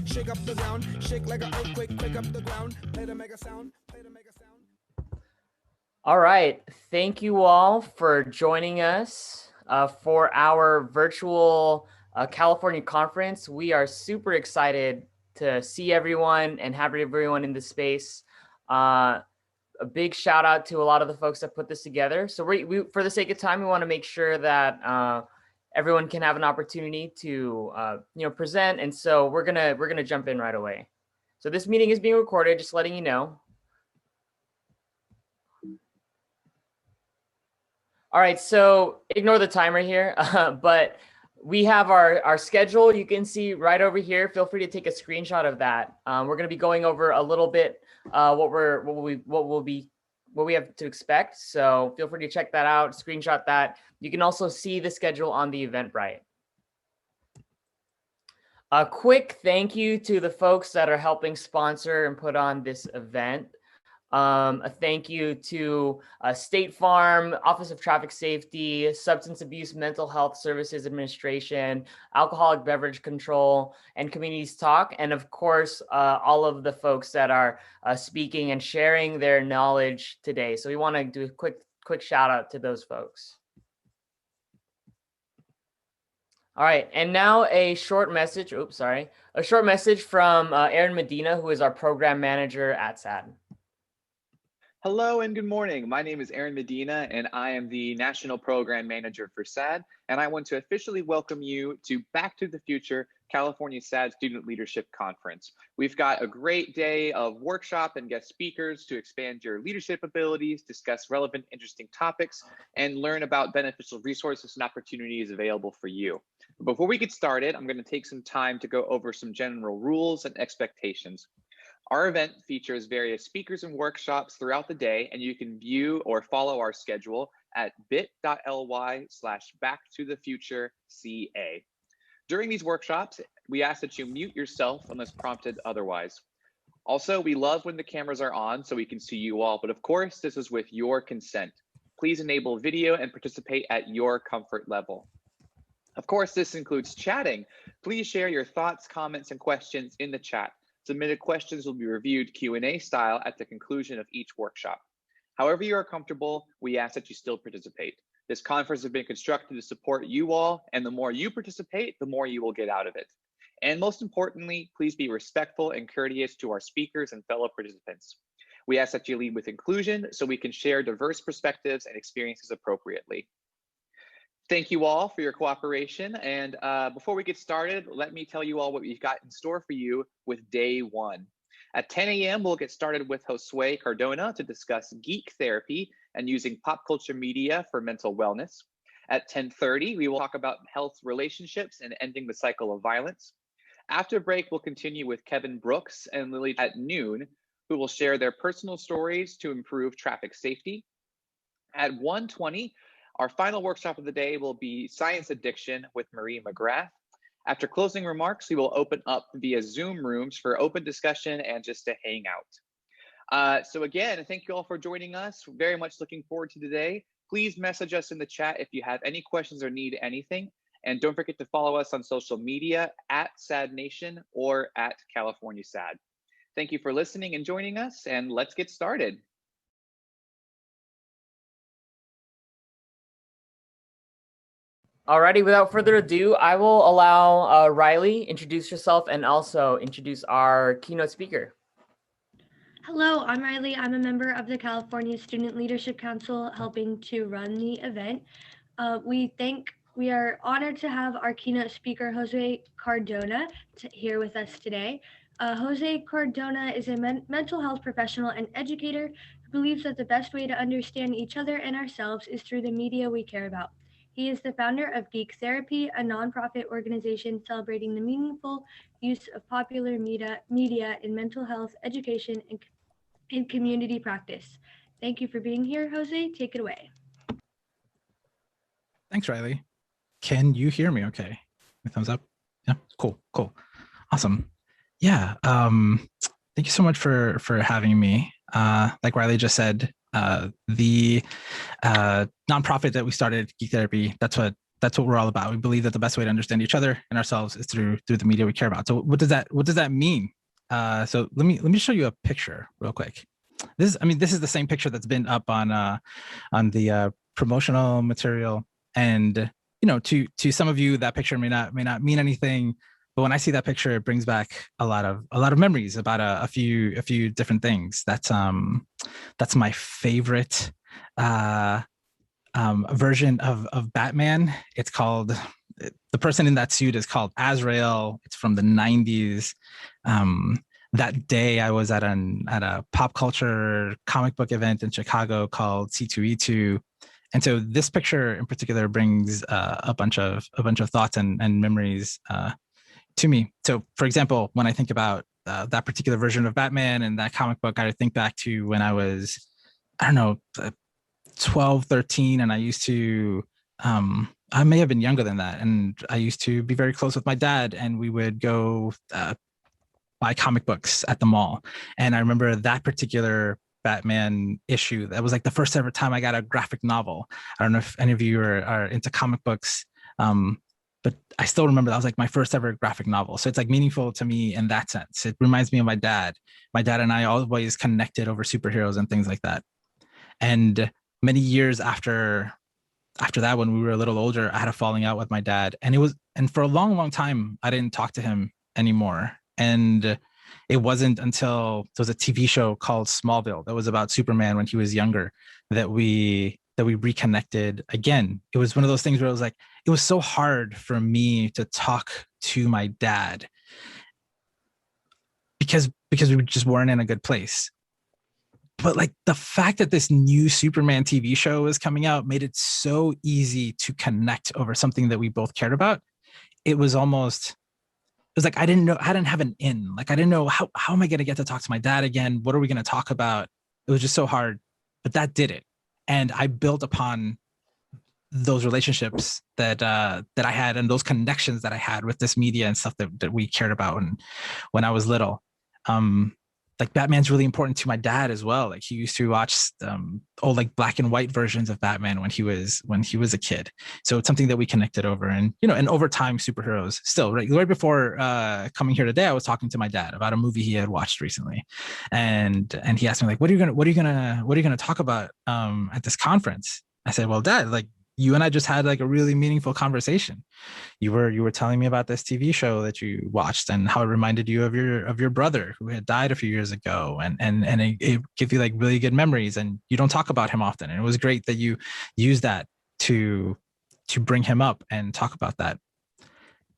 Shake up the ground, shake like an earthquake, quake up the ground, play the mega sound, play the mega sound. All right, thank you all for joining us for our virtual California conference. We are super excited to see everyone and have everyone in the space. A big shout out to a lot of the folks that put this together. So we for the sake of time, we want to make sure that everyone can have an opportunity to present, and so we're gonna jump in right away. So this meeting is being recorded, just letting you know. All right, so ignore the timer here, but we have our schedule. You can see right over here. Feel free to take a screenshot of that. We're going to be going over a little bit what we have to expect. So feel free to check that out, screenshot that. You can also see the schedule on the Eventbrite. A quick thank you to the folks that are helping sponsor and put on this event. A thank you to State Farm, Office of Traffic Safety, Substance Abuse Mental Health Services Administration, Alcoholic Beverage Control, and Communities Talk. And of course, all of the folks that are speaking and sharing their knowledge today. So we want to do a quick shout out to those folks. All right, and now a short message. A short message from Aaron Medina, who is our program manager at SADD. Hello and good morning. My name is Aaron Medina and I am the National Program Manager for SADD, and I want to officially welcome you to Back to the Future California SADD Student Leadership Conference. We've got a great day of workshop and guest speakers to expand your leadership abilities, discuss relevant, interesting topics, and learn about beneficial resources and opportunities available for you. Before we get started, I'm going to take some time to go over some general rules and expectations. Our event features various speakers and workshops throughout the day, and you can view or follow our schedule at bit.ly/backtothefutureCA. During these workshops, we ask that you mute yourself unless prompted otherwise. Also, we love when the cameras are on so we can see you all, but of course, this is with your consent. Please enable video and participate at your comfort level. Of course, this includes chatting. Please share your thoughts, comments, and questions in the chat. Submitted questions will be reviewed Q&A style at the conclusion of each workshop. However you are comfortable, we ask that you still participate. This conference has been constructed to support you all, and the more you participate, the more you will get out of it. And most importantly, please be respectful and courteous to our speakers and fellow participants. We ask that you lead with inclusion so we can share diverse perspectives and experiences appropriately. Thank you all for your cooperation. And before we get started, let me tell you all what we've got in store for you with day one. At 10 a.m., we'll get started with Josué Cardona to discuss geek therapy and using pop culture media for mental wellness. At 10:30, we will talk about health relationships and ending the cycle of violence. After break, we'll continue with Kevin Brooks and Lily at noon, who will share their personal stories to improve traffic safety. At 1:20, our final workshop of the day will be Science Addiction with Marie McGrath. After closing remarks, we will open up via Zoom rooms for open discussion and just to hang out. So again, thank you all for joining us. Very much looking forward to today. Please message us in the chat if you have any questions or need anything. And don't forget to follow us on social media at SADD Nation or at California SADD. Thank you for listening and joining us, and let's get started. Alrighty, without further ado, I will allow Riley introduce yourself and also introduce our keynote speaker. Hello, I'm Riley. I'm a member of the California Student Leadership Council helping to run the event. We are honored to have our keynote speaker, Josué Cardona, here with us today. Josué Cardona is a mental health professional and educator who believes that the best way to understand each other and ourselves is through the media we care about. He is the founder of Geek Therapy, a nonprofit organization celebrating the meaningful use of popular media in mental health, education, and community practice. Thank you for being here, Josué. Take it away. Thanks, Riley. Can you hear me okay? Thumbs up? Yeah, cool. Awesome. Yeah, thank you so much for having me. Like Riley just said, the nonprofit that we started, Geek Therapy, that's what that's what we're all about. We believe that the best way to understand each other and ourselves is through the media we care about. So what does that mean? So let me show you a picture real quick. This is the same picture that's been up on the promotional material. And to some of you, that picture may not mean anything, but when I see that picture, it brings back a lot of memories about a few different things. That's my favorite version of Batman. It's called, the person in that suit is called Azrael. It's from the 90s. That day I was at a pop culture comic book event in Chicago called C2E2. And so this picture in particular brings a bunch of thoughts and memories to me. So for example, when I think about that particular version of Batman and that comic book, I think back to when I was, I don't know, 12, 13, and I used to, I may have been younger than that, and I used to be very close with my dad, and we would go buy comic books at the mall. And I remember that particular Batman issue. That was like the first ever time I got a graphic novel. I don't know if any of you are into comic books, but I still remember that was like my first ever graphic novel. So it's like meaningful to me in that sense. It reminds me of my dad. My dad and I always connected over superheroes and things like that. And many years after that, when we were a little older, I had a falling out with my dad, and for a long time I didn't talk to him anymore. And it wasn't until there was a TV show called Smallville that was about Superman when he was younger that we reconnected again. It was one of those things where it was like, it was so hard for me to talk to my dad because we just weren't in a good place. But like the fact that this new Superman TV show is coming out made it so easy to connect over something that we both cared about. It was like I didn't have an in. Like I didn't know how am I going to get to talk to my dad again? What are we going to talk about? It was just so hard, but that did it. And I built upon those relationships that I had and those connections that I had with this media and stuff that we cared about. And when I was little, like Batman's really important to my dad as well. Like he used to watch old like black and white versions of Batman when he was a kid. So it's something that we connected over, and and over time, superheroes still right before coming here today, I was talking to my dad about a movie he had watched recently, and he asked me like, what are you gonna talk about at this conference? I said, well, Dad, like you and I just had like a really meaningful conversation. You were telling me about this TV show that you watched and how it reminded you of your brother who had died a few years ago, and it gave you like really good memories, and you don't talk about him often. And it was great that you used that to bring him up and talk about that.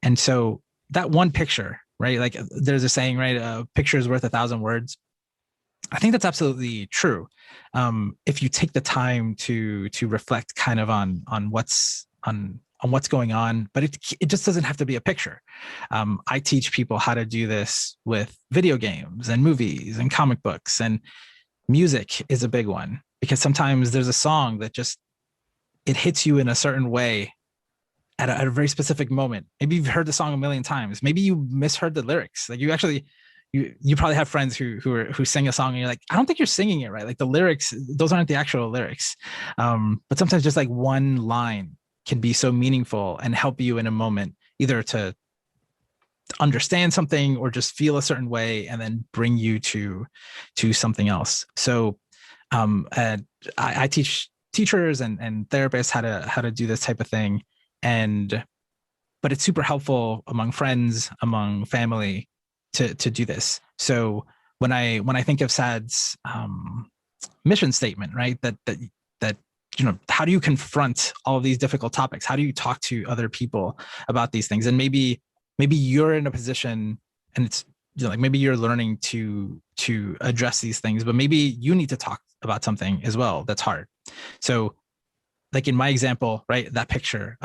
And so that one picture, right? Like there's a saying, right? A picture is worth 1,000 words. I think that's absolutely true. If you take the time to reflect kind of on what's going on, but it just doesn't have to be a picture. I teach people how to do this with video games and movies and comic books, and music is a big one, because sometimes there's a song that just, it hits you in a certain way at a very specific moment. Maybe you've heard the song a million times. Maybe you misheard the lyrics. Like you probably have friends who sing a song and you're like, I don't think you're singing it right. Like the lyrics, those aren't the actual lyrics. But sometimes just like one line can be so meaningful and help you in a moment, either to understand something or just feel a certain way and then bring you to something else. So I teach teachers and therapists how to do this type of thing. But it's super helpful among friends, among family, to do this. So when I think of SADD's mission statement, right, that how do you confront all of these difficult topics? How do you talk to other people about these things? And maybe you're in a position, and it's like maybe you're learning to address these things, but maybe you need to talk about something as well that's hard. So like in my example, right, that picture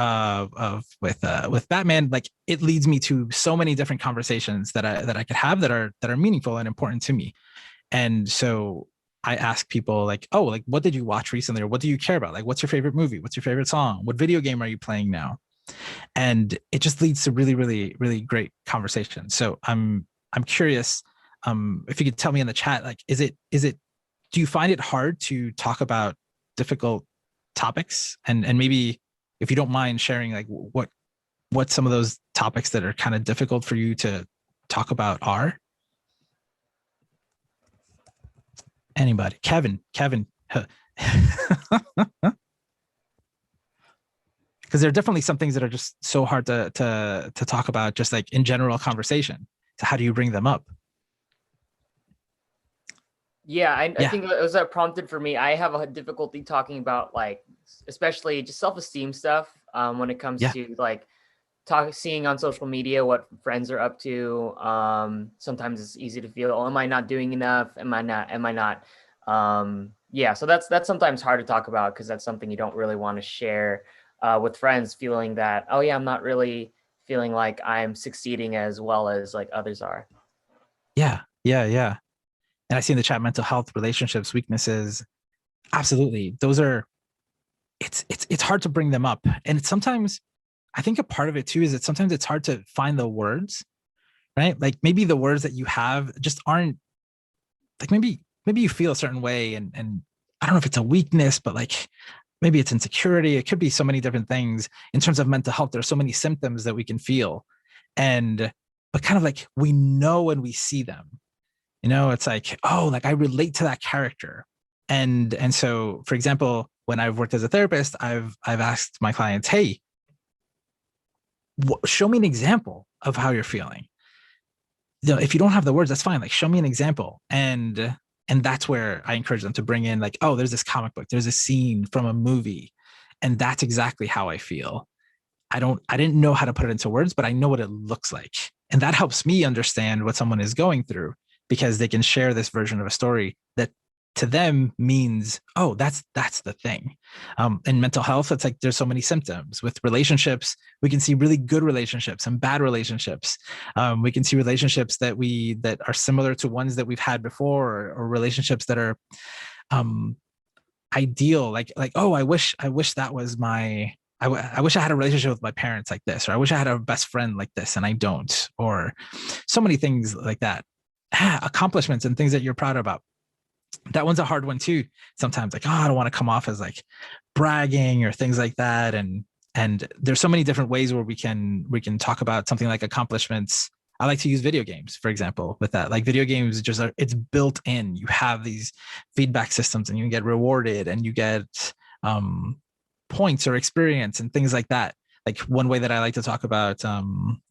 with Batman, like it leads me to so many different conversations that I could have that are meaningful and important to me. And so I ask people like, oh, like what did you watch recently, or what do you care about? Like, what's your favorite movie? What's your favorite song? What video game are you playing now? And it just leads to really, really, really great conversations. So I'm curious if you could tell me in the chat, like, is it do you find it hard to talk about difficult topics, and maybe if you don't mind sharing, like what some of those topics that are kind of difficult for you to talk about are. Anybody? Kevin. Because there are definitely some things that are just so hard to talk about, just like in general conversation. So how do you bring them up? Yeah, I think it was prompted for me. I have a difficulty talking about, like, especially just self-esteem stuff when it comes to like seeing on social media what friends are up to. Sometimes it's easy to feel, oh, am I not doing enough? Am I not? Yeah, so that's sometimes hard to talk about, because that's something you don't really want to share with friends, feeling that, oh yeah, I'm not really feeling like I'm succeeding as well as like others are. Yeah. And I see in the chat, mental health, relationships, weaknesses. Absolutely. Those are, it's hard to bring them up. And it's sometimes, I think a part of it too, is that sometimes it's hard to find the words, right? Like maybe the words that you have just aren't, like maybe you feel a certain way, and I don't know if it's a weakness, but like maybe it's insecurity. It could be so many different things in terms of mental health. There's so many symptoms that we can feel, but kind of like we know when we see them. You know, it's like, oh, like I relate to that character. And so, for example, when I've worked as a therapist, I've asked my clients, hey, show me an example of how you're feeling. You know, if you don't have the words, that's fine. Like, show me an example. And that's where I encourage them to bring in, like, oh, there's this comic book, there's a scene from a movie, and that's exactly how I feel. I didn't know how to put it into words, but I know what it looks like. And that helps me understand what someone is going through, because they can share this version of a story that to them means, oh, that's the thing. In mental health, it's like there's so many symptoms. With relationships, we can see really good relationships and bad relationships. We can see relationships that are similar to ones that we've had before, or relationships that are ideal. Like, oh, I wish that was my, I wish I had a relationship with my parents like this, or I wish I had a best friend like this, and I don't, or so many things like that. Accomplishments and things that you're proud about. That one's a hard one too. Sometimes, like, oh, I don't want to come off as like bragging or things like that. And there's so many different ways where we can talk about something like accomplishments. I like to use video games, for example, with that. Like video games, just it's built in. You have these feedback systems, and you get rewarded, and you get points or experience and things like that. Like one way that I like to talk about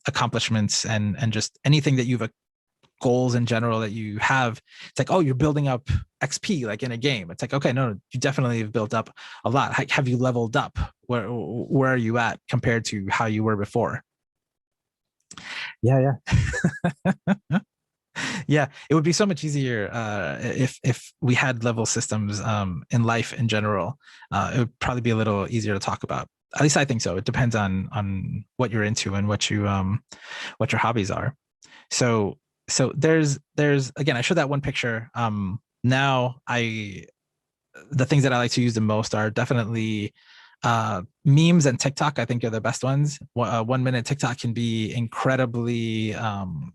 accomplishments and just anything that you've goals in general that you have, it's like, oh, you're building up XP, like in a game. It's like, okay, no, you definitely have built up a lot. Have you leveled up? Where are you at compared to how you were before? Yeah. Yeah, it would be so much easier if we had level systems in life in general. It would probably be a little easier to talk about. At least I think so. It depends on what you're into and what your hobbies are. So there's again, I showed that one picture. Now the things that I like to use the most are definitely memes and TikTok. I think are the best ones. 1 minute TikTok can be incredibly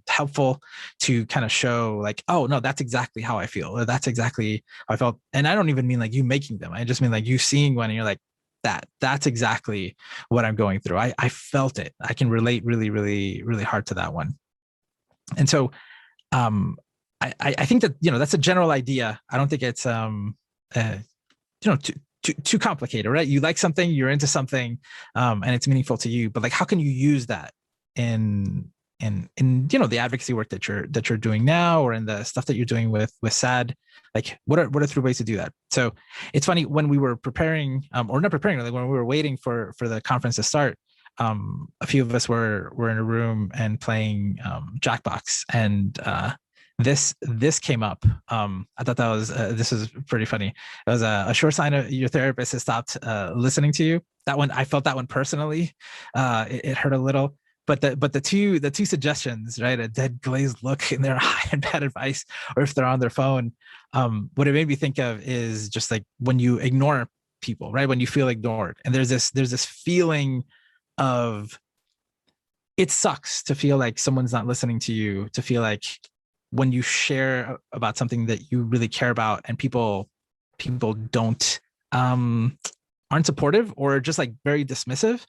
helpful to kind of show, like, oh no, that's exactly how I feel, or that's exactly how I felt. And I don't even mean like you making them. I just mean like you seeing one and you're like, that's exactly what I'm going through. I felt it. I can relate really, really, really hard to that one. And so I think that, that's a general idea. I don't think it's too complicated, right? You like something, you're into something, and it's meaningful to you, but like, how can you use that in the advocacy work that you're doing now, or in the stuff that you're doing with SADD? Like, what are 3 ways to do that? So it's funny, when we were preparing, or not preparing, like when we were waiting for the conference to start, a few of us were in a room and playing Jackbox, and this came up. I thought that was this was pretty funny. It was a sure sign of your therapist has stopped listening to you. That one, I felt that one personally. It hurt a little. But the two suggestions, right? A dead glazed look in their eye and bad advice, or if they're on their phone. What it made me think of is just like when you ignore people, right? When you feel ignored, and there's this feeling of, it sucks to feel like someone's not listening to you, to feel like when you share about something that you really care about and people don't aren't supportive or just like very dismissive,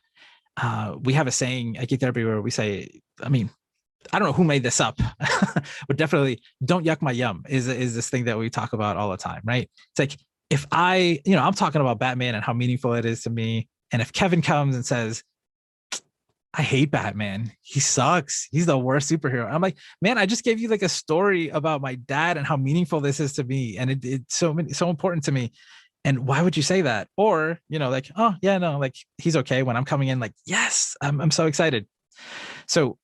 we have a saying at Geek Therapy where we say, I mean, I don't know who made this up, but definitely don't yuck my yum is this thing that we talk about all the time, right? It's like, if I'm talking about Batman and how meaningful it is to me. And if Kevin comes and says, I hate Batman, he sucks, he's the worst superhero, I'm like, man, I just gave you like a story about my dad and how meaningful this is to me. And it's so important to me. And why would you say that? Or, like, oh yeah, no, like he's okay, when I'm coming in like, yes, I'm so excited. So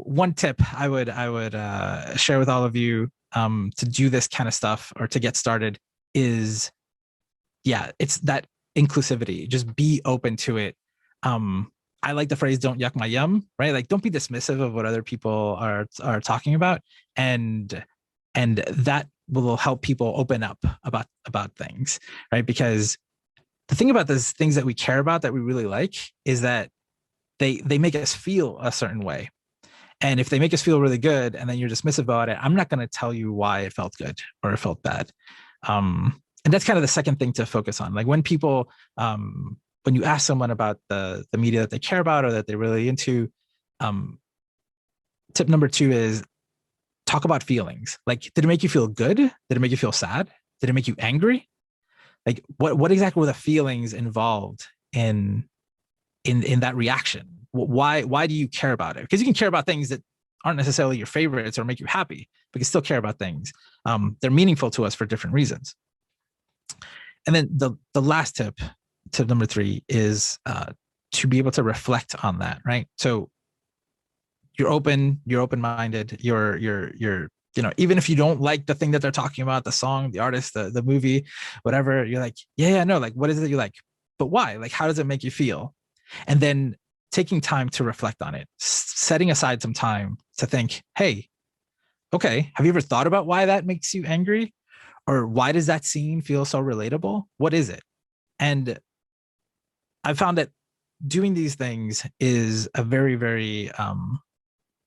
one tip I would share with all of you to do this kind of stuff or to get started is, it's that inclusivity. Just be open to it. I like the phrase "don't yuck my yum," right? Like, don't be dismissive of what other people are talking about, and that will help people open up about things, right? Because the thing about those things that we care about that we really like is that they make us feel a certain way. And if they make us feel really good and then you're dismissive about it, I'm not going to tell you why it felt good or it felt bad. And that's kind of the second thing to focus on. Like when people, when you ask someone about the media that they care about or that they're really into, tip number 2 is talk about feelings. Like, did it make you feel good? Did it make you feel sad? Did it make you angry? Like what exactly were the feelings involved in that reaction? Why do you care about it? Because you can care about things that aren't necessarily your favorites or make you happy, but you still care about things. They're meaningful to us for different reasons. And then the last tip number 3 is to be able to reflect on that, right? So you're open-minded, you're even if you don't like the thing that they're talking about, the song, the artist, the movie, whatever, you're like, no, like, what is it you like? But why? Like, how does it make you feel? And then taking time to reflect on it, setting aside some time to think, hey, okay, have you ever thought about why that makes you angry? Or why does that scene feel so relatable? What is it? And I found that doing these things is a very, very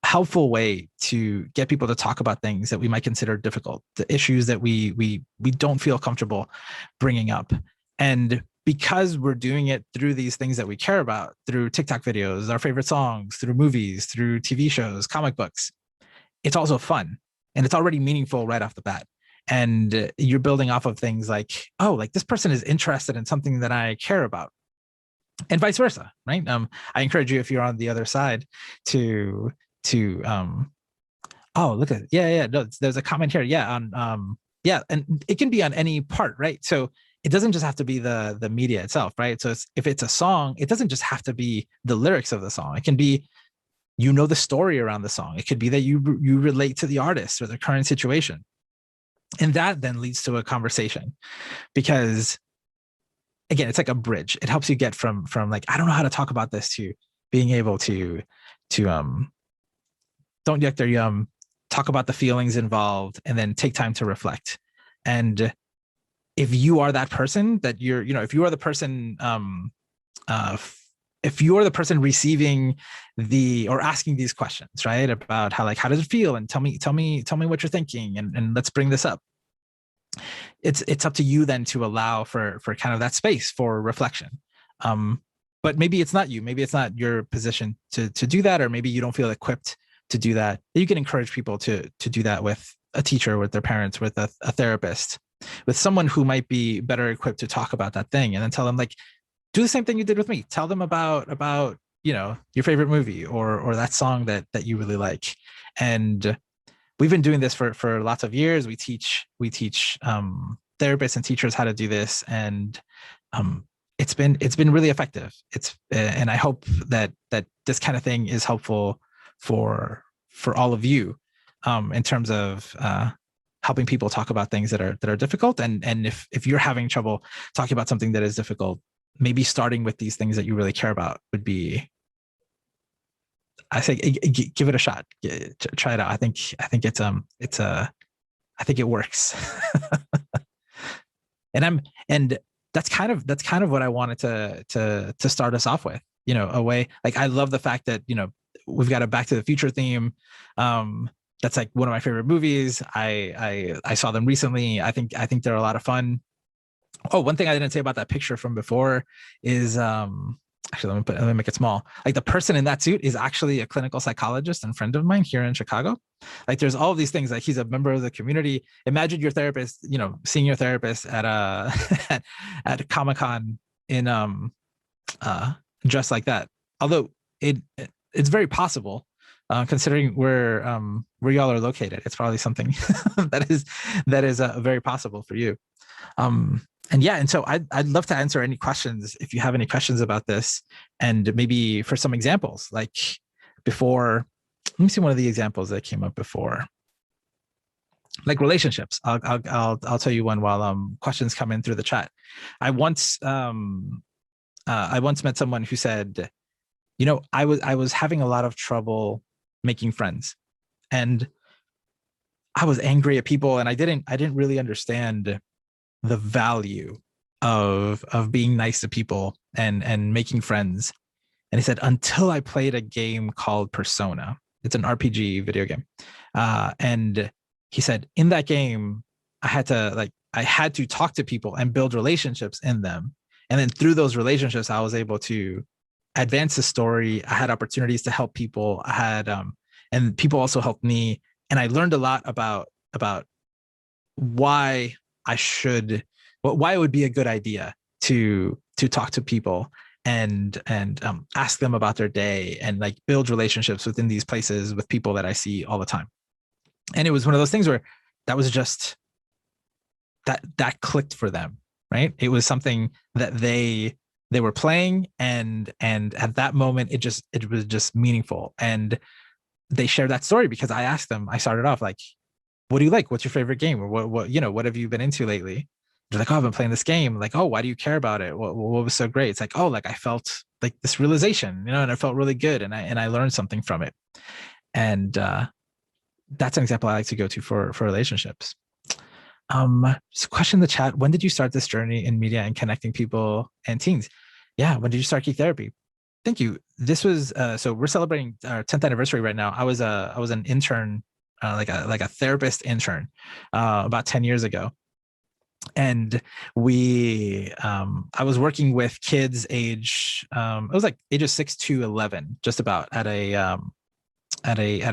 helpful way to get people to talk about things that we might consider difficult, the issues that we don't feel comfortable bringing up. And because we're doing it through these things that we care about, through TikTok videos, our favorite songs, through movies, through TV shows, comic books, it's also fun and it's already meaningful right off the bat. And you're building off of things like, oh, like this person is interested in something that I care about, and vice versa, right? I encourage you, if you're on the other side, to oh, look at it. No, there's a comment here. And it can be on any part, right? So it doesn't just have to be the media itself, right? So if it's a song, it doesn't just have to be the lyrics of the song. It can be, the story around the song. It could be that you relate to the artist or the current situation. And that then leads to a conversation, because again, it's like a bridge. It helps you get from like, I don't know how to talk about this, to being able to don't yuck their yum, talk about the feelings involved, and then take time to reflect. And if you are that person that if you are the person, if you are the person receiving or asking these questions, right, about how does it feel, and tell me what you're thinking, and let's bring this up. It's up to you then to allow for kind of that space for reflection. But maybe it's not you, maybe it's not your position to do that, or maybe you don't feel equipped to do that. You can encourage people to do that with a teacher, with their parents, with a therapist, with someone who might be better equipped to talk about that thing, and then tell them, like, do the same thing you did with me. Tell them about your favorite movie or that song that you really like. And we've been doing this for lots of years. We teach therapists and teachers how to do this, and it's been really effective. And I hope that this kind of thing is helpful for all of you in terms of helping people talk about things that are difficult. And if you're having trouble talking about something that is difficult, maybe starting with these things that you really care about would be, I say, give it a shot. Try it out. I think it works. and that's kind of what I wanted to start us off with. A way, like, I love the fact that we've got a Back to the Future theme. That's like one of my favorite movies. I saw them recently. I think they're a lot of fun. Oh, one thing I didn't say about that picture from before is actually let me make it small. Like the person in that suit is actually a clinical psychologist and friend of mine here in Chicago. Like there's all of these things. Like he's a member of the community. Imagine your therapist, you know, seeing your therapist at a at a Comic-Con in dressed like that. Although it's very possible, considering where y'all are located. It's probably something that is very possible for you. And yeah, and so I'd love to answer any questions if you have any questions about this, and maybe for some examples, like before. Let me see one of the examples that came up before, like relationships. I'll tell you one while questions come in through the chat. I once met someone who said, you know, I was having a lot of trouble making friends, and I was angry at people, and I didn't really understand the value of being nice to people and making friends. And he said, until I played a game called Persona. It's an RPG video game. And he said, in that game, I had to talk to people and build relationships in them. And then through those relationships, I was able to advance the story. I had opportunities to help people. I had, and people also helped me. And I learned a lot about why why it would be a good idea to talk to people and ask them about their day and like build relationships within these places with people that I see all the time. And it was one of those things where that was just that clicked for them, right? It was something that they were playing, and at that moment it was just meaningful. And they shared that story because I asked them. I started off like, what do you like? What's your favorite game? Or what have you been into lately? They're like, oh, I've been playing this game. Like, oh, why do you care about it? What was so great? It's like, oh, like I felt like this realization, you know, and I felt really good, and I learned something from it. And that's an example I like to go to for relationships. Just a question in the chat: when did you start this journey in media and connecting people and teens? Yeah, when did you start Geek Therapy? Thank you. This was so we're celebrating our 10th anniversary right now. I was an intern. Like a therapist intern about 10 years ago. And I was working with kids age, it was like ages 6 to 11, just about at a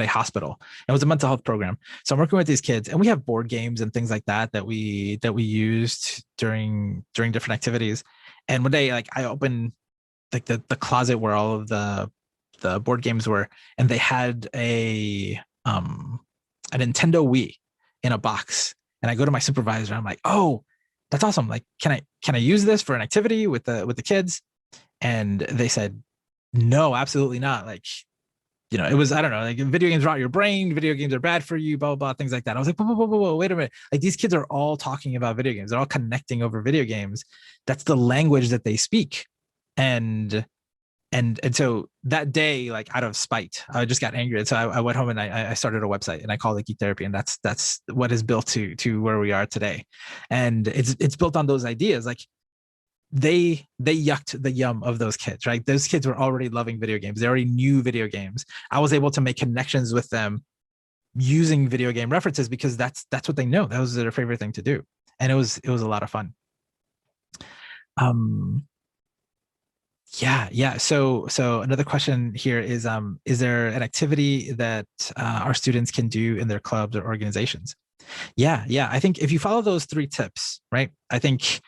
hospital. It was a mental health program. So I'm working with these kids, and we have board games and things like that we used during different activities. And one day, like I opened like the closet where all of the board games were, and they had a Nintendo Wii in a box. And I go to my supervisor. I'm like, oh, that's awesome. Like, can I use this for an activity with the kids? And they said, no, absolutely not. Like, you know, it was, I don't know, like video games rot your brain. Video games are bad for you, blah, blah, blah, things like that. I was like, whoa, wait a minute. Like these kids are all talking about video games. They're all connecting over video games. That's the language that they speak. And so that day, like out of spite, I just got angry. And so I went home and I started a website, and I called it Geek Therapy. And that's what is built to where we are today. And it's built on those ideas. Like they yucked the yum of those kids, right? Those kids were already loving video games. They already knew video games. I was able to make connections with them using video game references because that's what they know. That was their favorite thing to do. And it was a lot of fun. Yeah. So another question here is there an activity that our students can do in their clubs or organizations? Yeah. I think if you follow those 3 tips, right? I think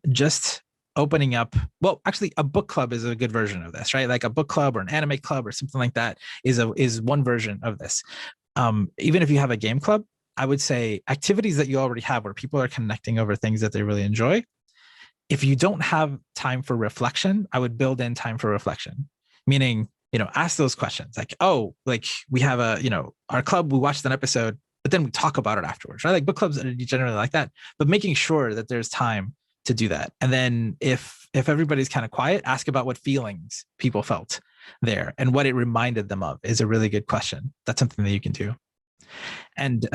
just opening up, well, actually a book club is a good version of this, right? Like a book club or an anime club or something like that is one version of this. Even if you have a game club, I would say activities that you already have where people are connecting over things that they really enjoy. If you don't have time for reflection, I would build in time for reflection, meaning, you know, ask those questions like, oh, like we have our club, we watched an episode, but then we talk about it afterwards, right? Like book clubs are generally like that, but making sure that there's time to do that. And then if everybody's kind of quiet, ask about what feelings people felt there and what it reminded them of is a really good question. That's something that you can do. And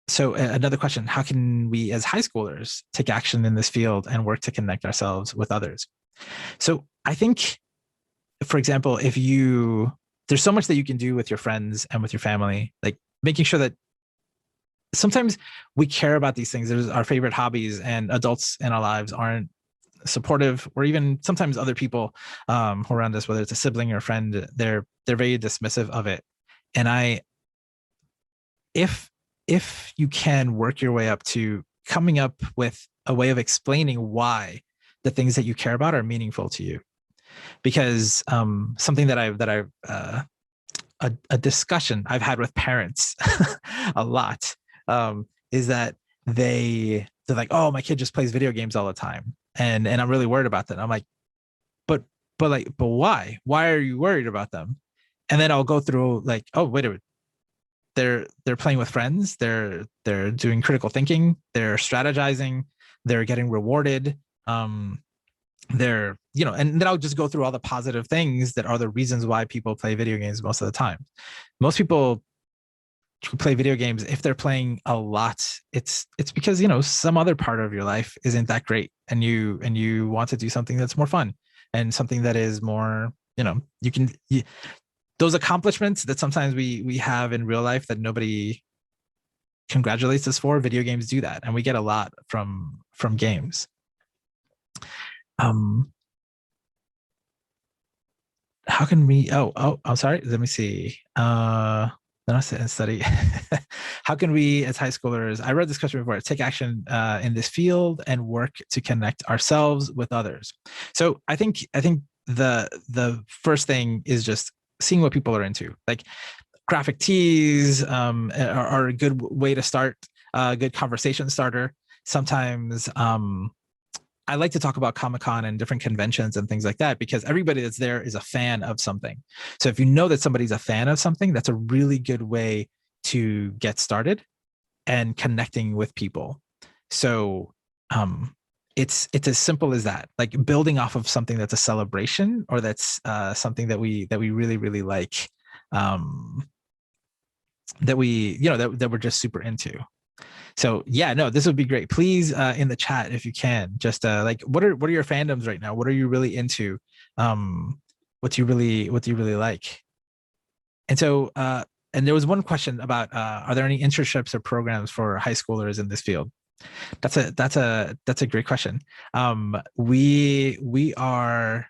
so another question, how can we as high schoolers take action in this field and work to connect ourselves with others? So I think, for example, there's so much that you can do with your friends and with your family, like making sure that sometimes we care about these things. There's our favorite hobbies, and adults in our lives aren't supportive, or even sometimes other people who are around us, whether it's a sibling or a friend, they're very dismissive of it. And if you can work your way up to coming up with a way of explaining why the things that you care about are meaningful to you, because something that I've a discussion I've had with parents a lot is that they're like, oh, my kid just plays video games all the time, and I'm really worried about that. I'm like, but why are you worried about them? And then I'll go through like, oh, wait a minute, they're playing with friends, they're doing critical thinking, they're strategizing, they're getting rewarded, they're, and then I'll just go through all the positive things that are the reasons why people play video games most of the time. Most people who play video games, if they're playing a lot, it's because some other part of your life isn't that great, and you want to do something that's more fun, and something that is more, those accomplishments that sometimes we have in real life that nobody congratulates us for. Video games do that, and we get a lot from games. How can we? I'm sorry. Let me see. Study. How can we, as high schoolers, I read this question before, take action in this field and work to connect ourselves with others? So I think the first thing is just seeing what people are into. Like graphic tees are a good way to start, a good conversation starter. Sometimes I like to talk about Comic-Con and different conventions and things like that, because everybody that's there is a fan of something. So if you know that somebody's a fan of something, that's a really good way to get started and connecting with people. So it's as simple as that, like building off of something that's a celebration, or that's something that we really, really like, that we're just super into. So yeah, no, this would be great. Please, in the chat, if you can, just like, what are your fandoms right now? What are you really into? What do you really like? And so, and there was one question about, are there any internships or programs for high schoolers in this field? That's a great question. We are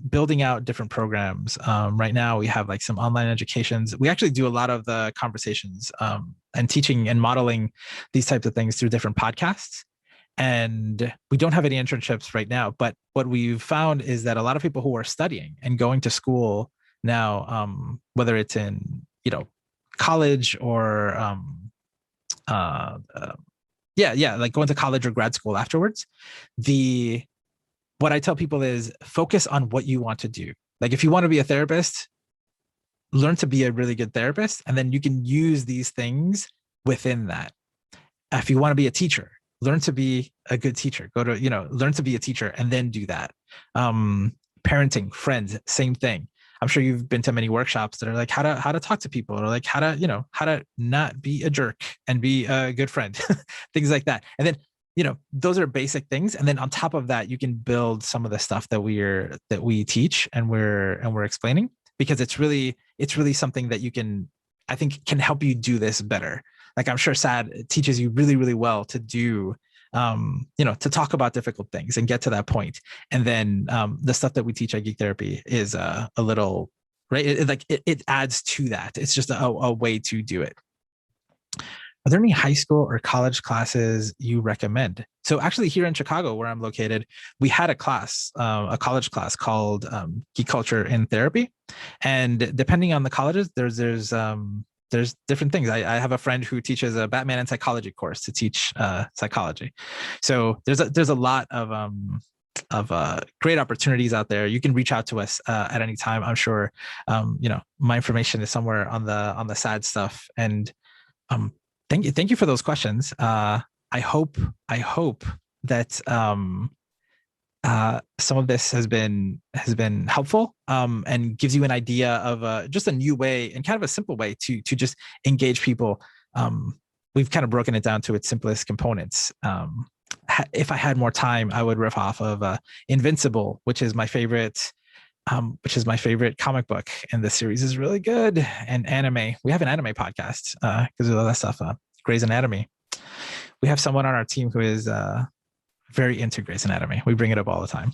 building out different programs. Right now we have like some online educations. We actually do a lot of the conversations and teaching and modeling these types of things through different podcasts. And we don't have any internships right now, but what we've found is that a lot of people who are studying and going to school now, whether it's in, college or like going to college or grad school afterwards, what I tell people is focus on what you want to do. Like if you want to be a therapist, learn to be a really good therapist, and then you can use these things within that. If you want to be a teacher, learn to be a good teacher. Learn to be a teacher and then do that. Parenting, friends, same thing. I'm sure you've been to many workshops that are like how to talk to people, or like how to not be a jerk and be a good friend, things like that. And then those are basic things. And then on top of that, you can build some of the stuff that we teach and we're explaining, because it's really something that I think can help you do this better. Like I'm sure SADD teaches you really, really well to do, to talk about difficult things and get to that point. And then the stuff that we teach at Geek Therapy is a little, right? It adds to that. It's just a way to do it. Are there any high school or college classes you recommend? So actually here in Chicago, where I'm located, we had a class, a college class called Geek Culture in Therapy. And depending on the colleges, there's different things. I have a friend who teaches a Batman and psychology course to teach psychology. So there's a lot of great opportunities out there. You can reach out to us at any time. I'm sure, my information is somewhere on the SADD stuff. And thank you for those questions. I hope that some of this has been helpful and gives you an idea of just a new way and kind of a simple way to just engage people. We've kind of broken it down to its simplest components. If I had more time, I would riff off of Invincible, which is my favorite comic book, and the series is really good. And anime, we have an anime podcast because of all that stuff. Grey's Anatomy. We have someone on our team who is very into Grey's Anatomy. We bring it up all the time.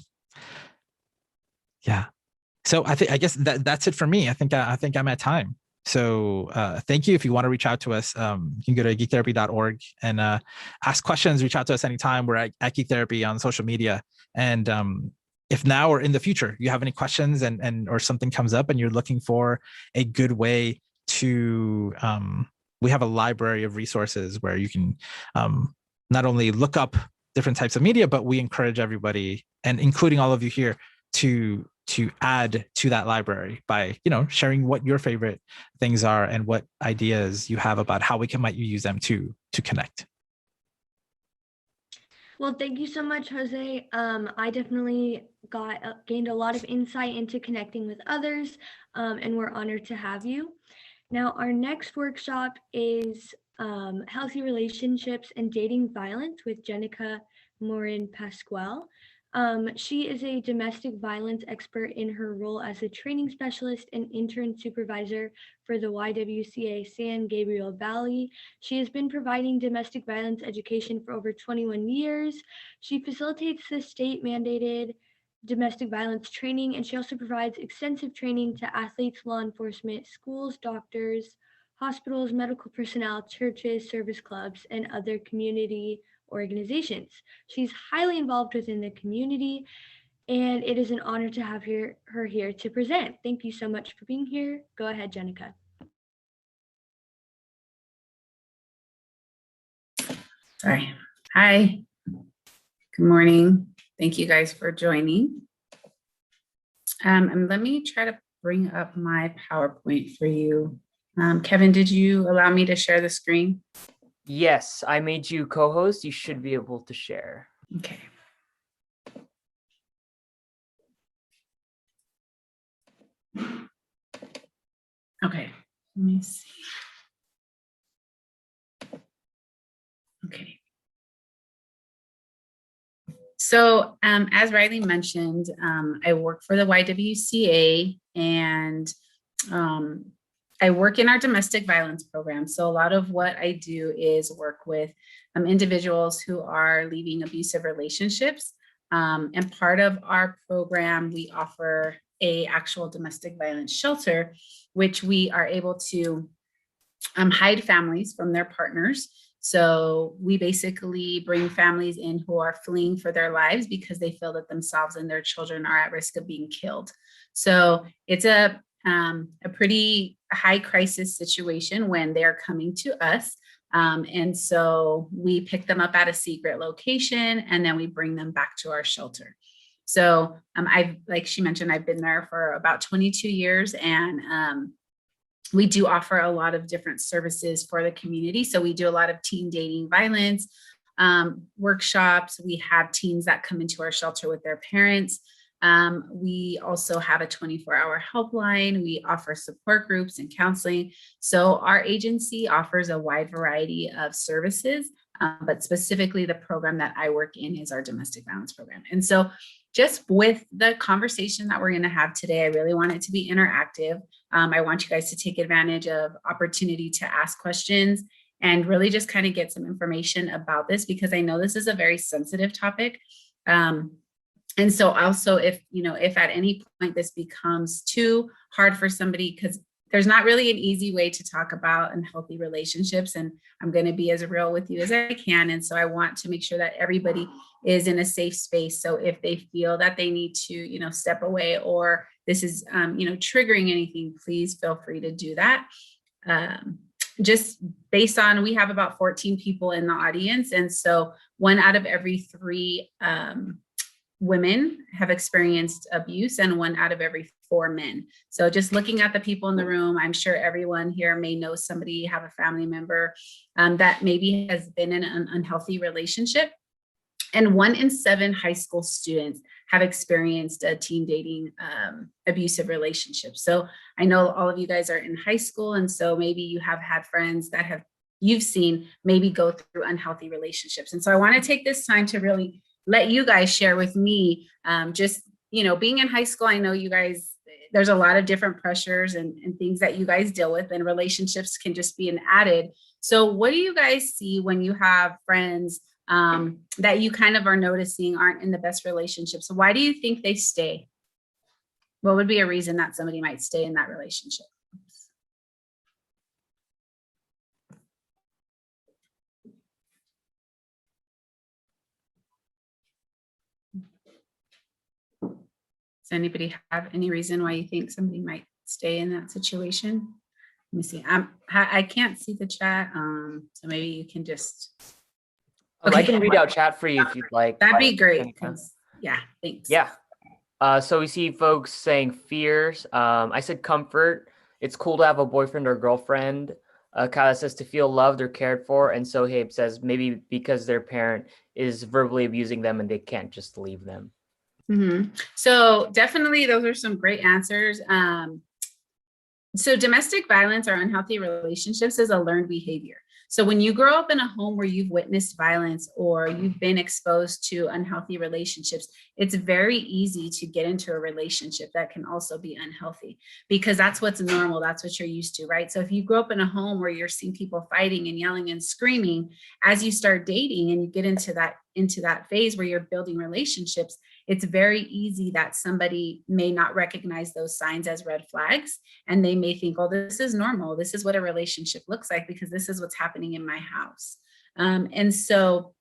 Yeah. So I guess that's it for me. I think I'm at time. So thank you. If you want to reach out to us, you can go to geektherapy.org and ask questions. Reach out to us anytime. We're at Geek Therapy on social media. And if now or in the future you have any questions and or something comes up and you're looking for a good way to, we have a library of resources where you can not only look up different types of media, but we encourage everybody, and including all of you here, to add to that library by, sharing what your favorite things are and what ideas you have about how might you use them to connect. Well, thank you so much, Jose. I definitely gained a lot of insight into connecting with others, and we're honored to have you. Now, our next workshop is Healthy Relationships and Dating Violence with Jenica Morin Pascual. She is a domestic violence expert in her role as a training specialist and intern supervisor for the YWCA San Gabriel Valley. She has been providing domestic violence education for over 21 years. She facilitates the state-mandated domestic violence training, and she also provides extensive training to athletes, law enforcement, schools, doctors, hospitals, medical personnel, churches, service clubs, and other community organizations. She's highly involved within the community, and it is an honor to have her here to present. Thank you so much for being here. Go ahead, Jenica. Sorry. Hi. Good morning. Thank you guys for joining. And let me try to bring up my PowerPoint for you. Kevin, did you allow me to share the screen? Yes, I made you co-host. You should be able to share. Okay. Okay, let me see. Okay. So as Riley mentioned, I work for the YWCA, and I work in our domestic violence program. So a lot of what I do is work with individuals who are leaving abusive relationships. And part of our program, we offer a actual domestic violence shelter, which we are able to hide families from their partners. So we basically bring families in who are fleeing for their lives because they feel that themselves and their children are at risk of being killed. So it's a pretty high crisis situation when they're coming to us. And so we pick them up at a secret location, and then we bring them back to our shelter. So like she mentioned, I've been there for about 22 years, and we do offer a lot of different services for the community. So we do a lot of teen dating violence workshops. We have teens that come into our shelter with their parents. We also have a 24-hour helpline. We offer support groups and counseling. So our agency offers a wide variety of services, but specifically the program that I work in is our domestic violence program. And so just with the conversation that we're going to have today, I really want it to be interactive. I want you guys to take advantage of opportunity to ask questions and really just kind of get some information about this, because I know this is a very sensitive topic. And so also if at any point this becomes too hard for somebody, because there's not really an easy way to talk about unhealthy relationships, and I'm going to be as real with you as I can. And so I want to make sure that everybody is in a safe space. So if they feel that they need to, step away, or this is, triggering anything, please feel free to do that. Just based on, we have about 14 people in the audience. And so 1 out of every 3 women have experienced abuse, and 1 out of every 4 men. So just looking at the people in the room, I'm sure everyone here may know somebody, have a family member that maybe has been in an unhealthy relationship. And 1 in 7 high school students have experienced a teen dating abusive relationship. So I know all of you guys are in high school, and so maybe you have had friends that you've seen maybe go through unhealthy relationships. And so I want to take this time to really let you guys share with me, being in high school. I know you guys, there's a lot of different pressures and things that you guys deal with, and relationships can just be an added So what do you guys see when you have friends that you kind of are noticing aren't in the best relationships? So why do you think they stay? What would be a reason that somebody might stay in that relationship? Does anybody have any reason why you think somebody might stay in that situation? Let me see. I can't see the chat. So maybe you can just. Okay. I can read out chat for you if you'd like. That'd be great. Yeah, thanks. Yeah. So we see folks saying fears. I said comfort. It's cool to have a boyfriend or girlfriend. Kyle says to feel loved or cared for. And so Habe says maybe because their parent is verbally abusing them and they can't just leave them. Mm-hmm. So definitely those are some great answers. So domestic violence or unhealthy relationships is a learned behavior. So when you grow up in a home where you've witnessed violence or you've been exposed to unhealthy relationships, it's very easy to get into a relationship that can also be unhealthy because that's what's normal. That's what you're used to, right? So if you grow up in a home where you're seeing people fighting and yelling and screaming, as you start dating and you get into that phase where you're building relationships, it's very easy that somebody may not recognize those signs as red flags. And they may think, oh, this is normal. This is what a relationship looks like because this is what's happening in my house. And so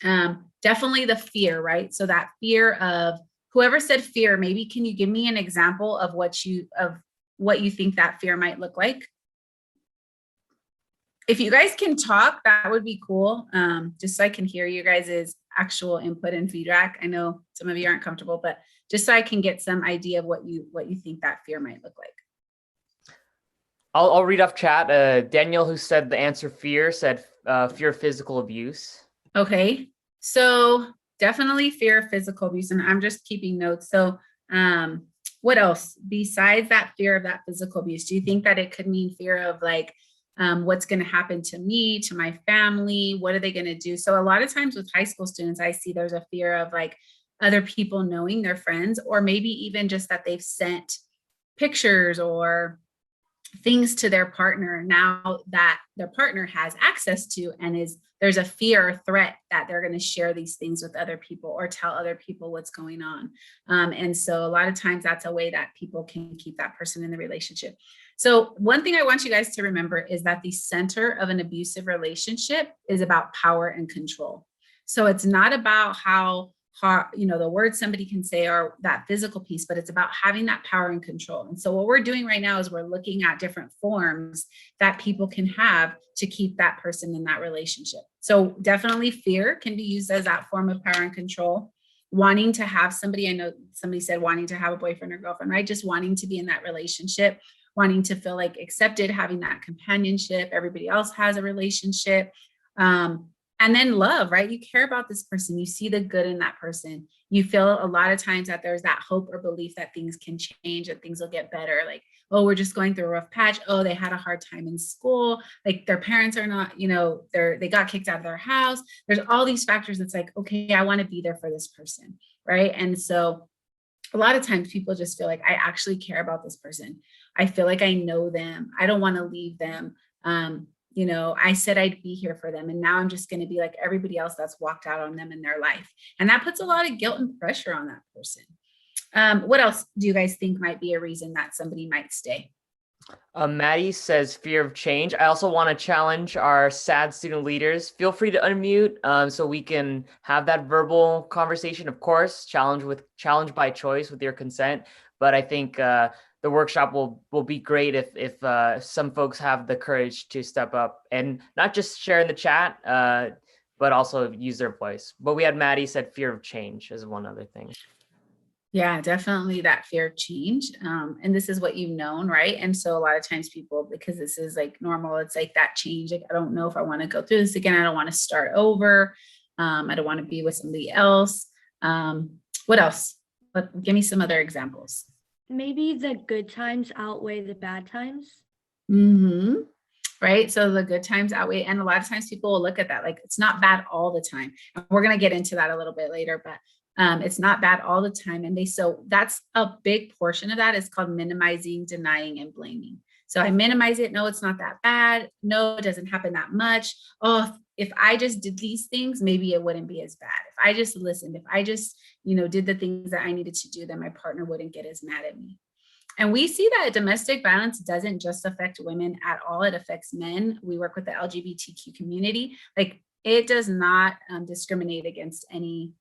definitely the fear, right? So that fear of whoever said fear, maybe can you give me an example of what you think that fear might look like? If you guys can talk, that would be cool. Just so I can hear you guys' actual input and feedback. I know some of you aren't comfortable, but just so I can get some idea of what you think that fear might look like. I'll read off chat. Daniel, who said the answer fear, said fear of physical abuse. Okay, so definitely fear of physical abuse, and I'm just keeping notes. So what else besides that fear of that physical abuse? Do you think that it could mean fear of like, what's going to happen to me, to my family? What are they going to do? So a lot of times with high school students, I see there's a fear of like other people knowing their friends, or maybe even just that they've sent pictures or things to their partner now that their partner has access to, and there's a fear or threat that they're going to share these things with other people or tell other people what's going on. And so a lot of times that's a way that people can keep that person in the relationship. So one thing I want you guys to remember is that the center of an abusive relationship is about power and control. So it's not about how the words somebody can say or that physical piece, but it's about having that power and control. And so what we're doing right now is we're looking at different forms that people can have to keep that person in that relationship. So definitely fear can be used as that form of power and control. Wanting to have somebody, I know somebody said wanting to have a boyfriend or girlfriend, right? Just wanting to be in that relationship, wanting to feel like accepted, having that companionship. Everybody else has a relationship. And then love, right? You care about this person. You see the good in that person. You feel a lot of times that there's that hope or belief that things can change, that things will get better. Like, oh, we're just going through a rough patch. Oh, they had a hard time in school. Like their parents are not, they got kicked out of their house. There's all these factors that's like, okay, I want to be there for this person, right? And so a lot of times people just feel like I actually care about this person. I feel like I know them. I don't want to leave them. I said I'd be here for them. And now I'm just going to be like everybody else that's walked out on them in their life. And that puts a lot of guilt and pressure on that person. What else do you guys think might be a reason that somebody might stay? Maddie says fear of change. I also want to challenge our SADD student leaders. Feel free to unmute so we can have that verbal conversation, of course, challenge by choice with your consent. But I think the workshop will be great if some folks have the courage to step up and not just share in the chat, but also use their voice. But we had Maddie said fear of change as one other thing. Yeah, definitely that fear of change. And this is what you've known, right? And so a lot of times people, because this is like normal, it's like that change. Like, I don't know if I want to go through this again. I don't want to start over. I don't want to be with somebody else. What else? Give me some other examples. Maybe the good times outweigh the bad times. Mm-hmm. Right. So the good times outweigh, and a lot of times people will look at that like it's not bad all the time. And we're going to get into that a little bit later, but it's not bad all the time. And so that's a big portion of that is called minimizing, denying, and blaming. So I minimize it. No, it's not that bad. No, it doesn't happen that much. Oh, if I just did these things, maybe it wouldn't be as bad. If I just listened, if I just, did the things that I needed to do, then my partner wouldn't get as mad at me. And we see that domestic violence doesn't just affect women at all. It affects men. We work with the LGBTQ community. Like, it does not discriminate against anyone.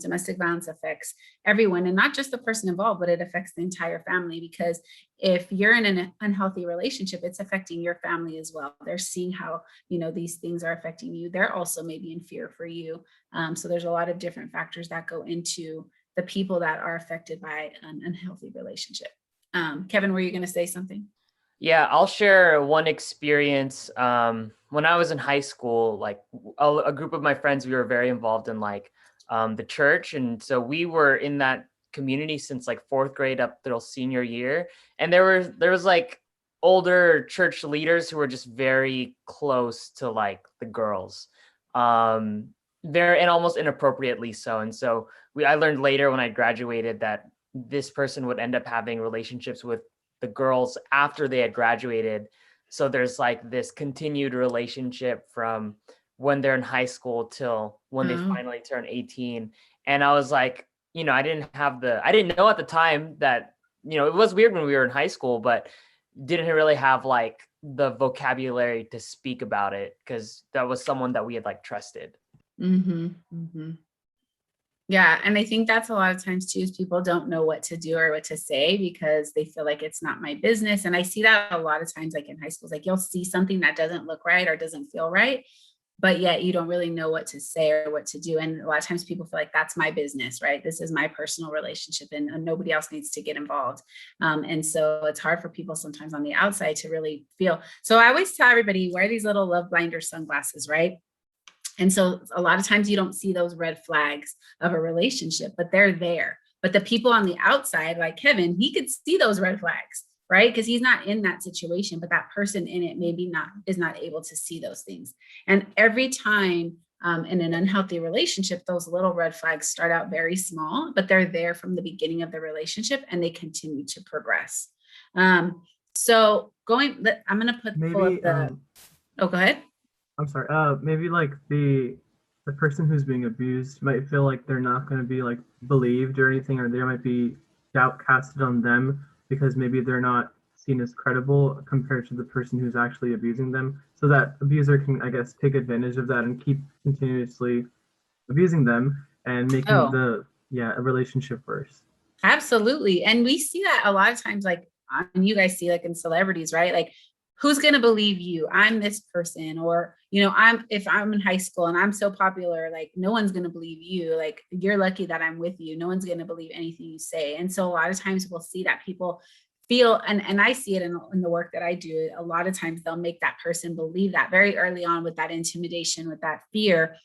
Domestic violence affects everyone, and not just the person involved, but it affects the entire family, because if you're in an unhealthy relationship, it's affecting your family as well. They're seeing how, these things are affecting you. They're also maybe in fear for you. So there's a lot of different factors that go into the people that are affected by an unhealthy relationship. Kevin, were you going to say something? Yeah, I'll share one experience. When I was in high school, like a group of my friends, we were very involved in the church. And so we were in that community since like 4th grade up till senior year. And there was like older church leaders who were just very close to like the girls. Very, and almost inappropriately so. And so I learned later when I graduated that this person would end up having relationships with the girls after they had graduated. So there's like this continued relationship from when they're in high school till when they finally turn 18. And I was like, I didn't know at the time that, it was weird when we were in high school, but didn't really have like the vocabulary to speak about it, because that was someone that we had like trusted. Mm-hmm. Mm-hmm. Yeah. And I think that's a lot of times too, is people don't know what to do or what to say because they feel like it's not my business. And I see that a lot of times, like in high schools, like you'll see something that doesn't look right or doesn't feel right, but yet you don't really know what to say or what to do. And a lot of times people feel like that's my business, right? This is my personal relationship and nobody else needs to get involved. And so it's hard for people sometimes on the outside to really feel. So I always tell everybody, wear these little love blinder sunglasses, right? And so a lot of times you don't see those red flags of a relationship, but they're there. But the people on the outside, like Kevin, he could see those red flags, right? Because he's not in that situation, but that person in it maybe is not able to see those things. And every time in an unhealthy relationship, those little red flags start out very small, but they're there from the beginning of the relationship and they continue to progress. So I'm going to pull up the, go ahead. I'm sorry. Maybe like the person who's being abused might feel like they're not going to be like believed or anything, or there might be doubt casted on them because maybe they're not seen as credible compared to the person who's actually abusing them. So that abuser can, I guess, take advantage of that and keep continuously abusing them and making a relationship worse. Absolutely. And we see that a lot of times, like, and you guys see like in celebrities, right? Like, who's going to believe you? I'm this person, or, if I'm in high school and I'm so popular, like no one's going to believe you. Like, you're lucky that I'm with you. No one's going to believe anything you say. And so a lot of times we'll see that people feel, and I see it in the work that I do, a lot of times they'll make that person believe that very early on with that intimidation, with that fear.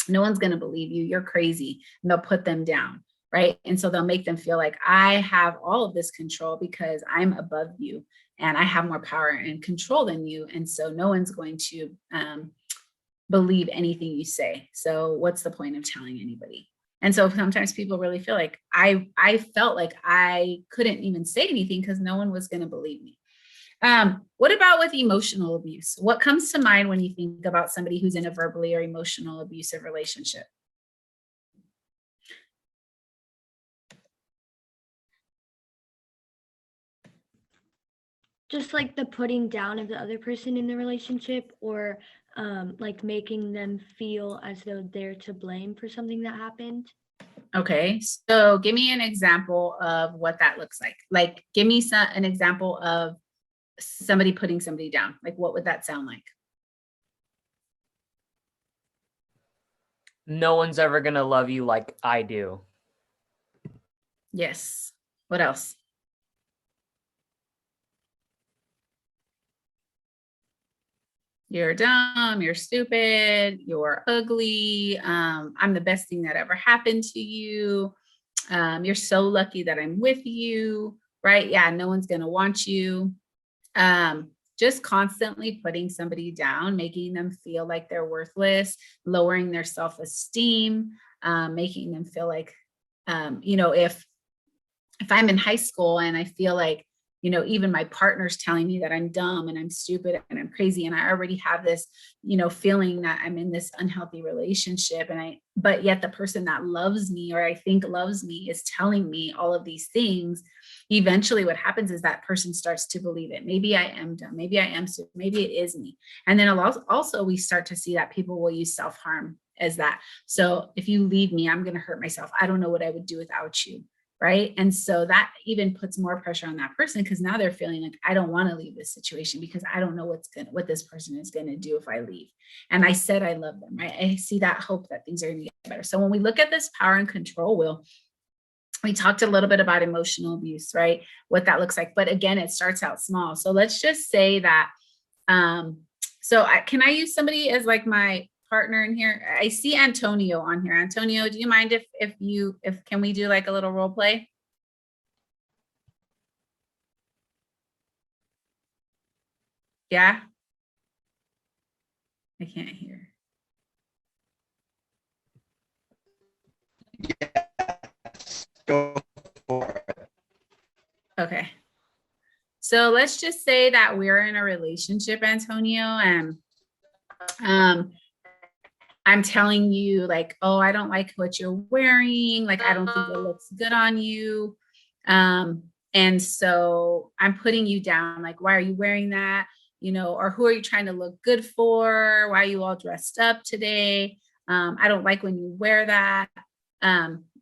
No one's going to believe you. You're crazy. And they'll put them down. Right. And so they'll make them feel like I have all of this control because I'm above you and I have more power and control than you. And so no one's going to believe anything you say. So what's the point of telling anybody? And so sometimes people really feel like I felt like I couldn't even say anything because no one was going to believe me. What about with emotional abuse? What comes to mind when you think about somebody who's in a verbally or emotional abusive relationship? Just like the putting down of the other person in the relationship, or like making them feel as though they're to blame for something that happened. Okay, so give me an example of what that looks like. Like, give me an example of somebody putting somebody down. Like, what would that sound like? No one's ever going to love you like I do. Yes. What else? You're dumb, you're stupid, you're ugly, I'm the best thing that ever happened to you. You're so lucky that I'm with you, right? Yeah, no one's gonna want you. Just constantly putting somebody down, making them feel like they're worthless, lowering their self-esteem, making them feel like, if I'm in high school and I feel like even my partner's telling me that I'm dumb and I'm stupid and I'm crazy. And I already have this, feeling that I'm in this unhealthy relationship. But yet the person that loves me, or I think loves me, is telling me all of these things. Eventually what happens is that person starts to believe it. Maybe I am dumb. Maybe I am stupid. Maybe it is me. And then also we start to see that people will use self-harm as that. So if you leave me, I'm going to hurt myself. I don't know what I would do without you. Right. And so that even puts more pressure on that person, because now they're feeling like, I don't want to leave this situation because I don't know what this person is going to do if I leave. And I said, I love them. Right. I see that hope that things are going to get better. So when we look at this power and control wheel, we talked a little bit about emotional abuse, right? What that looks like. But again, it starts out small. So let's just say that, can I use somebody as like my partner in here? I see Antonio on here. Antonio, do you mind if can we do like a little role play? Yeah. I can't hear. Yes. Go for it. Okay. So let's just say that we're in a relationship, Antonio, and I'm telling you like, oh, I don't like what you're wearing. Like, I don't think it looks good on you. And so I'm putting you down. Like, why are you wearing that? Or who are you trying to look good for? Why are you all dressed up today? I don't like when you wear that.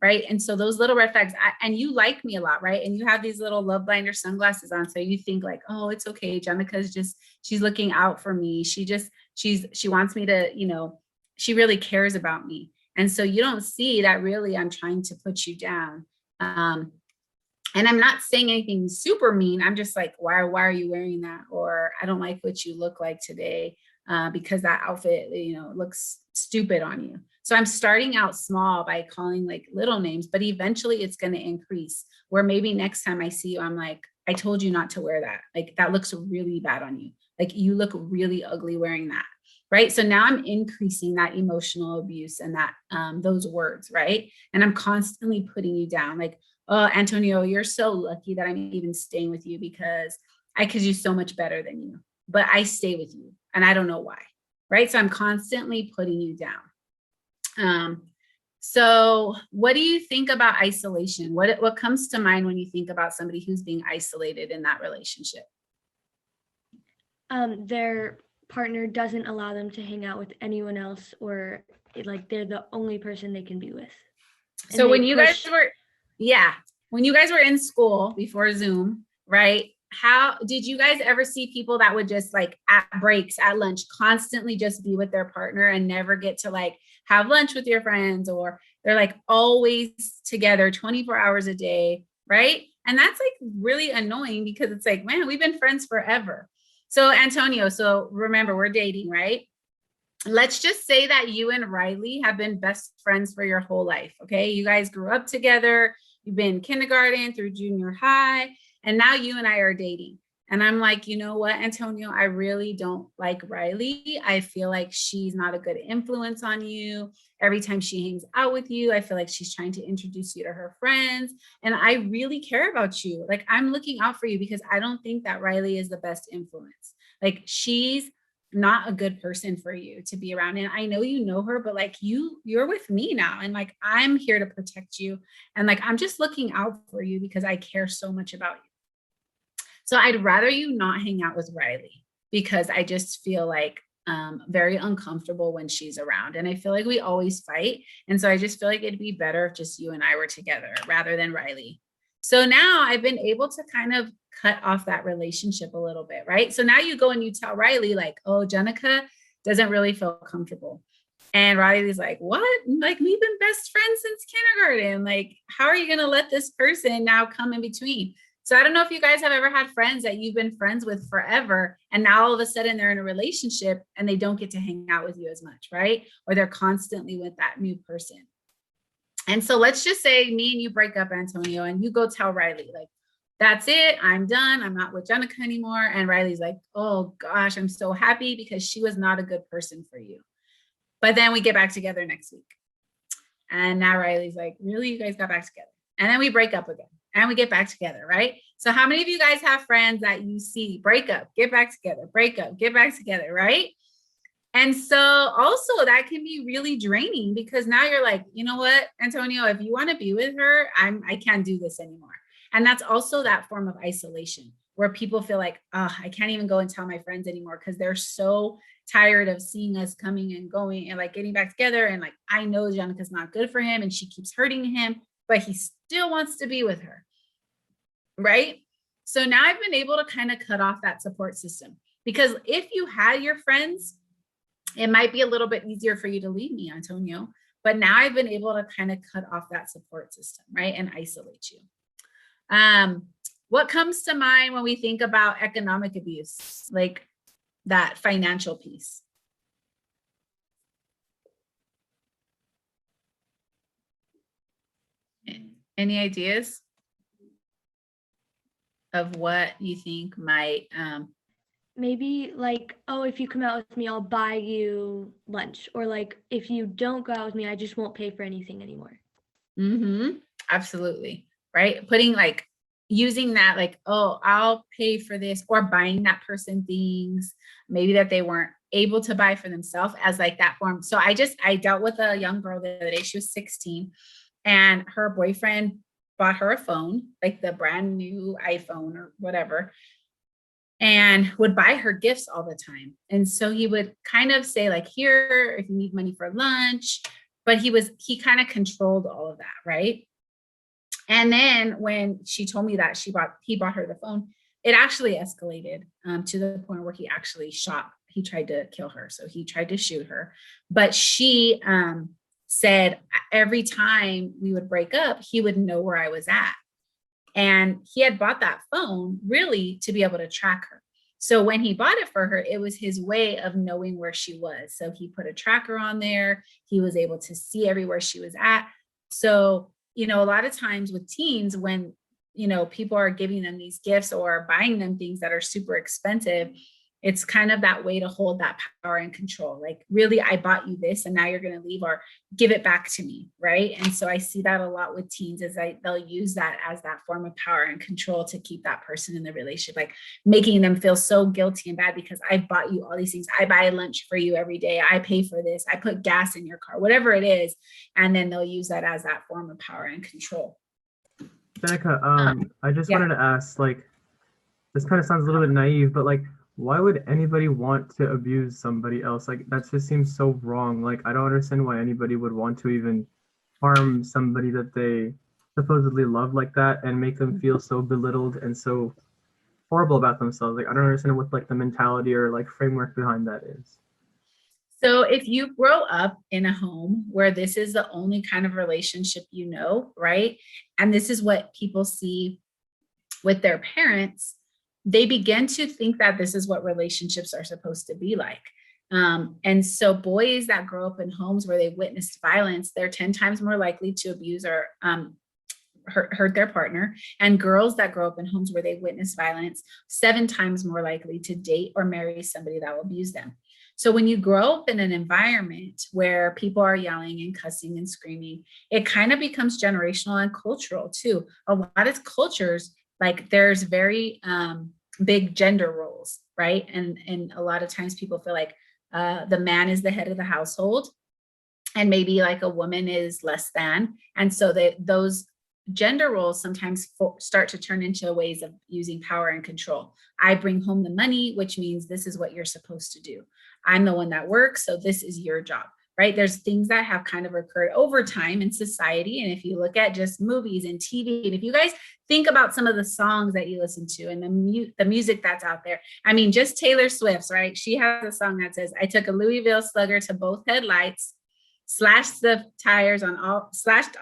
Right. And so those little red flags, and you like me a lot, right? And you have these little love blinder sunglasses on. So you think like, oh, it's okay. Jenica's she's looking out for me. She wants me to, she really cares about me. And so you don't see that really I'm trying to put you down. And I'm not saying anything super mean. I'm just like, why are you wearing that? Or I don't like what you look like today because that outfit, looks stupid on you. So I'm starting out small by calling like little names, but eventually it's going to increase, where maybe next time I see you, I'm like, I told you not to wear that. Like, that looks really bad on you. Like, you look really ugly wearing that. Right. So now I'm increasing that emotional abuse and that those words. Right. And I'm constantly putting you down. Like, oh, Antonio, you're so lucky that I'm even staying with you because I could do so much better than you, but I stay with you and I don't know why. Right. So I'm constantly putting you down. So what do you think about isolation? What comes to mind when you think about somebody who's being isolated in that relationship? Their partner doesn't allow them to hang out with anyone else, or like they're the only person they can be with. So when you guys were in school before Zoom, right? How did you guys ever see people that would just like at breaks, at lunch, constantly just be with their partner and never get to like have lunch with your friends, or they're like always together 24 hours a day, right? And that's like really annoying because it's like, man, we've been friends forever. So Antonio, so remember, we're dating, right? Let's just say that you and Riley have been best friends for your whole life, okay? You guys grew up together. You've been kindergarten through junior high, and now you and I are dating. And I'm like, you know what, Antonio, I really don't like Riley. I feel like she's not a good influence on you. Every time she hangs out with you, I feel like she's trying to introduce you to her friends. And I really care about you. Like, I'm looking out for you because I don't think that Riley is the best influence. Like, she's not a good person for you to be around. And I know you know her, but like you're with me now. And like, I'm here to protect you. And like, I'm just looking out for you because I care so much about you. So I'd rather you not hang out with Riley because I just feel like very uncomfortable when she's around. And I feel like we always fight. And so I just feel like it'd be better if just you and I were together rather than Riley. So now I've been able to kind of cut off that relationship a little bit, right? So now you go and you tell Riley like, oh, Jenica doesn't really feel comfortable. And Riley's like, what? Like, we've been best friends since kindergarten. Like, how are you going to let this person now come in between? So I don't know if you guys have ever had friends that you've been friends with forever, and now all of a sudden they're in a relationship and they don't get to hang out with you as much, right? Or they're constantly with that new person. And so let's just say me and you break up, Antonio, and you go tell Riley, like, that's it, I'm done, I'm not with Jenica anymore. And Riley's like, oh gosh, I'm so happy because she was not a good person for you. But then we get back together next week. And now Riley's like, really, you guys got back together? And then we break up again. and we get back together, right? So how many of you guys have friends that you see break up, get back together, break up, get back together, right? And so also that can be really draining because now you're like, you know what, Antonio, if you want to be with her, I can't do this anymore. And that's also that form of isolation where people feel like, oh, I can't even go and tell my friends anymore because they're so tired of seeing us coming and going and like getting back together. And like, I know Janica's not good for him and she keeps hurting him, but he still wants to be with her, right? So now I've been able to kind of cut off that support system because if you had your friends, it might be a little bit easier for you to leave me, Antonio, but now I've been able to kind of cut off that support system, right? And isolate you. What comes to mind when we think about economic abuse, like that financial piece? Any ideas of what you think might, maybe like, oh, if you come out with me, I'll buy you lunch. Or like, if you don't go out with me, I just won't pay for anything anymore. Absolutely. Right. Putting like, using that like, oh, I'll pay for this, or buying that person things, maybe that they weren't able to buy for themselves as like that form. So I dealt with a young girl the other day. She was 16 and her boyfriend bought her a phone, like the brand new iPhone or whatever, and would buy her gifts all the time. And so he would kind of say like, here, if you need money for lunch, but he kind of controlled all of that. Right. And then when she told me that he bought her the phone, it actually escalated to the point where he tried to kill her. So he tried to shoot her, but she said every time we would break up, he would know where I was at. And he had bought that phone really to be able to track her. So when he bought it for her, it was his way of knowing where she was. So he put a tracker on there. He was able to see everywhere she was at. So, you know, a lot of times with teens, when, you know, people are giving them these gifts or buying them things that are super expensive, it's kind of that way to hold that power and control. Like, really, I bought you this and now you're going to leave, or give it back to me. Right. And so I see that a lot with teens is they'll use that as that form of power and control to keep that person in the relationship, like making them feel so guilty and bad because I bought you all these things. I buy lunch for you every day. I pay for this. I put gas in your car, whatever it is. And then they'll use that as that form of power and control. Danica, I just wanted to ask, like, this kind of sounds a little bit naive, but like, why would anybody want to abuse somebody else? Like, that just seems so wrong. Like, I don't understand why anybody would want to even harm somebody that they supposedly love like that and make them feel so belittled and so horrible about themselves. Like, I don't understand what like the mentality or like framework behind that is. So if you grow up in a home where this is the only kind of relationship you know, right? And this is what people see with their parents, they begin to think that this is what relationships are supposed to be like. And so boys that grow up in homes where they've witnessed violence, they're 10 times more likely to abuse or hurt their partner. And girls that grow up in homes where they've witnessed violence, 7 times more likely to date or marry somebody that will abuse them. So when you grow up in an environment where people are yelling and cussing and screaming, it kind of becomes generational and cultural too. A lot of cultures, like, there's very big gender roles, right? And a lot of times people feel like the man is the head of the household and maybe like a woman is less than. And so those gender roles sometimes start to turn into ways of using power and control. I bring home the money, which means this is what you're supposed to do. I'm the one that works, so this is your job. Right? There's things that have kind of occurred over time in society. And if you look at just movies and TV, and if you guys think about some of the songs that you listen to and the music that's out there, I mean, just Taylor Swift's, right? She has a song that says, I took a Louisville Slugger to both headlights, slashed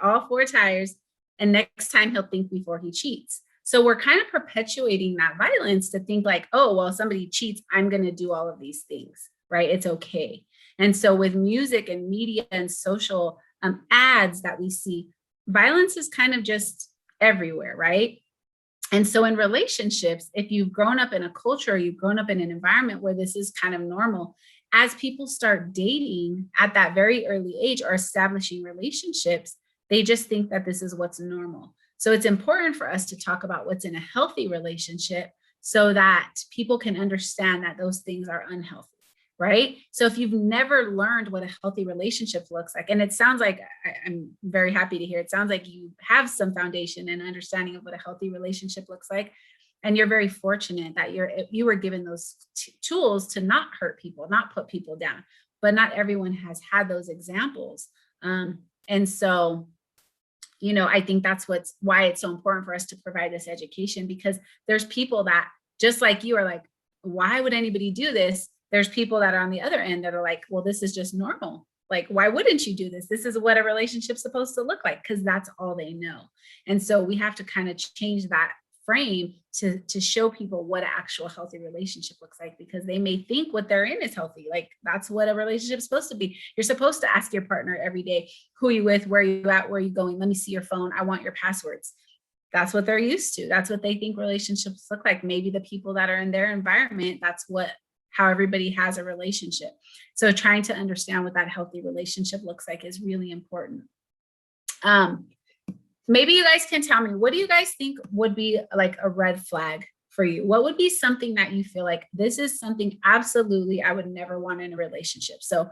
all 4 tires, and next time he'll think before he cheats. So we're kind of perpetuating that violence to think like, oh, well, somebody cheats, I'm going to do all of these things, right? It's okay. And so with music and media and social ads that we see, violence is kind of just everywhere, right? And so in relationships, if you've grown up in a culture, you've grown up in an environment where this is kind of normal, as people start dating at that very early age or establishing relationships, they just think that this is what's normal. So it's important for us to talk about what's in a healthy relationship so that people can understand that those things are unhealthy, right? So if you've never learned what a healthy relationship looks like, and it sounds like, I'm very happy to hear, it sounds like you have some foundation and understanding of what a healthy relationship looks like. And you're very fortunate that you were given those tools to not hurt people, not put people down, but not everyone has had those examples. And so, you know, I think that's why it's so important for us to provide this education, because there's people that just like you are like, why would anybody do this? There's people that are on the other end that are like, well, this is just normal. Like, why wouldn't you do this? This is what a relationship's supposed to look like, because that's all they know. And so we have to kind of change that frame to show people what an actual healthy relationship looks like, because they may think what they're in is healthy. Like, that's what a relationship is supposed to be. You're supposed to ask your partner every day, who are you with? Where are you at? Where are you going? Let me see your phone. I want your passwords. That's what they're used to. That's what they think relationships look like. Maybe the people that are in their environment, that's how everybody has a relationship. So trying to understand what that healthy relationship looks like is really important. Maybe you guys can tell me, what do you guys think would be like a red flag for you? What would be something that you feel like this is something absolutely I would never want in a relationship? So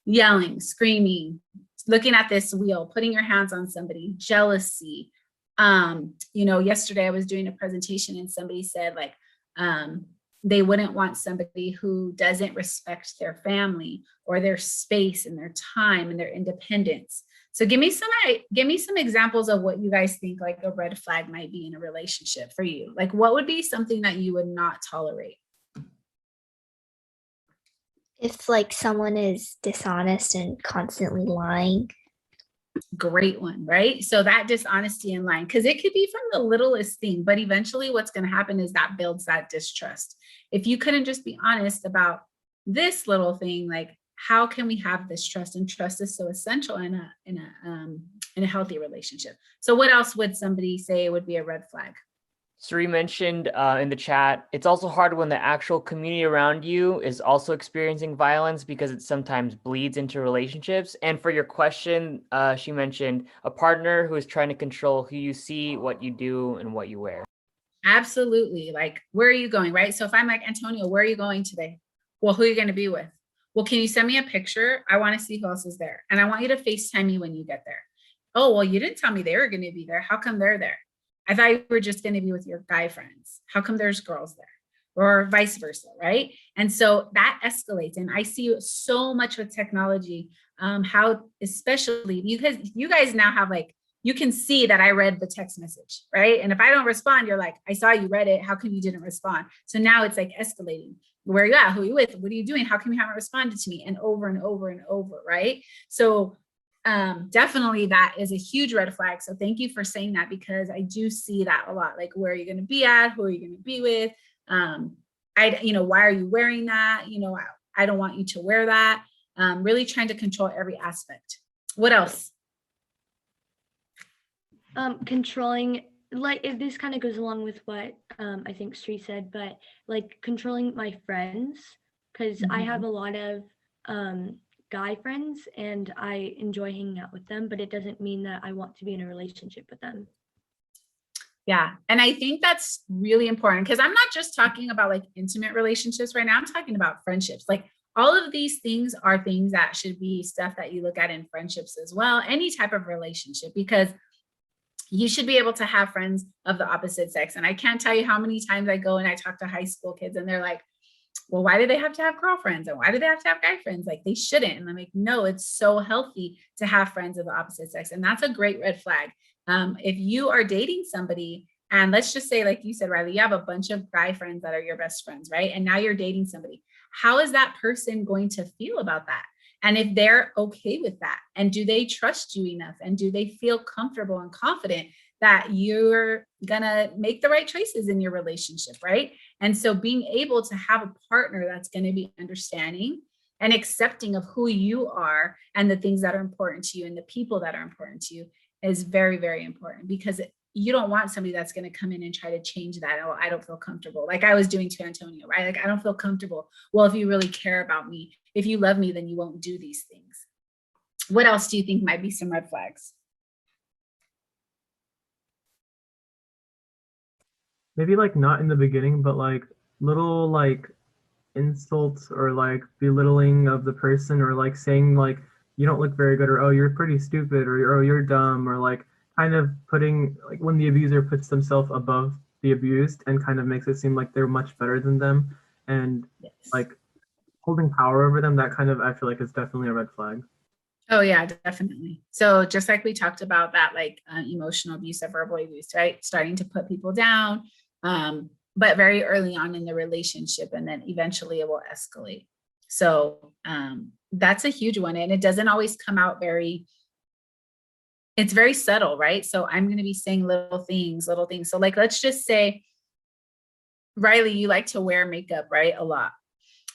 yelling, screaming, looking at this wheel, putting your hands on somebody, jealousy. You know, yesterday I was doing a presentation and somebody said like, they wouldn't want somebody who doesn't respect their family or their space and their time and their independence. So give me some examples of what you guys think like a red flag might be in a relationship for you. Like, what would be something that you would not tolerate? If like someone is dishonest and constantly lying. Great one, right? So that dishonesty and lying, because it could be from the littlest thing, but eventually what's going to happen is that builds that distrust. If you couldn't just be honest about this little thing, like, how can we have this trust? And trust is so essential in a healthy relationship. So what else would somebody say would be a red flag? Suri mentioned in the chat, it's also hard when the actual community around you is also experiencing violence because it sometimes bleeds into relationships. And for your question, she mentioned a partner who is trying to control who you see, what you do, and what you wear. Absolutely. Like, where are you going, right? So if I'm like, Antonio, where are you going today? Well, who are you going to be with? Well, can you send me a picture? I want to see who else is there. And I want you to FaceTime me when you get there. Oh, well, you didn't tell me they were going to be there. How come they're there? I thought you were just going to be with your guy friends. How come there's girls there? Or vice versa, right? And so that escalates. And I see so much with technology, how especially you guys now have like, you can see that I read the text message, right? And if I don't respond, you're like, I saw you read it. How come you didn't respond? So now it's like escalating. Where are you at? Who are you with? What are you doing? How come you haven't responded to me? And over and over and over, right? So definitely that is a huge red flag. So thank you for saying that, because I do see that a lot. Like, where are you going to be at? Who are you going to be with? Why are you wearing that? I don't want you to wear that. Really trying to control every aspect. What else? Controlling, like, this kind of goes along with what I think Sri said, but like controlling my friends, because I have a lot of guy friends and I enjoy hanging out with them, but it doesn't mean that I want to be in a relationship with them. Yeah. And I think that's really important, because I'm not just talking about like intimate relationships right now. I'm talking about friendships. Like, all of these things are things that should be stuff that you look at in friendships as well, any type of relationship, because you should be able to have friends of the opposite sex. And I can't tell you how many times I go and I talk to high school kids and they're like, well, why do they have to have girlfriends? And why do they have to have guy friends? Like, they shouldn't. And I'm like, no, it's so healthy to have friends of the opposite sex. And that's a great red flag. If you are dating somebody, and let's just say, like you said, Riley, you have a bunch of guy friends that are your best friends, right? And now you're dating somebody. How is that person going to feel about that? And if they're okay with that, and do they trust you enough? And do they feel comfortable and confident that you're gonna make the right choices in your relationship, right? And so being able to have a partner that's gonna be understanding and accepting of who you are and the things that are important to you and the people that are important to you is very, very important, because you don't want somebody that's going to come in and try to change that. Oh, I don't feel comfortable. Like I was doing to Antonio, right? Like, I don't feel comfortable. Well, if you really care about me, if you love me, then you won't do these things. What else do you think might be some red flags? maybe like not in the beginning, but like little like insults or like belittling of the person, or like saying like you don't look very good, or oh you're pretty stupid, or oh you're dumb, or like kind of putting like when the abuser puts themselves above the abused and kind of makes it seem like they're much better than them, and Yes. like holding power over them, that kind of I feel like is definitely a red flag. Oh yeah, definitely. So just like we talked about that, like emotional abuse or verbal abuse, right? Starting to put people down, but very early on in the relationship, and then eventually it will escalate. So that's a huge one, and it doesn't always come out it's very subtle, right? So I'm going to be saying little things. So like, let's just say, Riley, you like to wear makeup, right? A lot.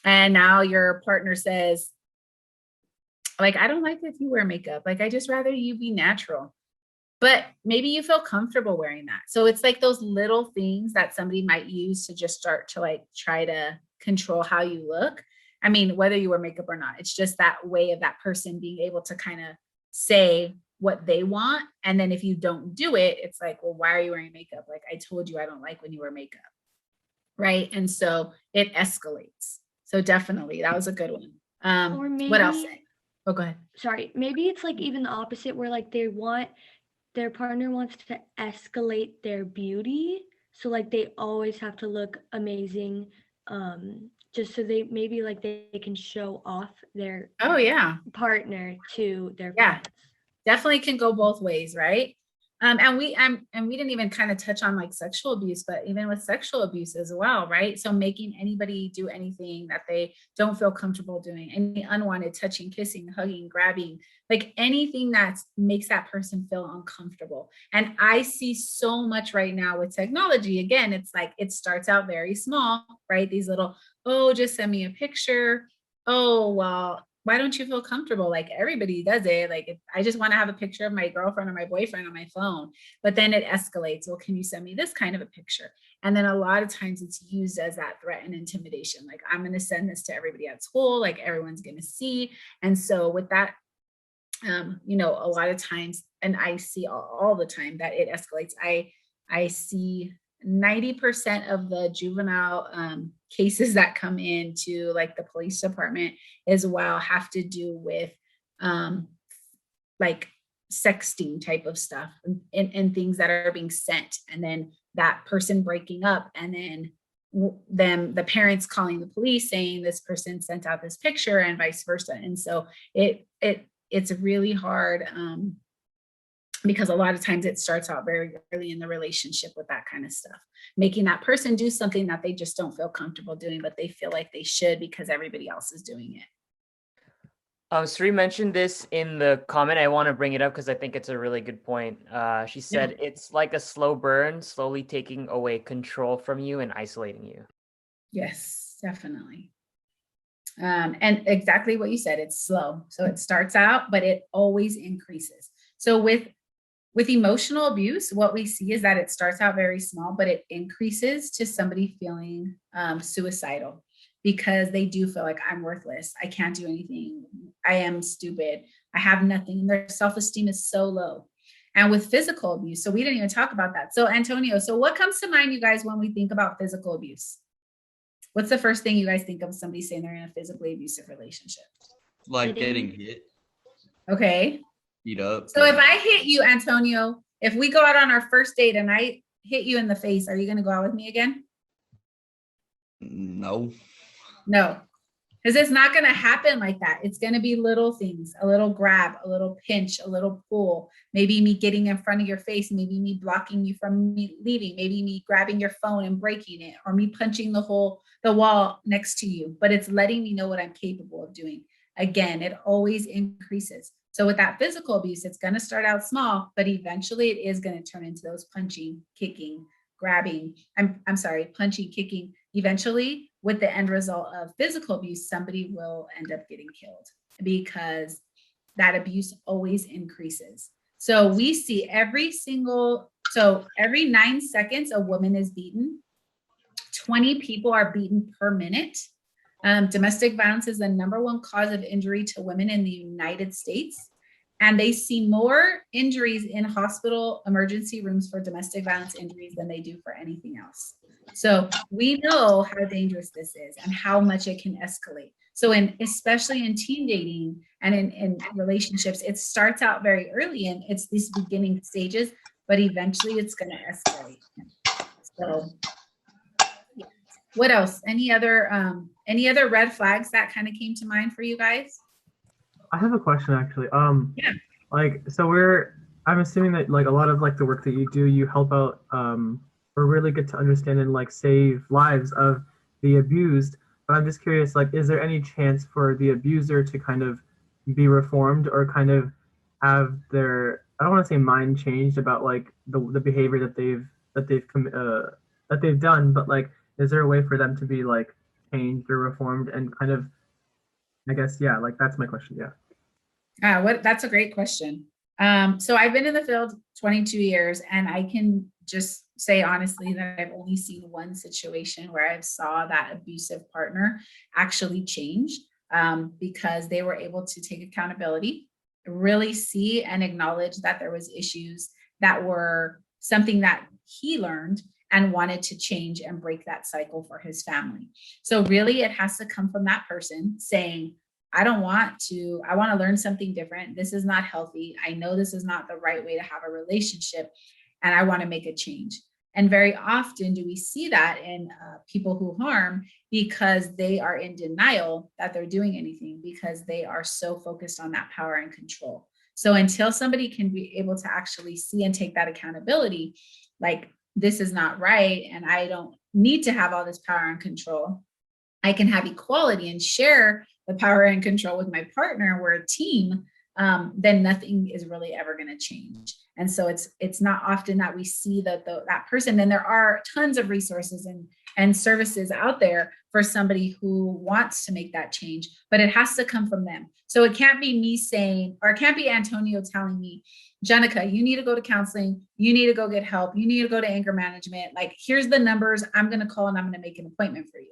And now your partner says, like, I don't like if you wear makeup. Like, I just rather you be natural. But maybe you feel comfortable wearing that. So it's like those little things that somebody might use to just start to like try to control how you look. I mean, whether you wear makeup or not, it's just that way of that person being able to kind of say what they want. And then if you don't do it, it's like, well, why are you wearing makeup? Like, I told you I don't like when you wear makeup. Right. And so it escalates. So definitely that was a good one. Or maybe, what else? Oh, go ahead. Sorry, maybe it's like even the opposite, where like their partner wants to escalate their beauty. So like they always have to look amazing, just so they maybe like they can show off their partner to their friends. Definitely can go both ways, right? And we didn't even kind of touch on like sexual abuse, but even with sexual abuse as well, right? So making anybody do anything that they don't feel comfortable doing, any unwanted touching, kissing, hugging, grabbing, like anything that makes that person feel uncomfortable. And I see so much right now with technology. Again, it's like it starts out very small, right? These little, oh, just send me a picture. Oh, well, why don't you feel comfortable? Like everybody does it. Like if I just want to have a picture of my girlfriend or my boyfriend on my phone, but then it escalates. Well, can you send me this kind of a picture? And then a lot of times it's used as that threat and intimidation. Like I'm going to send this to everybody at school, like everyone's going to see. And so with that, you know, a lot of times, and I see all the time that it escalates. I see 90% of the juvenile cases that come into like the police department as well have to do with like sexting type of stuff and things that are being sent, and then that person breaking up, and then the parents calling the police saying this person sent out this picture and vice versa. And so it's really hard because a lot of times it starts out very early in the relationship with that kind of stuff, making that person do something that they just don't feel comfortable doing, but they feel like they should because everybody else is doing it. Sri mentioned this in the comment. I want to bring it up because I think it's a really good point. She said it's like a slow burn, slowly taking away control from you and isolating you. Yes, definitely. And exactly what you said, it's slow. So it starts out, but it always increases. So with emotional abuse, what we see is that it starts out very small, but it increases to somebody feeling suicidal because they do feel like I'm worthless. I can't do anything. I am stupid. I have nothing. And their self-esteem is so low. And with physical abuse, so we didn't even talk about that. So Antonio, so what comes to mind, you guys, when we think about physical abuse? What's the first thing you guys think of somebody saying they're in a physically abusive relationship? Like getting hit. Okay. Beat up. So if I hit you, Antonio, if we go out on our first date and I hit you in the face, are you going to go out with me again? No. No, because it's not going to happen like that. It's going to be little things, a little grab, a little pinch, a little pull, maybe me getting in front of your face, maybe me blocking you from me leaving, maybe me grabbing your phone and breaking it, or me punching the wall next to you. But it's letting me know what I'm capable of doing. Again, it always increases. So with that physical abuse, it's going to start out small, but eventually it is going to turn into those punching, kicking, grabbing. Punching, kicking. Eventually, with the end result of physical abuse, somebody will end up getting killed because that abuse always increases. So we see every 9 seconds, a woman is beaten. 20 people are beaten per minute. Domestic violence is the #1 cause of injury to women in the United States. and they see more injuries in hospital emergency rooms for domestic violence injuries than they do for anything else. So we know how dangerous this is and how much it can escalate. So especially in teen dating and in relationships, it starts out very early and it's these beginning stages, but eventually it's going to escalate. So yeah. What else? Any other red flags that kind of came to mind for you guys? I have a question actually. Yeah. Like, so I'm assuming that like a lot of like the work that you do, you help out or really get to understand and like save lives of the abused. But I'm just curious, like, is there any chance for the abuser to kind of be reformed or kind of have their, I don't want to say mind changed about like the behavior that they've done, but like, is there a way for them to be like changed or reformed and kind of, I guess, yeah, like that's my question. Yeah. That's a great question. So I've been in the field 22 years, and I can just say honestly that I've only seen one situation where I saw that abusive partner actually change because they were able to take accountability, really see and acknowledge that there was issues that were something that he learned and wanted to change and break that cycle for his family. So really it has to come from that person saying, I want to learn something different. This is not healthy. I know this is not the right way to have a relationship, and I want to make a change. And very often do we see that in people who harm because they are in denial that they're doing anything because they are so focused on that power and control. So until somebody can be able to actually see and take that accountability, like this is not right, and I don't need to have all this power and control. I can have equality and share the power and control with my partner. We're a team. Then nothing is really ever going to change. And so it's not often that we see that person. And there are tons of resources and services out there for somebody who wants to make that change, but it has to come from them. So it can't be me saying, or it can't be Antonio telling me, Jenica, you need to go to counseling. You need to go get help. You need to go to anger management. Like, here's the numbers. I'm going to call and I'm going to make an appointment for you.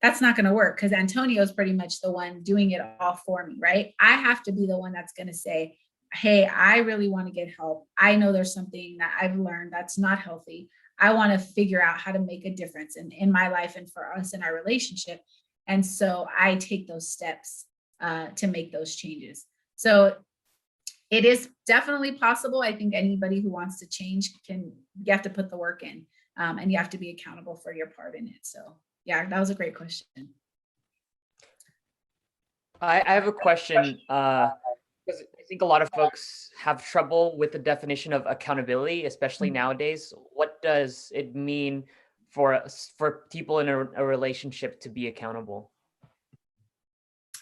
That's not going to work because Antonio is pretty much the one doing it all for me, right? I have to be the one that's going to say, hey, I really want to get help. I know there's something that I've learned that's not healthy. I want to figure out how to make a difference in my life and for us in our relationship. And so I take those steps to make those changes. So it is definitely possible. I think anybody who wants to change you have to put the work in and you have to be accountable for your part in it. So yeah, that was a great question. I have a question because I think a lot of folks have trouble with the definition of accountability, especially nowadays. What does it mean for people in a relationship to be accountable?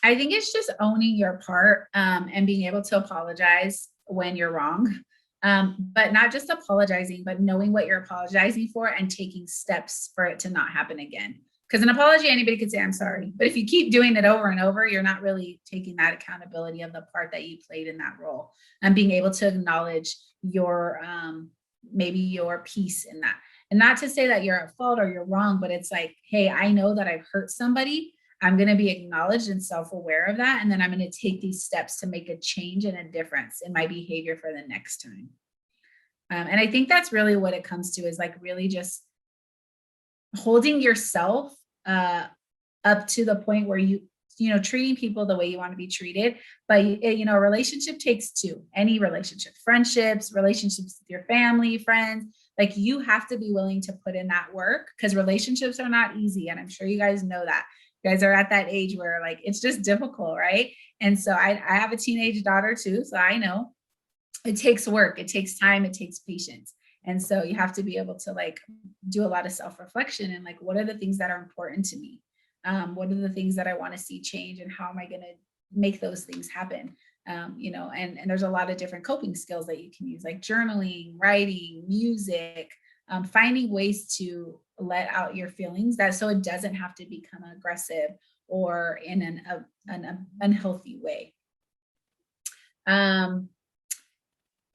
I think it's just owning your part and being able to apologize when you're wrong. But not just apologizing, but knowing what you're apologizing for and taking steps for it to not happen again. Because an apology, anybody could say, I'm sorry. But if you keep doing it over and over, you're not really taking that accountability of the part that you played in that role and being able to acknowledge your, maybe your piece in that. And not to say that you're at fault or you're wrong, but it's like, hey, I know that I've hurt somebody. I'm going to be acknowledged and self-aware of that. And then I'm going to take these steps to make a change and a difference in my behavior for the next time. And I think that's really what it comes to, is like really just holding yourself up to the point where you treating people the way you want to be treated. But a relationship takes two. Any relationship, friendships, relationships with your family, friends, like you have to be willing to put in that work, because relationships are not easy. And I'm sure you guys know that. You guys are at that age where like it's just difficult, right? And so I have a teenage daughter too, so I know it takes work, it takes time, it takes patience. And so you have to be able to like do a lot of self-reflection and like, what are the things that are important to me? What are the things that I want to see change, and how am I going to make those things happen? And there's a lot of different coping skills that you can use, like journaling, writing, music, finding ways to let out your feelings, that so it doesn't have to become aggressive or in an unhealthy way.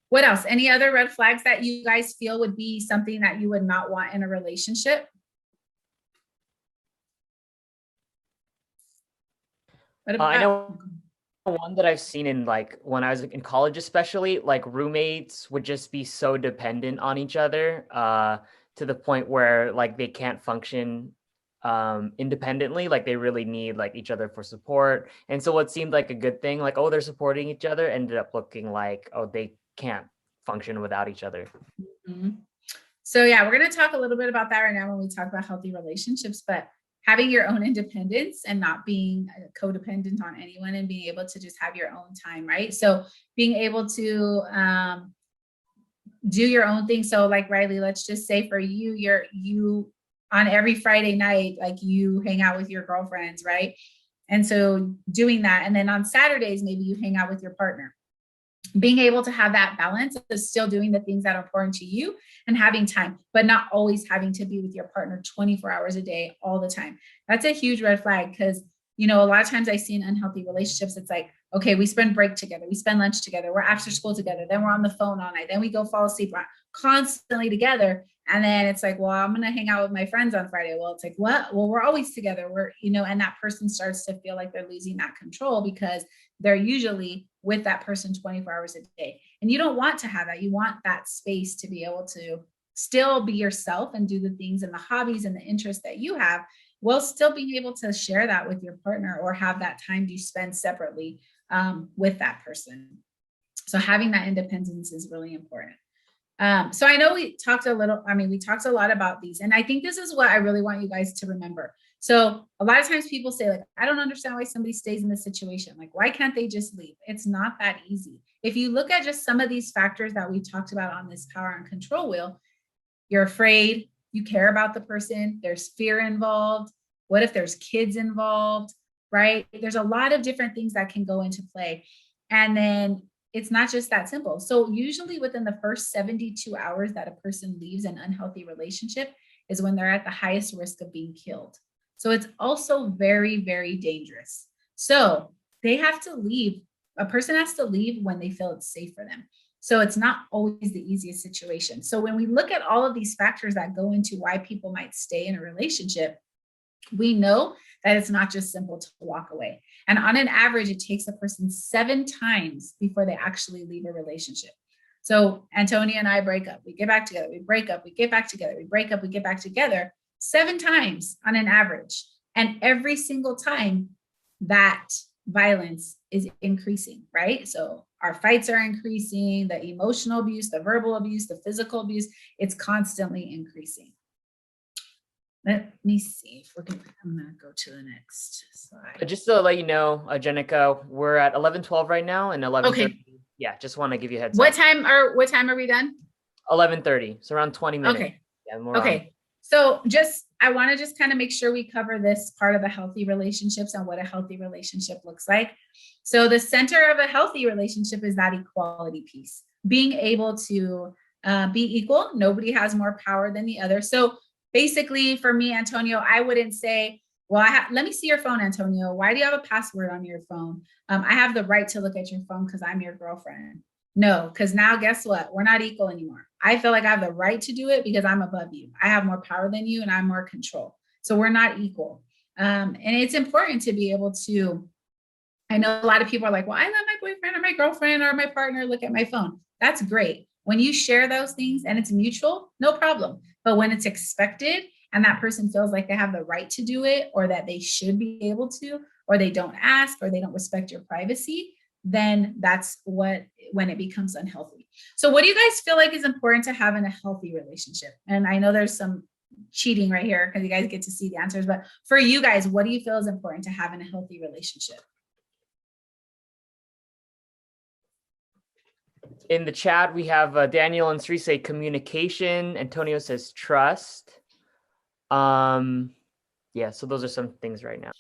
What else? Any other red flags that you guys feel would be something that you would not want in a relationship? What about, I know one that I've seen in like when I was in college, especially like roommates would just be so dependent on each other to the point where like they can't function independently. Like they really need like each other for support. And so what seemed like a good thing, like, oh, they're supporting each other, ended up looking like, oh, they can't function without each other. Mhm. So yeah, we're going to talk a little bit about that right now when we talk about healthy relationships, but having your own independence and not being codependent on anyone and being able to just have your own time, right? So being able to do your own thing. So like Riley, let's just say for you, you on every Friday night, like you hang out with your girlfriends, right? And so doing that. And then on Saturdays, maybe you hang out with your partner. Being able to have that balance of still doing the things that are important to you and having time, but not always having to be with your partner 24 hours a day, all the time. That's a huge red flag because, you know, a lot of times I see in unhealthy relationships, it's like, okay, we spend break together, we spend lunch together, we're after school together, then we're on the phone all night, then we go fall asleep, we're constantly together. And then it's like, well, I'm going to hang out with my friends on Friday. Well, it's like, what? Well, we're always together. We're, you know, and that person starts to feel like they're losing that control because they're usually with that person 24 hours a day. And you don't want to have that. You want that space to be able to still be yourself and do the things and the hobbies and the interests that you have, while still being able to share that with your partner or have that time you spend separately with that person. So having that independence is really important. So I know we talked a lot about these, and I think this is what I really want you guys to remember. So a lot of times people say, like, I don't understand why somebody stays in this situation. Like, why can't they just leave? It's not that easy. If you look at just some of these factors that we talked about on this power and control wheel, you're afraid, you care about the person, there's fear involved. What if there's kids involved, right? There's a lot of different things that can go into play. And then it's not just that simple. So usually within the first 72 hours that a person leaves an unhealthy relationship is when they're at the highest risk of being killed. So it's also very, very dangerous. So they have to leave. A person has to leave when they feel it's safe for them. So it's not always the easiest situation. So when we look at all of these factors that go into why people might stay in a relationship, we know that it's not just simple to walk away. And on an average, it takes a person 7 times before they actually leave a relationship. So Antonia and I break up, we get back together, we break up, we get back together, we break up, we get back together 7 times on an average. And every single time that violence is increasing, right? So our fights are increasing, the emotional abuse, the verbal abuse, the physical abuse, it's constantly increasing. Let me see if we're going to, I'm going to go to the next slide. Just to let you know, Jenica, we're at 11:12 right now and 11:30. Okay. Yeah, just want to give you a heads What up. time are we done? 11:30. So around 20 minutes. Okay. Yeah, Okay. So I want to just kind of make sure we cover this part of the healthy relationships and what a healthy relationship looks like. So the center of a healthy relationship is that equality piece, being able to be equal. Nobody has more power than the other. So basically for me, Antonio, I wouldn't say, well, let me see your phone, Antonio. Why do you have a password on your phone? I have the right to look at your phone because I'm your girlfriend. No, because now guess what? We're not equal anymore. I feel like I have the right to do it because I'm above you. I have more power than you and I'm more control. So we're not equal. And it's important to be able to, I know a lot of people are like, well, I let my boyfriend or my girlfriend or my partner look at my phone. That's great. When you share those things and it's mutual, no problem. But when it's expected and that person feels like they have the right to do it or that they should be able to, or they don't ask or they don't respect your privacy, then that's when it becomes unhealthy. So what do you guys feel like is important to have in a healthy relationship? And I know there's some cheating right here because you guys get to see the answers, but for you guys, what do you feel is important to have in a healthy relationship? In the chat, we have Daniel and Sri say communication. Antonio says trust. Yeah, so those are some things right now.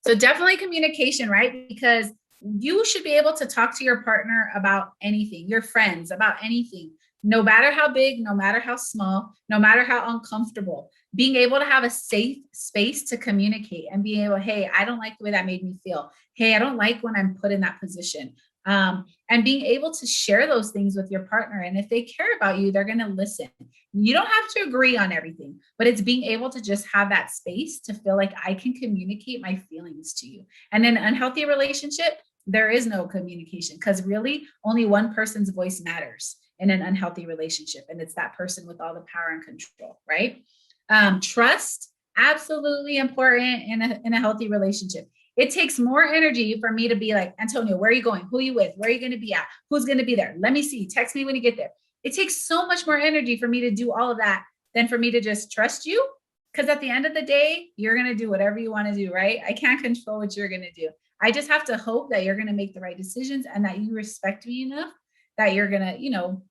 So definitely communication, right? Because you should be able to talk to your partner about anything, your friends, about anything, no matter how big, no matter how small, no matter how uncomfortable. Being able to have a safe space to communicate and being able, hey, I don't like the way that made me feel. Hey, I don't like when I'm put in that position. And being able to share those things with your partner. And if they care about you, they're going to listen. You don't have to agree on everything, but it's being able to just have that space to feel like I can communicate my feelings to you. And in an unhealthy relationship, there is no communication, because really only one person's voice matters in an unhealthy relationship. And it's that person with all the power and control, right? Trust, absolutely important in a healthy relationship. It takes more energy for me to be like, Antonio, where are you going? Who are you with? Where are you going to be at? Who's going to be there? Let me see. Text me when you get there. It takes so much more energy for me to do all of that than for me to just trust you. Because at the end of the day, you're going to do whatever you want to do, right? I can't control what you're going to do. I just have to hope that you're going to make the right decisions and that you respect me enough that you're going to, you know,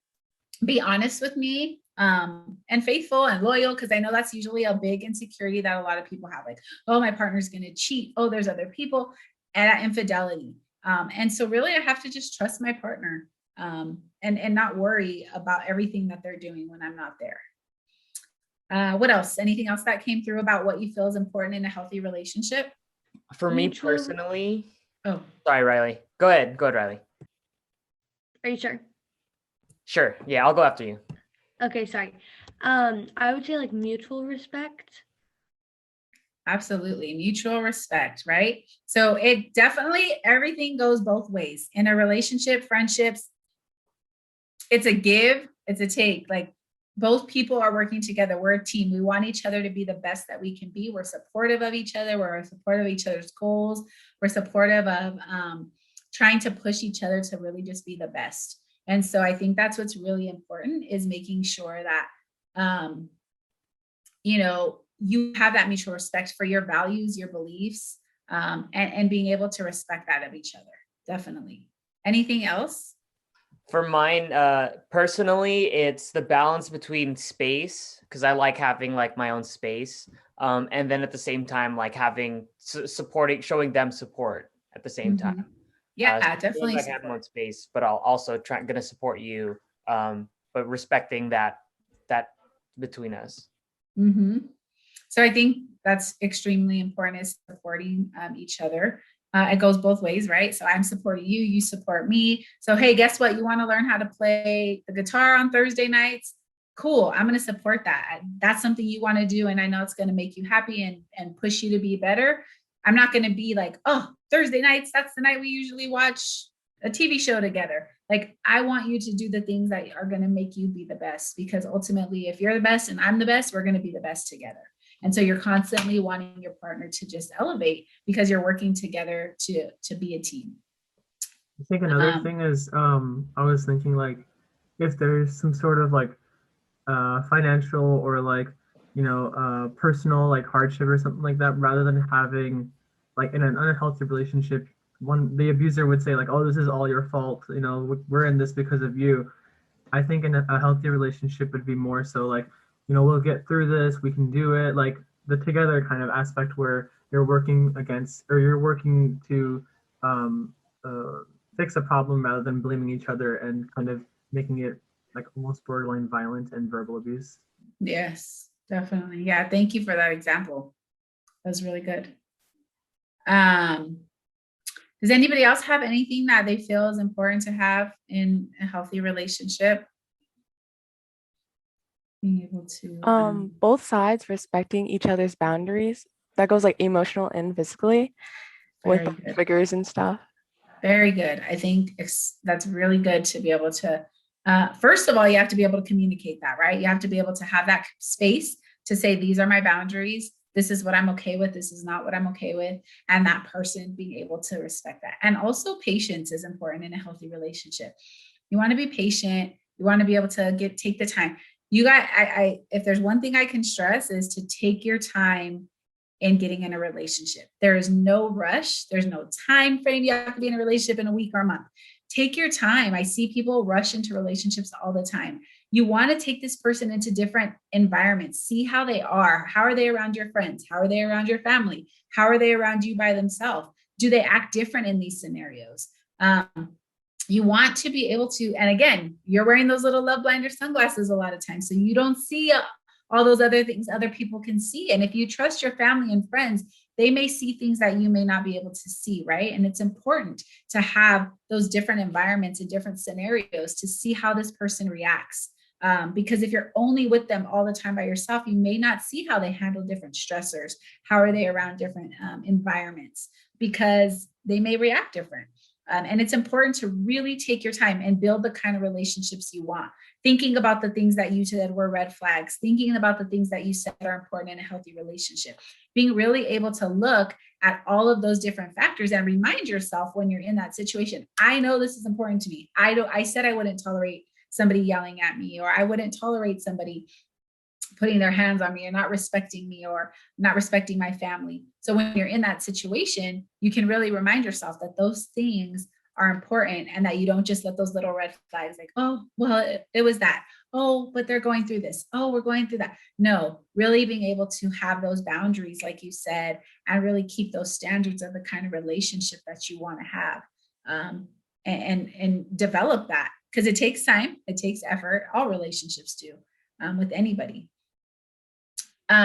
be honest with me, and faithful and loyal. Because I know that's usually a big insecurity that a lot of people have, like, oh, my partner's going to cheat. Oh, there's other people, and that infidelity. And so really I have to just trust my partner, and not worry about everything that they're doing when I'm not there. What else? Anything else that came through about what you feel is important in a healthy relationship? For me personally, oh, sorry, Riley. Go ahead, Riley. Are you sure? Sure. Yeah, I'll go after you. Okay, sorry. I would say like mutual respect. Absolutely. Mutual respect, right? So it definitely, everything goes both ways. In a relationship, friendships, it's a give, it's a take. Like, both people are working together. We're a team. We want each other to be the best that we can be. We're supportive of each other. We're supportive of each other's goals. We're supportive of trying to push each other to really just be the best. And so I think that's what's really important, is making sure that, you know, you have that mutual respect for your values, your beliefs, and being able to respect that of each other. Definitely. Anything else? For mine, personally, it's the balance between space, because I like having like my own space, and then at the same time, like having supporting, showing them support at the same time. Yeah, So definitely. I have my own space, but I'll also gonna support you, but respecting that between us. So I think that's extremely important, is supporting each other. It goes both ways, right? So I'm supporting you, you support me. So, hey, guess what? You want to learn how to play the guitar on Thursday nights? Cool. I'm going to support that. That's something you want to do. And I know it's going to make you happy and push you to be better. I'm not going to be like, oh, Thursday nights, that's the night we usually watch a TV show together. Like, I want you to do the things that are going to make you be the best, because ultimately, if you're the best and I'm the best, we're going to be the best together. And so you're constantly wanting your partner to just elevate, because you're working together to be a team. I think another thing is, I was thinking, like, if there's some sort of like financial or like, you know, personal like hardship or something like that, rather than having like in an unhealthy relationship, the abuser would say like, oh, this is all your fault, you know, we're in this because of you. I think in a healthy relationship would be more so like, you know, we'll get through this, we can do it, like the together kind of aspect where you're working against, or you're working to fix a problem rather than blaming each other and kind of making it like almost borderline violent and verbal abuse. Yes, definitely. Yeah, thank you for that example. That was really good. Does anybody else have anything that they feel is important to have in a healthy relationship? Being able to both sides respecting each other's boundaries. That goes like emotional and physically with like, triggers and stuff. Very good. I think that's really good to be able to, first of all, you have to be able to communicate that, right? You have to be able to have that space to say, these are my boundaries. This is what I'm okay with. This is not what I'm okay with. And that person being able to respect that. And also patience is important in a healthy relationship. You want to be patient. You want to be able to take the time. You got, if there's one thing I can stress, is to take your time in getting in a relationship. There is no rush. There's no time frame. You have to be in a relationship in a week or a month. Take your time. I see people rush into relationships all the time. You want to take this person into different environments. See how they are. How are they around your friends? How are they around your family? How are they around you by themselves? Do they act different in these scenarios? You want to be able to, and again, you're wearing those little love blinder sunglasses a lot of times, so you don't see all those other things other people can see. And if you trust your family and friends, they may see things that you may not be able to see, right? And it's important to have those different environments and different scenarios to see how this person reacts. Because if you're only with them all the time by yourself, you may not see how they handle different stressors. How are they around different environments? Because they may react different. And it's important to really take your time and build the kind of relationships you want. Thinking about the things that you said were red flags, thinking about the things that you said are important in a healthy relationship, being really able to look at all of those different factors and remind yourself when you're in that situation. I know this is important to me. I said I wouldn't tolerate somebody yelling at me, or I wouldn't tolerate somebody putting their hands on me or not respecting me or not respecting my family. So when you're in that situation, you can really remind yourself that those things are important and that you don't just let those little red flags like, oh, well, it was that. Oh, but they're going through this. Oh, we're going through that. No, really being able to have those boundaries, like you said, and really keep those standards of the kind of relationship that you want to have, and develop that, because it takes time, it takes effort. All relationships do, with anybody.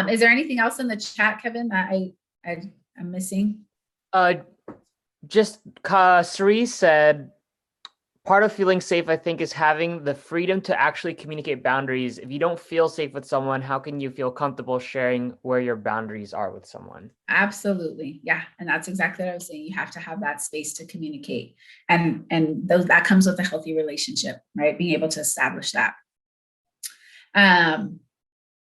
Is there anything else in the chat, Kevin, that I'm missing? Just Cerise said, part of feeling safe, I think, is having the freedom to actually communicate boundaries. If you don't feel safe with someone, how can you feel comfortable sharing where your boundaries are with someone? Absolutely. Yeah. And that's exactly what I was saying. You have to have that space to communicate. And that comes with a healthy relationship, right? Being able to establish that.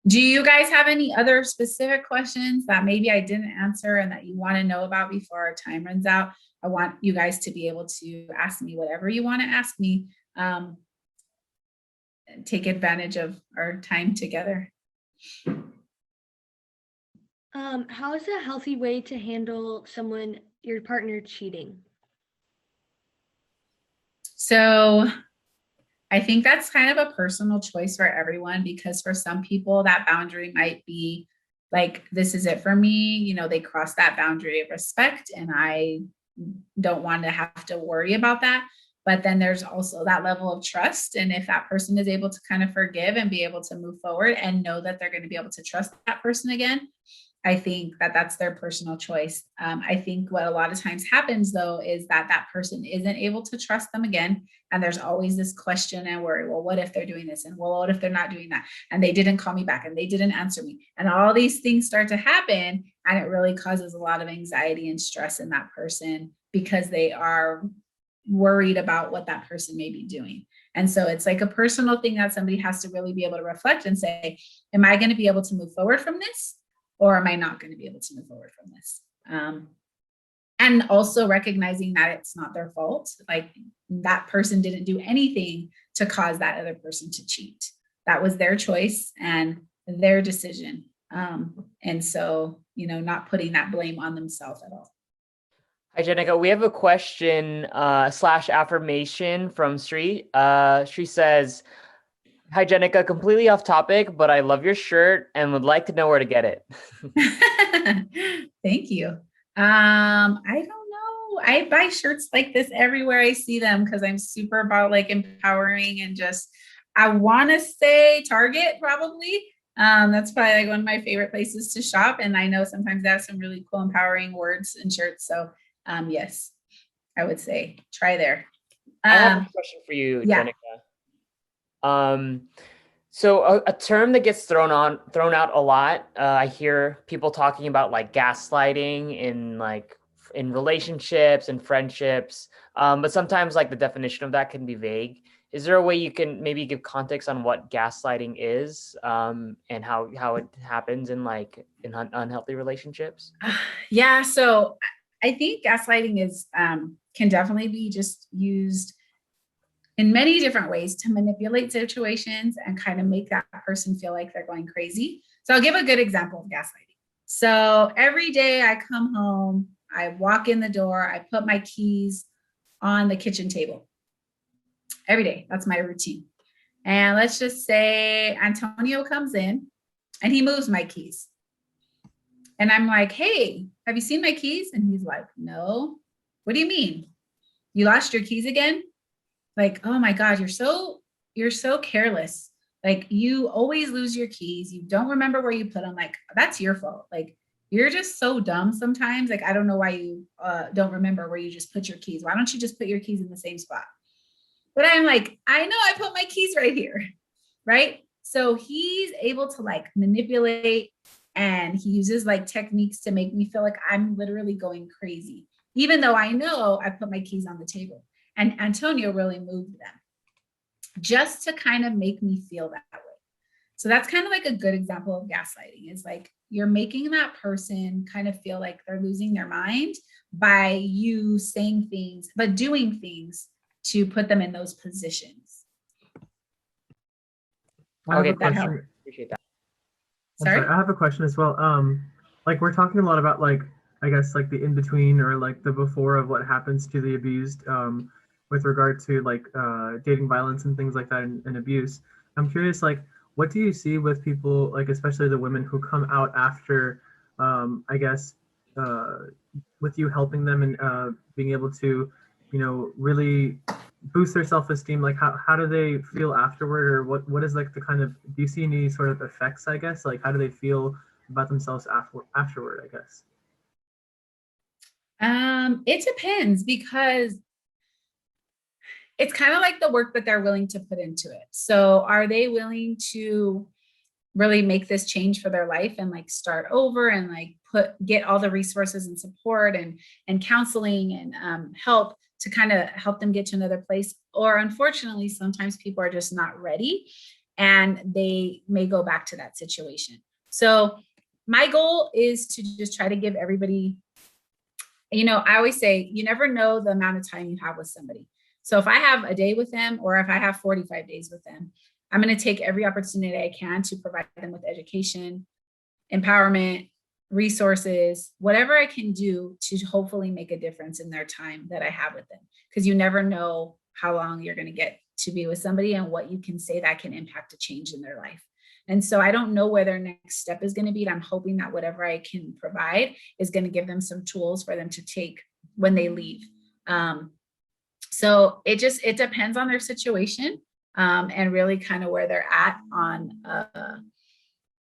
Do you guys have any other specific questions that maybe I didn't answer and that you want to know about before our time runs out? I want you guys to be able to ask me whatever you want to ask me. Take advantage of our time together. How is a healthy way to handle your partner cheating? So I think that's kind of a personal choice for everyone, because for some people that boundary might be like, this is it for me. You know, they cross that boundary of respect and I don't want to have to worry about that. But then there's also that level of trust. And if that person is able to kind of forgive and be able to move forward and know that they're going to be able to trust that person again, I think that that's their personal choice. I think what a lot of times happens, though, is that person isn't able to trust them again. And there's always this question and worry, well, what if they're doing this? And well, what if they're not doing that? And they didn't call me back and they didn't answer me. And all these things start to happen. And it really causes a lot of anxiety and stress in that person because they are worried about what that person may be doing. And so it's like a personal thing that somebody has to really be able to reflect and say, am I going to be able to move forward from this? Or am I not going to be able to move forward from this? And also recognizing that it's not their fault. Like that person didn't do anything to cause that other person to cheat. That was their choice and their decision. And so, you know, not putting that blame on themselves at all. Hi, Jenica. We have a question / affirmation from Sri. Sri says, hi, Jenica, completely off topic, but I love your shirt and would like to know where to get it. Thank you. I don't know. I buy shirts like this everywhere I see them because I'm super about like empowering and just, I want to say Target probably. That's probably like one of my favorite places to shop. And I know sometimes they have some really cool empowering words and shirts. So yes, I would say try there. I have a question for you, yeah. Jenica. So a term that gets thrown out a lot, I hear people talking about like gaslighting in relationships and friendships, but sometimes like the definition of that can be vague. Is there a way you can maybe give context on what gaslighting is, and how it happens in unhealthy relationships? Yeah, so I think gaslighting is can definitely be just used in many different ways to manipulate situations and kind of make that person feel like they're going crazy. So I'll give a good example of gaslighting. So every day I come home, I walk in the door, I put my keys on the kitchen table. Every day, that's my routine. And let's just say Antonio comes in and he moves my keys. And I'm like, hey, have you seen my keys? And he's like, no. What do you mean? You lost your keys again? Like, oh my God, you're so careless. Like you always lose your keys. You don't remember where you put them. Like, that's your fault. Like, you're just so dumb sometimes. Like, I don't know why you don't remember where you just put your keys. Why don't you just put your keys in the same spot? But I'm like, I know I put my keys right here, right? So he's able to like manipulate, and he uses like techniques to make me feel like I'm literally going crazy. even though I know I put my keys on the table. And Antonio really moved them just to kind of make me feel that way. So that's kind of like a good example of gaslighting, is like you're making that person kind of feel like they're losing their mind by you saying things, but doing things to put them in those positions. Okay, that help? Appreciate that. Sorry? I have a question as well. Like we're talking a lot about like, I guess like the in-between or like the before of what happens to the abused with regard to like dating violence and things like that and abuse. I'm curious, like, what do you see with people, like especially the women who come out after, I guess, with you helping them and being able to, you know, really boost their self-esteem? Like how do they feel afterward, or what is like the kind of, do you see any sort of effects, I guess? Like how do they feel about themselves afterward, I guess? It depends, because it's kind of like the work that they're willing to put into it. So are they willing to really make this change for their life and like start over and like get all the resources and support and counseling and help to kind of help them get to another place? Or unfortunately, sometimes people are just not ready and they may go back to that situation. So my goal is to just try to give everybody, you know, I always say, you never know the amount of time you have with somebody. So if I have a day with them, or if I have 45 days with them, I'm going to take every opportunity I can to provide them with education, empowerment, resources, whatever I can do to hopefully make a difference in their time that I have with them. Because you never know how long you're going to get to be with somebody and what you can say that can impact a change in their life. And so I don't know where their next step is going to be. And I'm hoping that whatever I can provide is going to give them some tools for them to take when they leave. So it depends on their situation and really kind of where they're at on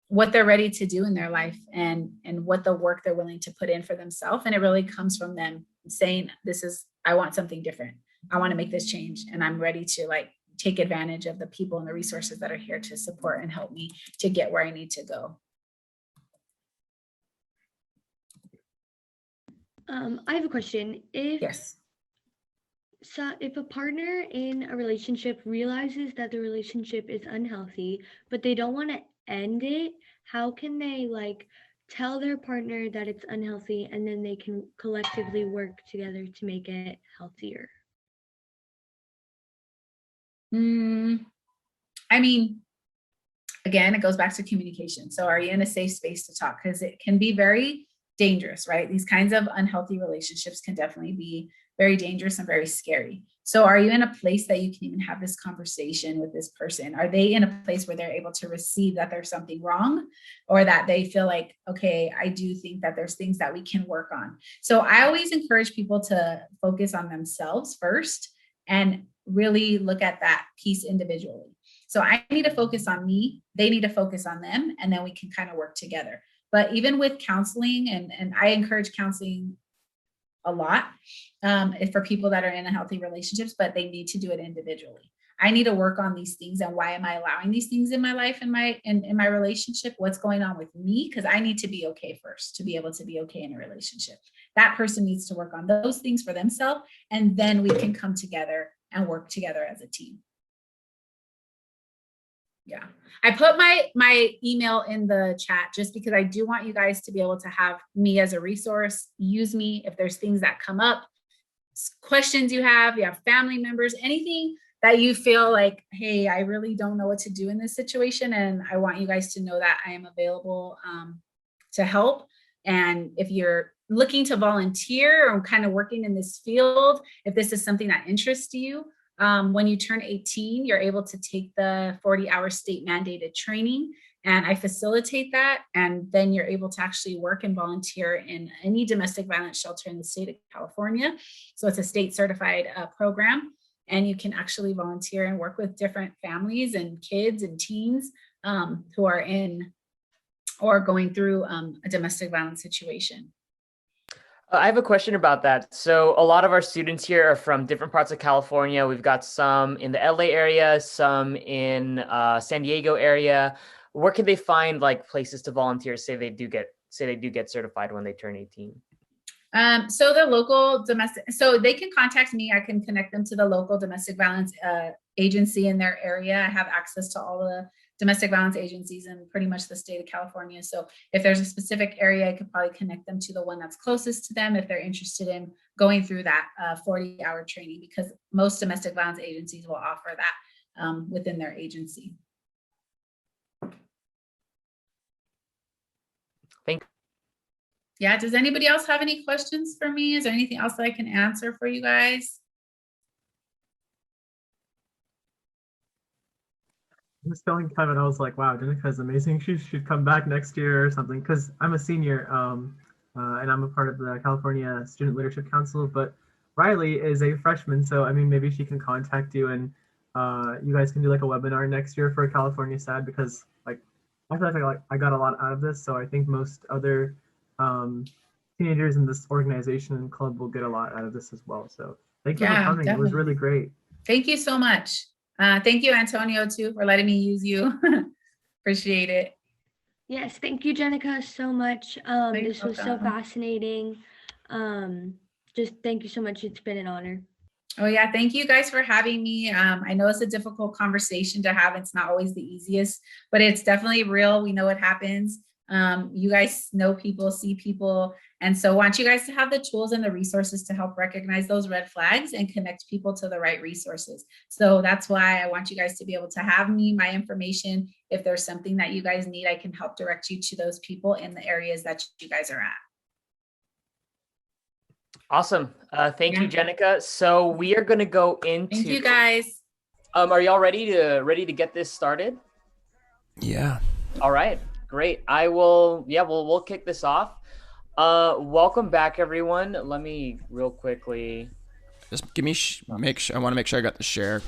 what they're ready to do in their life and what the work they're willing to put in for themselves. And it really comes from them saying, I want something different. I want to make this change, and I'm ready to like take advantage of the people and the resources that are here to support and help me to get where I need to go. I have a question. Yes. So if a partner in a relationship realizes that the relationship is unhealthy, but they don't want to end it, how can they like tell their partner that it's unhealthy, and then they can collectively work together to make it healthier? I mean, again, it goes back to communication. So are you in a safe space to talk? Because it can be very dangerous, right? These kinds of unhealthy relationships can definitely be very dangerous and very scary. So are you in a place that you can even have this conversation with this person? Are they in a place where they're able to receive that there's something wrong, or that they feel like, okay, I do think that there's things that we can work on? So I always encourage people to focus on themselves first and really look at that piece individually. So I need to focus on me, they need to focus on them, and then we can kind of work together. But even with counseling, and I encourage counseling a lot for people that are in healthy relationships, but they need to do it individually. I need to work on these things, and why am I allowing these things in my life and in my relationship? What's going on with me? Because I need to be okay first to be able to be okay in a relationship. That person needs to work on those things for themselves, and then we can come together and work together as a team. Yeah, I put my email in the chat just because I do want you guys to be able to have me as a resource. Use me if there's things that come up, questions you have family members, anything that you feel like, hey, I really don't know what to do in this situation. And I want you guys to know that I am available to help. And if you're looking to volunteer or kind of working in this field, if this is something that interests you, when you turn 18, you're able to take the 40-hour state mandated training, and I facilitate that. And then you're able to actually work and volunteer in any domestic violence shelter in the state of California. So it's a state certified program, and you can actually volunteer and work with different families and kids and teens who are in or going through a domestic violence situation. I have a question about that. So a lot of our students here are from different parts of California. We've got some in the LA area, some in San Diego area. Where can they find like places to volunteer? Say they do get certified when they turn 18. So the local domestic, so they can contact me. I can connect them to the local domestic violence agency in their area. I have access to all the domestic violence agencies in pretty much the state of California. So if there's a specific area, I could probably connect them to the one that's closest to them if they're interested in going through that 40-hour training, because most domestic violence agencies will offer that within their agency. Thank you. Yeah, does anybody else have any questions for me? Is there anything else that I can answer for you guys? I was telling Kevin, I was like, wow, Jenica's amazing. She should come back next year or something, because I'm a senior and I'm a part of the California Student Leadership Council, but Riley is a freshman. So, I mean, maybe she can contact you and you guys can do like a webinar next year for California SADD, because like, I feel like I got a lot out of this. So I think most other teenagers in this organization and club will get a lot out of this as well. So thank you for coming. Definitely. It was really great. Thank you so much. Thank you, Antonio, too, for letting me use you. Appreciate it. Yes, thank you, Jenica, so much. This was so fascinating. Just thank you so much. It's been an honor. Oh, yeah. Thank you guys for having me. I know it's a difficult conversation to have. It's not always the easiest, but it's definitely real. We know what happens. You guys know people, see people. And so I want you guys to have the tools and the resources to help recognize those red flags and connect people to the right resources. So that's why I want you guys to be able to have me, my information. If there's something that you guys need, I can help direct you to those people in the areas that you guys are at. Awesome. Thank you, Jenica. So we are going to go into. Thank you, guys. Are y'all ready to get this started? Yeah. All right. Great. I will. Yeah, we'll kick this off. Welcome back, everyone. Let me real quickly. Just give me. I want to make sure I got the share.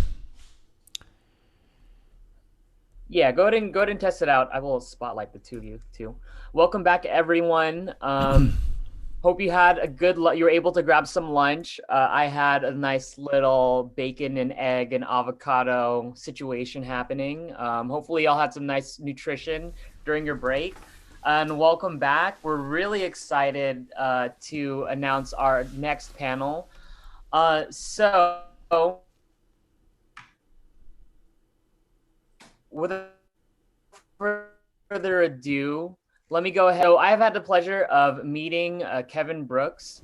Yeah, go ahead and test it out. I will spotlight the two of you too. Welcome back, everyone. Hope you had a good. You were able to grab some lunch. I had a nice little bacon and egg and avocado situation happening. Hopefully, y'all had some nice nutrition during your break. And welcome back. We're really excited to announce our next panel. So, without further ado, let me go ahead. So I've had the pleasure of meeting Kevin Brooks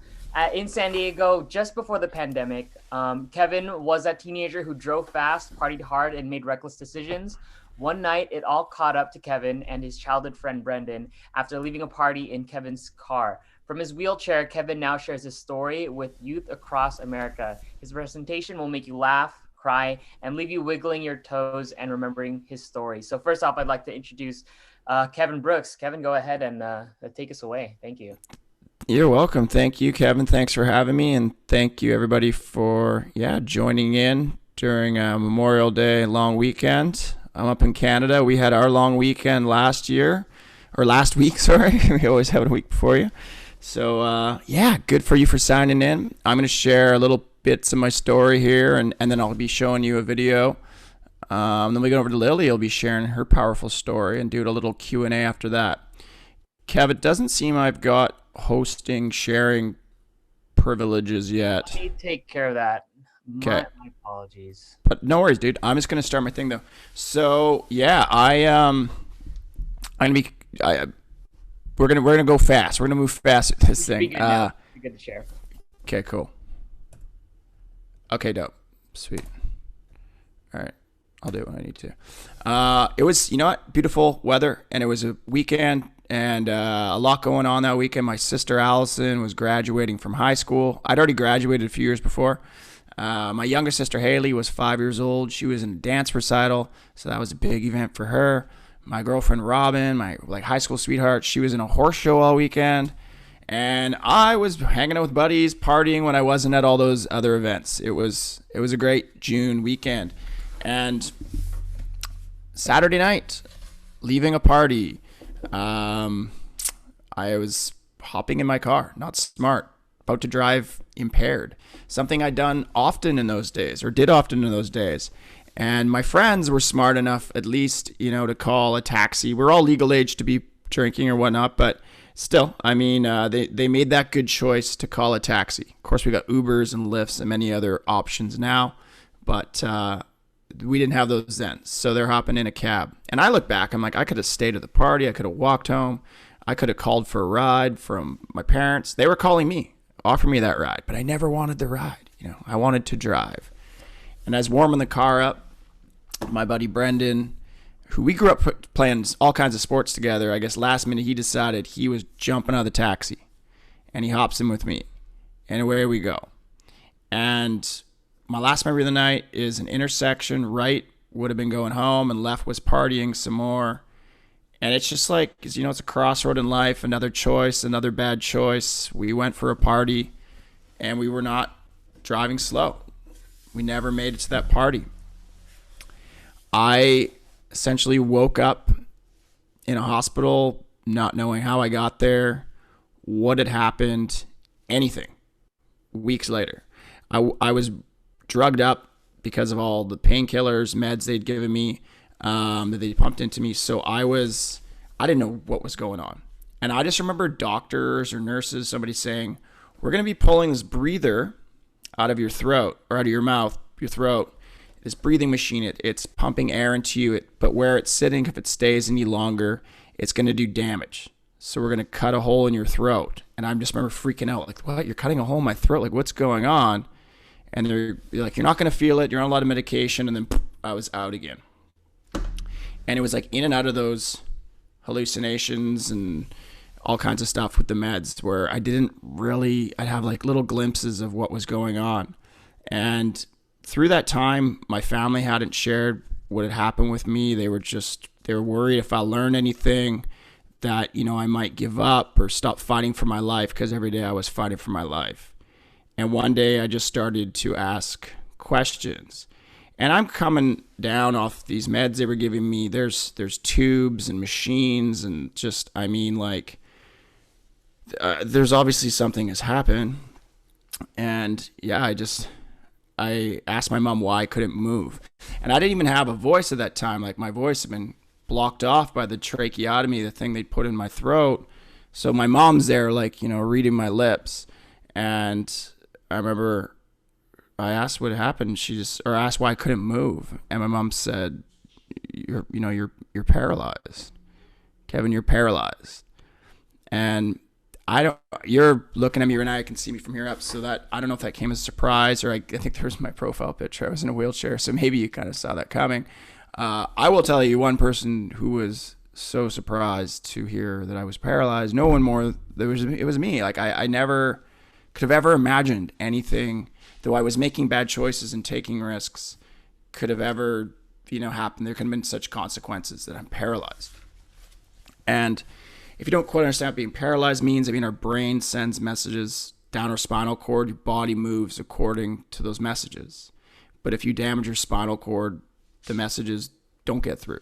in San Diego just before the pandemic. Kevin was that teenager who drove fast, partied hard, and made reckless decisions. One night, it all caught up to Kevin and his childhood friend Brendan after leaving a party in Kevin's car. From his wheelchair, Kevin now shares his story with youth across America. His presentation will make you laugh, cry, and leave you wiggling your toes and remembering his story. So first off, I'd like to introduce Kevin Brooks. Kevin, go ahead and take us away. Thank you. You're welcome. Thank you, Kevin. Thanks for having me. And thank you, everybody, for joining in during a Memorial Day long weekend. I'm up in Canada. We had our long weekend last week, sorry. We always have it a week before you. So, good for you for signing in. I'm going to share a little bits of my story here, and then I'll be showing you a video. Then we go over to Lily. She'll be sharing her powerful story and do a little Q&A after that. Kev, it doesn't seem I've got hosting, sharing privileges yet. Let me take care of that. Okay. My apologies. But no worries, dude. I'm just gonna start my thing though. So we're gonna go fast. We're gonna move fast with this thing. Be good to share. Okay, cool. Okay, dope. Sweet. All right. I'll do it when I need to. It was, beautiful weather, and it was a weekend, and a lot going on that weekend. My sister Allison was graduating from high school. I'd already graduated a few years before. My younger sister Haley was 5 years old. She was in a dance recital, so that was a big event for her. My girlfriend Robin, my high school sweetheart, she was in a horse show all weekend. And I was hanging out with buddies, partying when I wasn't at all those other events. It was a great June weekend. And Saturday night, leaving a party, I was hopping in my car, not smart, about to drive impaired, something I'd done often in those days, or did often in those days. And my friends were smart enough, at least, to call a taxi. We're all legal age to be drinking or whatnot, but still, I mean, they made that good choice to call a taxi. Of course, we got Ubers and Lyfts and many other options now, but we didn't have those then. So they're hopping in a cab. And I look back, I'm like, I could have stayed at the party. I could have walked home. I could have called for a ride from my parents. They were calling me, offering me that ride, but I never wanted the ride. I wanted to drive. And as warming the car up, my buddy Brendan, who we grew up playing all kinds of sports together, I guess last minute he decided he was jumping out of the taxi, and he hops in with me, and away we go. And my last memory of the night is an intersection. Right would have been going home, and left was partying some more. And it's just like, it's a crossroad in life, another choice, another bad choice. We went for a party, and we were not driving slow. We never made it to that party. I essentially woke up in a hospital, not knowing how I got there, what had happened, anything. Weeks later, I was drugged up because of all the painkillers, meds they'd given me, that they pumped into me. So I didn't know what was going on. And I just remember doctors or nurses, somebody saying, we're going to be pulling this breather out of your throat, or out of your mouth, your throat. This breathing machine, it's pumping air into you, but where it's sitting, if it stays any longer, it's going to do damage. So we're going to cut a hole in your throat. And I just remember freaking out, like, what? You're cutting a hole in my throat? Like, what's going on? And they're like, you're not going to feel it. You're on a lot of medication. And then I was out again. And it was like in and out of those hallucinations and all kinds of stuff with the meds, where I'd have like little glimpses of what was going on. And through that time, my family hadn't shared what had happened with me. They were worried if I learned anything that, I might give up or stop fighting for my life, because every day I was fighting for my life. And one day I just started to ask questions. And I'm coming down off these meds they were giving me. There's tubes and machines, and just, there's obviously something has happened. And yeah, I asked my mom why I couldn't move. And I didn't even have a voice at that time. Like, my voice had been blocked off by the tracheotomy, the thing they put in my throat. So my mom's there, reading my lips. And I remember I asked what happened. Or asked why I couldn't move. And my mom said, you're paralyzed. Kevin, you're paralyzed. And you're looking at me right now, I can see me from here up, so that, I don't know if that came as a surprise, or I think there's my profile picture. I was in a wheelchair, so maybe you kind of saw that coming. I will tell you, one person who was so surprised to hear that I was paralyzed, no one more, it was me. Like, I never could have ever imagined anything, though I was making bad choices and taking risks, could have ever, happened. There could have been such consequences that I'm paralyzed. And if you don't quite understand what being paralyzed means, our brain sends messages down our spinal cord. Your body moves according to those messages. But if you damage your spinal cord, the messages don't get through.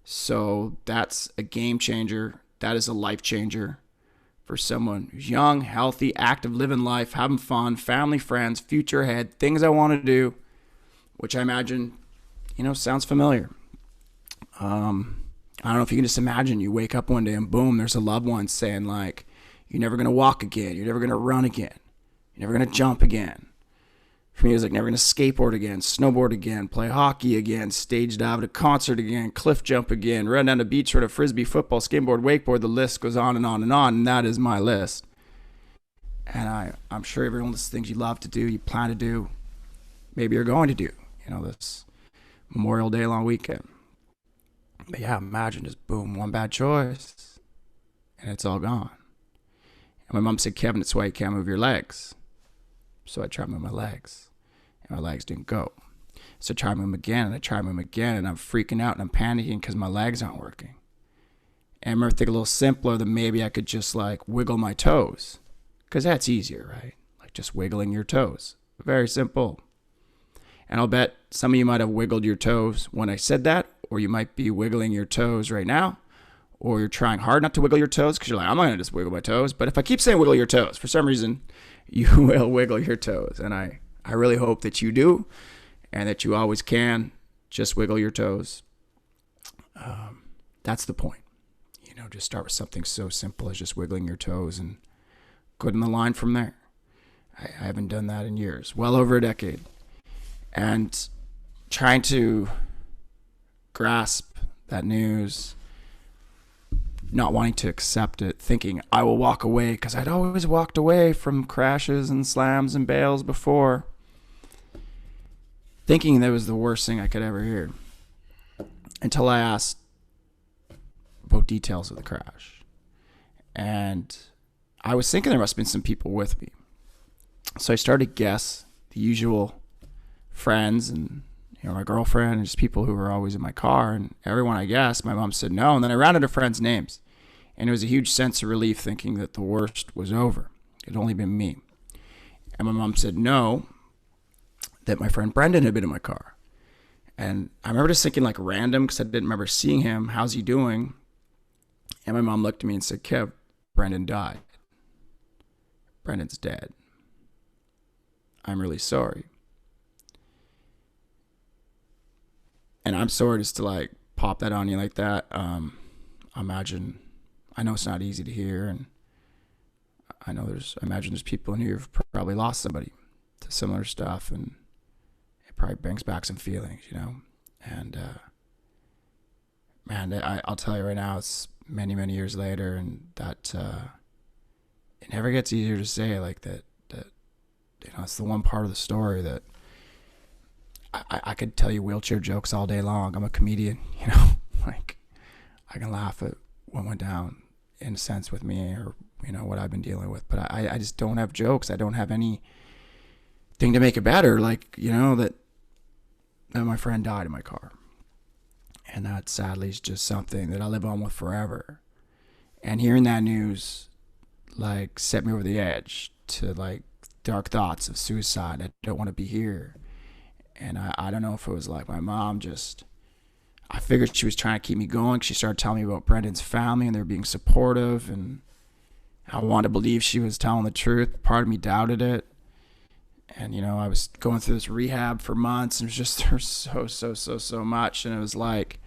So that's a game changer. That is a life changer for someone who's young, healthy, active, living life, having fun, family, friends, future ahead, things I want to do, which I imagine, sounds familiar. I don't know if you can just imagine you wake up one day and boom, there's a loved one saying, like, you're never going to walk again. You're never going to run again. You're never going to jump again. For me, it was like never going to skateboard again, snowboard again, play hockey again, stage dive at a concert again, cliff jump again, run down the beach, run a frisbee, football, skateboard, wakeboard. The list goes on and on and on, and that is my list. And I'm sure every one of those things you love to do, you plan to do, maybe you're going to do, this Memorial Day long weekend. But yeah, imagine just boom, one bad choice, and it's all gone. And my mom said, Kevin, it's why you can't move your legs. So I tried to move my legs, and my legs didn't go. So I tried to move them again, and I tried to move them again, and I'm freaking out, and I'm panicking because my legs aren't working. And I remember thinking a little simpler than maybe I could just, wiggle my toes, because that's easier, right? Like just wiggling your toes. Very simple. And I'll bet some of you might have wiggled your toes when I said that, or you might be wiggling your toes right now, or you're trying hard not to wiggle your toes because you're like, I'm not going to just wiggle my toes. But if I keep saying wiggle your toes, for some reason, you will wiggle your toes. And I really hope that you do, and that you always can just wiggle your toes. That's the point. just start with something so simple as just wiggling your toes and go in the line from there. I haven't done that in years, well over a decade. And trying to grasp that news, not wanting to accept it, thinking I will walk away, because I'd always walked away from crashes and slams and bails before, thinking that was the worst thing I could ever hear, until I asked about details of the crash. And I was thinking there must have been some people with me. So I started to guess the usual friends and my girlfriend and just people who were always in my car, and everyone I guessed. My mom said no, and then I ran into friends' names, and it was a huge sense of relief thinking that the worst was over. It had only been me. And my mom said no, that my friend Brendan had been in my car. And I remember just thinking like random, because I didn't remember seeing him. How's he doing? And my mom looked at me and said, Kev, Brendan died. Brendan's dead. I'm really sorry. And I'm sorry just to like pop that on you like that. Imagine, I know it's not easy to hear, and I imagine there's people in here who've probably lost somebody to similar stuff, and it probably brings back some feelings, And man, I'll tell you right now, it's many, many years later, and that it never gets easier to say like that. It's the one part of the story that I could tell you wheelchair jokes all day long. I'm a comedian, like I can laugh at what went down in a sense with me, or, what I've been dealing with. But I just don't have jokes. I don't have anything to make it better. Like, that my friend died in my car. And that sadly is just something that I live on with forever. And hearing that news, like, set me over the edge to, like, dark thoughts of suicide. I don't want to be here. And I don't know if it was like my mom just, I figured she was trying to keep me going. She started telling me about Brendan's family, and they were being supportive, and I wanted to believe she was telling the truth. Part of me doubted it. And, I was going through this rehab for months, and it was just, there's so much. And it was like,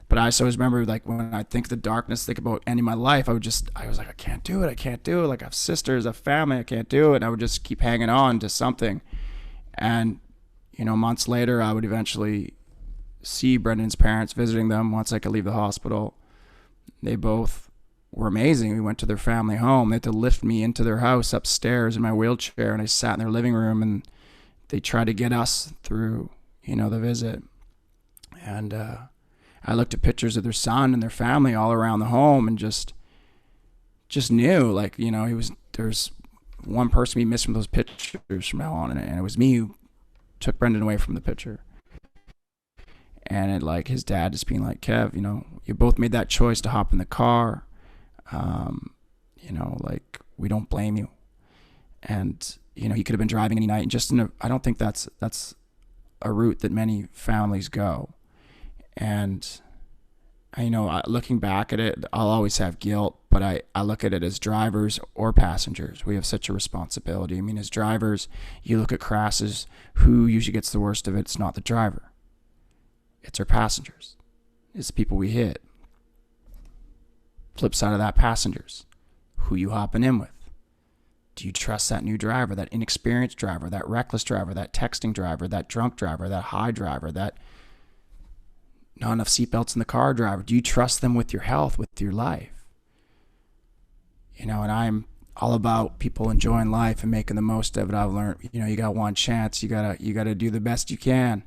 but I always remember, like, when I think of the darkness, think about ending my life, I was like, I can't do it. Like, I have sisters, I have family, I can't do it. And I would just keep hanging on to something. And, months later, I would eventually see Brendan's parents, visiting them once I could leave the hospital. They both were amazing. We went to their family home. They had to lift me into their house upstairs in my wheelchair, and I sat in their living room, and they tried to get us through, the visit. And I looked at pictures of their son and their family all around the home, and just knew, like, there's one person we missed from those pictures from now on, and it was me who took Brendan away from the picture. And it, like, his dad just being like, Kev, you both made that choice to hop in the car. Like, we don't blame you. And, he could have been driving any night, and just I don't think that's a route that many families go. And, looking back at it, I'll always have guilt, but I look at it as drivers or passengers. We have such a responsibility. I mean, as drivers, you look at crashes, who usually gets the worst of it? It's not the driver. It's our passengers. It's the people we hit. Flip side of that, passengers. Who you hopping in with? Do you trust that new driver, that inexperienced driver, that reckless driver, that texting driver, that drunk driver, that high driver, that not enough seatbelts in the car driver? Do you trust them with your health, with your life? And I'm all about people enjoying life and making the most of it. I've learned, you got one chance. You gotta do the best you can.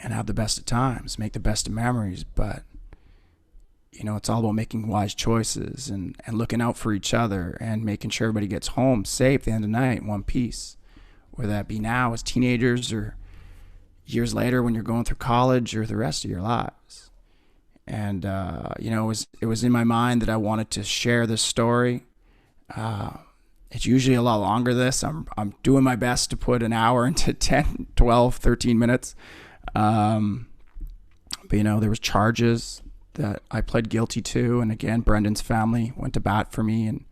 And have the best of times, make the best of memories. But, it's all about making wise choices and looking out for each other and making sure everybody gets home safe at the end of the night in one piece. Whether that be now as teenagers or years later when you're going through college or the rest of your lives. And, it was in my mind that I wanted to share this story. It's usually a lot longer than this. I'm doing my best to put an hour into 10, 12, 13 minutes. But there was charges that I pled guilty to, and again, Brendan's family went to bat for me and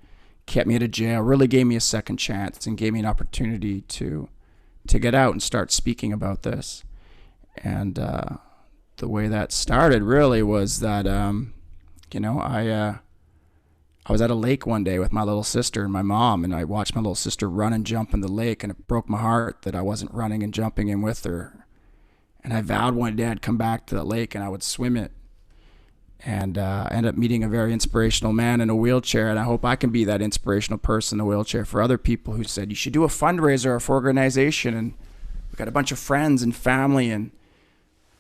kept me out of jail. Really gave me a second chance and gave me an opportunity to get out and start speaking about this. And the way that started really was that, you know, I was at a lake one day with my little sister and my mom, and I watched my little sister run and jump in the lake, and it broke my heart that I wasn't running and jumping in with her. And I vowed one day I'd come back to the lake and I would swim it. And I ended up meeting a very inspirational man in a wheelchair, and I hope I can be that inspirational person in a wheelchair for other people who said, you should do a fundraiser for organization. And we got a bunch of friends and family and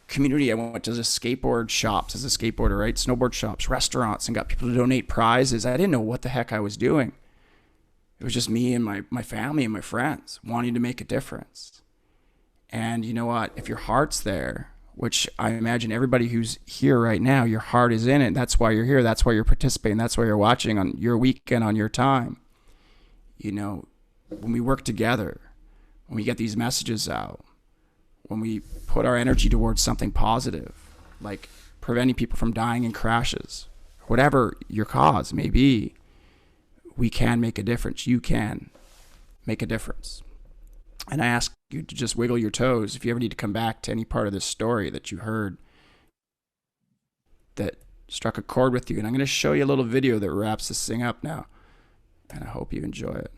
community. I went to the skateboard shops as a skateboarder, right? Snowboard shops, restaurants, and got people to donate prizes. I didn't know what the heck I was doing. It was just me and my family and my friends wanting to make a difference. And you know what? If your heart's there, which I imagine everybody who's here right now, your heart is in it. That's why you're here. That's why you're participating. That's why you're watching on your weekend, on your time. You know, when we work together, when we get these messages out, when we put our energy towards something positive, like preventing people from dying in crashes, whatever your cause may be, we can make a difference. You can make a difference. And I ask you to just wiggle your toes if you ever need to come back to any part of this story that you heard that struck a chord with you. And I'm going to show you a little video that wraps this thing up now. And I hope you enjoy it.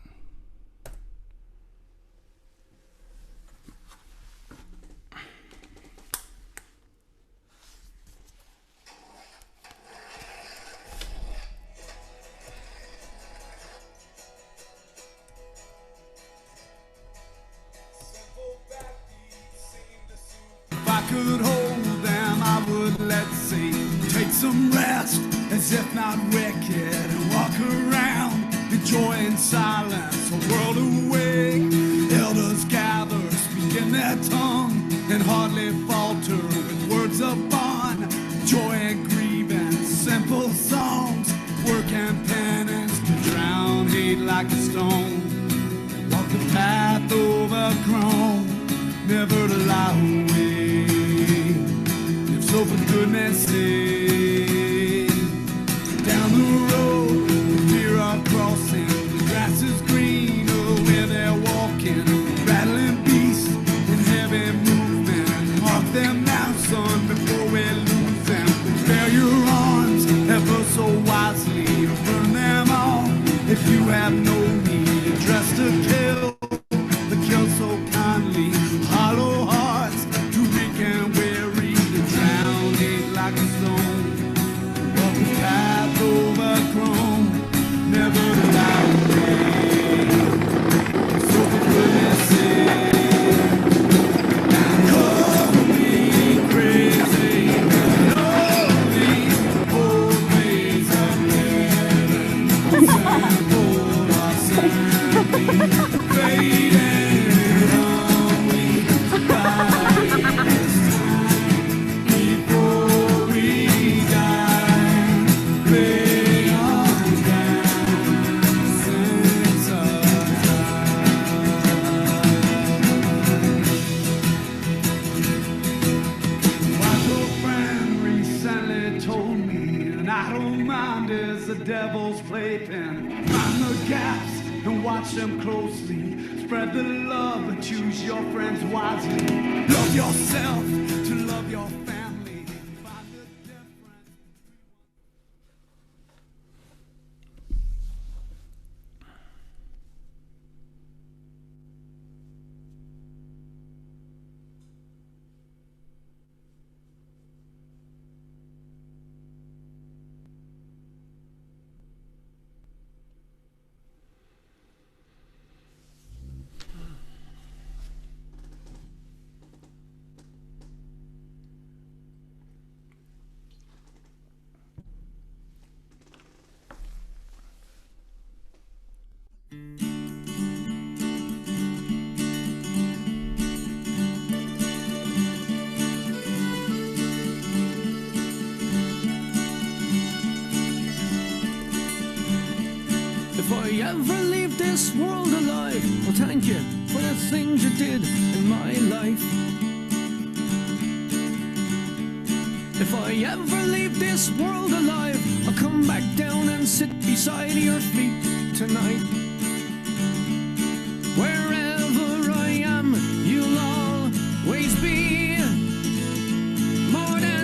If I could hold them, I would, let's see, take some rest, as if not wicked, and walk around, enjoying silence, a world away. Elders gather, speaking their tongue, and hardly falter with words of bond. Joy and grievance, simple songs, work and penance to drown hate like a stone. Walk the path overgrown, never to lie away. If so, for goodness sake, down the road, deer are crossing, the grass is greener where they're walking, rattling beasts in heavy movement. Mark them now, son, before we lose them. Bear your arms ever so wisely, burn them all if you have no need. Dressed to kill, but kill so kindly. Hollow hearts, too weak and weary to drown hate like a stone. Walk the path overgrown, never to lie away. So for goodness sake, call me crazy, but all these old ways of living, simple are simply fading on me by this time. Before we die, lay on down, sense of What your friend recently told me, and I don't mind, is the devil's playpen. Find the gaps and watch them closely. Spread the love and choose your friends wisely. Love yourself to love your family. Find the difference. If I ever leave this world alive, well, thank you for the things you did in my life. If I ever leave this world alive, I'll come back down and sit beside your feet tonight. Wherever I am, you'll always be more than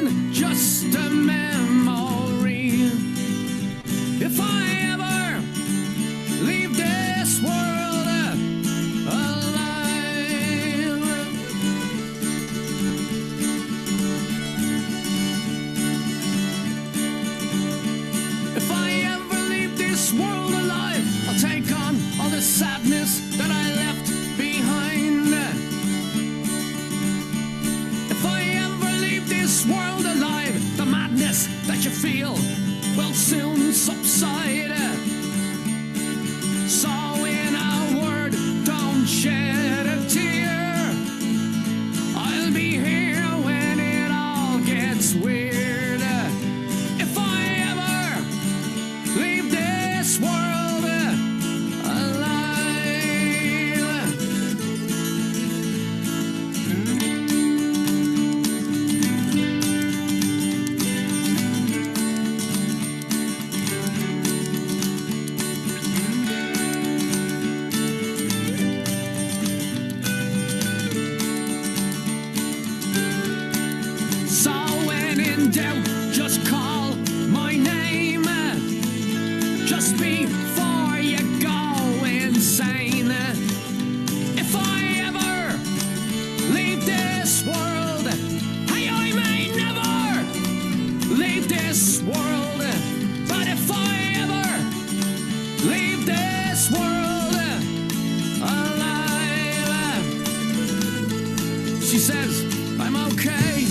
She says, I'm okay,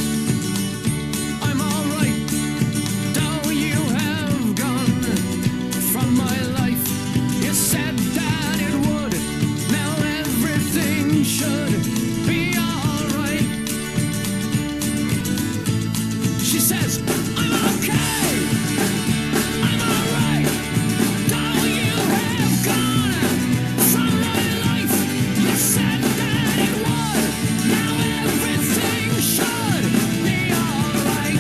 I'm alright. Though you have gone from my life, you said that it would. Now everything should be alright. She says, I'm okay, I'm alright. Though you have gone from my life, you said that it would. Now everything should be alright.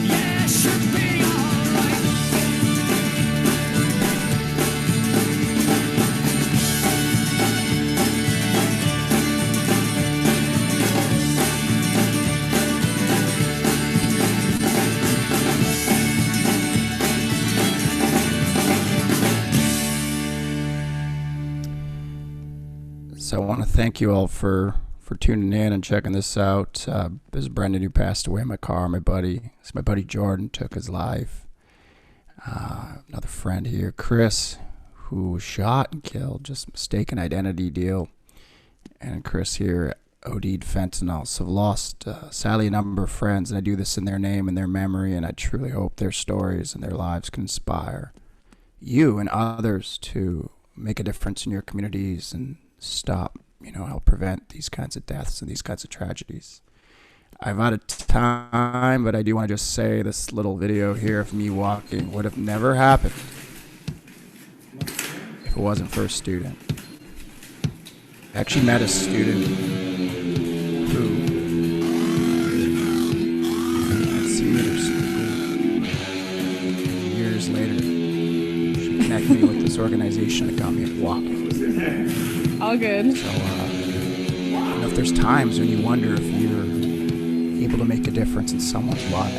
Yeah, it should be alright. So I want to thank you all for tuning in and checking this out. This is Brendan, who passed away in my car. My buddy, it's my buddy Jordan, took his life. Another friend here, Chris, who was shot and killed, just mistaken identity deal. And Chris here OD'd fentanyl. So I've lost, sadly, a number of friends, and I do this in their name and their memory, and I truly hope their stories and their lives can inspire you and others to make a difference in your communities and stop, help prevent these kinds of deaths and these kinds of tragedies. I'm out of time, but I do want to just say this little video here of me walking would have never happened if it wasn't for a student. I actually met a student who I'd seen at her school. Years later, she connected me with this organization that got me walking. All good. So, if there's times when you wonder if you're able to make a difference in someone's life,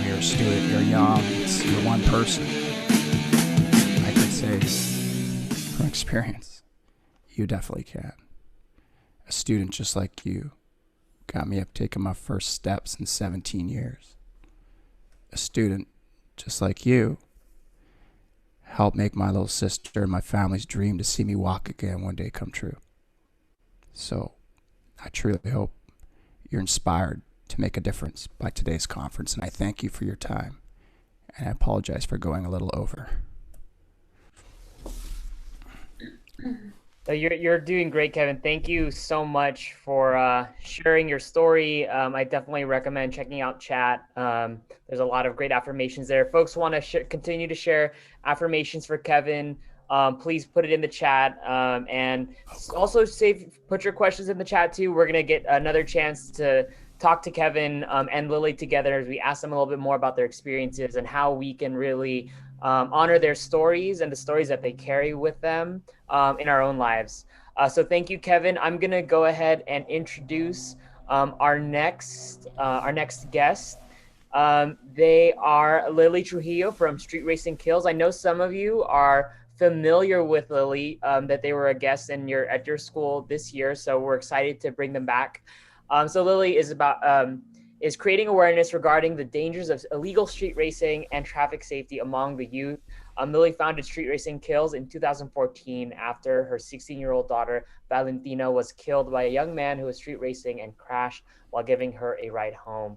you're a student, you're young, you're one person, I can say from experience, you definitely can. A student just like you got me up taking my first steps in 17 years. A student just like you helped make my little sister and my family's dream to see me walk again one day come true. So I truly hope you're inspired to make a difference by today's conference, and I thank you for your time, and I apologize for going a little over. So you're doing great, Kevin. Thank you so much for sharing your story. I definitely recommend checking out chat. There's a lot of great affirmations there. Folks want to continue to share affirmations for Kevin. Please put it in the chat, and also put your questions in the chat too. We're gonna get another chance to talk to Kevin and Lily together as we ask them a little bit more about their experiences and how we can really honor their stories and the stories that they carry with them in our own lives. So thank you, Kevin. I'm gonna go ahead and introduce our next guest. They are Lily Trujillo from Street Racing Kills. I know some of you are familiar with Lily, that they were a guest at your school this year, so we're excited to bring them back. So Lily is creating awareness regarding the dangers of illegal street racing and traffic safety among the youth. Lily founded Street Racing Kills in 2014 after her 16-year-old daughter Valentina was killed by a young man who was street racing and crashed while giving her a ride home.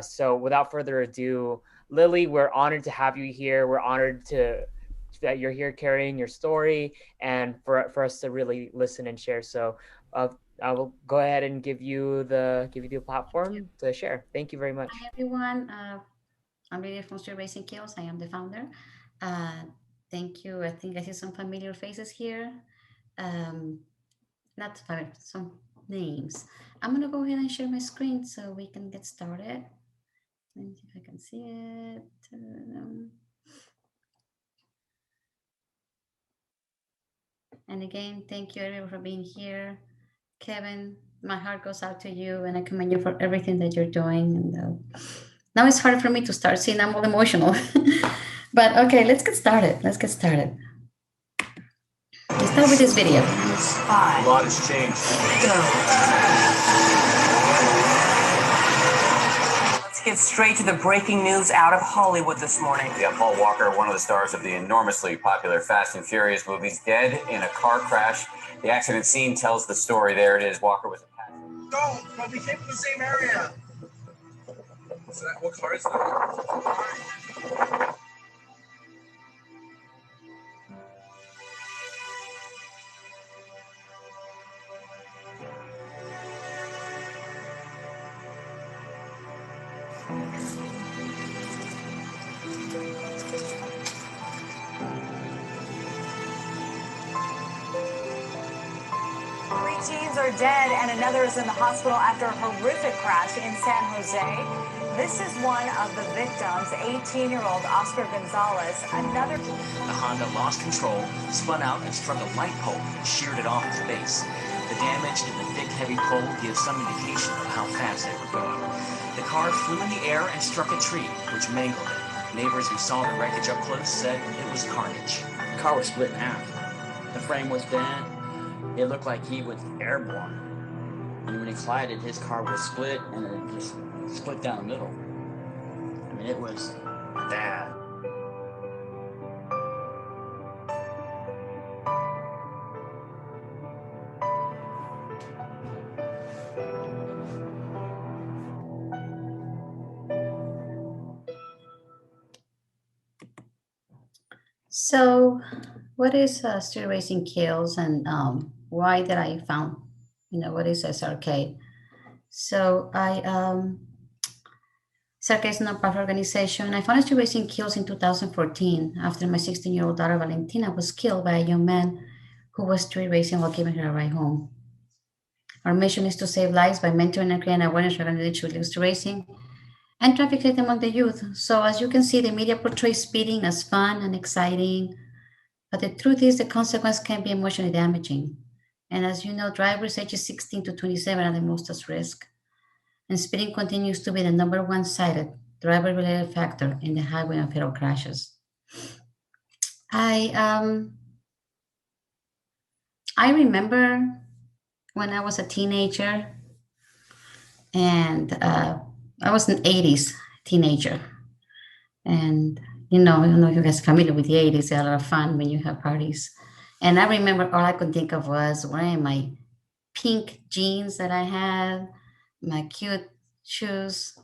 So without further ado, Lily, we're honored to have you here. We're honored that you're here carrying your story and for us to really listen and share. So I will go ahead and give you the platform to share. Thank you very much. Hi everyone. I'm Lily from Street Racing Kills. I am the founder. Thank you. I think I see some familiar faces here. Not familiar, some names. I'm gonna go ahead and share my screen so we can get started. Let me see if I can see it. And again, thank you everyone for being here. Kevin, my heart goes out to you and I commend you for everything that you're doing. And now it's hard for me to start seeing I'm all emotional. But okay, let's get started. Let's start with this video. A lot has changed. Let's Let's get straight to the breaking news out of Hollywood this morning. Yeah, Paul Walker, one of the stars of the enormously popular Fast and Furious movies, dead in a car crash. The accident scene tells the story. There it is. Walker was a passenger. But we came from the same area. What's that? What car is that? Teens are dead and another is in the hospital after a horrific crash in San Jose. This is one of the victims, 18-year-old Oscar Gonzalez. The Honda lost control, spun out and struck a light pole and sheared it off its base. The damage in the thick, heavy pole gives some indication of how fast they were going. The car flew in the air and struck a tree, which mangled it. Neighbors who saw the wreckage up close said it was carnage. The car was split in half. The frame was bent. It looked like he was airborne. And when he collided, his car was split and it just split down the middle. I mean, it was bad. So, what is street racing kills, and why did I found, what is SRK? So SRK is a non-profit organization. I founded Street Racing Kills in 2014 after my 16-year-old daughter Valentina was killed by a young man who was street racing while giving her a ride home. Our mission is to save lives by mentoring and creating awareness regarding street racing and traffic safety among the youth. So as you can see, the media portrays speeding as fun and exciting, but the truth is the consequence can be emotionally damaging. And as you know, drivers ages 16 to 27 are the most at risk. And speeding continues to be the number one cited driver-related factor in the highway and fatal crashes. I remember when I was a teenager, and I was an 80s teenager. And, I don't know if you guys are familiar with the 80s, they're a lot of fun when you have parties. And I remember all I could think of was wearing my pink jeans that I had, my cute shoes,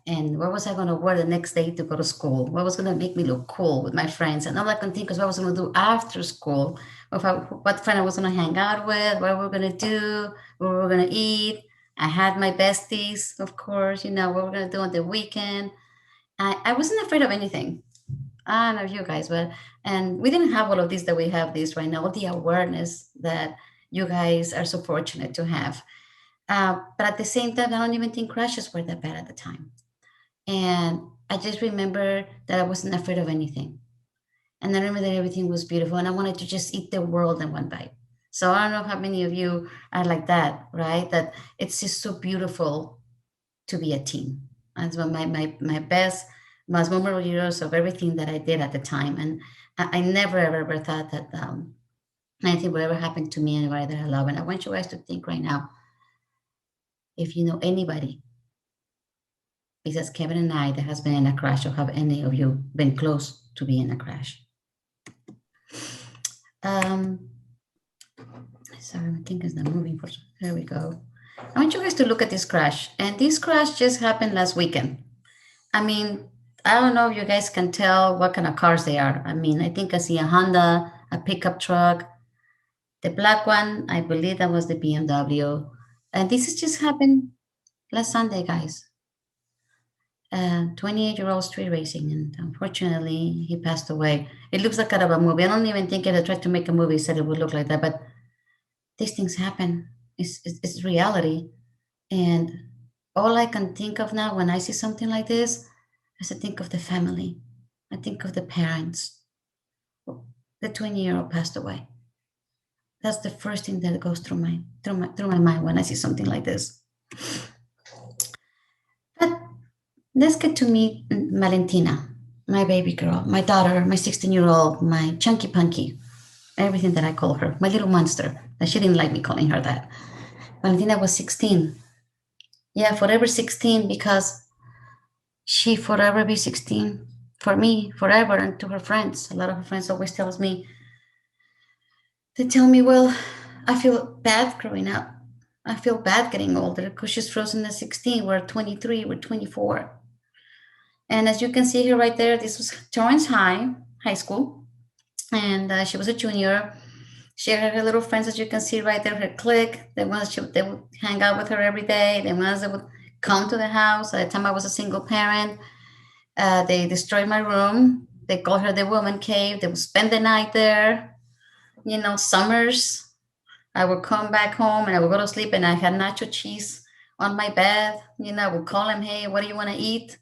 and what was I going to wear the next day to go to school? What was going to make me look cool with my friends? And all I could think was what I was going to do after school, what friend I was going to hang out with, what we were going to do, what we were going to eat. I had my besties, of course, what we're going to do on the weekend. I wasn't afraid of anything. I don't know you guys, and we didn't have all of this that we have this right now, all the awareness that you guys are so fortunate to have. But at the same time, I don't even think crashes were that bad at the time. And I just remember that I wasn't afraid of anything. And I remember that everything was beautiful and I wanted to just eat the world in one bite. So I don't know how many of you are like that, right? That it's just so beautiful to be a teen. That's one of my best, most memorable years of everything that I did at the time. And I never, ever thought that anything would ever happen to me, anybody that I love. And I want you guys to think right now, if you know anybody besides Kevin and I that has been in a crash, or have any of you been close to being in a crash? Sorry, I think it's not moving. There we go. I want you guys to look at this crash. And this crash just happened last weekend. I mean, I don't know if you guys can tell what kind of cars they are. I mean, I think I see a Honda, a pickup truck. The black one, I believe that was the BMW. And this has just happened last Sunday, guys. 28-year-old street racing, and unfortunately, he passed away. It looks like kind of a movie. I don't even think if I tried to make a movie, said it would look like that, but these things happen. It's reality. And all I can think of now when I see something like this is I think of the family. I think of the parents. The 20-year-old passed away. That's the first thing that goes through my mind when I see something like this. But let's get to meet Valentina, my baby girl, my daughter, my 16-year-old, my chunky punky, everything that I call her, my little monster. That she didn't like me calling her that. Valentina was 16. Yeah, forever 16, because she forever be 16 for me, forever, and to her friends. A lot of her friends always tells me, they tell me, well, I feel bad growing up. I feel bad getting older because she's frozen at 16. We're 23, we're 24. And as you can see here right there, this was Torrance High School. And she was a junior. She had her little friends, as you can see right there, her clique. They would hang out with her every day. The ones that would come to the house. At the time I was a single parent. They destroyed my room. They called her the woman cave. They would spend the night there. You know, summers. I would come back home and I would go to sleep and I had nacho cheese on my bed. You know, I would call him, hey, what do you want to eat?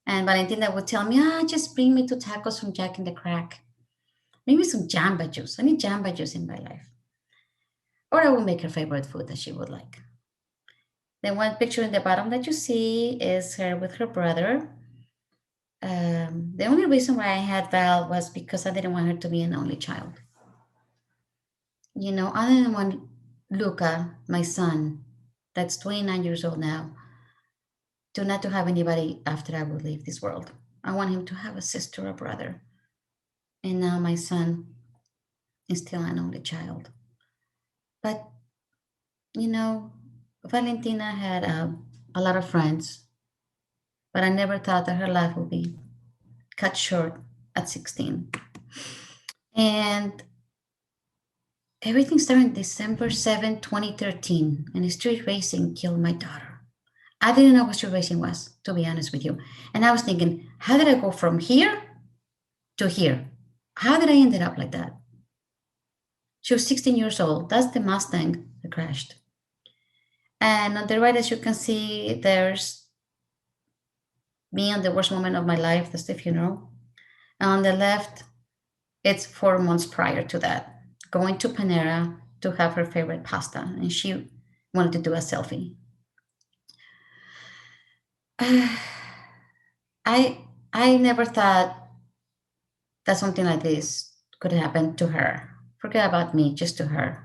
And Valentina would tell me, just bring me 2 tacos from Jack in the Crack. Maybe some jamba juice. I need jamba juice in my life. Or I would make her favorite food that she would like. The one picture in the bottom that you see is her with her brother. The only reason why I had Val was because I didn't want her to be an only child. You know, I didn't want Luca, my son, that's 29 years old now, to not to have anybody after I would leave this world. I want him to have a sister or brother. And now my son is still an only child. But, you know, Valentina had a lot of friends, but I never thought that her life would be cut short at 16. And everything started December 7, 2013, and street racing killed my daughter. I didn't know what street racing was, to be honest with you. And I was thinking, how did I go from here to here? How did I end up like that? She was 16 years old. That's the Mustang that crashed. And on the right, as you can see, there's me on the worst moment of my life. That's the funeral. And on the left, it's 4 months prior to that, going to Panera to have her favorite pasta. And she wanted to do a selfie. I never thought that something like this could happen to her. Forget about me, just to her.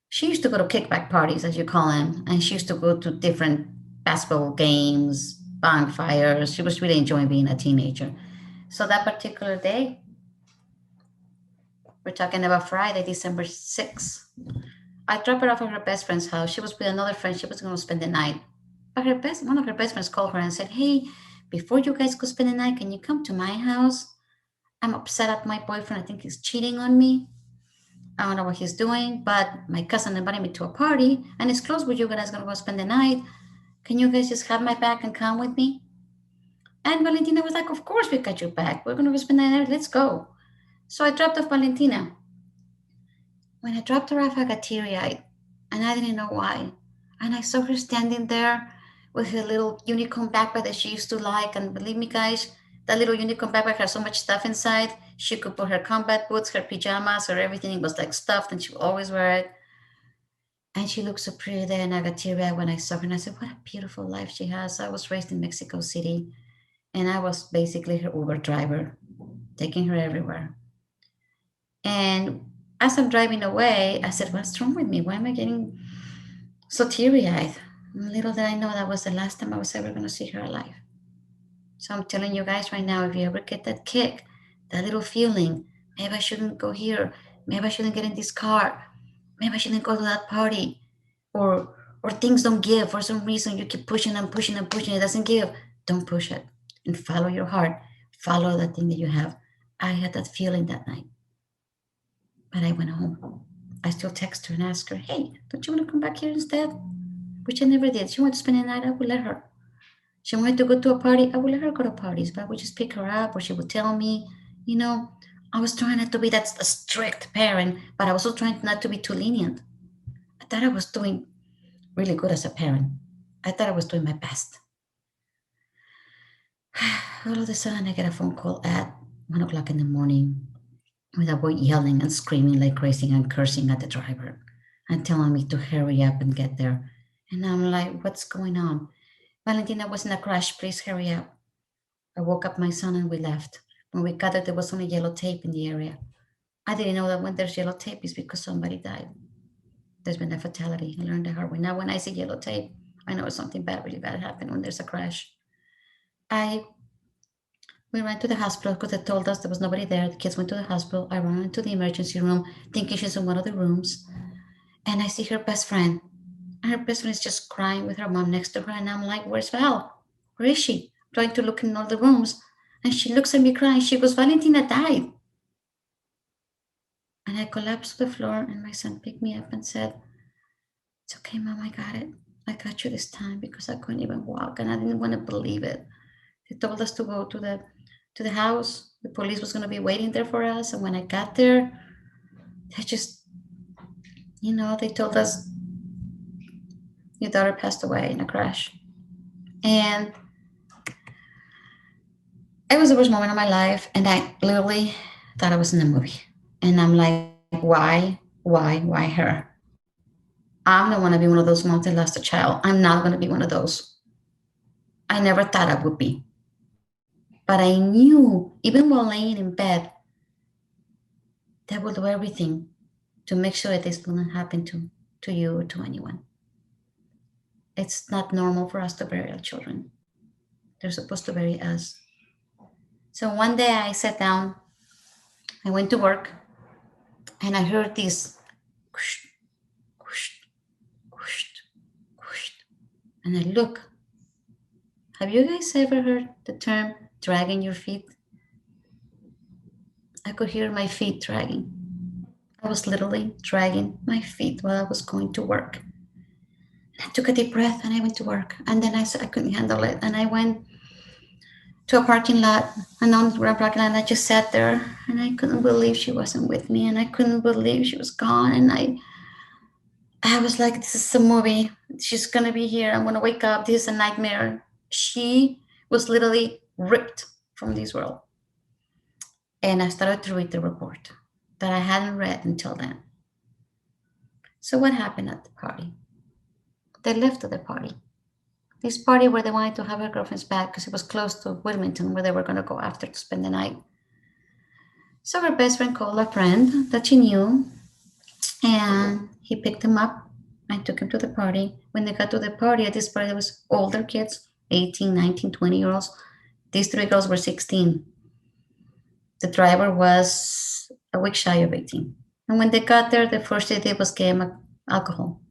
She used to go to kickback parties, as you call them, and she used to go to different basketball games, bonfires. She was really enjoying being a teenager. So that particular day, we're talking about Friday, December 6th, I dropped her off at her best friend's house. She was with another friend. She was going to spend the night. But one of her best friends called her and said, hey, before you guys go spend the night, can you come to my house? I'm upset at my boyfriend. I think he's cheating on me. I don't know what he's doing, but my cousin invited me to a party and it's close where you guys going to go spend the night. Can you guys just have my back and come with me? And Valentina was like, of course we got your back. We're going to go spend the night. Let's go. So I dropped off Valentina. When I dropped her off, I got teary-eyed and I didn't know why. And I saw her standing there with her little unicorn backpack that she used to like. And believe me, guys, that little unicorn backpack had so much stuff inside. She could put her combat boots, her pajamas, or everything. It was like stuffed and she would always wear it. And she looked so pretty there, and I got teary-eyed when I saw her. And I said, what a beautiful life she has. I was raised in Mexico City, and I was basically her Uber driver, taking her everywhere. And as I'm driving away, I said, what's wrong with me? Why am I getting so teary-eyed? Little did I know that was the last time I was ever going to see her alive. So I'm telling you guys right now, if you ever get that kick, that little feeling, maybe I shouldn't go here. Maybe I shouldn't get in this car. Maybe I shouldn't go to that party. Or things don't give. For some reason, you keep pushing and pushing and pushing. It doesn't give. Don't push it. And follow your heart. Follow that thing that you have. I had that feeling that night. But I went home. I still text her and ask her, hey, don't you want to come back here instead? Which I never did. She wanted to spend the night. I would let her. She wanted to go to a party. I would let her go to parties, but I would just pick her up, or she would tell me, you know, I was trying not to be that a strict parent, but I was also trying not to be too lenient. I thought I was doing really good as a parent. I thought I was doing my best. All of a sudden, I get a phone call at 1 o'clock in the morning with a boy yelling and screaming like crazy and cursing at the driver and telling me to hurry up and get there. And I'm like, what's going on? Valentina was in a crash. Please hurry up. I woke up my son and we left. When we got there, there was only yellow tape in the area. I didn't know that when there's yellow tape, it's because somebody died. There's been a fatality. I learned the hard way. Now, when I see yellow tape, I know something bad, really bad happened when there's a crash. we ran to the hospital because they told us there was nobody there. The kids went to the hospital. I ran into the emergency room thinking she's in one of the rooms. And I see her best friend. And her best friend is just crying with her mom next to her. And I'm like, where's Val? Where is she? Trying to look in all the rooms. And she looks at me crying. She goes, Valentina died. And I collapsed to the floor and my son picked me up and said, it's okay, Mom, I got it. I got you this time because I couldn't even walk and I didn't want to believe it. They told us to go to the house. The police was going to be waiting there for us. And when I got there, they just, they told us, your daughter passed away in a crash. And it was the worst moment of my life. And I literally thought I was in a movie. And I'm like, why her? I'm not want to be one of those moms that lost a child. I'm not going to be one of those. I never thought I would be. But I knew, even while laying in bed, that I will do everything to make sure that this will not happen to you or to anyone. It's not normal for us to bury our children. They're supposed to bury us. So one day I sat down, I went to work, and I heard this whoosh, whoosh, whoosh, whoosh. And I look. Have you guys ever heard the term dragging your feet? I could hear my feet dragging. I was literally dragging my feet while I was going to work. I took a deep breath and I went to work. And then I said I couldn't handle it. And I went to a parking lot, a non-ground parking lot, and I just sat there and I couldn't believe she wasn't with me. And I couldn't believe she was gone. And I was like, this is a movie. She's going to be here. I'm going to wake up. This is a nightmare. She was literally ripped from this world. And I started to read the report that I hadn't read until then. So what happened at the party? They left at the party. This party where they wanted to have her girlfriends back because it was close to Wilmington where they were going to go after to spend the night. So her best friend called a friend that she knew and he picked him up and took him to the party. When they got to the party, at this party there was older kids, 18, 19, 20-year-olds. These three girls were 16. The driver was a week shy of 18. And when they got there, the first thing they did was give them alcohol.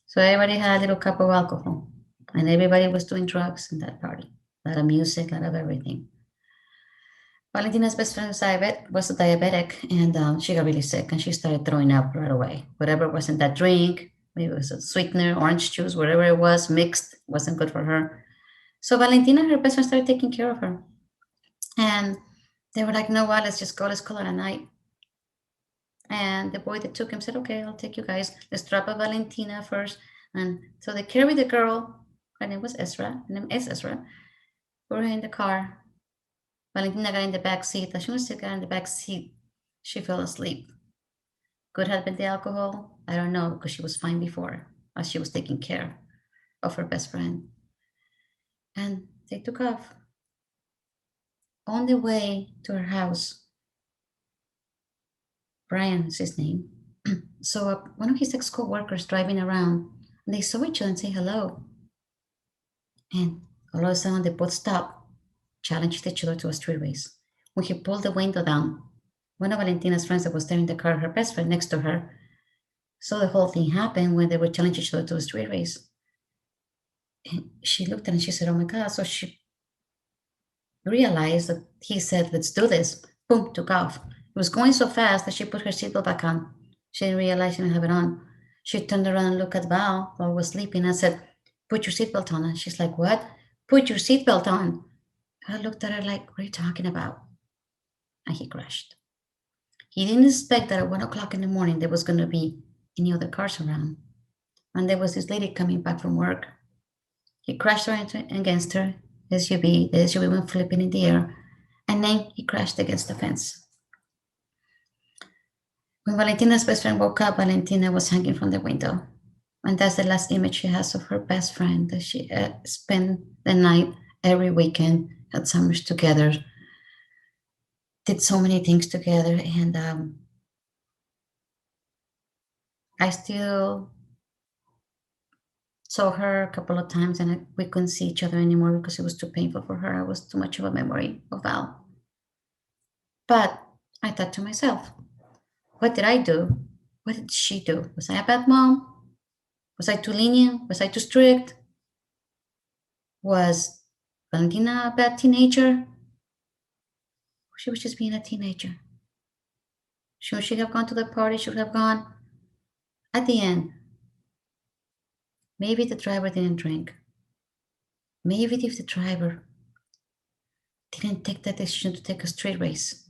So everybody had a little cup of alcohol. And everybody was doing drugs in that party. A lot of music, a lot of everything. Valentina's best friend was a diabetic, and she got really sick, and she started throwing up right away. Whatever was in that drink, maybe it was a sweetener, orange juice, whatever it was, mixed, wasn't good for her. So Valentina, her best friend, started taking care of her. And they were like, no, what, let's call it a night. And the boy that took him said, okay, I'll take you guys. Let's drop off Valentina first. And so they carried the girl. Her name was Ezra. Her name is Ezra. We were in the car. Valentina got in the back seat. As soon as she got in the back seat, she fell asleep. Could have been the alcohol. I don't know, because she was fine before, as she was taking care of her best friend. And they took off. On the way to her house, Brian is his name. So one of his ex-co-workers driving around, and they saw each other and say hello. And all of a sudden, they both stopped, challenged each other to a street race. When he pulled the window down, one of Valentina's friends that was there in the car, her best friend next to her, saw the whole thing happen when they were challenging each other to a street race. And she looked at it and she said, oh my God. So she realized that he said, let's do this. Boom, took off. It was going so fast that she put her seatbelt back on. She didn't realize she didn't have it on. She turned around and looked at Val while I was sleeping. I said, put your seatbelt on. And she's like, what? Put your seatbelt on. I looked at her like, what are you talking about? And he crashed. He didn't expect that at 1 o'clock in the morning there was going to be any other cars around. And there was this lady coming back from work. He crashed right against her SUV. The SUV went flipping in the air. And then he crashed against the fence. When Valentina's best friend woke up, Valentina was hanging from the window. And that's the last image she has of her best friend, that she spent the night every weekend, had summers together, did so many things together. And I still saw her a couple of times, and we couldn't see each other anymore because it was too painful for her. I was too much of a memory of Val. But I thought to myself, what did I do? What did she do? Was I a bad mom? Was I too lenient? Was I too strict? Was Valentina a bad teenager? She was just being a teenager. Should she have gone to the party? Should have gone? At the end, maybe the driver didn't drink. Maybe if the driver didn't take that decision to take a street race,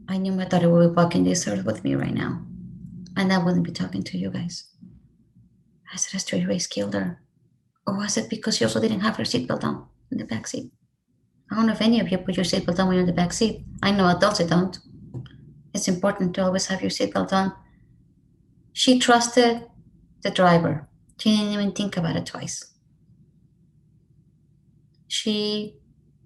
I knew my daughter would be walking this earth with me right now, and I wouldn't be talking to you guys. Has a street race killed her? Or was it because she also didn't have her seatbelt on in the back seat? I don't know if any of you put your seatbelt on when you're in the back seat. I know adults that don't. It's important to always have your seatbelt on. She trusted the driver. She didn't even think about it twice. She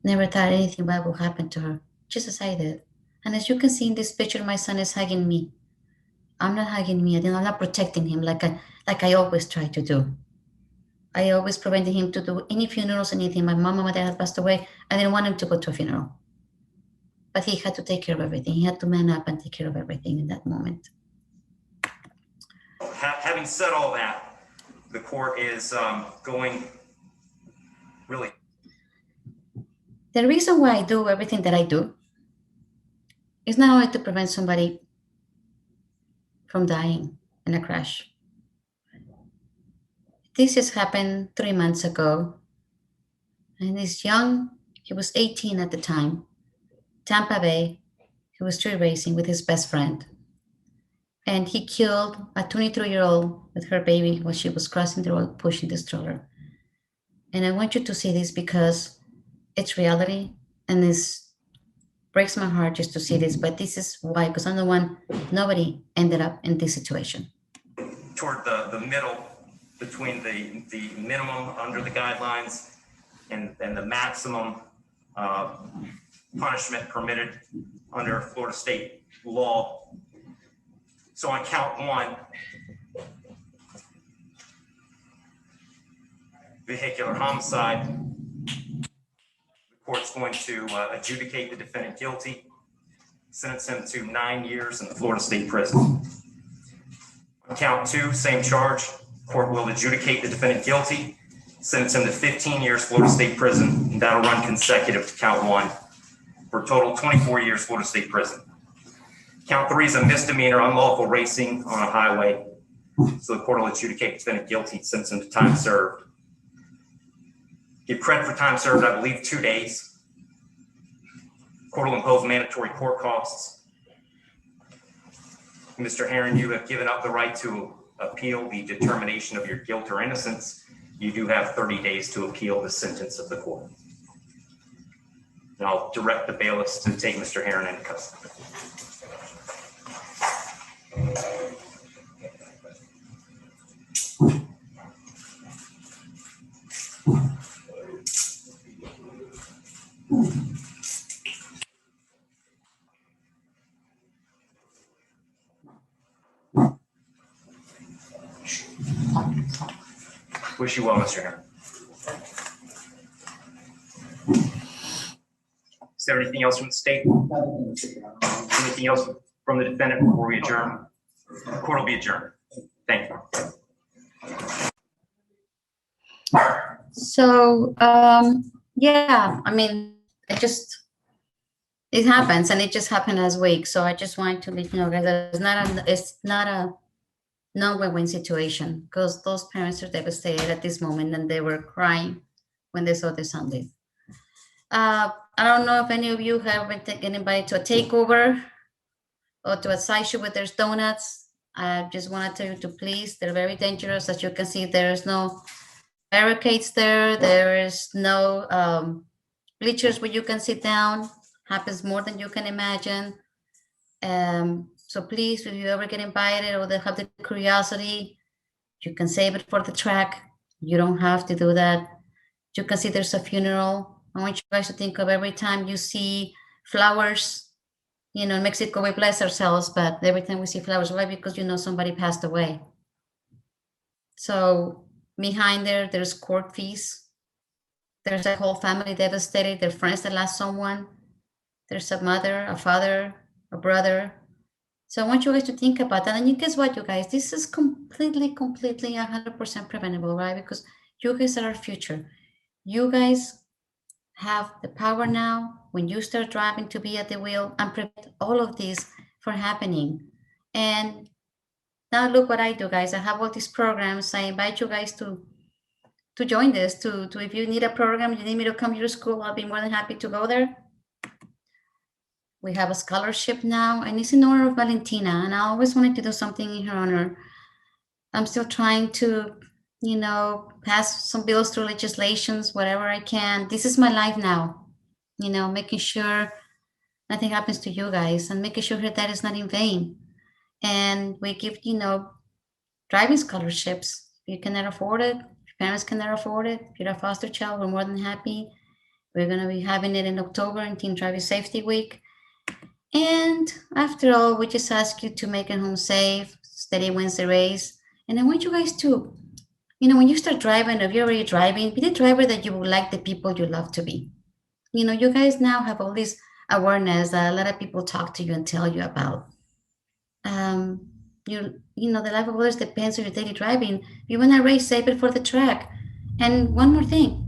never thought anything bad would happen to her, just as I did. And as you can see in this picture, my son is hugging me. I'm not hugging me. I'm not protecting him like I always try to do. I always prevented him to do any funerals, anything. My mom and my dad had passed away. I didn't want him to go to a funeral. But he had to take care of everything. He had to man up and take care of everything in that moment. Having said all that, the court is going really. The reason why I do everything that I do is not only to prevent somebody from dying in a crash. This just happened 3 months ago. And this young, he was 18 at the time, Tampa Bay, he was street racing with his best friend. And he killed a 23-year-old with her baby while she was crossing the road, pushing the stroller. And I want you to see this because it's reality, and this breaks my heart just to see this, but this is why, because I'm the one, nobody ended up in this situation. Toward the middle between the minimum under the guidelines and the maximum punishment permitted under Florida state law. So on count one, vehicular homicide, the court's going to adjudicate the defendant guilty, sentence him to 9 years in the Florida State Prison. On count two, same charge, court will adjudicate the defendant guilty, sentence him to 15 years Florida State Prison, and that'll run consecutive to count one for a total 24 years Florida State Prison. Count three is a misdemeanor, unlawful racing on a highway. So the court will adjudicate the defendant guilty, sentence him to time served. Give credit for time served, I believe 2 days. Court will impose mandatory court costs. Mr. Herron, you have given up the right to appeal the determination of your guilt or innocence. You do have 30 days to appeal the sentence of the court. And I'll direct the bailiffs to take Mr. Herron into custody. Wish you well, Mr. Herron. Is there anything else from the state? Anything else from the defendant before we adjourn? The court will be adjourned. Thank you. So, yeah, I mean, it happens, and it just happened last week. So I just wanted to let you know, guys, it's not a no-win-win situation, because those parents are devastated at this moment, and they were crying when they saw their son leave. I don't know if any of you have been taking anybody to a takeover or to a sideshow where there's donuts. I just want to tell you to please, they're very dangerous. As you can see, there's no barricades there. There is no bleachers where you can sit down. Happens more than you can imagine. So please, if you ever get invited or they have the curiosity, you can save it for the track. You don't have to do that. You can see there's a funeral. I want you guys to think of every time you see flowers. You know, in Mexico, we bless ourselves, but every time we see flowers, why? Because you know somebody passed away. So behind there's court fees. There's a whole family devastated. Their friends that lost someone. There's a mother, a father, a brother. So I want you guys to think about that. And you guess what, you guys? This is completely 100% preventable, right? Because you guys are our future. You guys have the power now when you start driving to be at the wheel and prevent all of this from happening. And now look what I do, guys. I have all these programs. I invite you guys to join this. To if you need a program, you need me to come to your school, I'll be more than happy to go there. We have a scholarship now, and it's in honor of Valentina. And I always wanted to do something in her honor. I'm still trying to, pass some bills through legislations, whatever I can. This is my life now, making sure nothing happens to you guys and making sure her dad is not in vain. And we give, driving scholarships. If you cannot afford it, if your parents cannot afford it, if you're a foster child, we're more than happy. We're going to be having it in October in Teen Driving Safety Week. And after all, we just ask you to make it home safe, steady wins the race. And I want you guys to, when you start driving, if you're already driving, be the driver that you would like the people you love to be. You guys now have all this awareness that a lot of people talk to you and tell you about. The life of others depends on your daily driving. If you want to race, save it for the track. And one more thing,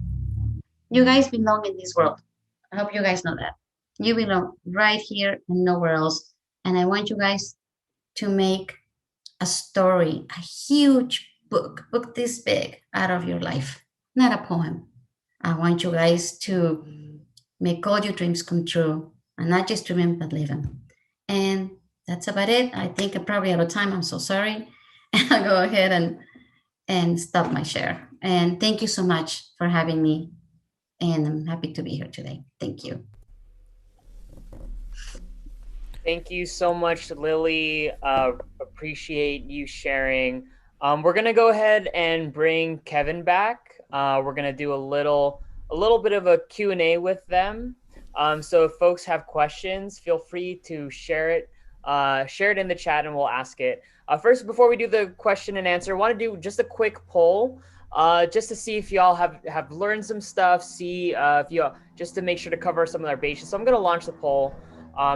you guys belong in this world. I hope you guys know that. You belong right here and nowhere else. And I want you guys to make a story, a huge book this big out of your life, not a poem. I want you guys to make all your dreams come true and not just dream them, but live them. And that's about it. I think I'm probably out of time. I'm so sorry. And I'll go ahead and stop my share. And thank you so much for having me. And I'm happy to be here today. Thank you. Thank you so much, Lily. Appreciate you sharing. We're gonna go ahead and bring Kevin back. We're gonna do a little bit of a Q&A with them. So if folks have questions, feel free to share it in the chat and we'll ask it. First, before we do the question and answer, I want to do just a quick poll, just to see if y'all have learned some stuff, just to make sure to cover some of our bases. So I'm gonna launch the poll.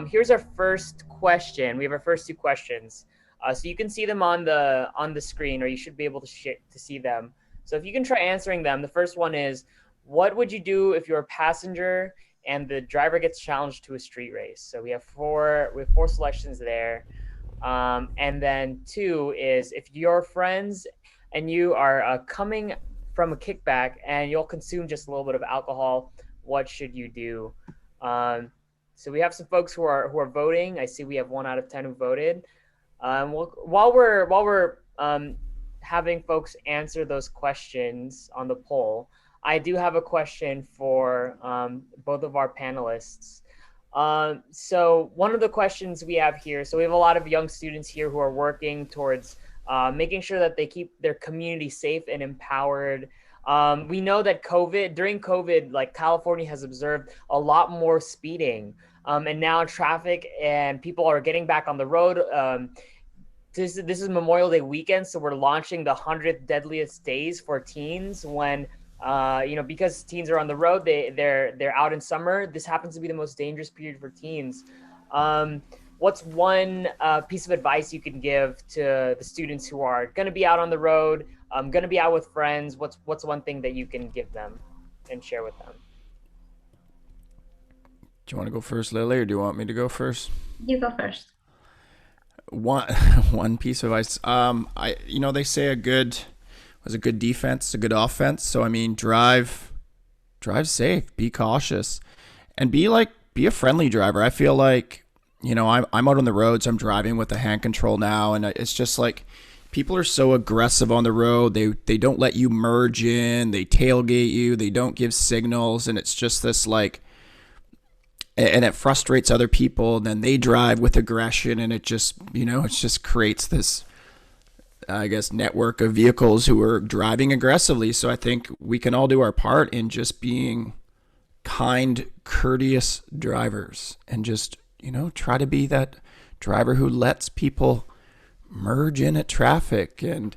Here's our first question. We have our first two questions. So you can see them on the screen, or you should be able to see them. So if you can try answering them, the first one is, what would you do if you're a passenger and the driver gets challenged to a street race? So we have four selections there. And then two is, if you're friends and you are coming from a kickback and you'll consume just a little bit of alcohol, what should you do? So we have some folks who are voting. I see we have 1 out of 10 who voted. While we're having folks answer those questions on the poll, I do have a question for both of our panelists. So one of the questions we have here, so we have a lot of young students here who are working towards making sure that they keep their community safe and empowered. We know that during COVID, like California has observed a lot more speeding, and now traffic and people are getting back on the road. This is Memorial Day weekend, so we're launching the 100th deadliest days for teens when, because teens are on the road, they're out in summer. This happens to be the most dangerous period for teens. What's one piece of advice you can give to the students who are going to be out on the road, going to be out with friends? What's one thing that you can give them and share with them? Do you want to go first, Lily, or do you want me to go first? You go first. One piece of advice. They say a good defense, a good offense. So I mean, drive safe, be cautious, and be a friendly driver. I feel like, I'm out on the roads. I'm driving with the hand control now, and it's just like people are so aggressive on the road. They don't let you merge in. They tailgate you. They don't give signals, and it's just this and it frustrates other people. And then they drive with aggression, and it just creates this, I guess, network of vehicles who are driving aggressively. So I think we can all do our part in just being kind, courteous drivers, and just try to be that driver who lets people merge in at traffic and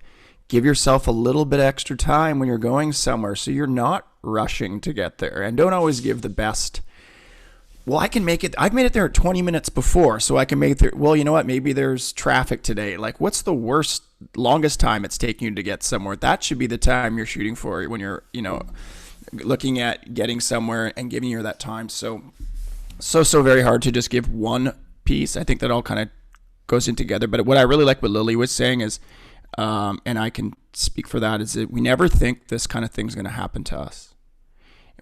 give yourself a little bit extra time when you're going somewhere so you're not rushing to get there. And don't always give the best. Well, I've made it there 20 minutes before, so I can make it there. Well, you know what? Maybe there's traffic today. Like, what's the longest time it's taking you to get somewhere? That should be the time you're shooting for when you're, looking at getting somewhere and giving you that time. So very hard to just give one piece. I think that all kind of goes in together. But what I really like what Lily was saying is, and I can speak for that, is that we never think this kind of thing's going to happen to us.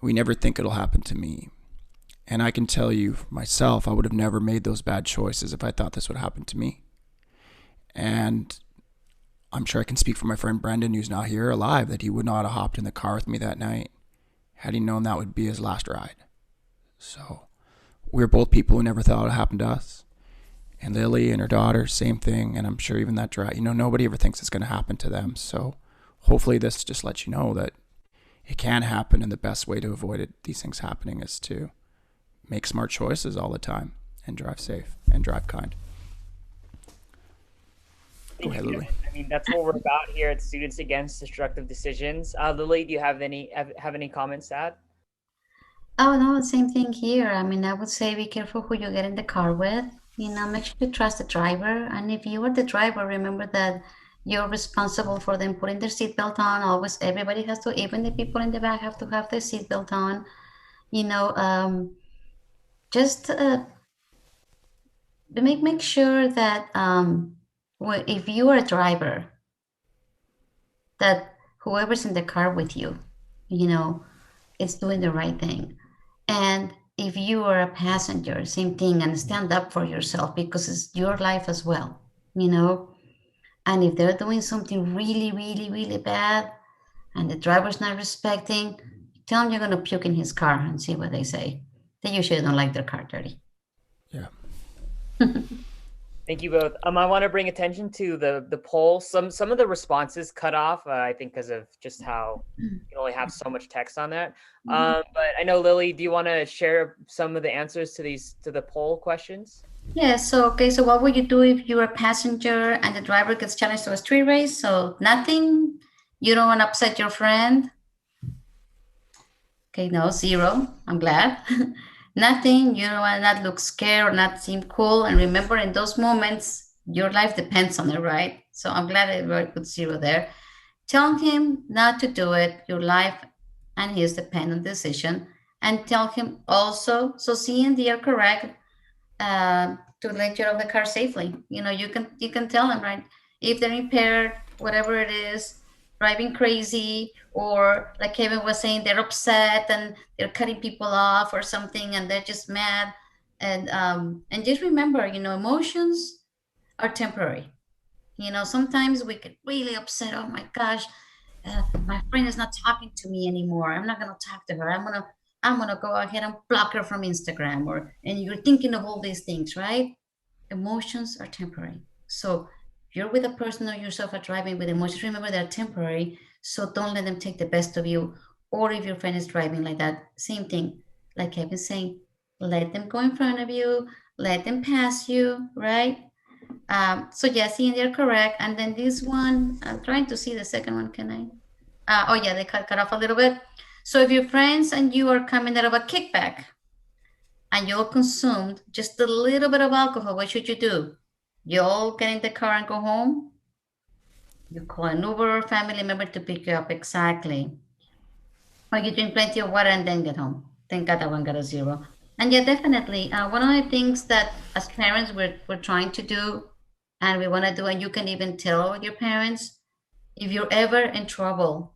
We never think it'll happen to me. And I can tell you myself, I would have never made those bad choices if I thought this would happen to me. And I'm sure I can speak for my friend Brendan, who's not here alive, that he would not have hopped in the car with me that night had he known that would be his last ride. So we're both people who never thought it would happen to us. And Lily and her daughter, same thing. And I'm sure even that drive, nobody ever thinks it's going to happen to them. So hopefully this just lets you know that it can happen, and the best way to avoid these things happening is to make smart choices all the time and drive safe and drive kind. Go ahead, Lily. I mean, that's what we're about here at Students Against Destructive Decisions. Lily, do you have any comments to add? Oh, no, same thing here. I mean, I would say be careful who you get in the car with. Make sure you trust the driver. And if you are the driver, remember that you're responsible for them putting their seatbelt on. Always, everybody has to, even the people in the back have to have their seatbelt on. Just make sure that if you are a driver, that whoever's in the car with you, is doing the right thing. And if you are a passenger, same thing, and stand up for yourself because it's your life as well, And if they're doing something really, really, really bad and the driver's not respecting, tell them you're going to puke in his car and see what they say. They usually don't like their car dirty. Yeah. Thank you both. I want to bring attention to the poll. Some of the responses cut off, I think, because of just how you can only have so much text on that. But I know, Lily, do you want to share some of the answers to the poll questions? Yeah. So what would you do if you're a passenger and the driver gets challenged to a street race? So nothing. You don't want to upset your friend. Okay, no, 0. I'm glad. Nothing. You don't want to not look scared or not seem cool. And remember, in those moments, your life depends on it, right? So I'm glad I put 0 there. Tell him not to do it. Your life and his depend on the decision. And tell him also, so C and D are correct, to let you out of the car safely. You can tell them, right? If they're impaired, whatever it is, driving crazy, or like Kevin was saying, they're upset and they're cutting people off or something, and they're just mad. And just remember, emotions are temporary. Sometimes we get really upset. Oh my gosh, my friend is not talking to me anymore. I'm not gonna talk to her. I'm gonna go ahead and block her from Instagram. And you're thinking of all these things, right? Emotions are temporary. So you're with a person or yourself are driving with emotions, remember they're temporary, so don't let them take the best of you. Or if your friend is driving like that, same thing. Like Kevin's saying, let them go in front of you, let them pass you, right? So yes, and they're correct. And then this one, I'm trying to see the second one, can I? Oh yeah, they cut off a little bit. So if your friends and you are coming out of a kickback and you all consumed just a little bit of alcohol, what should you do? You all get in the car and go home? You call an Uber or family member to pick you up, exactly. Or you drink plenty of water and then get home. Thank God that one got a 0. And yeah, definitely. One of the things that as parents we're trying to do and we want to do, and you can even tell your parents, if you're ever in trouble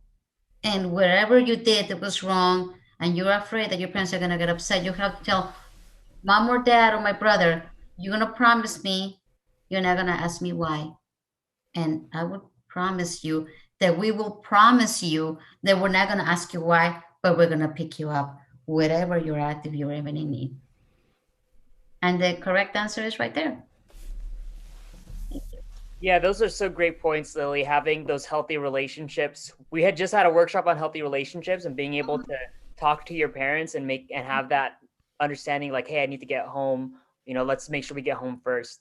and wherever you did it was wrong and you're afraid that your parents are going to get upset, you have to tell mom or dad or my brother, you're going to promise me you're not going to ask me why. And I would promise you that we will promise you that we're not going to ask you why, but we're going to pick you up wherever you're at if you're even in need. And the correct answer is right there. Yeah, those are so great points, Lily, having those healthy relationships. We had just had a workshop on healthy relationships and being able to talk to your parents and have that understanding like, hey, I need to get home. Let's make sure we get home first.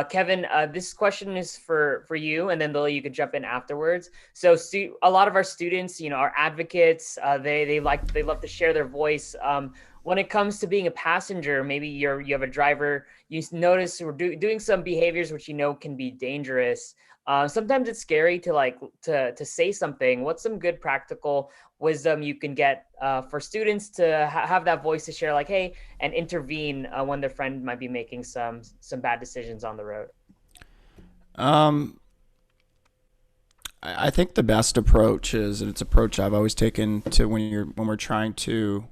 Kevin, this question is for you, and then Lily, you could jump in afterwards. So, a lot of our students, are advocates. They love to share their voice. When it comes to being a passenger, maybe you have a driver. You notice we're doing some behaviors which can be dangerous. Sometimes it's scary to say something. What's some good practical wisdom you can get for students to have that voice to share, like, hey, and intervene when their friend might be making some bad decisions on the road? I think the best approach is, and it's an approach I've always taken to when we're trying to,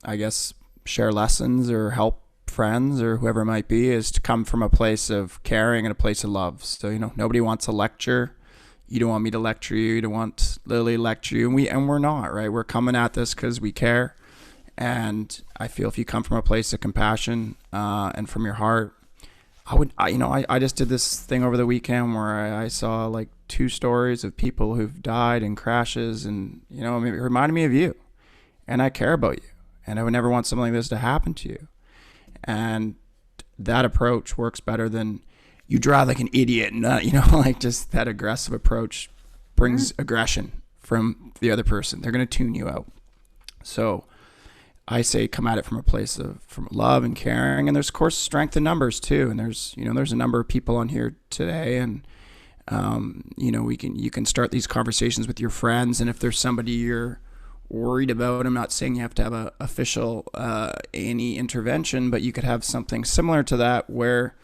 I guess, share lessons or help friends or whoever it might be, is to come from a place of caring and a place of love. So, nobody wants a lecture. You don't want me to lecture you. You don't want Lily to lecture you. And we're not, right? We're coming at this because we care. And I feel if you come from a place of compassion and from your heart, I just did this thing over the weekend where I saw like 2 stories of people who've died in crashes, and it reminded me of you, and I care about you, and I would never want something like this to happen to you. And that approach works better than you drive like an idiot, and like just that aggressive approach brings aggression from the other person. They're going to tune you out. So I say come at it from a place from love and caring, and there's of course strength in numbers too. And there's a number of people on here today, and you can start these conversations with your friends. And if there's somebody you're worried about, I'm not saying you have to have a official A&E intervention, but you could have something similar to that where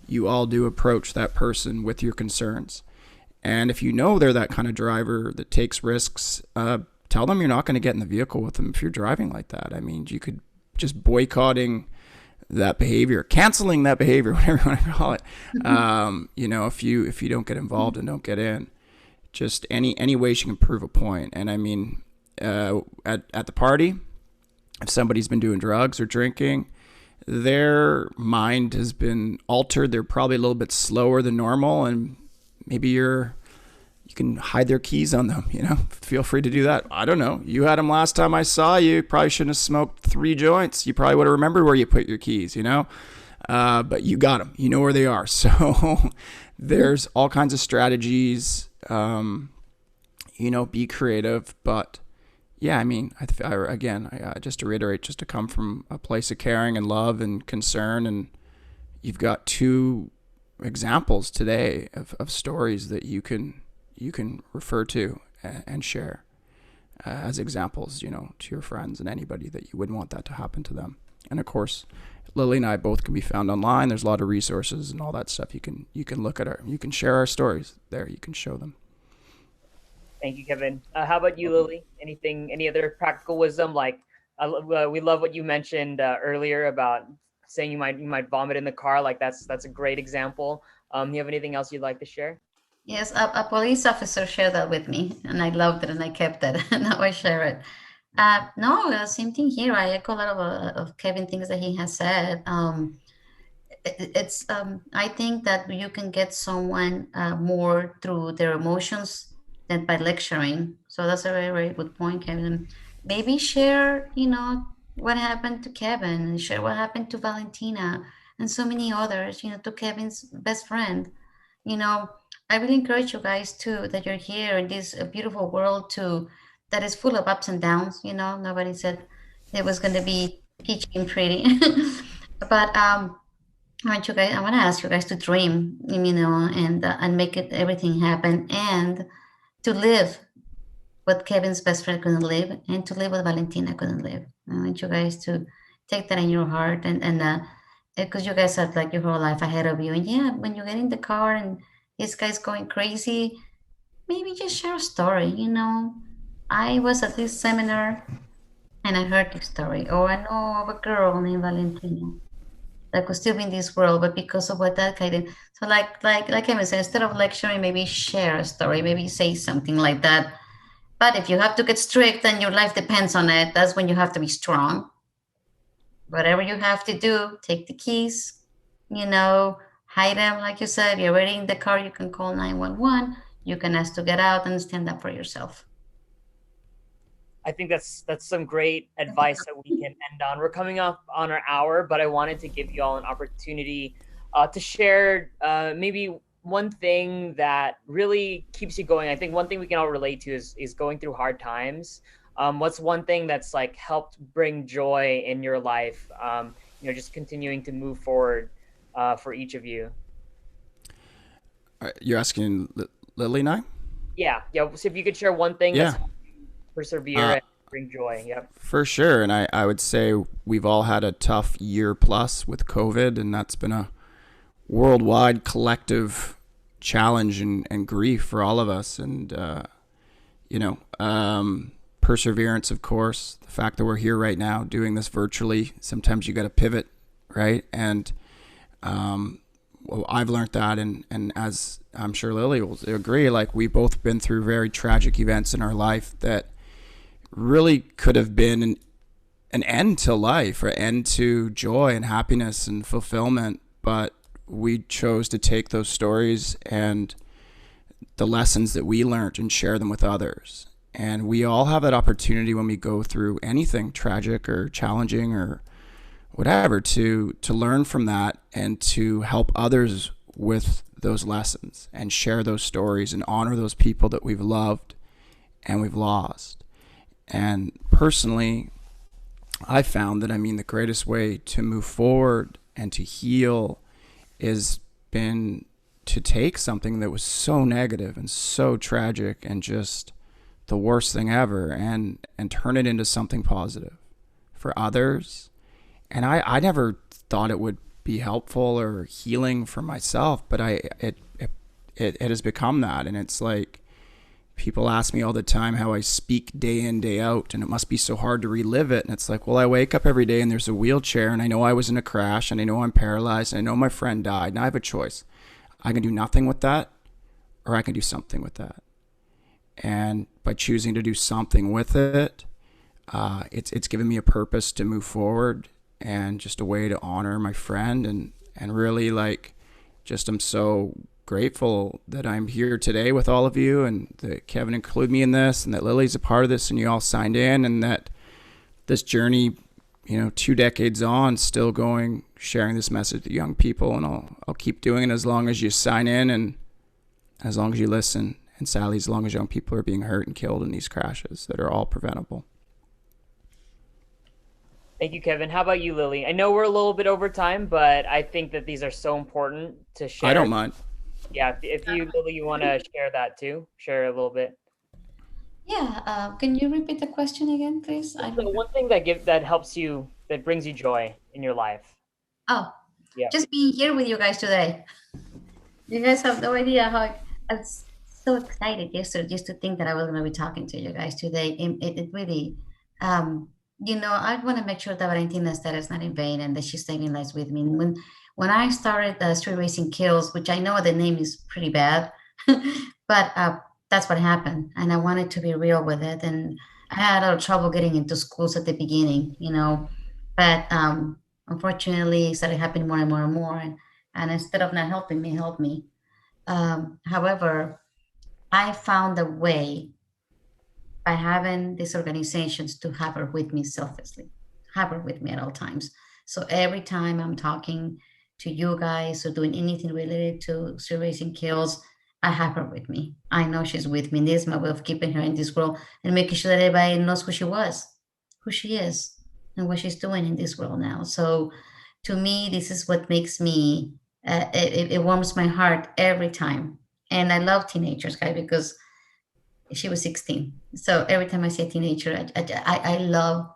you all do approach that person with your concerns. And if they're that kind of driver that takes risks, tell them you're not going to get in the vehicle with them if you're driving like that. I mean, you could just boycotting that behavior, canceling that behavior, whatever you want to call it. If you don't get involved and don't get in, just any way you can prove a point. And I mean, at the party, if somebody's been doing drugs or drinking, their mind has been altered. They're probably a little bit slower than normal, and maybe you can hide their keys on them. Feel free to do that. I don't know. You had them last time I saw you. Probably shouldn't have smoked 3 joints. You probably would have remembered where you put your keys. But you got them. You know where they are. So there's all kinds of strategies. Be creative, but. Yeah, I mean, I just to reiterate, just to come from a place of caring and love and concern, and you've got 2 examples today of stories that you can refer to and share as examples, to your friends and anybody that you wouldn't want that to happen to them. And of course, Lily and I both can be found online. There's a lot of resources and all that stuff. You can look at you can share our stories there. You can show them. Thank you, Kevin. How about you, Lily? Any other practical wisdom? Like, we love what you mentioned earlier about saying you might vomit in the car. Like that's a great example. You have anything else you'd like to share? Yes, a police officer shared that with me, and I loved it, and I kept it. Now I share it. No, same thing here. I echo a lot of Kevin things that he has said. I think that you can get someone more through their emotions than by lecturing. So that's a very, very good point, Kevin. Maybe share, what happened to Kevin, and share what happened to Valentina and so many others, to Kevin's best friend. I really encourage you guys too, that you're here in this beautiful world that is full of ups and downs. Nobody said it was going to be peachy and pretty. But I want to ask you guys to dream, and make everything happen, and to live what Kevin's best friend couldn't live, and to live what Valentina couldn't live. I want you guys to take that in your heart, and because you guys have like your whole life ahead of you. And yeah, when you get in the car and this guy's going crazy, maybe just share a story. I was at this seminar and I heard this story. Oh, I know of a girl named Valentina that could still be in this world, but because of what that guy did. So like Kevin said, instead of lecturing, maybe share a story, maybe say something like that. But if you have to get strict and your life depends on it, that's when you have to be strong. Whatever you have to do, take the keys, hide them. Like you said, you're already in the car, you can call 911, you can ask to get out and stand up for yourself. I think that's some great advice that we can end on. We're coming up on our hour, but I wanted to give you all an opportunity to share maybe one thing that really keeps you going. I think one thing we can all relate to is going through hard times. What's one thing that's like helped bring joy in your life? Just continuing to move forward for each of you. You're asking Lily and I? Yeah. So if you could share one thing Yeah. that's persevere and bring joy. Yep. For sure. And I would say we've all had a tough year plus with COVID, and that's been a worldwide collective challenge and grief for all of us. And, perseverance, of course, the fact that we're here right now doing this virtually, sometimes you got to pivot, right? And well, I've learned that, and as I'm sure Lily will agree, like we've both been through very tragic events in our life that really could have been an end to life or end to joy and happiness and fulfillment, but we chose to take those stories and the lessons that we learned and share them with others. And we all have that opportunity when we go through anything tragic or challenging or whatever to learn from that and to help others with those lessons and share those stories and honor those people that we've loved and we've lost. And personally, I found that, the greatest way to move forward and to heal is been to take something that was so negative and so tragic and just the worst thing ever and turn it into something positive for others. And I never thought it would be helpful or healing for myself, but it has become that. And it's like, people ask me all the time how I speak day in, day out, and it must be so hard to relive it. And it's like, well, I wake up every day and there's a wheelchair, and I know I was in a crash, and I know I'm paralyzed, and I know my friend died, and I have a choice. I can do nothing with that, or I can do something with that. And by choosing to do something with it, it's given me a purpose to move forward and just a way to honor my friend, and really I'm so grateful that I'm here today with all of you, and that Kevin included me in this, and that Lily's a part of this, and you all signed in, and that this journey, 2 decades on, still going, sharing this message to young people, and I'll keep doing it as long as you sign in and as long as you listen, and sadly, as long as young people are being hurt and killed in these crashes that are all preventable. Thank you, Kevin. How about you, Lily? I know we're a little bit over time, but I think that these are so important to share. I don't mind. Yeah, if you, Lily, you want to share that too, share a little bit. Yeah, can you repeat the question again, please? So one thing that helps you, that brings you joy in your life. Oh, yeah, just being here with you guys today. You guys have no idea how I was so excited just to think that I was going to be talking to you guys today. It really, I want to make sure that Valentina's death is not in vain and that she's saving lives with me. When I started Street Racing Kills, which I know the name is pretty bad, but that's what happened. And I wanted to be real with it. And I had a lot of trouble getting into schools at the beginning, but unfortunately it started happening more and more and more. And instead of not helping me, helped me. However, I found a way by having these organizations to have her with me selflessly, have her with me at all times. So every time I'm talking to you guys or doing anything related to Street Racing Kills, I have her with me. I know she's with me. And this is my way of keeping her in this world and making sure that everybody knows who she was, who she is, and what she's doing in this world now. So to me, this is what makes me, it warms my heart every time. And I love teenagers, guys, because she was 16. So every time I say teenager, I love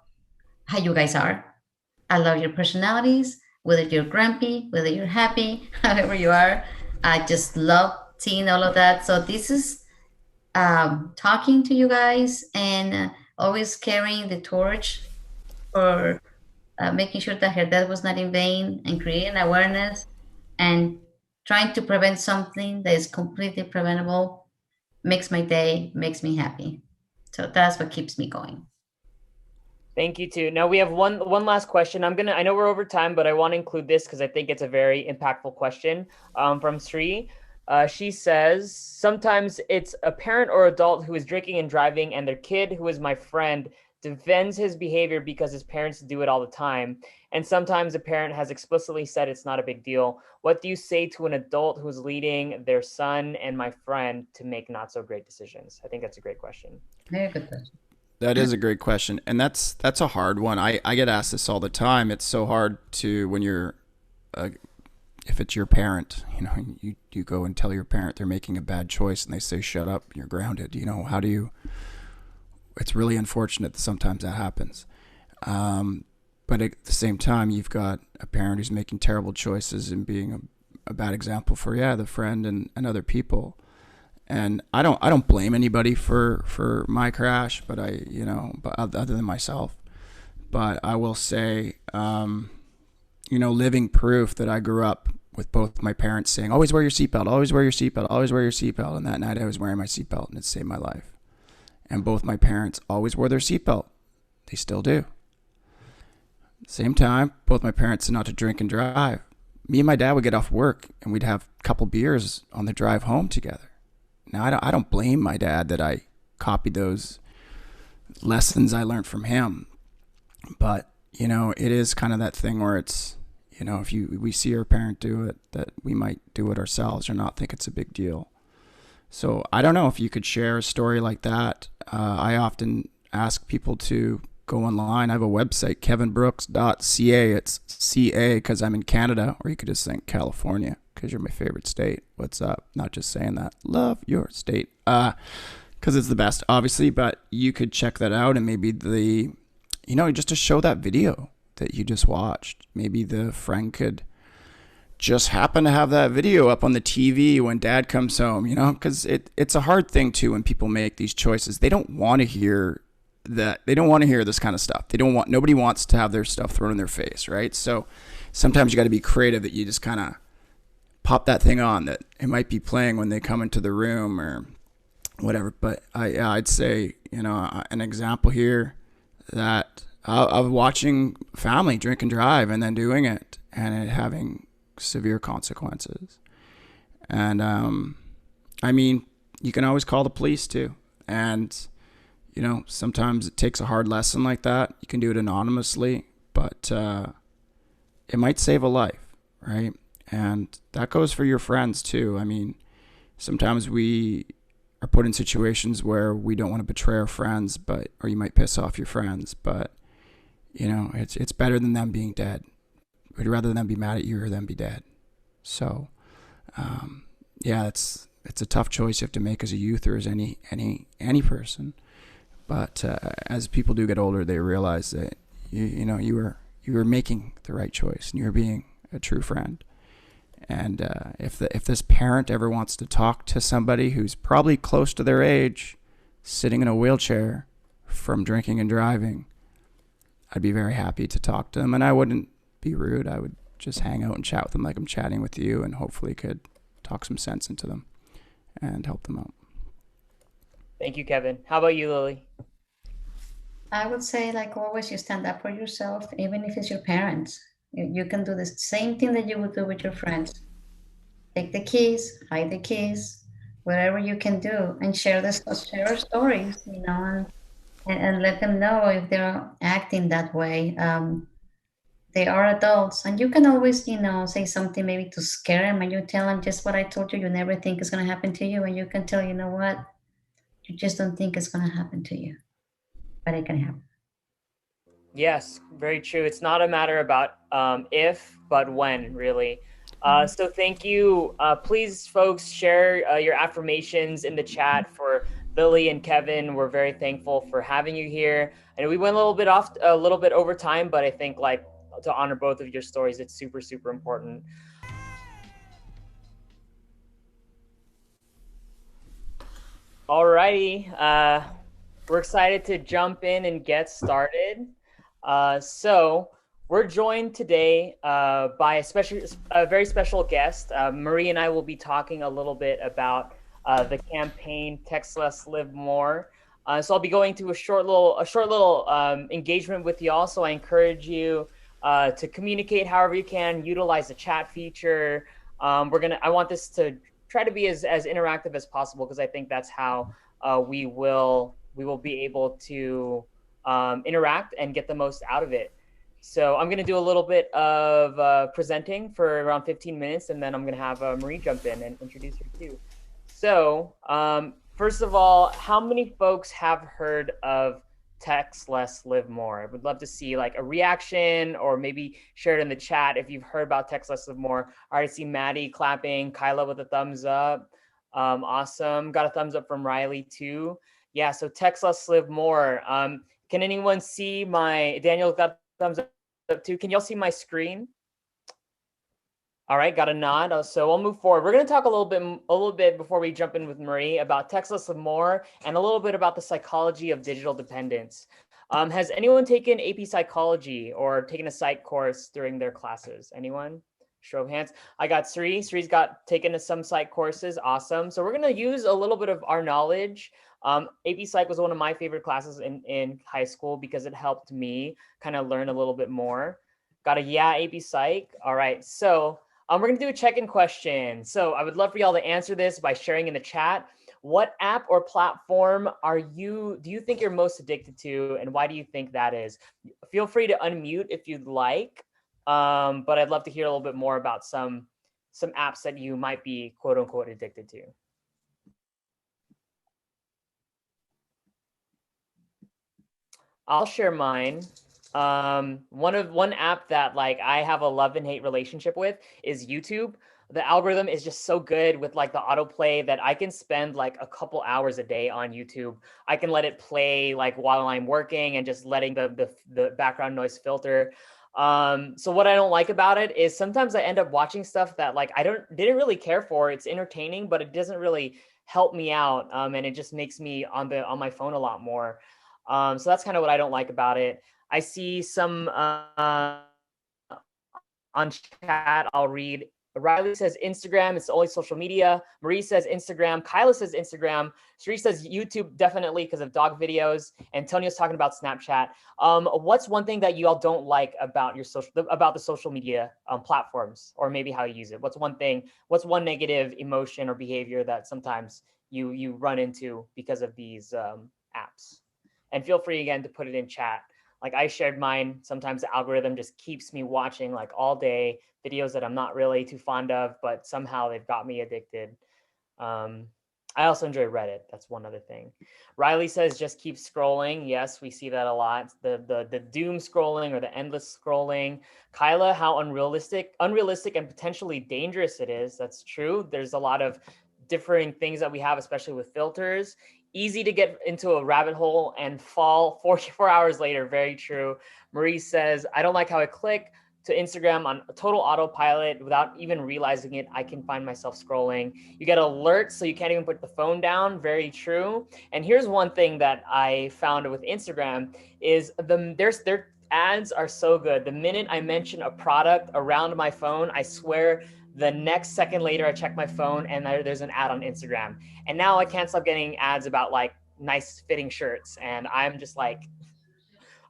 how you guys are. I love your personalities, whether you're grumpy, whether you're happy, however you are. I just love seeing all of that. So this is talking to you guys and always carrying the torch for making sure that her death was not in vain and creating awareness and trying to prevent something that is completely preventable makes my day, makes me happy. So that's what keeps me going. Thank you too. Now we have one last question. I know we're over time, but I want to include this because I think it's a very impactful question from Sri. She says, sometimes it's a parent or adult who is drinking and driving and their kid, who is my friend, defends his behavior because his parents do it all the time. And sometimes a parent has explicitly said it's not a big deal. What do you say to an adult who's leading their son and my friend to make not so great decisions? I think that's a great question. Very good question. That is a great question. And that's a hard one. I get asked this all the time. It's so hard to, when you're, if it's your parent, you go and tell your parent they're making a bad choice and they say, shut up, you're grounded. How do you, it's really unfortunate that sometimes that happens. But at the same time, you've got a parent who's making terrible choices and being a bad example for, the friend and other people. And I don't blame anybody for my crash, but but other than myself. But I will say, living proof that I grew up with both my parents saying, always wear your seatbelt, always wear your seatbelt, always wear your seatbelt. And that night I was wearing my seatbelt and it saved my life. And both my parents always wore their seatbelt. They still do. Same time, both my parents said not to drink and drive. Me and my dad would get off work and we'd have a couple beers on the drive home together. Now, I don't blame my dad that I copied those lessons I learned from him. But, it is kind of that thing where it's, if we see our parent do it, that we might do it ourselves or not think it's a big deal. So I don't know if you could share a story like that. I often ask people to go online. I have a website, kevinbrooks.ca. It's CA because I'm in Canada, or you could just think California because you're my favorite state. What's up? Not just saying that. Love your state. Because it's the best, obviously, but you could check that out and maybe just to show that video that you just watched. Maybe the friend could just happen to have that video up on the TV when dad comes home, because it's a hard thing too when people make these choices. They don't want to hear that. They don't want to hear this kind of stuff. Nobody wants to have their stuff thrown in their face, right? So sometimes you got to be creative that you just kind of pop that thing on that it might be playing when they come into the room or whatever. But I'd say, an example here that of watching family drink and drive and then doing it and it having severe consequences. And you can always call the police too. And sometimes it takes a hard lesson like that. You can do it anonymously, but it might save a life, right? And that goes for your friends too. Sometimes we are put in situations where we don't want to betray our friends, or you might piss off your friends, but it's better than them being dead. We'd rather them be mad at you or them be dead. So, it's a tough choice you have to make as a youth or as any person. But as people do get older, they realize that you were making the right choice and you were being a true friend. And if this parent ever wants to talk to somebody who's probably close to their age, sitting in a wheelchair from drinking and driving, I'd be very happy to talk to them. And I wouldn't be rude. I would just hang out and chat with them like I'm chatting with you, and hopefully could talk some sense into them and help them out. Thank you, Kevin. How about you, Lily? I would say, like always, you stand up for yourself, even if it's your parents. You can do the same thing that you would do with your friends. Take the keys, hide the keys, whatever you can do, and share stories, and let them know if they're acting that way. They are adults, and you can always, say something maybe to scare them, and you tell them just what I told you. You never think it's going to happen to you, and you can tell, what, you just don't think it's going to happen to you, but it can happen. Yes, very true. It's not a matter about if, but when, really. So thank you. Please, folks, share your affirmations in the chat for Lily and Kevin. We're very thankful for having you here. And we went a little bit over time, but I think to honor both of your stories, it's super, super important. Alrighty, we're excited to jump in and get started. So we're joined today by a very special guest. Marie and I will be talking a little bit about the campaign Textless, Live More. So I'll be going to a short little engagement with y'all. So I encourage you to communicate however you can. Utilize the chat feature. I want this to try to be as interactive as possible, because I think that's how we will be able to interact and get the most out of it. So I'm going to do a little bit of presenting for around 15 minutes, and then I'm going to have Marie jump in and introduce her too. So first of all, how many folks have heard of Text Less, Live More? I would love to see like a reaction, or maybe share it in the chat if you've heard about Text Less, Live More. I already see Maddie clapping, Kyla with a thumbs up. Awesome. Got a thumbs up from Riley too. Yeah, so Text Less, Live More. Can anyone see my, Daniel got thumbs up too. Can y'all see my screen? All right, got a nod. So we'll move forward. We're going to talk a little bit before we jump in with Marie about Text Less, Live More, and a little bit about the psychology of digital dependence. Has anyone taken AP Psychology or taken a psych course during their classes? Anyone? Show of hands. I got Sri. Sri's taken some psych courses. Awesome. So we're going to use a little bit of our knowledge. AP Psych was one of my favorite classes in high school because it helped me kind of learn a little bit more. Got a yeah, AP Psych. All right. So we're going to do a check-in question. So I would love for y'all to answer this by sharing in the chat. What app or platform do you think you're most addicted to, and why do you think that is? Feel free to unmute if you'd like, but I'd love to hear a little bit more about some apps that you might be quote unquote addicted to. I'll share mine. One app that like I have a love and hate relationship with is YouTube. The algorithm is just so good with like the autoplay that I can spend like a couple hours a day on YouTube. I can let it play like while I'm working and just letting the background noise filter. So what I don't like about it is sometimes I end up watching stuff that like I didn't really care for. It's entertaining, but it doesn't really help me out. And it just makes me on my phone a lot more. So that's kind of what I don't like about it. I see some on chat, I'll read. Riley says Instagram, it's the only social media. Marie says Instagram. Kyla says Instagram. Sri says YouTube, definitely because of dog videos. Antonio's talking about Snapchat. What's one thing that you all don't like about the social media platforms, or maybe how you use it? What's one negative emotion or behavior that sometimes you run into because of these apps? And feel free again to put it in chat. Like I shared mine, sometimes the algorithm just keeps me watching like all day videos that I'm not really too fond of, but somehow they've got me addicted. I also enjoy Reddit. That's one other thing. Riley says just keep scrolling. Yes, we see that a lot. The doom scrolling or the endless scrolling. Kyla, how unrealistic and potentially dangerous it is. That's true. There's a lot of differing things that we have, especially with filters. Easy to get into a rabbit hole and fall 44 hours later. Very true. Marie says, I don't like how I click to Instagram on total autopilot without even realizing it. I can find myself scrolling. You get alerts, so you can't even put the phone down. Very true. And here's one thing that I found with Instagram is their ads are so good. The minute I mention a product around my phone, I swear the next second later, I check my phone and there's an ad on Instagram. And now I can't stop getting ads about like nice fitting shirts. And I'm just like,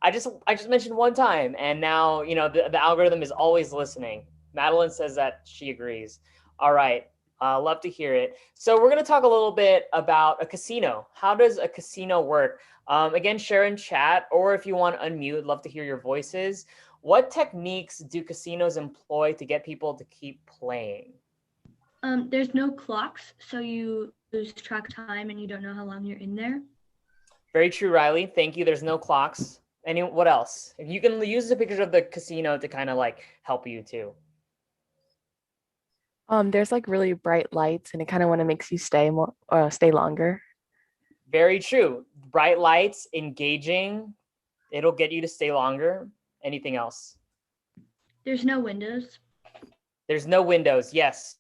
I just mentioned one time, and now, you know, the algorithm is always listening. Madeline says that she agrees. All right, love to hear it. So we're gonna talk a little bit about a casino. How does a casino work? Again, share in chat, or if you want to unmute, love to hear your voices. What techniques do casinos employ to get people to keep playing? There's no clocks, so you lose track of time and you don't know how long you're in there. Very true, Riley. Thank you. There's no clocks. What else? You can use the picture of the casino to kind of like help you too. There's like really bright lights, and it kind of want to makes you stay longer. Very true. Bright lights, engaging. It'll get you to stay longer. Anything else? There's no windows. There's no windows. Yes.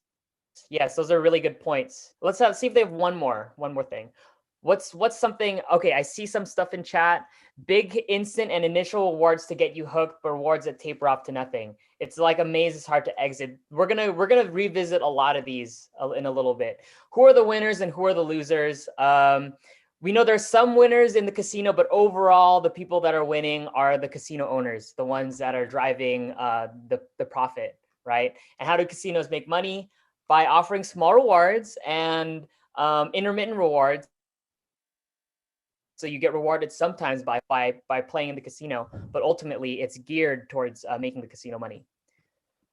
Yes, those are really good points. Let's see if they have one more thing. What's something? Okay, I see some stuff in chat. Big instant and initial rewards to get you hooked, but rewards that taper off to nothing. It's like a maze. It's hard to exit. We're gonna revisit a lot of these in a little bit. Who are the winners and who are the losers? We know there's some winners in the casino, but overall, the people that are winning are the casino owners, the ones that are driving the profit, right? And how do casinos make money? By offering small rewards and intermittent rewards So you get rewarded sometimes by playing in the casino, but ultimately it's geared towards making the casino money.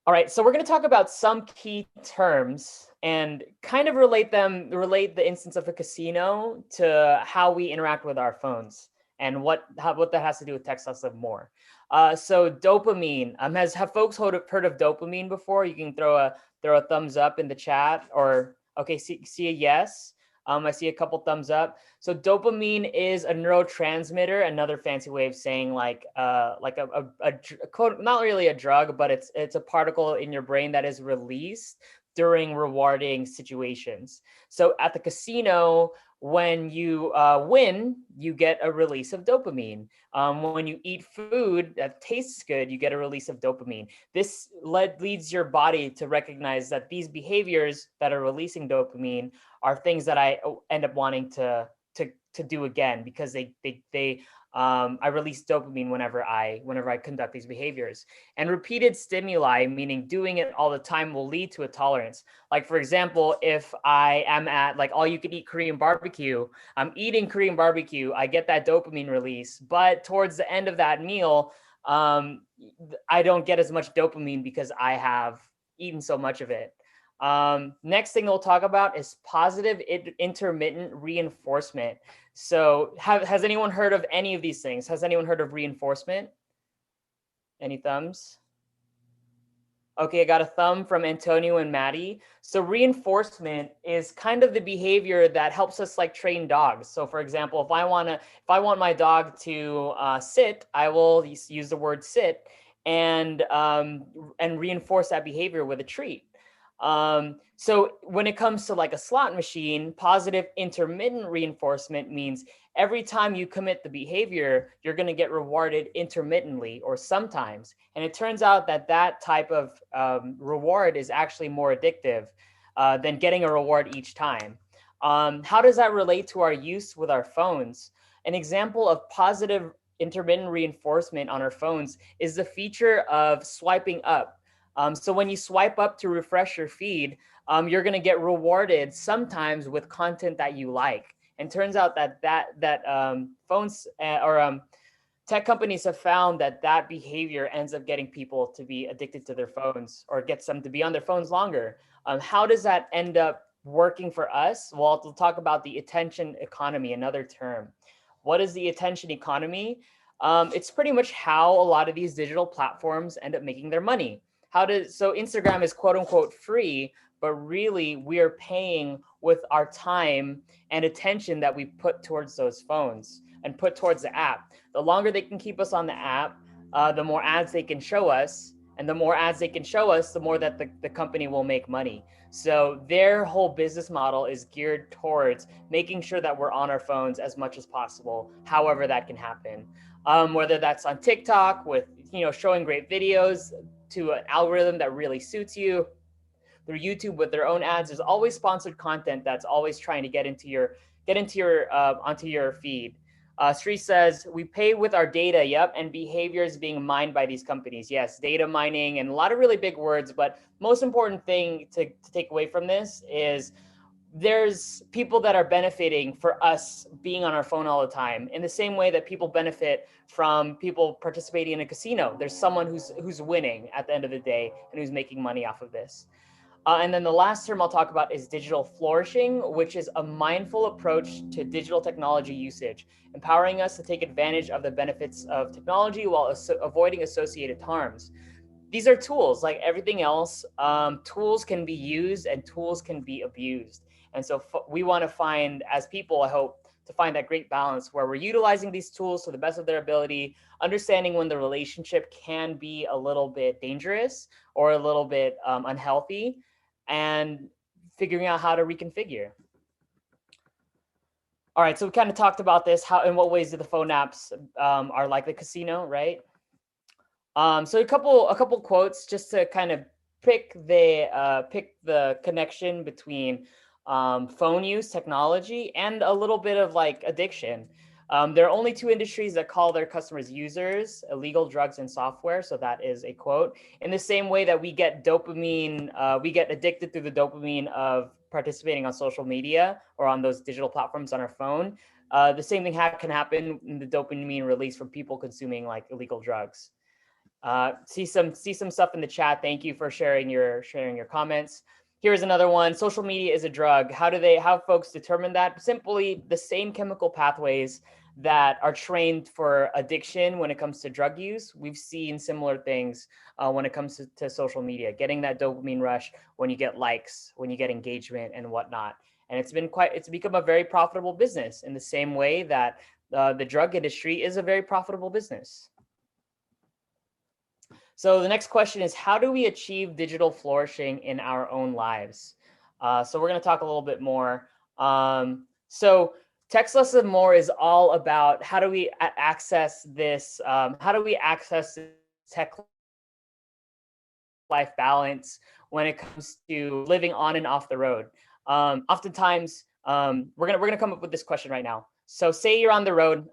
All right, so we're going to talk about some key terms and kind of relate the instance of a casino to how we interact with our phones and what that has to do with Textless Live More. So dopamine. Have folks heard of dopamine before? You can throw a thumbs up in the chat, or okay, see a yes. I see a couple thumbs up. So dopamine is a neurotransmitter, another fancy way of saying like a not really a drug, but it's a particle in your brain that is released during rewarding situations. So at the casino, when you win, you get a release of dopamine. When you eat food that tastes good, you get a release of dopamine. This leads your body to recognize that these behaviors that are releasing dopamine are things that I end up wanting to do again, because I release dopamine whenever I conduct these behaviors. And repeated stimuli, meaning doing it all the time, will lead to a tolerance. Like, for example, if I am at like all you can eat Korean barbecue, I'm eating Korean barbecue, I get that dopamine release, but towards the end of that meal, I don't get as much dopamine because I have eaten so much of it. Next thing we'll talk about is positive intermittent reinforcement. So has anyone heard of any of these things? Has anyone heard of reinforcement? Any thumbs? Okay, I got a thumb from Antonio and Maddie. So reinforcement is kind of the behavior that helps us like train dogs. So for example, if I want my dog to sit, I will use the word sit and reinforce that behavior with a treat. So when it comes to like a slot machine, positive intermittent reinforcement means every time you commit the behavior, you're going to get rewarded intermittently or sometimes. And it turns out that that type of reward is actually more addictive than getting a reward each time. How does that relate to our use with our phones? An example of positive intermittent reinforcement on our phones is the feature of swiping up. So when you swipe up to refresh your feed, you're going to get rewarded sometimes with content that you like. And turns out that phones or tech companies have found that behavior ends up getting people to be addicted to their phones, or gets them to be on their phones longer. How does that end up working for us? Well, we'll talk about the attention economy, another term. What is the attention economy? It's pretty much how a lot of these digital platforms end up making their money. So Instagram is quote unquote free, but really we are paying with our time and attention that we put towards those phones and put towards the app. The longer they can keep us on the app, the more ads they can show us. And the more ads they can show us, the more that the company will make money. So their whole business model is geared towards making sure that we're on our phones as much as possible, however that can happen. Whether that's on TikTok with showing great videos, to an algorithm that really suits you, through YouTube with their own ads. There's always sponsored content that's always trying to get onto your feed. Sri says, we pay with our data, yep, and behaviors being mined by these companies. Yes, data mining and a lot of really big words, but most important thing to take away from this is there's people that are benefiting for us being on our phone all the time, in the same way that people benefit from people participating in a casino. There's someone who's winning at the end of the day and who's making money off of this. And then the last term I'll talk about is digital flourishing, which is a mindful approach to digital technology usage, empowering us to take advantage of the benefits of technology while avoiding associated harms. These are tools like everything else. Tools can be used and tools can be abused. And so we want to find, as people, I hope, to find that great balance where we're utilizing these tools to the best of their ability, understanding when the relationship can be a little bit dangerous or a little bit unhealthy, and figuring out how to reconfigure. All right, so we kind of talked about this. How, in what ways do the phone apps are like the casino, right? So a couple quotes just to kind of pick the connection between phone use, technology, and a little bit of like addiction. There are only two industries that call their customers users: illegal drugs and software. So that is a quote. In the same way that we get dopamine, we get addicted through the dopamine of participating on social media or on those digital platforms on our phone. The same thing can happen in the dopamine release from people consuming like illegal drugs. See some stuff in the chat. Thank you for sharing your comments. Here's another one. Social media is a drug. How folks determine that? Simply the same chemical pathways that are trained for addiction when it comes to drug use. We've seen similar things when it comes to social media, getting that dopamine rush when you get likes, when you get engagement and whatnot. And it's become a very profitable business in the same way that the drug industry is a very profitable business. So the next question is, how do we achieve digital flourishing in our own lives? So we're going to talk a little bit more. So Textless and More is all about how do we access this, tech life balance when it comes to living on and off the road. Oftentimes, we're gonna come up with this question right now. So say you're on the road.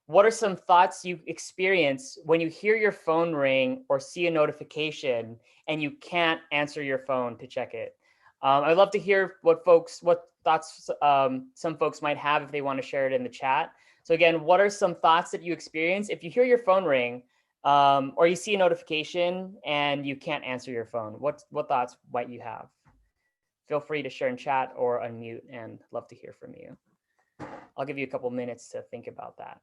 What are some thoughts you experience when you hear your phone ring or see a notification and you can't answer your phone to check it? I'd love to hear what thoughts some folks might have if they want to share it in the chat. So again, what are some thoughts that you experience if you hear your phone ring or you see a notification and you can't answer your phone? What thoughts might you have? Feel free to share in chat or unmute, and love to hear from you. I'll give you a couple minutes to think about that.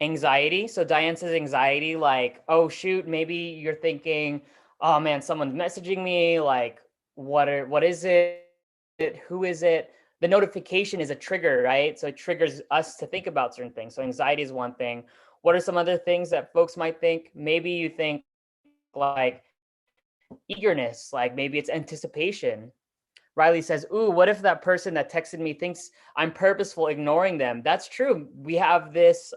Anxiety. So Diane says anxiety, like, oh shoot, maybe you're thinking, oh man, someone's messaging me, like, what is it? Who is it? The notification is a trigger, right? So it triggers us to think about certain things. So anxiety is one thing. What are some other things that folks might think? Maybe you think like eagerness, like maybe it's anticipation. Riley says, ooh, what if that person that texted me thinks I'm purposeful ignoring them? That's true. We have this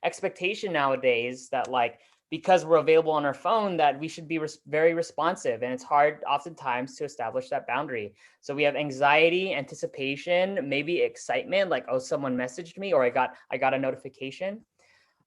expectation nowadays that like, because we're available on our phone, that we should be very responsive. And it's hard oftentimes to establish that boundary. So we have anxiety, anticipation, maybe excitement, like, oh, someone messaged me or I got a notification.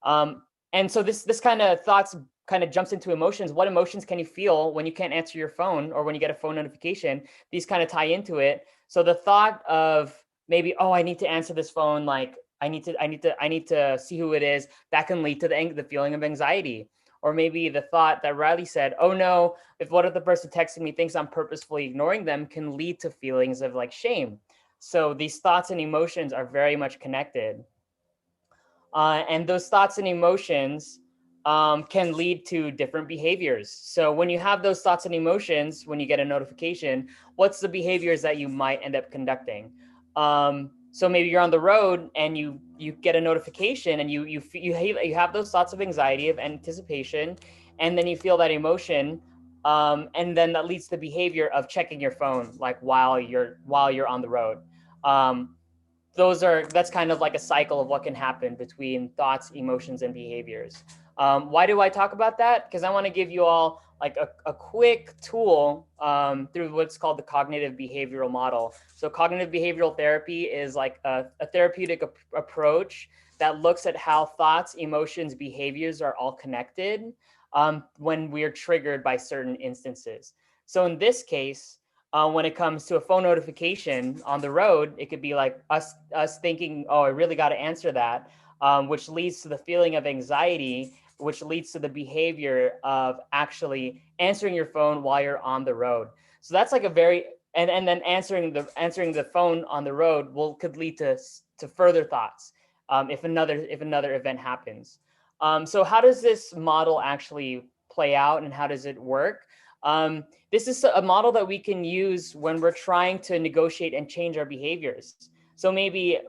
And so this kind of thoughts kind of jumps into emotions. What emotions can you feel when you can't answer your phone or when you get a phone notification? These kind of tie into it. So the thought of maybe, oh, I need to answer this phone, like I need to see who it is, that can lead to the feeling of anxiety. Or maybe the thought that Riley said, oh no, what if the person texting me thinks I'm purposefully ignoring them, can lead to feelings of like shame. So these thoughts and emotions are very much connected. And those thoughts and emotions can lead to different behaviors. So when you have those thoughts and emotions, when you get a notification, what's the behaviors that you might end up conducting? So maybe you're on the road and you get a notification and you have those thoughts of anxiety, of anticipation, and then you feel that emotion, and then that leads to the behavior of checking your phone, like while you're on the road. That's kind of like a cycle of what can happen between thoughts, emotions, and behaviors. Why do I talk about that? Because I want to give you all like a quick tool through what's called the cognitive behavioral model. So cognitive behavioral therapy is like a therapeutic approach that looks at how thoughts, emotions, behaviors are all connected when we're triggered by certain instances. So in this case, when it comes to a phone notification on the road, it could be like us thinking, oh, I really got to answer that, which leads to the feeling of anxiety, which leads to the behavior of actually answering your phone while you're on the road. So that's like a very, and then answering the phone on the road could lead to further thoughts if another event happens. So how does this model actually play out and how does it work? This is a model that we can use when we're trying to negotiate and change our behaviors. So maybe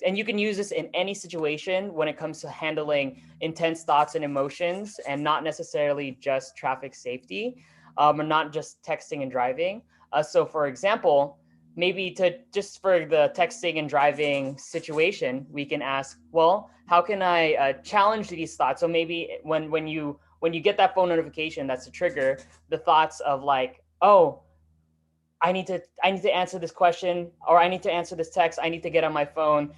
and you can use this in any situation when it comes to handling intense thoughts and emotions, and not necessarily just traffic safety, or not just texting and driving. So for example, maybe just for the texting and driving situation, we can ask, well, how can I challenge these thoughts? So maybe when you get that phone notification, that's a trigger, the thoughts of like, oh, I need to answer this question, or I need to answer this text. I need to get on my phone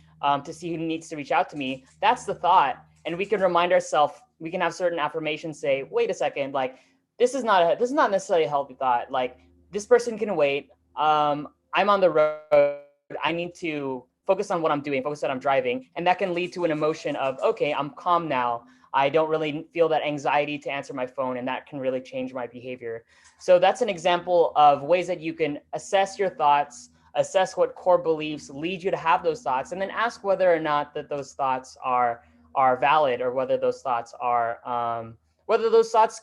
to see who needs to reach out to me. That's the thought. And we can remind ourselves, we can have certain affirmations say, wait a second, like, this is not necessarily a healthy thought. Like, this person can wait. I'm on the road. I need to focus on what I'm doing, focus on what I'm driving. And that can lead to an emotion of, okay, I'm calm now. I don't really feel that anxiety to answer my phone, and that can really change my behavior. So that's an example of ways that you can assess your thoughts, assess what core beliefs lead you to have those thoughts, and then ask whether or not that those thoughts are valid, or whether those thoughts are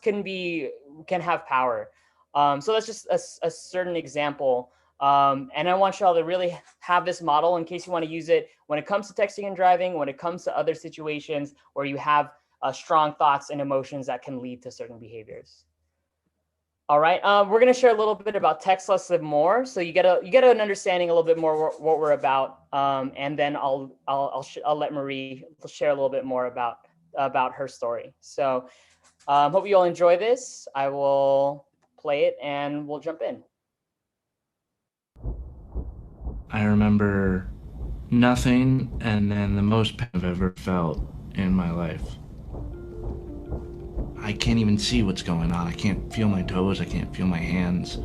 can have power. So that's just a certain example. And I want y'all to really have this model in case you want to use it when it comes to texting and driving, when it comes to other situations where you have strong thoughts and emotions that can lead to certain behaviors. All right, we're going to share a little bit about Textless Live More, so you get an understanding a little bit more what we're about, and then I'll let Marie share a little bit more about her story. So hope you all enjoy this. I will play it and we'll jump in. I remember nothing, and then the most pain I've ever felt in my life. I can't even see what's going on. I can't feel my toes. I can't feel my hands.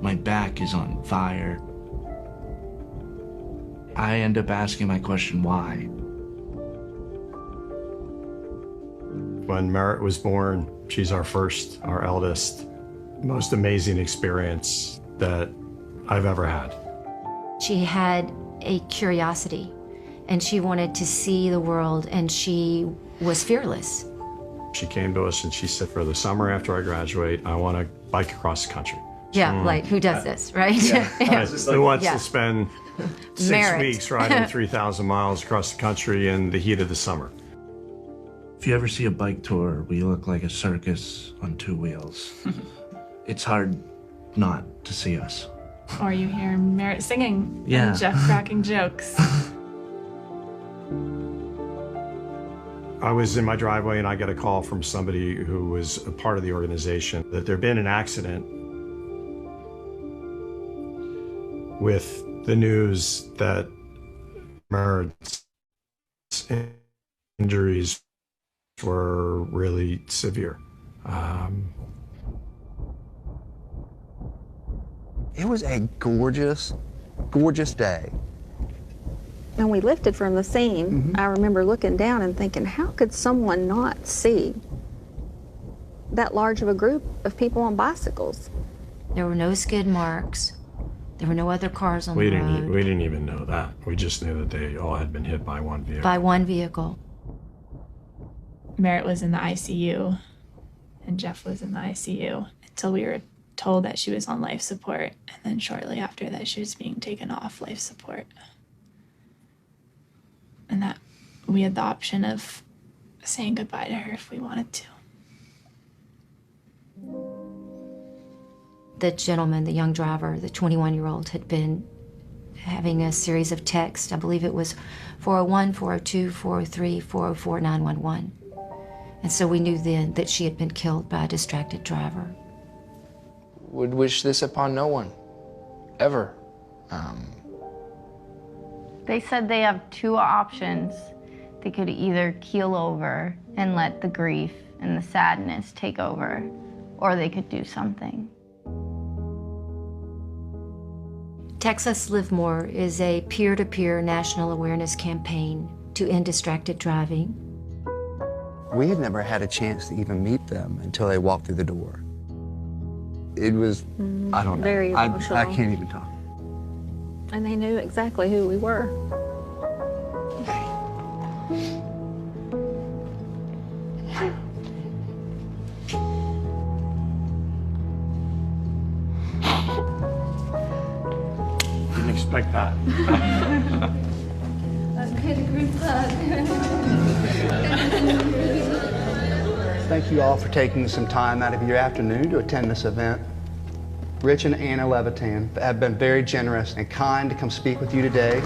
My back is on fire. I end up asking my question, why? When Merritt was born, she's our eldest, most amazing experience that I've ever had. She had a curiosity, and she wanted to see the world, and she was fearless. She came to us and she said, for the summer after I graduate, I want to bike across the country. Yeah, like, who does this, right? Yeah. Who wants to spend 6 weeks riding 3,000 miles across the country in the heat of the summer? If you ever see a bike tour, we look like a circus on 2 wheels. It's hard not to see us. Or you hear Merritt singing Yeah. and Jeff cracking jokes. I was in my driveway and I got a call from somebody who was a part of the organization that there'd been an accident with the news that Merritt's injuries were really severe. It was a gorgeous, gorgeous day. When we lifted from the scene, I remember looking down and thinking, how could someone not see that large of a group of people on bicycles? There were no skid marks. There were no other cars on the road. We didn't even know that. We just knew that they all had been hit by one vehicle. By one vehicle. Merritt was in the ICU, and Jeff was in the ICU until we were told that she was on life support, and then shortly after that she was being taken off life support. And that we had the option of saying goodbye to her if we wanted to. The gentleman, the young driver, the 21-year-old, had been having a series of texts. I believe it was 401, 402, 403, 404, 911. And so we knew then that she had been killed by a distracted driver. Would wish this upon no one, ever. They said they have 2 options. They could either keel over and let the grief and the sadness take over, or they could do something. Textless Live More is a peer-to-peer national awareness campaign to end distracted driving. We had never had a chance to even meet them until they walked through the door. It was, I don't know. Very emotional. I can't even talk. And they knew exactly who we were. Didn't expect that. Let's get a group hug. Thank you all for taking some time out of your afternoon to attend this event. Rich and Anna Levitan have been very generous and kind to come speak with you today.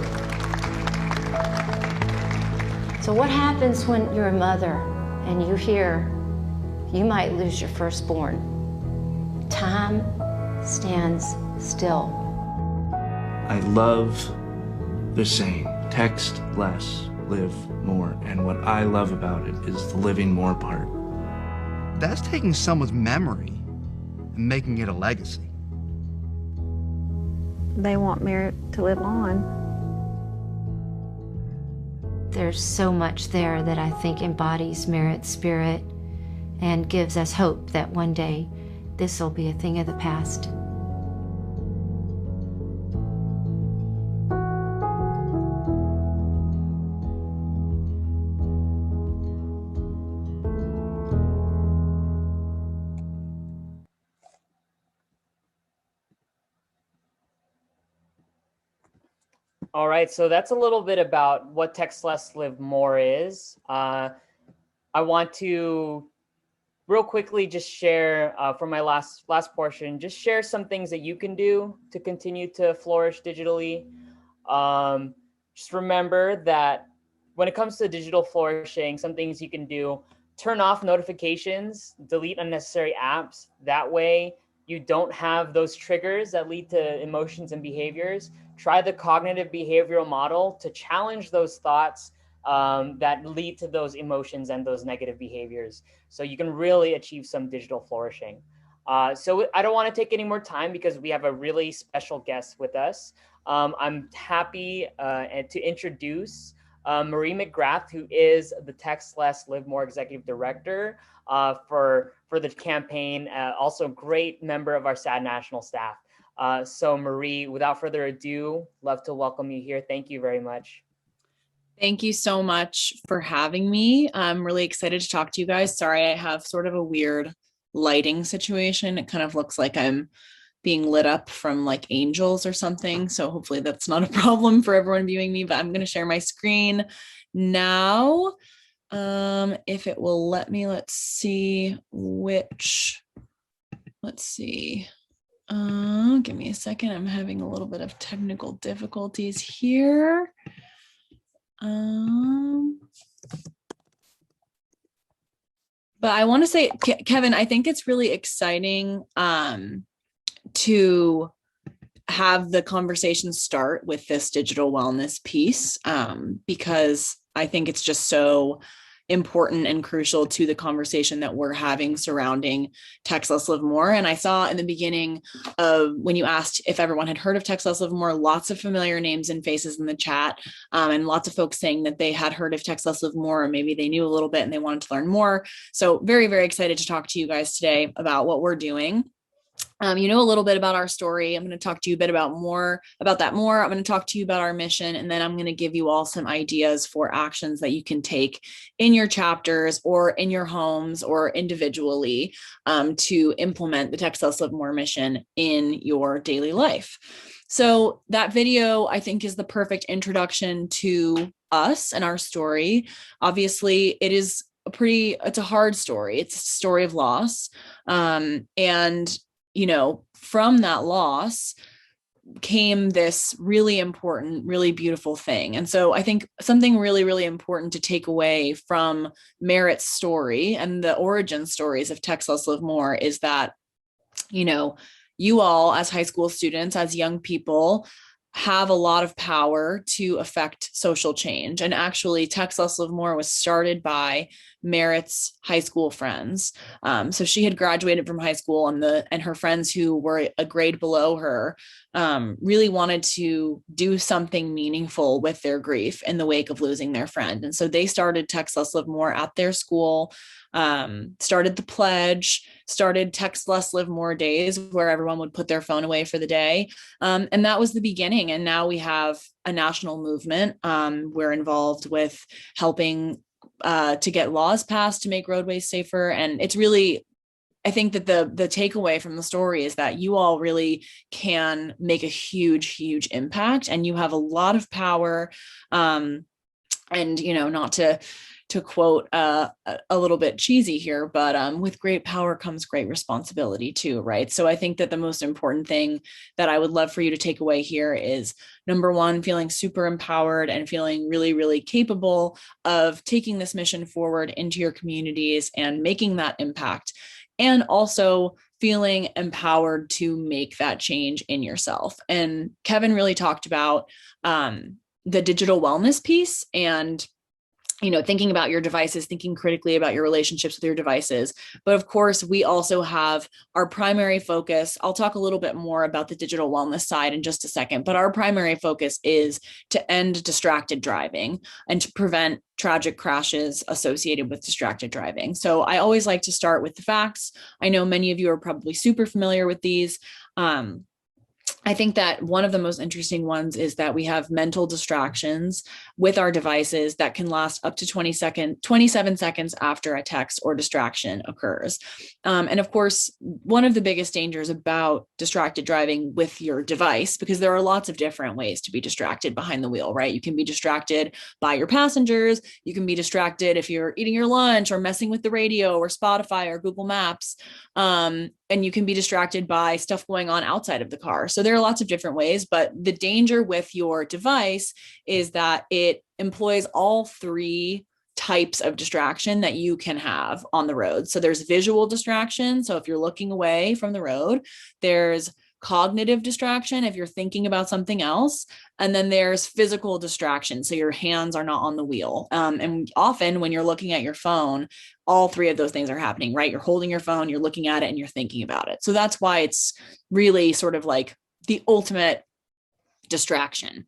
So what happens when you're a mother and you hear you might lose your firstborn? Time stands still. I love the saying, text less, live more. And what I love about it is the living more part. That's taking someone's memory and making it a legacy. They want Merit to live on. There's so much there that I think embodies Merit's spirit and gives us hope that one day this will be a thing of the past. All right, so that's a little bit about what Textless Live More is. I want to real quickly just share from my last portion, just share some things that you can do to continue to flourish digitally. Just remember that when it comes to digital flourishing, some things you can do: turn off notifications, delete unnecessary apps. That way you don't have those triggers that lead to emotions and behaviors. Try the cognitive behavioral model to challenge those thoughts that lead to those emotions and those negative behaviors, so you can really achieve some digital flourishing. So I don't want to take any more time because we have a really special guest with us. I'm happy to introduce Marie McGrath, who is the Textless Live More Executive Director for the campaign, also great member of our SADD national staff. So Marie, without further ado, love to welcome you here. Thank you very much. Thank you so much for having me. I'm really excited to talk to you guys. Sorry, I have sort of a weird lighting situation. It kind of looks like I'm being lit up from like angels or something. So hopefully that's not a problem for everyone viewing me, but I'm going to share my screen now. If it will let me, let's see. Give me a second. I'm having a little bit of technical difficulties here. But I want to say, Kevin, I think it's really exciting to have the conversation start with this digital wellness piece, because I think it's just so important and crucial to the conversation that we're having surrounding Textless Live More. And I saw in the beginning of when you asked if everyone had heard of Textless Live More, lots of familiar names and faces in the chat, and lots of folks saying that they had heard of Textless Live More, or maybe they knew a little bit and they wanted to learn more. So very, very excited to talk to you guys today about what we're doing. You know a little bit about our story. I'm going to talk to you a bit about that. I'm going to talk to you about our mission, and then I'm going to give you all some ideas for actions that you can take in your chapters or in your homes or individually to implement the Textless Live More mission in your daily life. So that video, I think, is the perfect introduction to us and our story. Obviously, it's a hard story. It's a story of loss. And you know, from that loss came this really important, really beautiful thing. And so I think something really, really important to take away from Merit's story and the origin stories of Textless Live More is that, you know, you all as high school students, as young people, have a lot of power to affect social change. And actually, Textless Live More was started by Merit's high school friends. So she had graduated from high school, and her friends who were a grade below her really wanted to do something meaningful with their grief in the wake of losing their friend. And so they started Textless Live More at their school, started the pledge, started Textless Live More days where everyone would put their phone away for the day. And that was the beginning. And now we have a national movement. We're involved with helping to get laws passed to make roadways safer. And it's really, I think that the takeaway from the story is that you all really can make a huge, huge impact, and you have a lot of power. And, you know, not to quote a little bit cheesy here, but with great power comes great responsibility too, right? So I think that the most important thing that I would love for you to take away here is, number one, feeling super empowered and feeling really, really capable of taking this mission forward into your communities and making that impact. and also feeling empowered to make that change in yourself. And Kevin really talked about the digital wellness piece and thinking about your devices, thinking critically about your relationships with your devices. But of course, we also have our primary focus. I'll talk a little bit more about the digital wellness side in just a second, but our primary focus is to end distracted driving and to prevent tragic crashes associated with distracted driving. So I always like to start with the facts. I know many of you are probably super familiar with these. I think that one of the most interesting ones is that we have mental distractions with our devices that can last up to 27 seconds after a text or distraction occurs. And of course, one of the biggest dangers about distracted driving with your device, because there are lots of different ways to be distracted behind the wheel, right? You can be distracted by your passengers. You can be distracted if you're eating your lunch or messing with the radio or Spotify or Google Maps. And you can be distracted by stuff going on outside of the car. So there are lots of different ways, but the danger with your device is that it employs all three types of distraction that you can have on the road. So there's visual distraction. So if you're looking away from the road, there's cognitive distraction if you're thinking about something else. And then there's physical distraction. So your hands are not on the wheel. And often when you're looking at your phone, all three of those things are happening, right? You're holding your phone, you're looking at it, and you're thinking about it. So that's why it's really sort of like the ultimate distraction.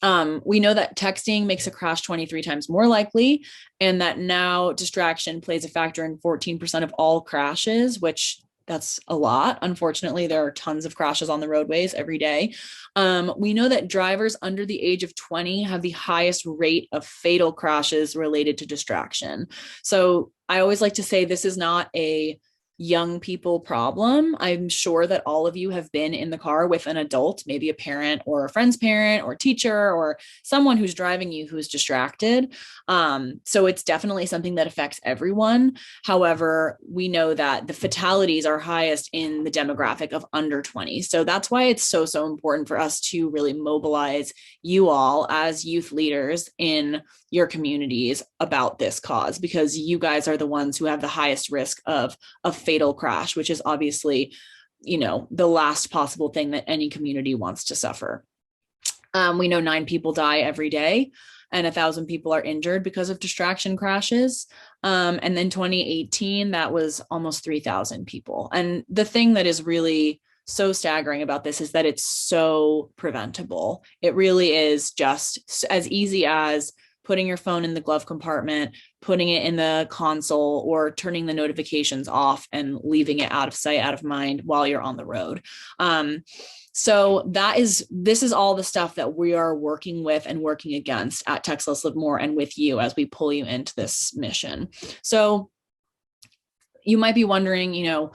We know that texting makes a crash 23 times more likely, and that now distraction plays a factor in 14% of all crashes, which that's a lot. Unfortunately, there are tons of crashes on the roadways every day. We know that drivers under the age of 20 have the highest rate of fatal crashes related to distraction. So I always like to say this is not a young people problem. I'm sure that all of you have been in the car with an adult, maybe a parent or a friend's parent or teacher or someone who's driving you who's distracted. So it's definitely something that affects everyone. However, we know that the fatalities are highest in the demographic of under 20. So that's why it's so important for us to really mobilize you all as youth leaders in your communities about this cause, because you guys are the ones who have the highest risk of a fatal crash, which is obviously, the last possible thing that any community wants to suffer. We know 9 people die every day and 1,000 people are injured because of distraction crashes. And then 2018, that was almost 3,000 people. And the thing that is really so staggering about this is that it's so preventable. It really is just as easy as putting your phone in the glove compartment, putting it in the console, or turning the notifications off and leaving it out of sight, out of mind while you're on the road. So this is all the stuff that we are working with and working against at Textless Live More and with you as we pull you into this mission. So you might be wondering,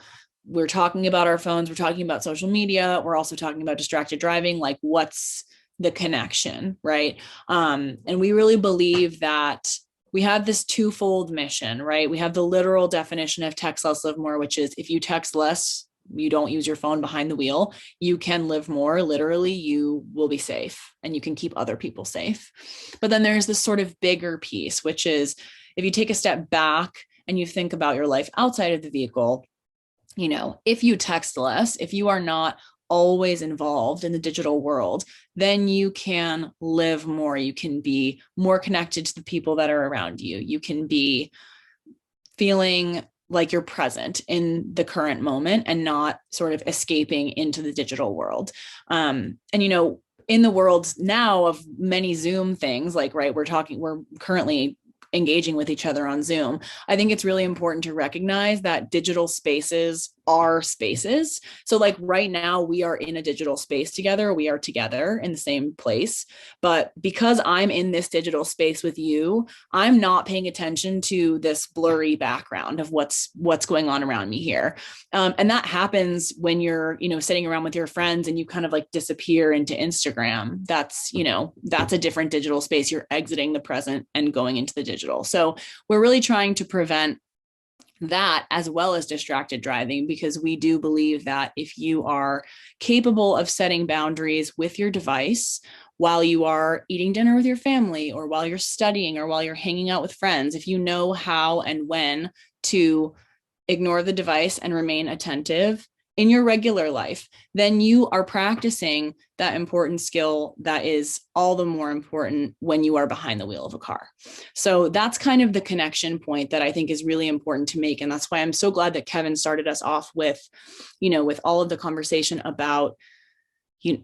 we're talking about our phones, we're talking about social media, we're also talking about distracted driving, like what's the connection, right? And we really believe that we have this twofold mission, right? We have the literal definition of text less, live more, which is if you text less, you don't use your phone behind the wheel, you can live more. Literally, you will be safe and you can keep other people safe. But then there's this sort of bigger piece, which is if you take a step back and you think about your life outside of the vehicle, if you text less, if you are not always involved in the digital world, then you can live more. You can be more connected to the people that are around you. You can be feeling like you're present in the current moment and not sort of escaping into the digital world. And, in the world now of many Zoom things, like, right, we're currently engaging with each other on Zoom. I think it's really important to recognize that digital spaces are spaces. So like right now we are in a digital space together. We are together in the same place, but because I'm in this digital space with you, I'm not paying attention to this blurry background of what's going on around me here. And that happens when you're, sitting around with your friends and you kind of like disappear into Instagram. That's a different digital space. You're exiting the present and going into the digital. So we're really trying to prevent that as well as distracted driving, because we do believe that if you are capable of setting boundaries with your device while you are eating dinner with your family or while you're studying or while you're hanging out with friends, if you know how and when to ignore the device and remain attentive in your regular life, then you are practicing that important skill that is all the more important when you are behind the wheel of a car. So that's kind of the connection point that I think is really important to make. And that's why I'm so glad that Kevin started us off with, with all of the conversation about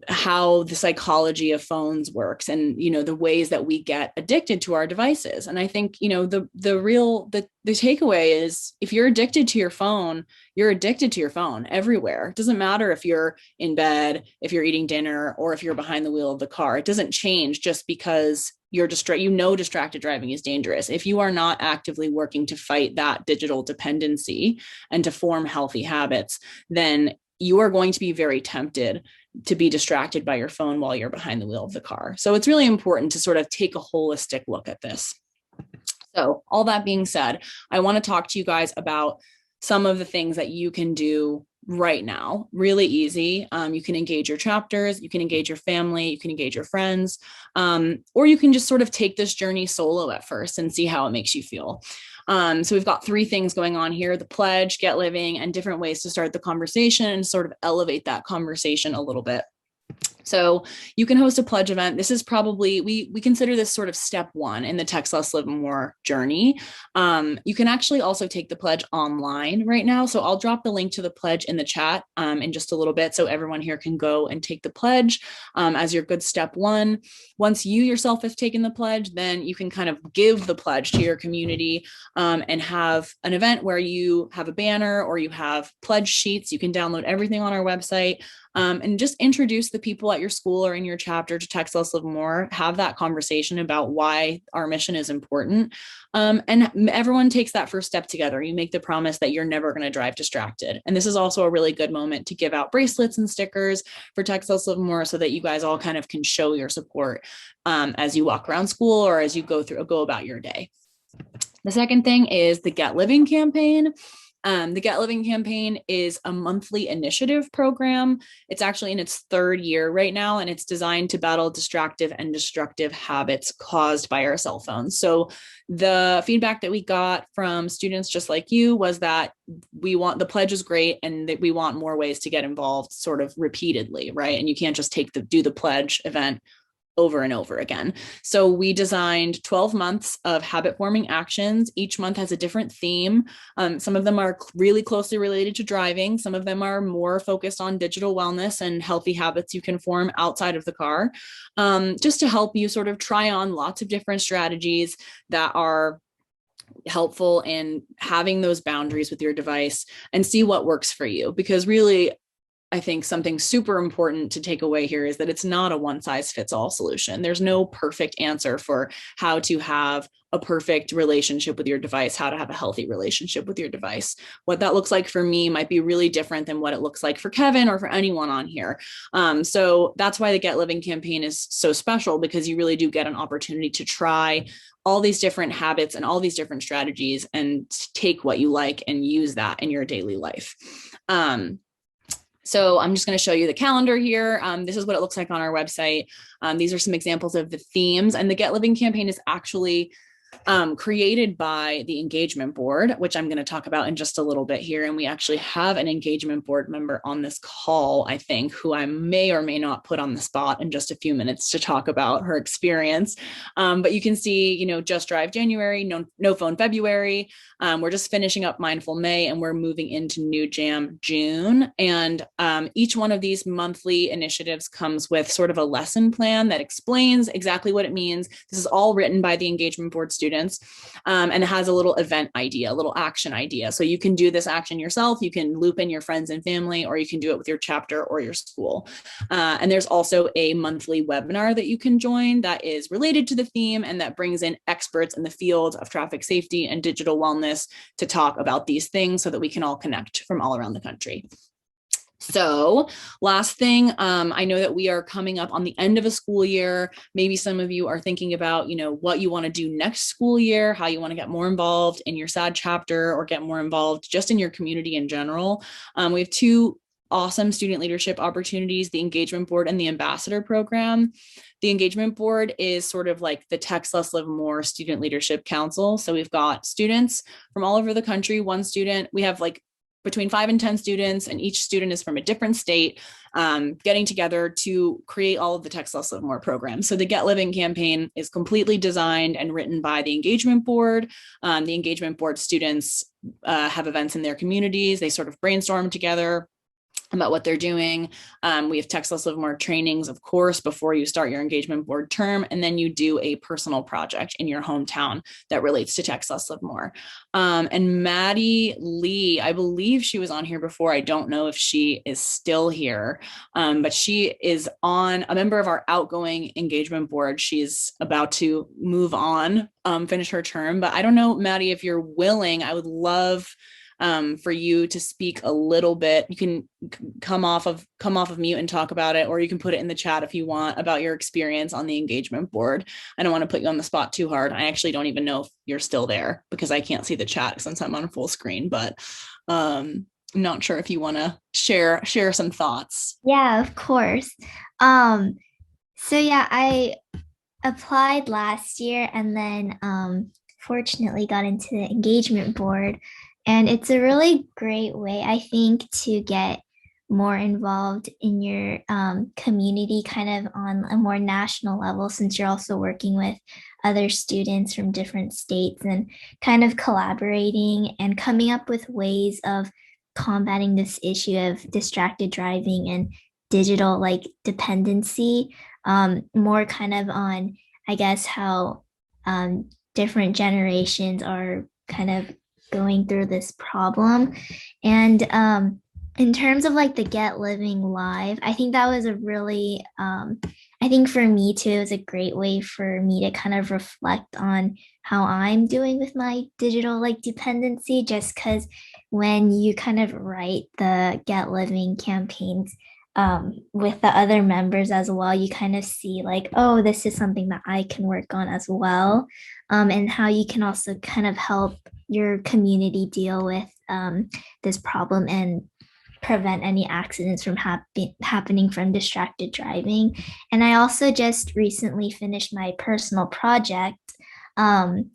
how the psychology of phones works and, the ways that we get addicted to our devices. And I think, the takeaway is if you're addicted to your phone, you're addicted to your phone everywhere. It doesn't matter if you're in bed, if you're eating dinner, or if you're behind the wheel of the car. It doesn't change just because you're distracted driving is dangerous. If you are not actively working to fight that digital dependency and to form healthy habits, then you are going to be very tempted to be distracted by your phone while you're behind the wheel of the car. So it's really important to sort of take a holistic look at this. So all that being said, I want to talk to you guys about some of the things that you can do right now. Really easy. You can engage your chapters, you can engage your family, you can engage your friends, or you can just sort of take this journey solo at first and see how it makes you feel. So we've got 3 things going on here: the pledge, get living, and different ways to start the conversation and sort of elevate that conversation a little bit. So you can host a pledge event. This is probably, we consider this sort of step 1 in the Textless Live More journey. You can actually also take the pledge online right now. So I'll drop the link to the pledge in the chat in just a little bit, so everyone here can go and take the pledge as your good step 1. Once you yourself have taken the pledge, then you can kind of give the pledge to your community and have an event where you have a banner or you have pledge sheets. You can download everything on our website. And just introduce the people at your school or in your chapter to Textless Live More, have that conversation about why our mission is important. And everyone takes that first step together. You make the promise that you're never going to drive distracted. And this is also a really good moment to give out bracelets and stickers for Textless Live More so that you guys all kind of can show your support as you walk around school or as you go about your day. The second thing is the Get Living campaign. The Get Living campaign is a monthly initiative program. It's actually in its 3rd year right now, and it's designed to battle distractive and destructive habits caused by our cell phones. So the feedback that we got from students just like you was that the pledge is great and that we want more ways to get involved sort of repeatedly, right? And you can't just do the pledge event over and over again. So we designed 12 months of habit forming actions. Each month has a different theme. Some of them are really closely related to driving. Some of them are more focused on digital wellness and healthy habits you can form outside of the car, just to help you sort of try on lots of different strategies that are helpful in having those boundaries with your device and see what works for you. Because really, I think something super important to take away here is that it's not a one-size-fits-all solution. There's no perfect answer for how to have a perfect relationship with your device, how to have a healthy relationship with your device. What that looks like for me might be really different than what it looks like for Kevin or for anyone on here. So that's why the Get Living campaign is so special, because you really do get an opportunity to try all these different habits and all these different strategies and take what you like and use that in your daily life. So I'm just going to show you the calendar here. This is what it looks like on our website. These are some examples of the themes, and the Get Living campaign is actually created by the engagement board, which I'm going to talk about in just a little bit here. And we actually have an engagement board member on this call, I think, who I may or may not put on the spot in just a few minutes to talk about her experience. But you can see, Just Drive January, no Phone February. We're just finishing up Mindful May, and we're moving into New Jam June. And each one of these monthly initiatives comes with sort of a lesson plan that explains exactly what it means. This is all written by the engagement board students, and it has a little event idea, a little action idea. So you can do this action yourself. You can loop in your friends and family, or you can do it with your chapter or your school. And there's also a monthly webinar that you can join that is related to the theme and that brings in experts in the field of traffic safety and digital wellness to talk about these things so that we can all connect from all around the country. So last thing, I know that we are coming up on the end of a school year. Maybe some of you are thinking about, what you want to do next school year, how you want to get more involved in your SADD chapter or get more involved just in your community in general. We have 2 awesome student leadership opportunities, the engagement board and the ambassador program. The engagement board is sort of like the Textless Live More Student Leadership Council. So we've got students from all over the country, one student, we have like between 5 and 10 students, and each student is from a different state, getting together to create all of the Textless Live More programs. So the Get Living campaign is completely designed and written by the engagement board. The engagement board students have events in their communities. They sort of brainstorm together about what they're doing. We have Textless Live More trainings, of course, before you start your engagement board term, and then you do a personal project in your hometown that relates to Textless Live More. And Maddie Lee, I believe she was on here before. I don't know if she is still here, but she is a member of our outgoing engagement board. She's about to move on, finish her term, but I don't know, Maddie, if you're willing, I would love for you to speak a little bit. You can come off of mute and talk about it, or you can put it in the chat if you want, about your experience on the engagement board. I don't want to put you on the spot too hard. I actually don't even know if you're still there because I can't see the chat since I'm on full screen, but I'm not sure if you want to share some thoughts. Yeah, of course. So yeah, I applied last year and then fortunately got into the engagement board. And it's a really great way, I think, to get more involved in your community kind of on a more national level, since you're also working with other students from different states and kind of collaborating and coming up with ways of combating this issue of distracted driving and digital like dependency, more kind of on, I guess, how different generations are kind of going through this problem. And in terms of like the Get Living Live, I think that was a really, I think for me too, it was a great way for me to kind of reflect on how I'm doing with my digital like dependency, just because when you kind of write the Get Living campaigns with the other members as well, you kind of see like, oh, this is something that I can work on as well, and how you can also kind of help your community deal with this problem and prevent any accidents from happening from distracted driving. And I also just recently finished my personal project and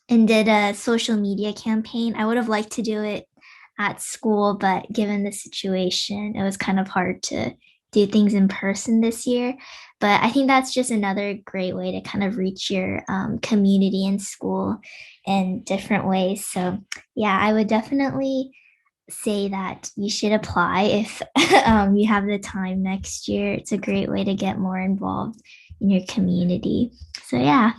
did a social media campaign. I would have liked to do it at school, but given the situation, it was kind of hard to do things in person this year. But I think that's just another great way to kind of reach your community in school in different ways. So yeah, I would definitely say that you should apply if you have the time next year. It's a great way to get more involved in your community. So yeah.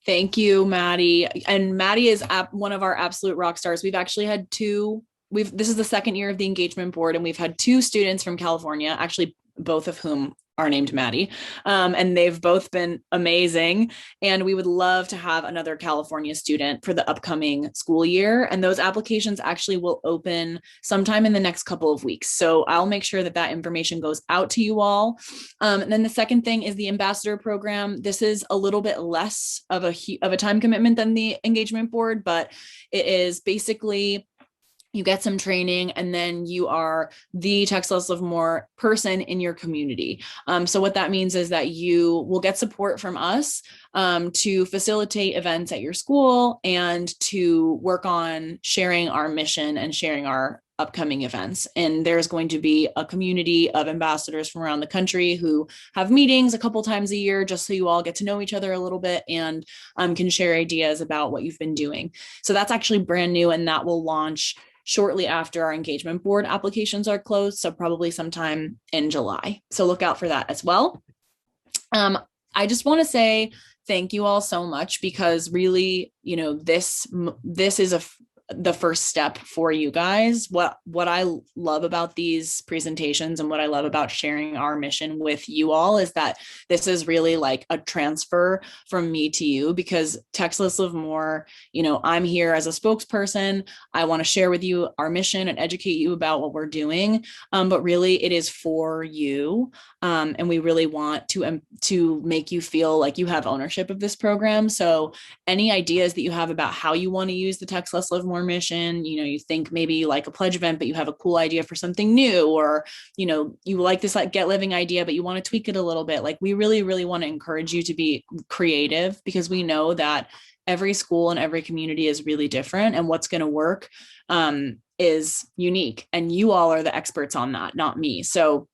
Thank you, Maddie. And Maddie is one of our absolute rock stars. We've actually had this is the second year of the engagement board, and we've had 2 students from California, actually both of whom are named Maddie. And they've both been amazing. And we would love to have another California student for the upcoming school year. And those applications actually will open sometime in the next couple of weeks. So I'll make sure that information goes out to you all. And then the second thing is the ambassador program. This is a little bit less of a time commitment than the engagement board, but it is basically you get some training and then you are the Textless Live More person in your community. So what that means is that you will get support from us to facilitate events at your school and to work on sharing our mission and sharing our upcoming events. And there's going to be a community of ambassadors from around the country who have meetings a couple times a year, just so you all get to know each other a little bit and can share ideas about what you've been doing. So that's actually brand new, and that will launch shortly after our engagement board applications are closed. So probably sometime in July. So look out for that as well. I just want to say thank you all so much, because really, this is the first step for you guys. What I love about these presentations and what I love about sharing our mission with you all is that this is really like a transfer from me to you, because Textless Live More, I'm here as a spokesperson. I want to share with you our mission and educate you about what we're doing. But really it is for you. And we really want to make you feel like you have ownership of this program. So any ideas that you have about how you want to use the Textless Live More More mission. You think maybe you like a pledge event, but you have a cool idea for something new, or, you like this like Get Living idea, but you want to tweak it a little bit. Like, we really, really want to encourage you to be creative, because we know that every school and every community is really different, and what's going to work is unique, and you all are the experts on that, not me. So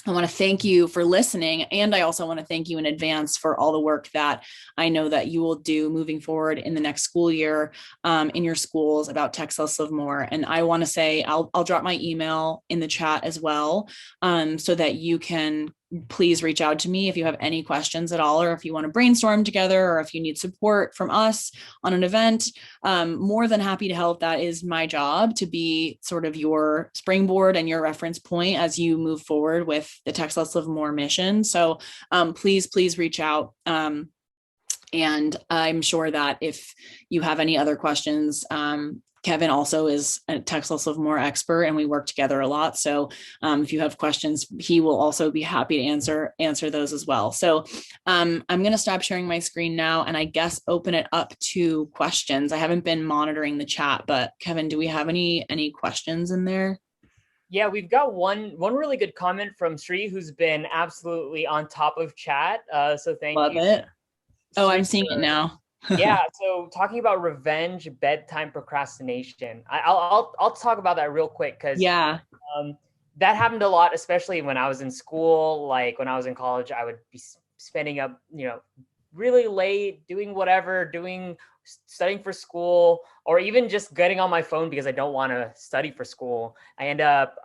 I want to thank you for listening. And I also want to thank you in advance for all the work that I know that you will do moving forward in the next school year in your schools about Textless Live More. And I want to say, I'll drop my email in the chat as well, so that you can please reach out to me if you have any questions at all, or if you want to brainstorm together, or if you need support from us on an event. More than happy to help. That is my job, to be sort of your springboard and your reference point as you move forward with the Textless Live More mission. So please reach out. And I'm sure that if you have any other questions, Kevin also is a Textless Live More expert, and we work together a lot. So if you have questions, he will also be happy to answer those as well. So I'm going to stop sharing my screen now, and I guess open it up to questions. I haven't been monitoring the chat, but Kevin, do we have any questions in there? Yeah, we've got one really good comment from Sri, who's been absolutely on top of chat. So thank you. Love it. Oh, Sri, I'm seeing it now. Yeah, so talking about revenge bedtime procrastination, I'll talk about that real quick, because yeah, that happened a lot, especially when I was in school. Like when I was in college, I would be spending up really late doing whatever, studying for school, or even just getting on my phone because I don't want to study for school. I end up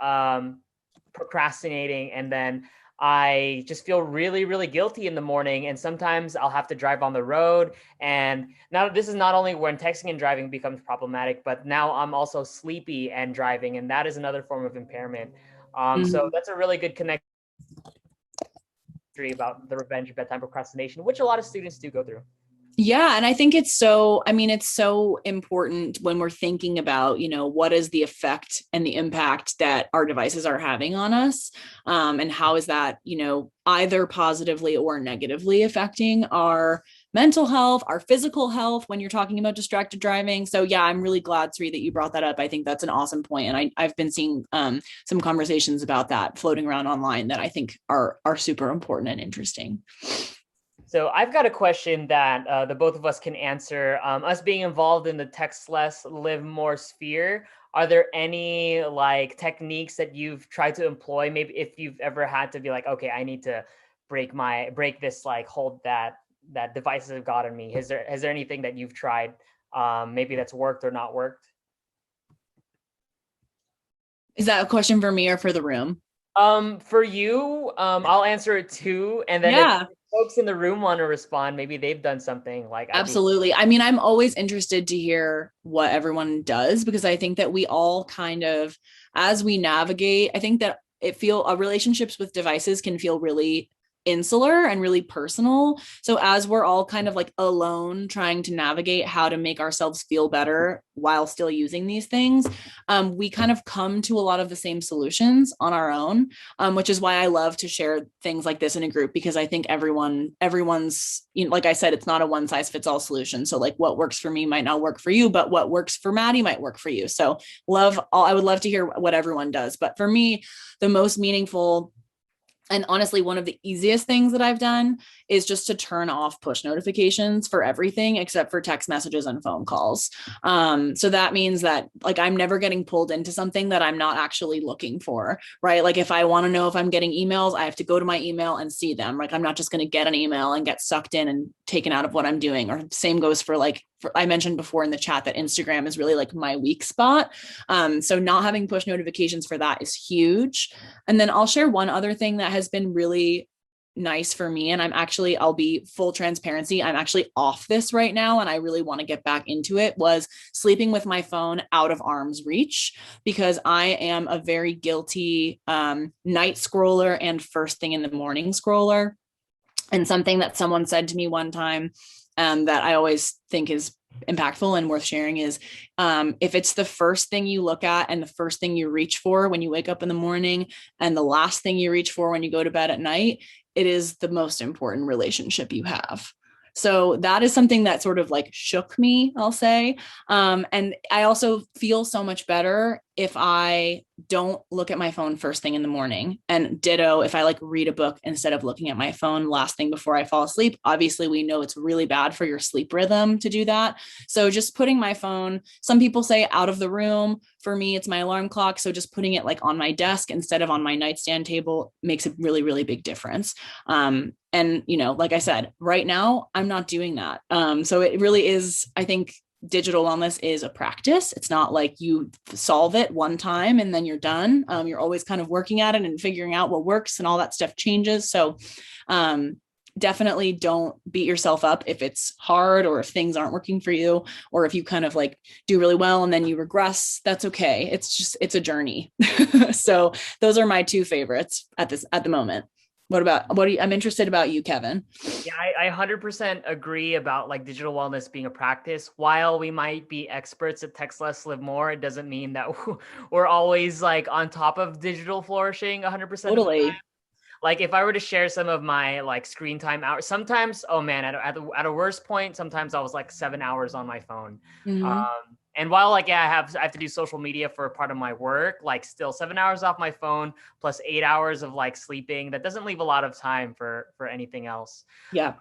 procrastinating, and then I just feel really, really guilty in the morning. And sometimes I'll have to drive on the road. And now this is not only when texting and driving becomes problematic, but now I'm also sleepy and driving. And that is another form of impairment. So that's a really good connection about the revenge of bedtime procrastination, which a lot of students do go through. Yeah. And I think it's so important when we're thinking about, what is the effect and the impact that our devices are having on us. And how is that, either positively or negatively affecting our mental health, our physical health when you're talking about distracted driving. So yeah, I'm really glad, Sri, that you brought that up. I think that's an awesome point. And I've been seeing some conversations about that floating around online that I think are super important and interesting. So I've got a question that the both of us can answer. Us being involved in the Textless Live More sphere, are there any techniques that you've tried to employ? Maybe if you've ever had to be like, okay, I need to break this hold that devices have gotten me. Has there anything that you've tried maybe that's worked or not worked? Is that a question for me or for the room? For you, I'll answer it too. And then if folks in the room want to respond, maybe they've done something Absolutely. I mean, I'm always interested to hear what everyone does, because I think that we all kind of, as we navigate, I think that relationships with devices can feel really insular and really personal. So as we're all kind of alone trying to navigate how to make ourselves feel better while still using these things, we kind of come to a lot of the same solutions on our own, which is why I love to share things like this in a group, because I think everyone's, like I said, it's not a one size fits all solution. So what works for me might not work for you, but what works for Maddie might work for you. So I would love to hear what everyone does. But for me, the most meaningful, and honestly, one of the easiest things that I've done is just to turn off push notifications for everything except for text messages and phone calls. So that means that I'm never getting pulled into something that I'm not actually looking for, right? If I want to know if I'm getting emails, I have to go to my email and see them. I'm not just going to get an email and get sucked in and taken out of what I'm doing. Or same goes for I mentioned before in the chat that Instagram is really my weak spot. So not having push notifications for that is huge. And then I'll share one other thing that has been really nice for me. And I'll be full transparency, I'm actually off this right now, and I really want to get back into it, was sleeping with my phone out of arm's reach, because I am a very guilty night scroller and first thing in the morning scroller. And something that someone said to me one time that I always think is impactful and worth sharing is if it's the first thing you look at and the first thing you reach for when you wake up in the morning and the last thing you reach for when you go to bed at night, it is the most important relationship you have, So that is something that sort of like shook me, I'll say. And I also feel so much better if I don't look at my phone first thing in the morning, and ditto if I like read a book instead of looking at my phone last thing before I fall asleep. Obviously, we know it's really bad for your sleep rhythm to do that. So just putting my phone, some people say out of the room. For me, it's my alarm clock. So just putting it like on my desk instead of on my nightstand table makes a really, really big difference. And, you know, like I said, right now, I'm not doing that. So it really is, I think, digital wellness is a practice. It's not like you solve it one time and then you're done. You're always kind of working at it and figuring out what works, and all that stuff changes. So definitely don't beat yourself up if it's hard, or if things aren't working for you, or if you kind of like do really well and then you regress. That's okay. It's a journey. So those are my two favorites at the moment. I'm interested about you, Kevin. Yeah, I 100% agree about like digital wellness being a practice. While we might be experts at Textless Live More, it doesn't mean that we're always like on top of digital flourishing 100% Totally. of the time. Like if I were to share some of my like screen time hours, sometimes, oh man, at a worst point, sometimes I was like 7 hours on my phone. Mhm. And while like, yeah, I have to do social media for a part of my work, like still 7 hours off my phone plus 8 hours of like sleeping, that doesn't leave a lot of time for anything else. Yeah.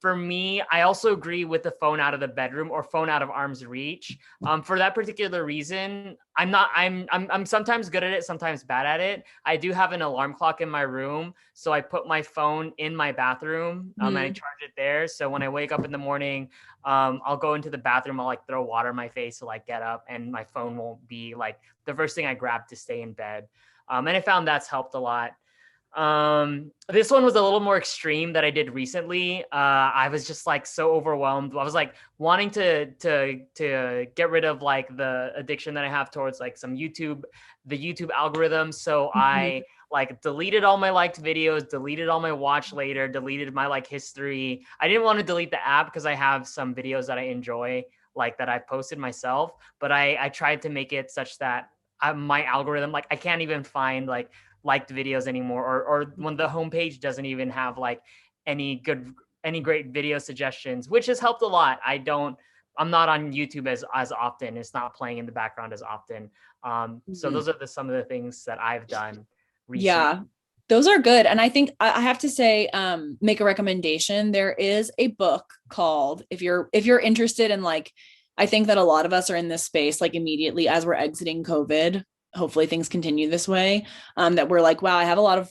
For me, I also agree with the phone out of the bedroom or phone out of arm's reach. For that particular reason, I'm sometimes good at it, sometimes bad at it. I do have an alarm clock in my room, so I put my phone in my bathroom and I charge it there. So when I wake up in the morning, I'll go into the bathroom, I'll like throw water in my face to like get up, and my phone won't be like the first thing I grab to stay in bed. And I found that's helped a lot. This one was a little more extreme that I did recently. I was just like so overwhelmed. I was like wanting to get rid of like the addiction that I have towards like the YouTube algorithm. So I like deleted all my liked videos, deleted all my watch later, deleted my like history. I didn't want to delete the app because I have some videos that I enjoy, like that I've posted myself, but I tried to make it such that my algorithm, like I can't even find like liked videos anymore, or when the homepage doesn't even have like any great video suggestions, which has helped a lot. I'm not on YouTube as often. It's not playing in the background as often. So those are some of the things that I've done recently. Yeah, those are good. And I think I have to say, make a recommendation. There is a book called, if you're interested in like, I think that a lot of us are in this space, like immediately as we're exiting COVID, hopefully things continue this way, that we're like, wow,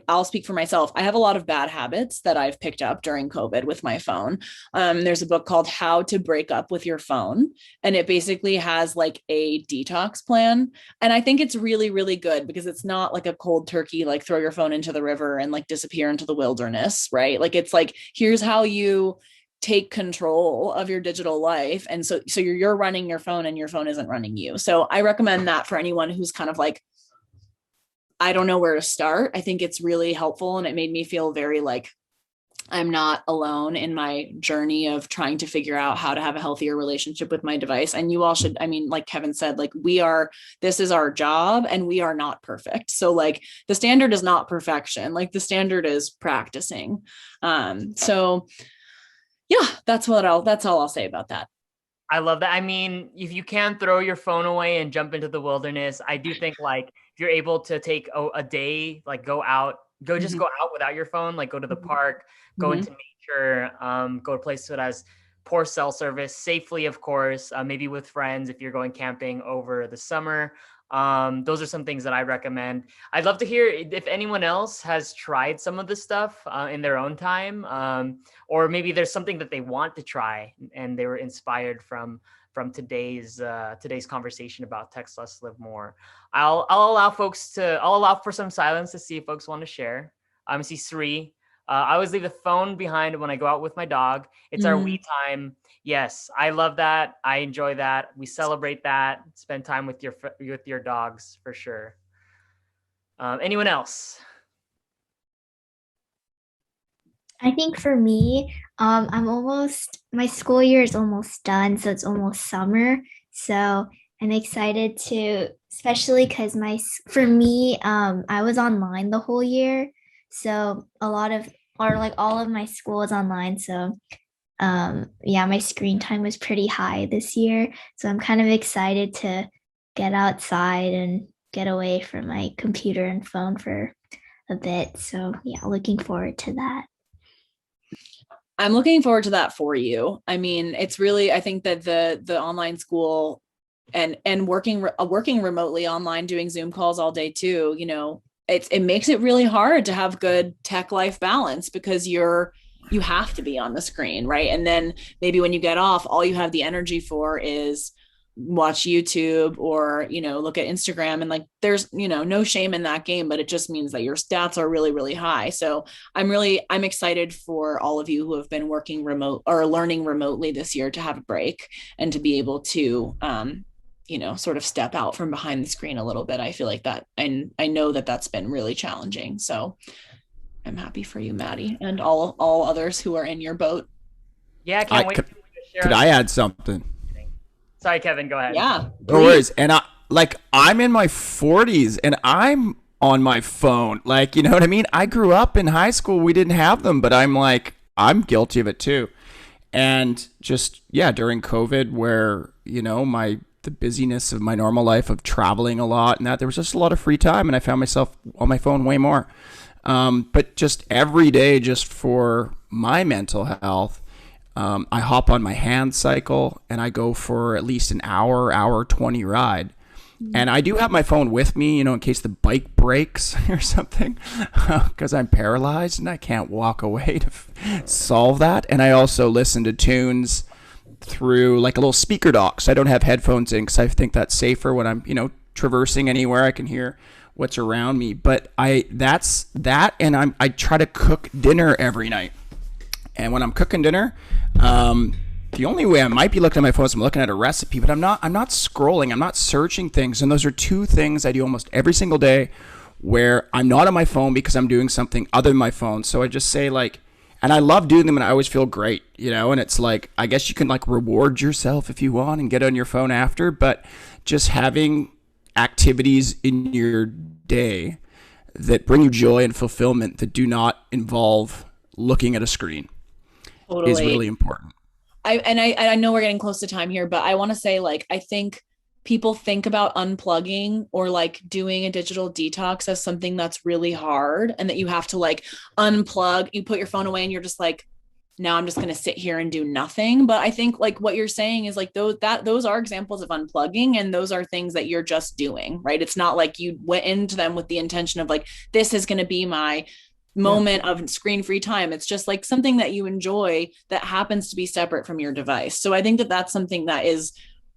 I'll speak for myself. I have a lot of bad habits that I've picked up during COVID with my phone. There's a book called How to Break Up with Your Phone, and it basically has like a detox plan. And I think it's really, really good because it's not like a cold turkey, like throw your phone into the river and like disappear into the wilderness, right? Like it's like, here's how you take control of your digital life. And so you're running your phone and your phone isn't running you. So I recommend that for anyone who's kind of like, I don't know where to start. I think it's really helpful. And it made me feel very like I'm not alone in my journey of trying to figure out how to have a healthier relationship with my device. And you all should, I mean, like Kevin said, like this is our job and we are not perfect. So like the standard is not perfection. Like the standard is practicing. So yeah, that's all I'll say about that. I love that. I mean, if you can throw your phone away and jump into the wilderness, I do think like if you're able to take a day, like go out without your phone, like go to the park, go into nature, go to places that has poor cell service safely, of course, maybe with friends if you're going camping over the summer. Those are some things that I recommend. I'd love to hear if anyone else has tried some of this stuff in their own time, or maybe there's something that they want to try and they were inspired from today's conversation about Textless Live More. I'll allow for some silence to see if folks want to share. I see Sri. I always leave the phone behind when I go out with my dog. It's our we time. Yes, I love that. I enjoy that. We celebrate that. Spend time with your dogs for sure. Anyone else? I think for me, my school year is almost done, so it's almost summer. So I'm excited especially because for me, I was online the whole year. So all of my school is online. So Yeah, my screen time was pretty high this year. So I'm kind of excited to get outside and get away from my computer and phone for a bit. So yeah, looking forward to that. I'm looking forward to that for you. I mean, it's really, I think that the online school and working remotely online, doing Zoom calls all day too, you know, it makes it really hard to have good tech life balance because you have to be on the screen, right? And then maybe when you get off, all you have the energy for is watch YouTube or, you know, look at Instagram, and like there's, you know, no shame in that game, but it just means that your stats are really, really high. So I'm excited for all of you who have been working remote or learning remotely this year to have a break and to be able to you know, sort of step out from behind the screen a little bit. I feel like that, and I know that that's been really challenging. So I'm happy for you, Maddie, and all others who are in your boat. Yeah, I can't wait. Could I add something? Sorry, Kevin, go ahead. Yeah. No worries. And I'm in my 40s and I'm on my phone. Like, you know what I mean? I grew up in high school. We didn't have them, but I'm guilty of it too. And just, yeah, during COVID where, you know, the busyness of my normal life of traveling a lot and that, there was just a lot of free time and I found myself on my phone way more. But just every day, just for my mental health, I hop on my hand cycle and I go for at least an hour 20 ride. And I do have my phone with me, you know, in case the bike breaks or something, because I'm paralyzed and I can't walk away to solve that. And I also listen to tunes through like a little speaker dock. So I don't have headphones in because I think that's safer when I'm, you know, traversing anywhere. I can hear what's around me. But that's that. And I try to cook dinner every night. And when I'm cooking dinner, the only way I might be looking at my phone is I'm looking at a recipe, but I'm not scrolling. I'm not searching things. And those are two things I do almost every single day where I'm not on my phone because I'm doing something other than my phone. So I just say like, and I love doing them and I always feel great, you know, and it's like, I guess you can like reward yourself if you want and get on your phone after, but just having activities in your day that bring you joy and fulfillment that do not involve looking at a screen is really important. I know we're getting close to time here, but I want to say, like, I think people think about unplugging or like doing a digital detox as something that's really hard and that you have to like unplug, you put your phone away and you're just like, now I'm just going to sit here and do nothing. But I think like what you're saying is like those are examples of unplugging, and those are things that you're just doing, right? It's not like you went into them with the intention of like, this is going to be my moment of screen-free time. It's just like something that you enjoy that happens to be separate from your device. So I think that that's something that is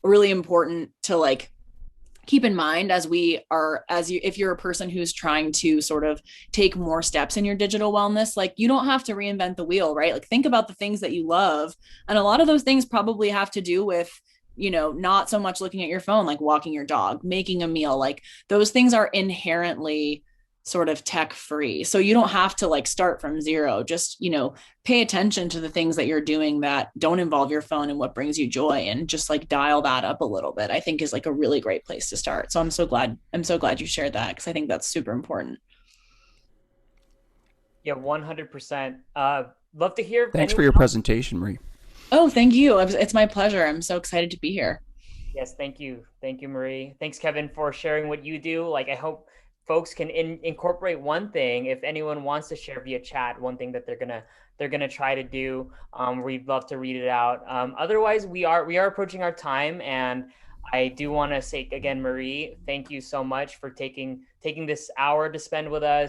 really important to like keep in mind if you're a person who's trying to sort of take more steps in your digital wellness. Like, you don't have to reinvent the wheel, right? Like, think about the things that you love, and a lot of those things probably have to do with, you know, not so much looking at your phone, like walking your dog, making a meal. Like, those things are inherently sort of tech free. So you don't have to like start from zero. Just, you know, pay attention to the things that you're doing that don't involve your phone and what brings you joy, and just like dial that up a little bit, I think is like a really great place to start. So I'm so glad you shared that, because I think that's super important. Yeah, 100%. Love to hear. Thanks for your presentation, Marie. Oh, thank you. It's my pleasure. I'm so excited to be here. Yes, thank you. Thank you, Marie. Thanks, Kevin, for sharing what you do. Like, I hope folks can incorporate one thing, if anyone wants to share via chat, one thing that they're gonna try to do. We'd love to read it out. Otherwise, we are approaching our time, and I do want to say again, Marie, thank you so much for taking this hour to spend with us.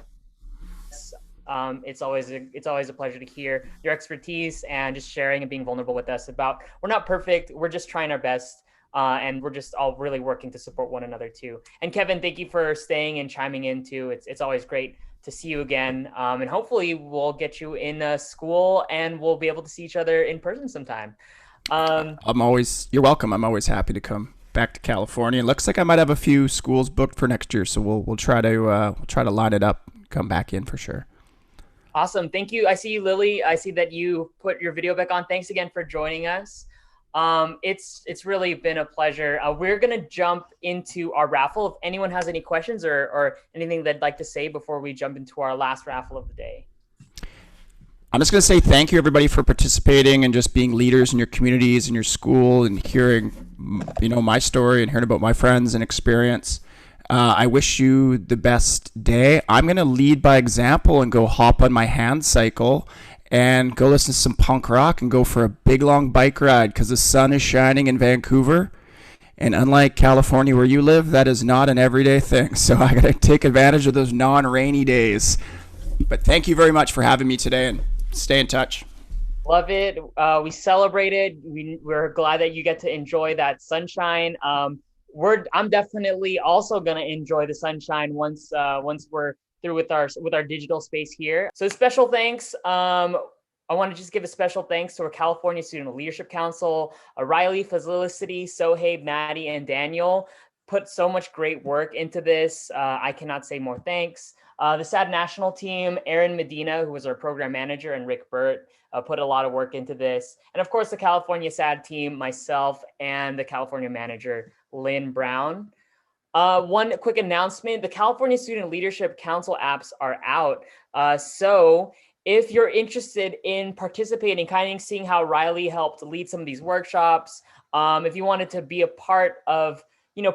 It's always a pleasure to hear your expertise and just sharing and being vulnerable with us about, we're not perfect, we're just trying our best. And we're just all really working to support one another too. And Kevin, thank you for staying and chiming in too. It's always great to see you again. And hopefully we'll get you in school and we'll be able to see each other in person sometime. You're welcome. I'm always happy to come back to California. It looks like I might have a few schools booked for next year, so we'll try to line it up, come back in for sure. Awesome. Thank you. I see you, Lily. I see that you put your video back on. Thanks again for joining us. It's really been a pleasure. We're going to jump into our raffle. If anyone has any questions or anything they'd like to say before we jump into our last raffle of the day. I'm just going to say thank you, everybody, for participating and just being leaders in your communities and your school and hearing, my story and hearing about my friends and experience. I wish you the best day. I'm going to lead by example and go hop on my hand cycle and go listen to some punk rock and go for a big, long bike ride because the sun is shining in Vancouver. And unlike California where you live, that is not an everyday thing. So I got to take advantage of those non-rainy days. But thank you very much for having me today, and stay in touch. Love it. We celebrated. We're glad that you get to enjoy that sunshine. I'm definitely also gonna enjoy the sunshine once we're through with our digital space here. So special thanks. I want to just give a special thanks to our California Student Leadership Council, Riley, Felicity, Sohaib, Maddie, and Daniel. Put so much great work into this. I cannot say more thanks. The SADD national team, Aaron Medina, who was our program manager, and Rick Burt put a lot of work into this. And of course, the California SADD team, myself, and the California manager, Lynn Brown. One quick announcement, the California Student Leadership Council apps are out. So if you're interested in participating, kind of seeing how Riley helped lead some of these workshops, if you wanted to be a part of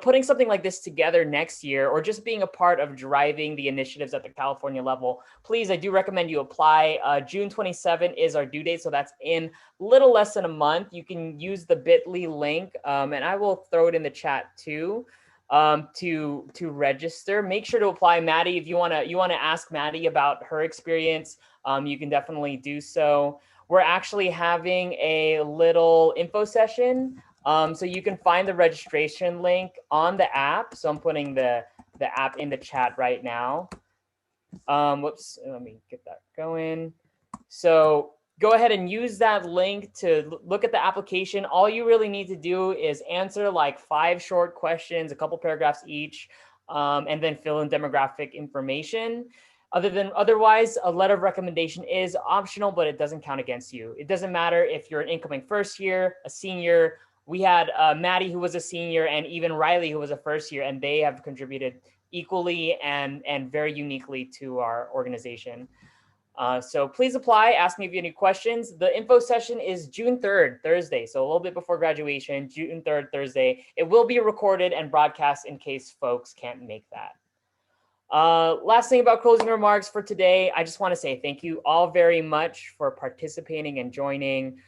putting something like this together next year, or just being a part of driving the initiatives at the California level, please, I do recommend you apply. June 27 is our due date, so that's in little less than a month. You can use the bit.ly link, and I will throw it in the chat too, to register. Make sure to apply. Maddie, if you wanna ask Maddie about her experience, you can definitely do so. We're actually having a little info session. So you can find the registration link on the app. So I'm putting the app in the chat right now. Whoops, let me get that going. So go ahead and use that link to look at the application. All you really need to do is answer like 5 short questions, a couple paragraphs each, and then fill in demographic information. Otherwise, a letter of recommendation is optional, but it doesn't count against you. It doesn't matter if you're an incoming first year, a senior. We had Maddie, who was a senior, and even Riley, who was a first year, and they have contributed equally and very uniquely to our organization. So please apply. Ask me if you have any questions. The info session is June 3rd, Thursday. So a little bit before graduation, June 3rd, Thursday. It will be recorded and broadcast in case folks can't make that. Last thing about closing remarks for today, I just want to say thank you all very much for participating and joining.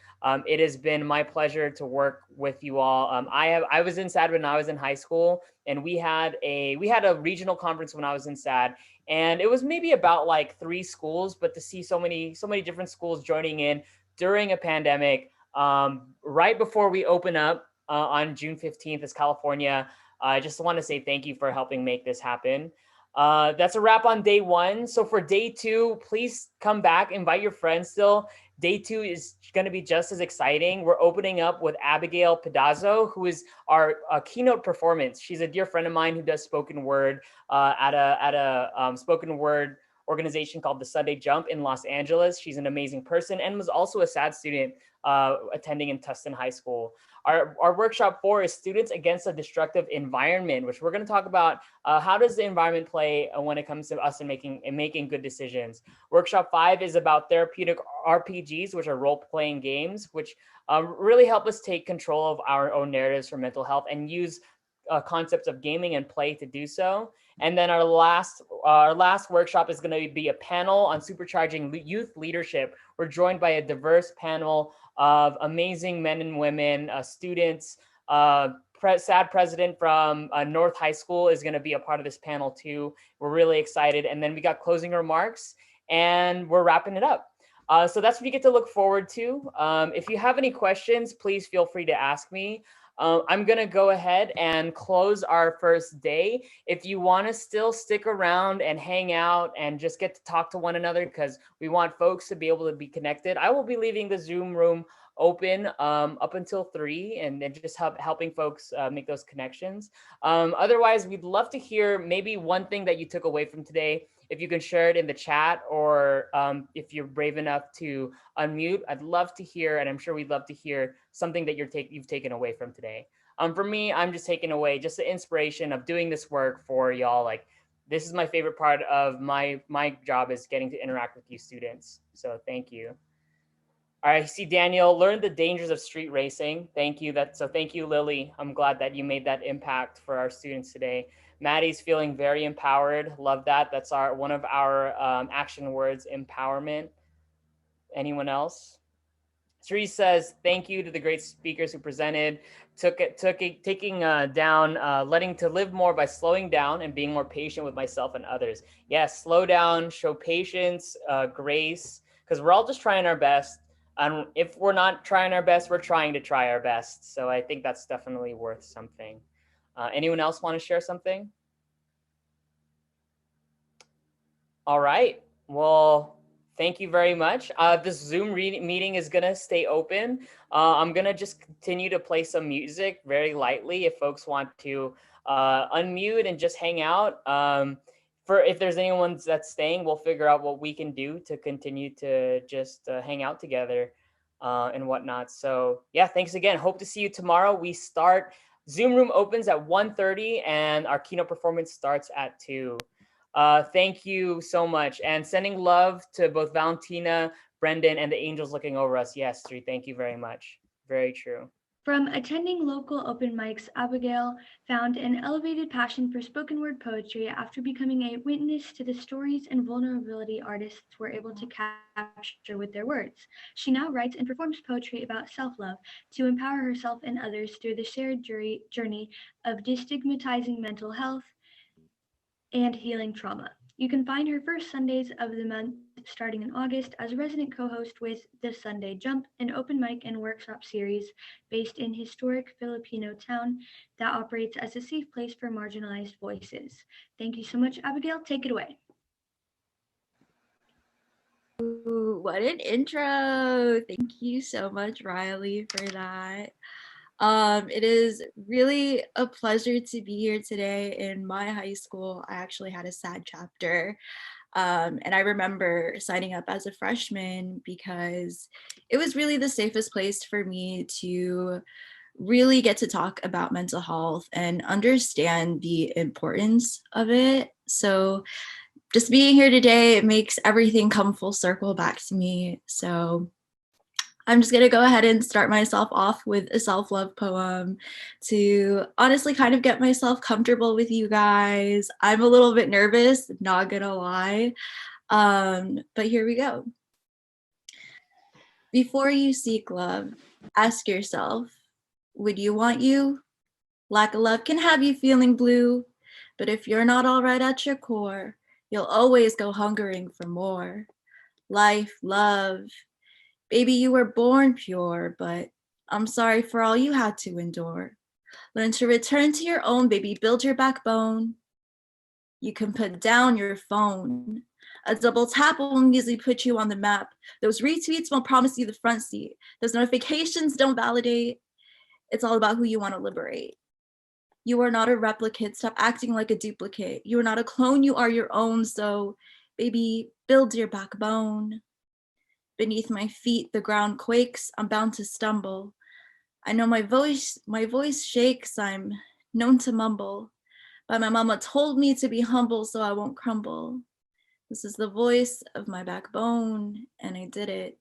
It has been my pleasure to work with you all. I was in SADD when I was in high school, and we had a regional conference when I was in SADD, and it was maybe about like 3 schools, but to see so many different schools joining in during a pandemic, right before we open up on June 15th as California, I just want to say thank you for helping make this happen. That's a wrap on day 1. So for day 2, please come back, invite your friends still. Day 2 is going to be just as exciting. We're opening up with Abigal Pidazo, who is our keynote performance. She's a dear friend of mine who does spoken word at a spoken word organization called the Sunday Jump in Los Angeles. She's an amazing person and was also a SADD student attending in Tustin High School. Our workshop 4 is Students Against a Destructive Environment, which we're going to talk about how does the environment play when it comes to us and making good decisions. Workshop 5 is about therapeutic RPGs, which are role-playing games, which really help us take control of our own narratives for mental health and use concepts of gaming and play to do so. And then our last workshop is going to be a panel on supercharging youth leadership. We're joined by a diverse panel of amazing men and women, students. SADD president from North High School is going to be a part of this panel too. We're really excited. And then we got closing remarks, and we're wrapping it up. So that's what you get to look forward to. If you have any questions, please feel free to ask me. I'm going to go ahead and close our first day. If you want to still stick around and hang out and just get to talk to one another, because we want folks to be able to be connected, I will be leaving the Zoom room open up until 3 and just helping folks make those connections. Otherwise, we'd love to hear maybe one thing that you took away from today. If you can share it in the chat, or if you're brave enough to unmute, I'd love to hear, and I'm sure we'd love to hear something that you've taken away from today. For me, I'm just taking away just the inspiration of doing this work for y'all, like this is my favorite part of my job, is getting to interact with you students. So thank you. All right, I see Daniel, learn the dangers of street racing. Thank you. So thank you, Lily. I'm glad that you made that impact for our students today. Maddie's feeling very empowered. Love that. That's one of our action words, empowerment. Anyone else? Therese says, thank you to the great speakers who presented, taking down, letting to live more by slowing down and being more patient with myself and others. Yes, slow down, show patience, grace, because we're all just trying our best. And if we're not trying our best, we're trying to try our best. So I think that's definitely worth something. Anyone else want to share something? All right, well, thank you very much. This Zoom meeting is gonna stay open. I'm gonna just continue to play some music very lightly if folks want to unmute and just hang out. If there's anyone that's staying, we'll figure out what we can do to continue to just hang out together and whatnot. So yeah, thanks again. Hope to see you tomorrow. Zoom room opens at 1:30 and our keynote performance starts at 2. Thank you so much. And sending love to both Valentina, Brendan, and the angels looking over us. Yes, Sri, thank you very much. Very true. From attending local open mics, Abigail found an elevated passion for spoken word poetry after becoming a witness to the stories and vulnerability artists were able to capture with their words. She now writes and performs poetry about self-love to empower herself and others through the shared journey of destigmatizing mental health and healing trauma. You can find her first Sundays of the month starting in August as a resident co-host with The Sunday Jump, an open mic and workshop series based in historic Filipino town that operates as a safe place for marginalized voices. Thank you so much, Abigail. Take it away. Ooh, what an intro. Thank you so much, Riley, for that. It is really a pleasure to be here today. In my high school, I actually had a SADD chapter. And I remember signing up as a freshman because it was really the safest place for me to really get to talk about mental health and understand the importance of it. So just being here today, it makes everything come full circle back to me. So I'm just gonna go ahead and start myself off with a self-love poem to honestly kind of get myself comfortable with you guys. I'm a little bit nervous, not gonna lie, but here we go. Before you seek love, ask yourself, would you want you? Lack of love can have you feeling blue, but if you're not all right at your core, you'll always go hungering for more. Life, love, baby, you were born pure, but I'm sorry for all you had to endure. Learn to return to your own, baby, build your backbone. You can put down your phone. A double tap won't easily put you on the map. Those retweets won't promise you the front seat. Those notifications don't validate. It's all about who you want to liberate. You are not a replicate, stop acting like a duplicate. You are not a clone, you are your own, so baby, build your backbone. Beneath my feet, the ground quakes, I'm bound to stumble. I know my voice shakes, I'm known to mumble. But my mama told me to be humble so I won't crumble. This is the voice of my backbone, and I did it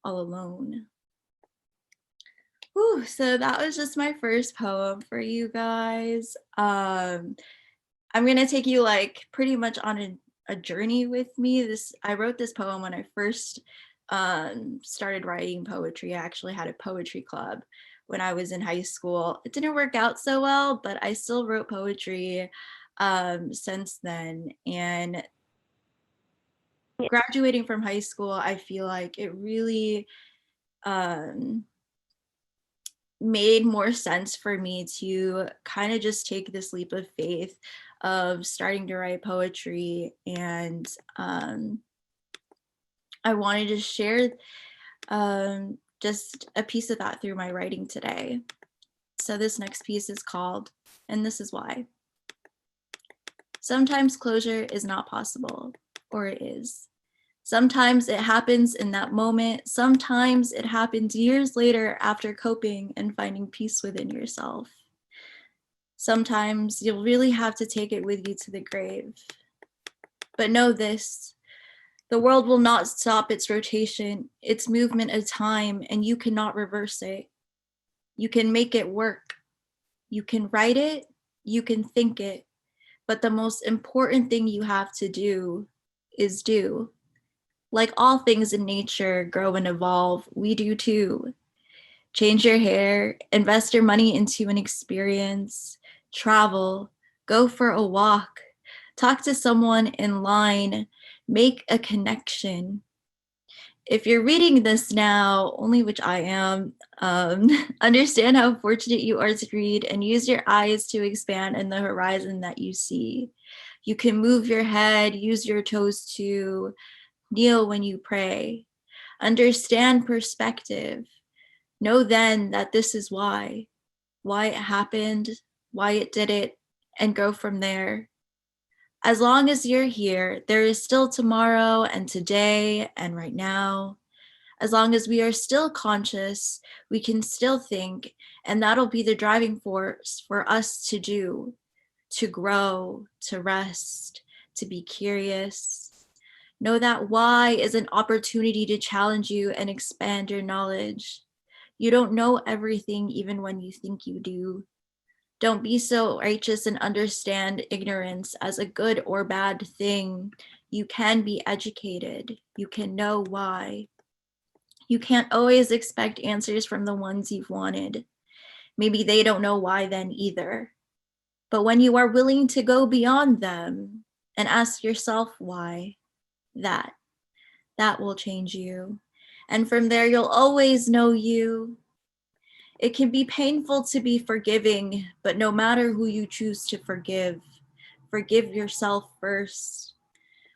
all alone. Whew, so that was just my first poem for you guys. I'm gonna take you like pretty much on a journey with me. I wrote this poem when I first started writing poetry. I actually had a poetry club when I was in high school. It didn't work out so well, but I still wrote poetry since then. And graduating from high school, I feel like it really made more sense for me to kind of just take this leap of faith of starting to write poetry. And I wanted to share just a piece of that through my writing today. So this next piece is called, And This Is Why. Sometimes closure is not possible, or it is. Sometimes it happens in that moment. Sometimes it happens years later after coping and finding peace within yourself. Sometimes you'll really have to take it with you to the grave. But know this, the world will not stop its rotation, its movement of time, and you cannot reverse it. You can make it work. You can write it, you can think it, but the most important thing you have to do is do. Like all things in nature grow and evolve, we do too. Change your hair, invest your money into an experience, travel, go for a walk, talk to someone in line, make a connection. If you're reading this now, only which I am, understand how fortunate you are to read and use your eyes to expand in the horizon that you see. You can move your head, use your toes to kneel when you pray. Understand perspective. Know then that this is why it happened, why it did it, and go from there. As long as you're here, there is still tomorrow and today and right now. As long as we are still conscious, we can still think, and that'll be the driving force for us to do, to grow, to rest, to be curious. Know that why is an opportunity to challenge you and expand your knowledge. You don't know everything even when you think you do. Don't be so righteous and understand ignorance as a good or bad thing. You can be educated. You can know why. You can't always expect answers from the ones you've wanted. Maybe they don't know why then either. But when you are willing to go beyond them and ask yourself why, that will change you. And from there, you'll always know you. It can be painful to be forgiving, but no matter who you choose to forgive yourself first.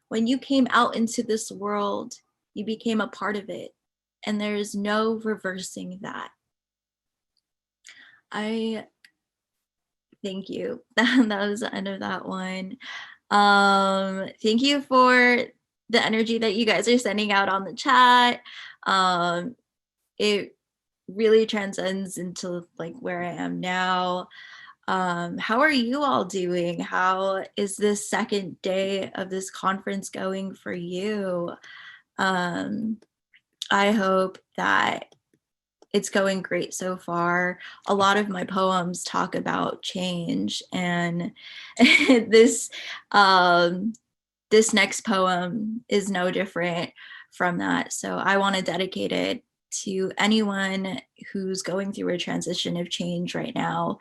When you came out into this world, you became a part of it, and there is no reversing that. I thank you. That was the end of that one. Thank you for the energy that you guys are sending out on the chat. It really transcends into like where I am now. How are you all doing? How is this second day of this conference going for you? I hope that it's going great so far. A lot of my poems talk about change, and this next poem is no different from that. So I want to dedicate it to anyone who's going through a transition of change right now.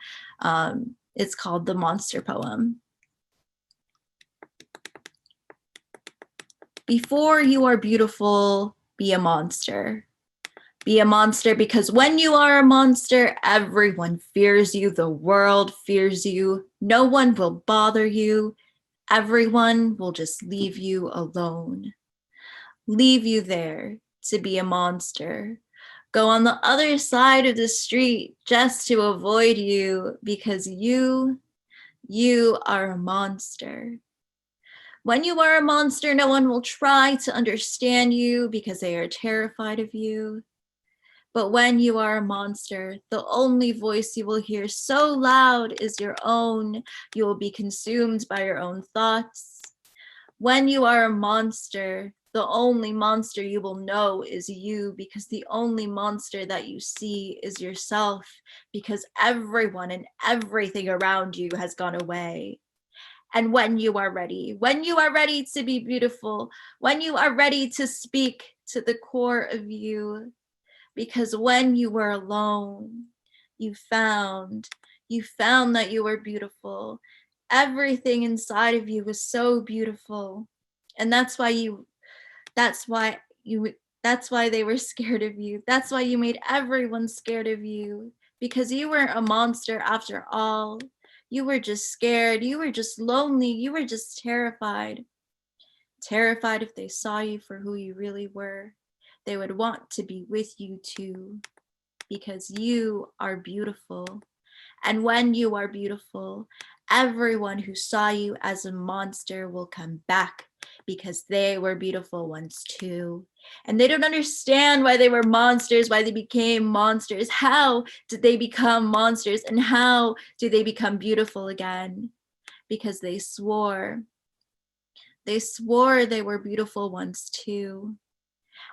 It's called The Monster Poem. Before you are beautiful, be a monster. Be a monster because when you are a monster, everyone fears you. The world fears you. No one will bother you. Everyone will just leave you alone. Leave you there to be a monster. Go on the other side of the street just to avoid you because you are a monster. When you are a monster, no one will try to understand you because they are terrified of you. But when you are a monster, the only voice you will hear so loud is your own. You will be consumed by your own thoughts. When you are a monster, the only monster you will know is you, because the only monster that you see is yourself, because everyone and everything around you has gone away. And when you are ready to be beautiful, when you are ready to speak to the core of you, because when you were alone, you found that you were beautiful. Everything inside of you was so beautiful. And that's why they were scared of you. That's why you made everyone scared of you, because you weren't a monster after all. You were just scared. You were just lonely. You were just terrified. Terrified if they saw you for who you really were. They would want to be with you too, because you are beautiful. And when you are beautiful, everyone who saw you as a monster will come back because they were beautiful once too. And they don't understand why they were monsters, why they became monsters. How did they become monsters? And how do they become beautiful again? Because they swore. They swore they were beautiful once too.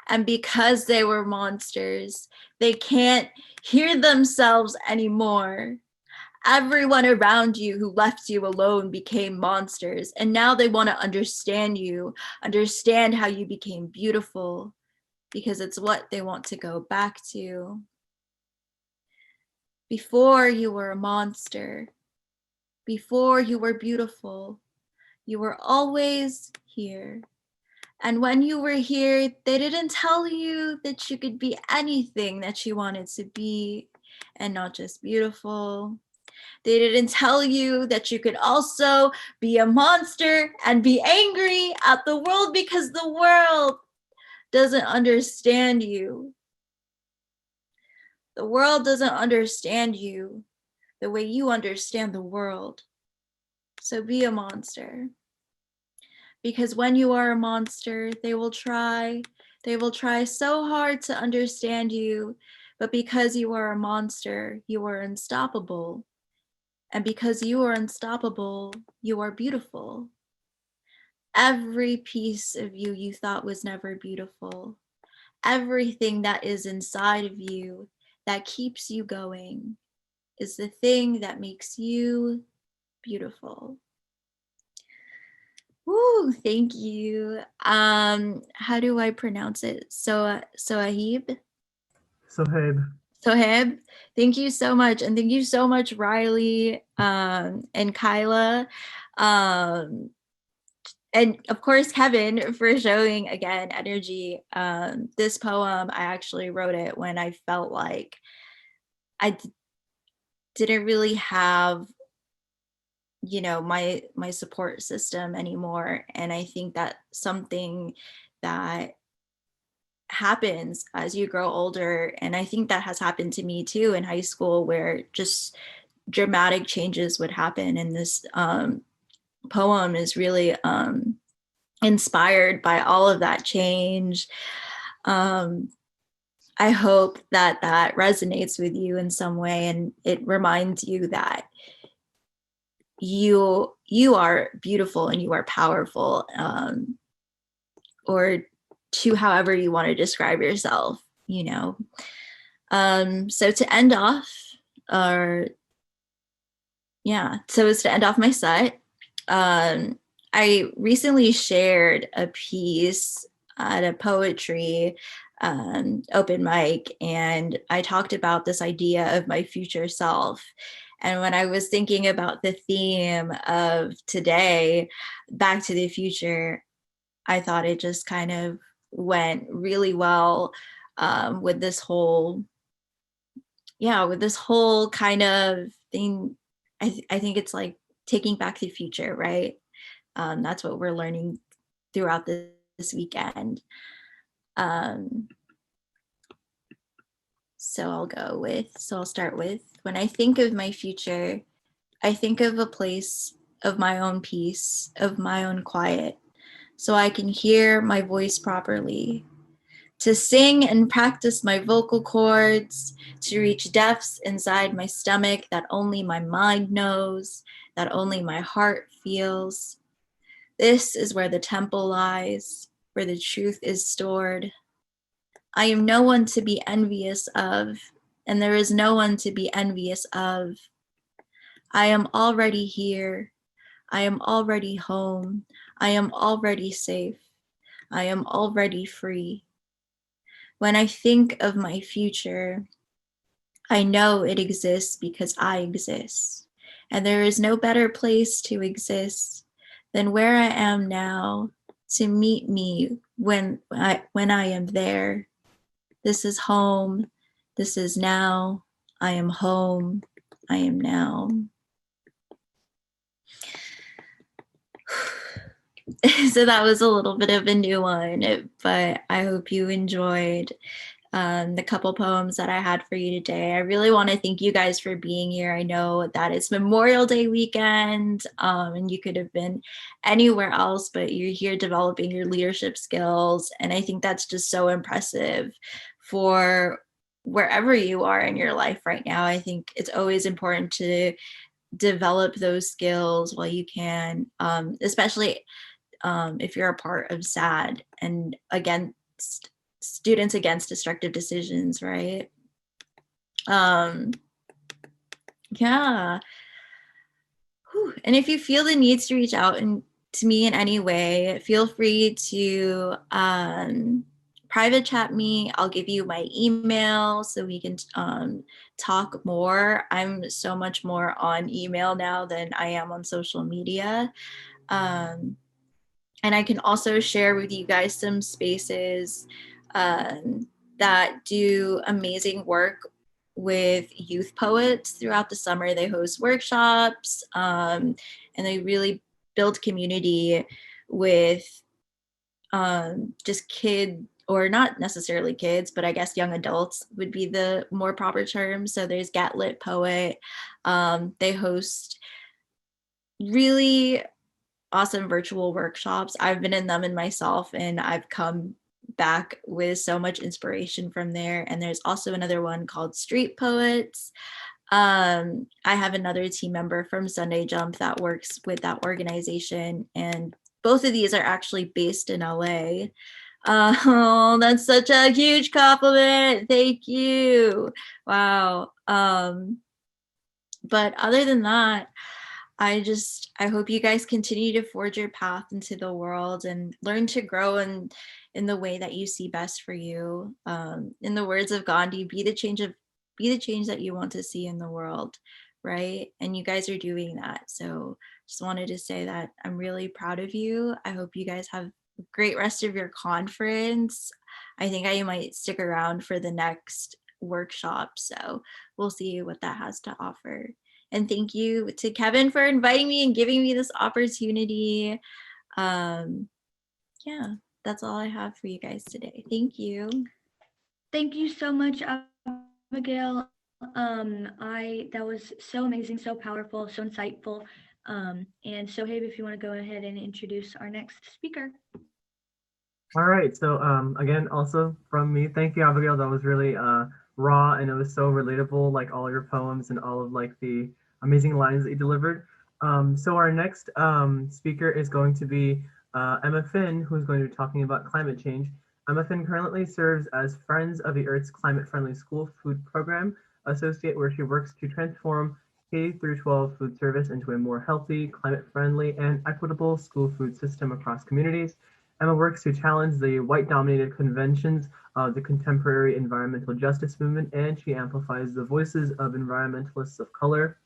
And because they were monsters, they can't hear themselves anymore. Everyone around you who left you alone became monsters. And now they want to understand you, understand how you became beautiful, because it's what they want to go back to. Before you were a monster, before you were beautiful, you were always here. And when you were here, they didn't tell you that you could be anything that you wanted to be, and not just beautiful. They didn't tell you that you could also be a monster and be angry at the world, because the world doesn't understand you. The world doesn't understand you the way you understand the world. So be a monster. Because when you are a monster, they will try so hard to understand you, but because you are a monster, you are unstoppable. And because you are unstoppable, you are beautiful. Every piece of you you thought was never beautiful, everything that is inside of you that keeps you going, is the thing that makes you beautiful. Woo, thank you. How do I pronounce it? Sohaib? Sohaib, thank you so much. And thank you so much, Riley, and Kyla. And of course, Kevin, for showing again energy. This poem, I actually wrote it when I felt like I didn't really have, my support system anymore. And I think that's something that happens as you grow older. And I think that has happened to me too in high school, where just dramatic changes would happen. And this poem is really inspired by all of that change. I hope that that resonates with you in some way, and it reminds you that you are beautiful and you are powerful, or to however you want to describe yourself, So to end off, my set, I recently shared a piece at a poetry open mic, and I talked about this idea of my future self. And when I was thinking about the theme of today, Back to the Future, I thought it just kind of went really well with this whole kind of thing. I think it's like taking back the future, right? That's what we're learning throughout this weekend. So I'll start with, when I think of my future, I think of a place of my own peace, of my own quiet, so I can hear my voice properly, to sing and practice my vocal cords, to reach depths inside my stomach that only my mind knows, that only my heart feels. This is where the temple lies, where the truth is stored. I am no one to be envious of, and there is no one to be envious of. I am already here. I am already home. I am already safe. I am already free. When I think of my future, I know it exists because I exist. And there is no better place to exist than where I am now, to meet me when I am there. This is home. This is now. I am home. I am now. So that was a little bit of a new one, but I hope you enjoyed. the couple poems that I had for you today. I really want to thank you guys for being here. I know that it's Memorial Day weekend, and you could have been anywhere else, but you're here developing your leadership skills. And I think that's just so impressive for wherever you are in your life right now. I think it's always important to develop those skills while you can, especially if you're a part of SADD and against students against destructive decisions, right? Yeah. Whew. And if you feel the needs to reach out to me in any way, feel free to private chat me. I'll give you my email so we can talk more. I'm so much more on email now than I am on social media. And I can also share with you guys some spaces that do amazing work with youth poets throughout the summer. They host workshops and they really build community with just kid, or not necessarily kids, but I guess young adults would be the more proper term. So there's Get Lit Poet. They host really awesome virtual workshops. I've been in them in myself, and I've come back with so much inspiration from there. And there's also another one called Street Poets. I have another team member from Sunday Jump that works with that organization, and both of these are actually based in LA. Oh, that's such a huge compliment. Thank you. Wow. But other than that, I hope you guys continue to forge your path into the world and learn to grow in the way that you see best for you. In the words of Gandhi, be the change that you want to see in the world, right? And you guys are doing that. So just wanted to say that I'm really proud of you. I hope you guys have a great rest of your conference. I think I might stick around for the next workshop, so we'll see what that has to offer. And thank you to Kevin for inviting me and giving me this opportunity. Yeah, that's all I have for you guys today. Thank you. Thank you so much, Abigail. That was so amazing, so powerful, so insightful. And so, Habe, if you want to go ahead and introduce our next speaker. All right, so again, also from me, thank you, Abigail. That was really raw, and it was so relatable, like all your poems and all of like the amazing lines that you delivered. So our next speaker is going to be Emma Finn, who's going to be talking about climate change. Emma Finn currently serves as Friends of the Earth's Climate-Friendly School Food Program Associate, where she works to transform K-12 food service into a more healthy, climate-friendly, and equitable school food system across communities. Emma works to challenge the white-dominated conventions of the contemporary environmental justice movement, and she amplifies the voices of environmentalists of color,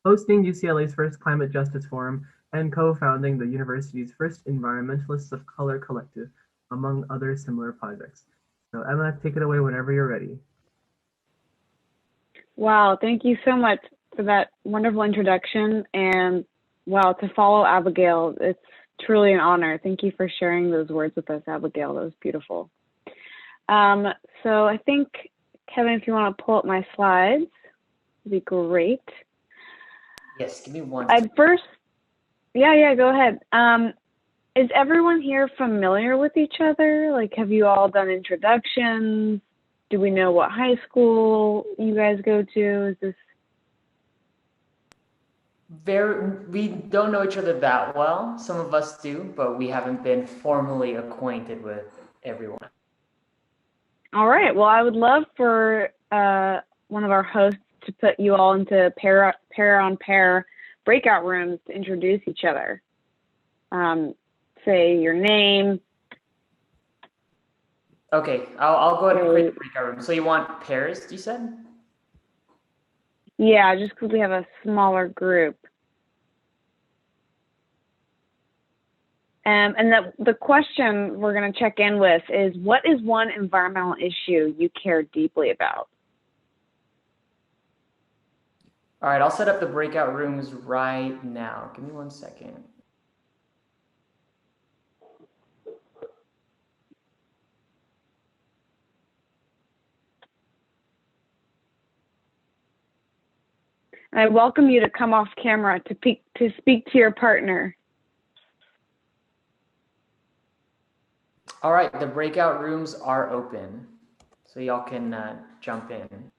hosting UCLA's first Climate Justice Forum and co-founding the university's first Environmentalists of Color Collective, among other similar projects. So Emma, take it away whenever you're ready. Wow, thank you so much for that wonderful introduction. And wow, to follow Abigail, it's truly an honor. Thank you for sharing those words with us, Abigail. That was beautiful. So I think, Kevin, if you want to pull up my slides, it'd be great. Yes, give me one. Yeah, go ahead. Is everyone here familiar with each other? Like, have you all done introductions? Do we know what high school you guys go to? Is this? We don't know each other that well. Some of us do, but we haven't been formally acquainted with everyone. All right. Well, I would love for one of our hosts to put you all into pair-on-pair breakout rooms to introduce each other. Say your name. Okay, I'll go ahead and create the breakout room. So you want pairs, you said? Yeah, just because we have a smaller group. And the question we're going to check in with is, what is one environmental issue you care deeply about? All right, I'll set up the breakout rooms right now. Give me 1 second. And I welcome you to come off camera to speak to your partner. All right, the breakout rooms are open, so y'all can jump in.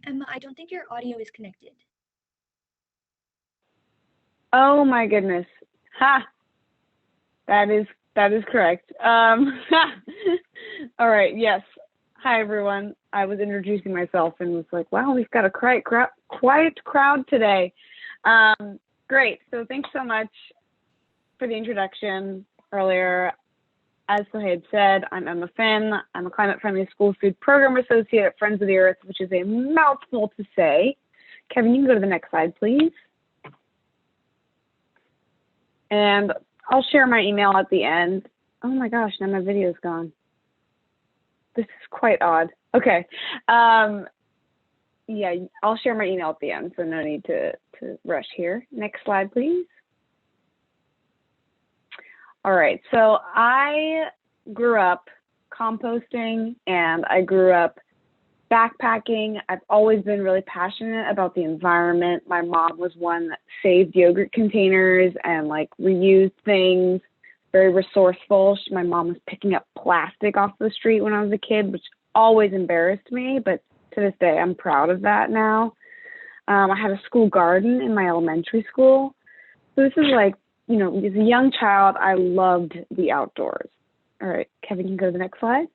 Emma, I don't think your audio is connected. Oh my goodness. Ha! That is correct. All right, yes. Hi everyone. I was introducing myself and was like, wow, we've got a quiet crowd today. Great. So thanks so much for the introduction earlier. As Sohail had said, I'm Emma Finn. I'm a Climate Friendly School Food Program Associate at Friends of the Earth, which is a mouthful to say. Kevin, you can go to the next slide, please. And I'll share my email at the end. Oh my gosh, now my video's gone. This is quite odd. Okay. Yeah, I'll share my email at the end, so no need to rush here. Next slide, please. All right, so I grew up composting and I grew up backpacking. I've always been really passionate about the environment. My mom was one that saved yogurt containers and like reused things, very resourceful. My mom was picking up plastic off the street when I was a kid, which always embarrassed me, but to this day, I'm proud of that now. I had a school garden in my elementary school. So this is like, you know, as a young child, I loved the outdoors. All right, Kevin, you can go to the next slide.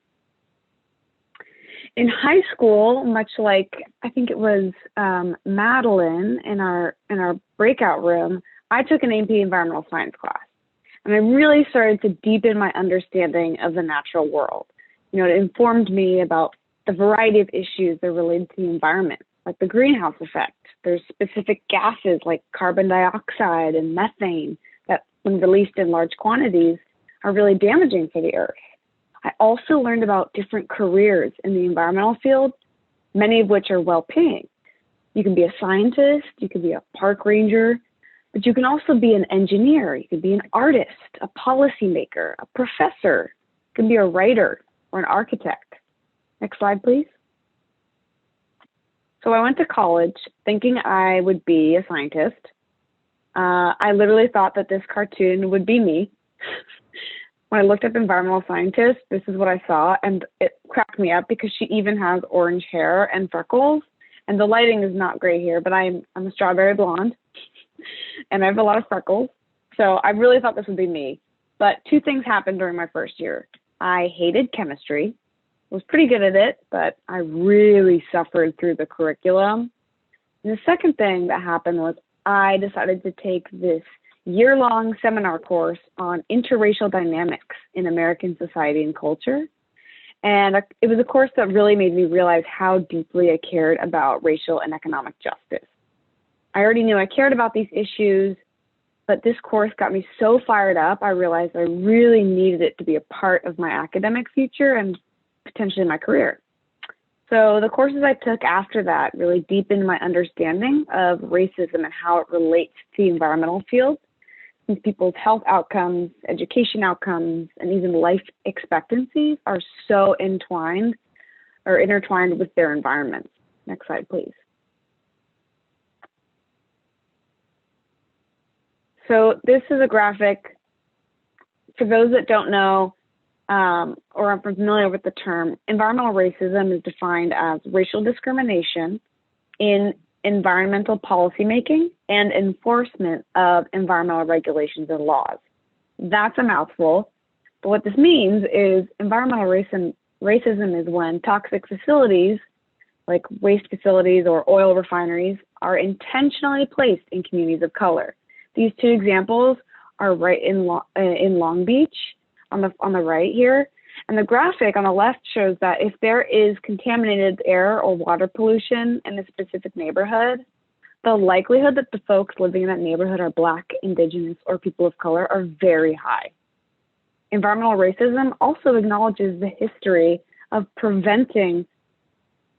In high school, much like I think it was Madeline in our breakout room, I took an AP Environmental Science class. And I really started to deepen my understanding of the natural world. You know, it informed me about the variety of issues that are related to the environment, like the greenhouse effect. There's specific gases like carbon dioxide and methane that, when released in large quantities, are really damaging for the earth. I also learned about different careers in the environmental field, many of which are well-paying. You can be a scientist, you can be a park ranger, but you can also be an engineer, you can be an artist, a policymaker, a professor, you can be a writer or an architect. Next slide, please. So I went to college thinking I would be a scientist. I literally thought that this cartoon would be me. When I looked up environmental scientist, this is what I saw, and it cracked me up because she even has orange hair and freckles. And the lighting is not great here, but I'm a strawberry blonde, and I have a lot of freckles. So I really thought this would be me. But two things happened during my first year. I hated chemistry, was pretty good at it, but I really suffered through the curriculum. And the second thing that happened was I decided to take this year-long seminar course on interracial dynamics in American society and culture. And it was a course that really made me realize how deeply I cared about racial and economic justice. I already knew I cared about these issues, but this course got me so fired up, I realized I really needed it to be a part of my academic future and potentially my career. So the courses I took after that really deepened my understanding of racism and how it relates to the environmental field, since people's health outcomes, education outcomes, and even life expectancies are so intertwined with their environments. Next slide, please. So this is a graphic. For those that don't know or are familiar with the term, environmental racism is defined as racial discrimination in environmental policymaking and enforcement of environmental regulations and laws. That's a mouthful, but what this means is environmental racism is when toxic facilities like waste facilities or oil refineries are intentionally placed in communities of color. These two examples are right in Long Beach on the right here. And the graphic on the left shows that if there is contaminated air or water pollution in a specific neighborhood, the likelihood that the folks living in that neighborhood are Black, Indigenous, or people of color are very high. Environmental racism also acknowledges the history of preventing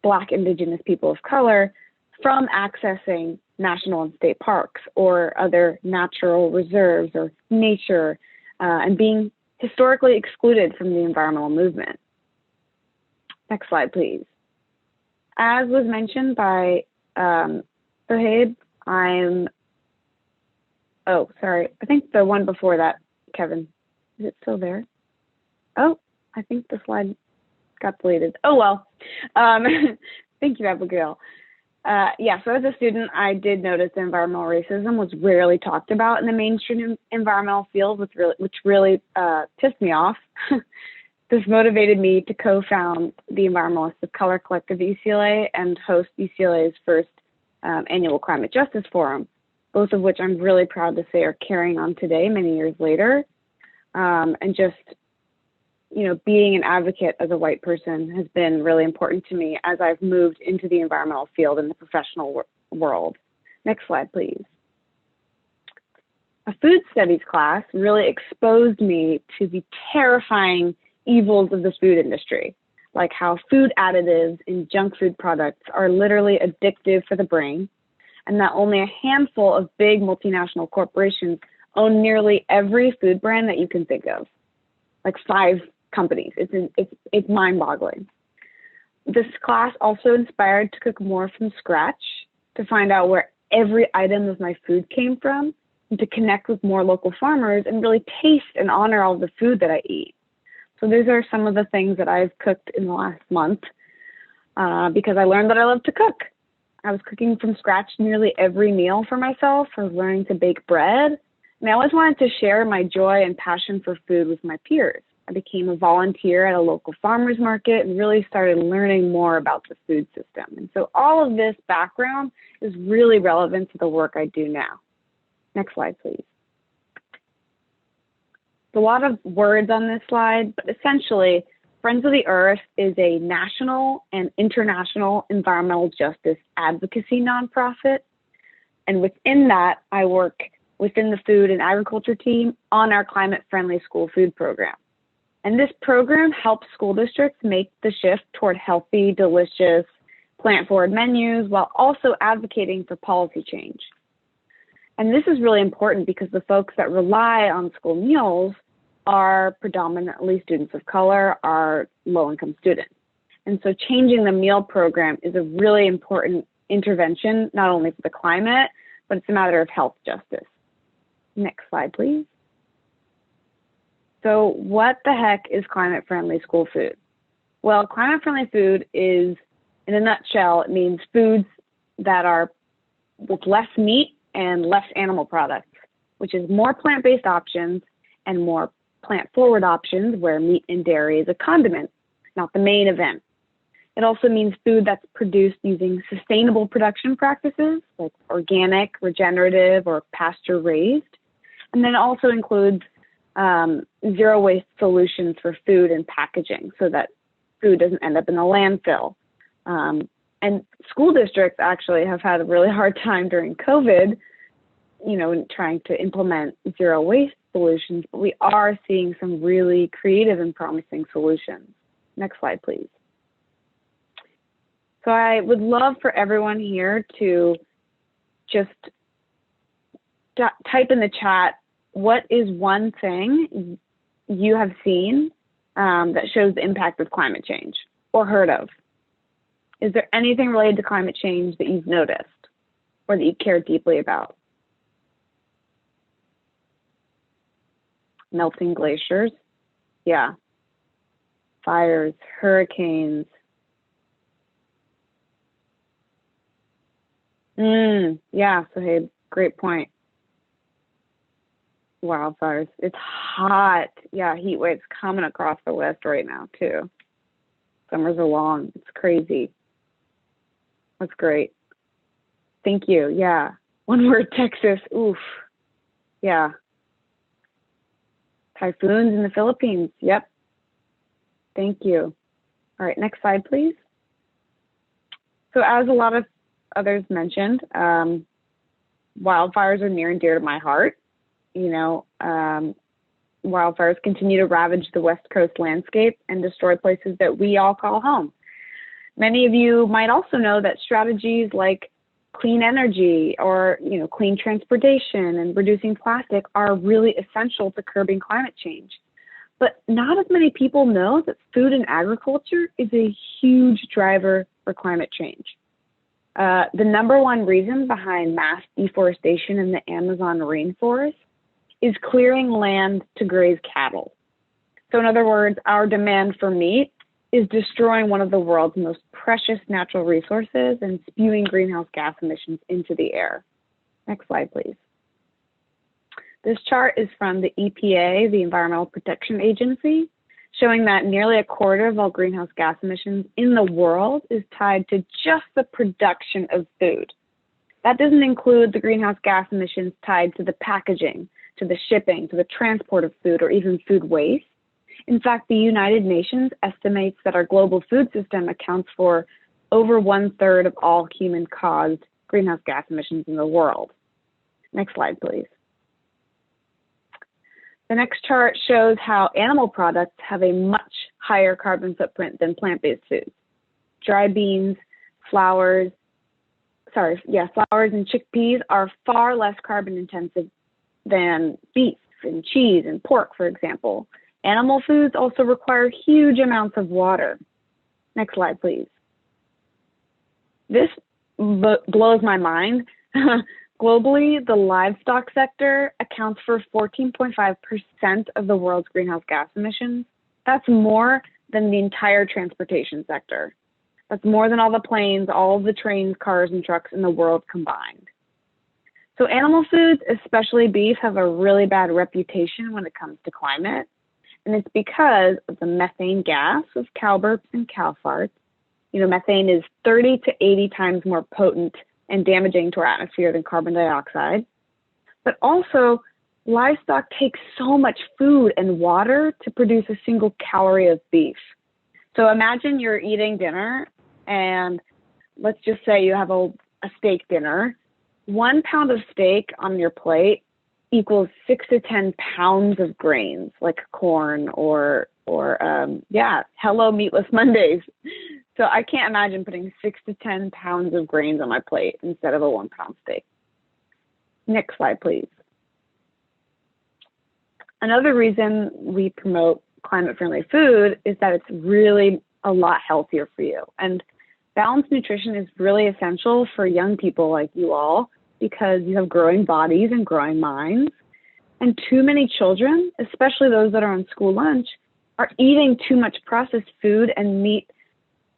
Black, Indigenous people of color from accessing national and state parks or other natural reserves or nature and being historically excluded from the environmental movement. Next slide, please. As was mentioned by Sohaib, I think the one before that, Kevin, is it still there? Oh, I think the slide got deleted. Oh, well. Thank you, Abigail. So as a student, I did notice that environmental racism was rarely talked about in the mainstream environmental field, which really pissed me off. This motivated me to co-found the Environmentalists of Color Collective at UCLA and host UCLA's first annual Climate Justice Forum, both of which I'm really proud to say are carrying on today, many years later. And just, being an advocate as a white person has been really important to me as I've moved into the environmental field in the professional world. Next slide, please. A food studies class really exposed me to the terrifying evils of the food industry, like how food additives in junk food products are literally addictive for the brain, and that only a handful of big multinational corporations own nearly every food brand that you can think of, like 5 companies. It's mind-boggling. This class also inspired to cook more from scratch, to find out where every item of my food came from, and to connect with more local farmers and really taste and honor all the food that I eat. So these are some of the things that I've cooked in the last month because I learned that I love to cook. I was cooking from scratch nearly every meal for myself. I was learning to bake bread, and I always wanted to share my joy and passion for food with my peers. I became a volunteer at a local farmer's market and really started learning more about the food system. And so all of this background is really relevant to the work I do now. Next slide, please. A lot of words on this slide, but essentially, Friends of the Earth is a national and international environmental justice advocacy nonprofit. And within that, I work within the food and agriculture team on our climate-friendly school food program. And this program helps school districts make the shift toward healthy, delicious, plant-forward menus while also advocating for policy change. And this is really important because the folks that rely on school meals are predominantly students of color, are low-income students. And so changing the meal program is a really important intervention, not only for the climate, but it's a matter of health justice. Next slide, please. So what the heck is climate-friendly school food? Well, climate-friendly food is, in a nutshell, it means foods that are with less meat and less animal products, which is more plant-based options and more plant-forward options where meat and dairy is a condiment, not the main event. It also means food that's produced using sustainable production practices like organic, regenerative, or pasture-raised. And then it also includes zero waste solutions for food and packaging so that food doesn't end up in the landfill. And school districts actually have had a really hard time during COVID, trying to implement zero waste solutions, but we are seeing some really creative and promising solutions. Next slide, please. So I would love for everyone here to just type in the chat, what is one thing you have seen that shows the impact of climate change or heard of? Is there anything related to climate change that you've noticed or that you care deeply about? Melting glaciers, yeah. Fires, hurricanes. Yeah, so hey, great point. Wildfires, it's hot. Yeah, heat waves coming across the West right now too. Summers are long, it's crazy. That's great. Thank you, yeah. One word, Texas, oof, yeah. Typhoons in the Philippines, yep. Thank you. All right, next slide, please. So as a lot of others mentioned, wildfires are near and dear to my heart. Wildfires continue to ravage the West Coast landscape and destroy places that we all call home. Many of you might also know that strategies like clean energy or clean transportation and reducing plastic are really essential to curbing climate change. But not as many people know that food and agriculture is a huge driver for climate change. The #1 reason behind mass deforestation in the Amazon rainforest is clearing land to graze cattle. So in other words, our demand for meat is destroying one of the world's most precious natural resources and spewing greenhouse gas emissions into the air. Next slide, please. This chart is from the EPA, the Environmental Protection Agency, showing that nearly a quarter of all greenhouse gas emissions in the world is tied to just the production of food. That doesn't include the greenhouse gas emissions tied to the packaging, to the shipping, to the transport of food, or even food waste. In fact, the United Nations estimates that our global food system accounts for over 1/3 of all human-caused greenhouse gas emissions in the world. Next slide, please. The next chart shows how animal products have a much higher carbon footprint than plant-based foods. Dried beans, flowers and chickpeas are far less carbon intensive than beef and cheese and pork, for example. Animal foods also require huge amounts of water. Next slide, please. This blows my mind. Globally, the livestock sector accounts for 14.5% of the world's greenhouse gas emissions. That's more than the entire transportation sector. That's more than all the planes, all of the trains, cars, and trucks in the world combined. So animal foods, especially beef, have a really bad reputation when it comes to climate. And it's because of the methane gas of cow burps and cow farts. You know, methane is 30 to 80 times more potent and damaging to our atmosphere than carbon dioxide. But also, livestock take so much food and water to produce a single calorie of beef. So imagine you're eating dinner, and let's just say you have a steak dinner. 1 pound of steak on your plate equals 6 to 10 pounds of grains like corn or hello Meatless Mondays. So I can't imagine putting 6 to 10 pounds of grains on my plate instead of a 1 pound steak. Next slide, please. Another reason we promote climate-friendly food is that it's really a lot healthier for you. And balanced nutrition is really essential for young people like you all because you have growing bodies and growing minds. And too many children, especially those that are on school lunch, are eating too much processed food and meat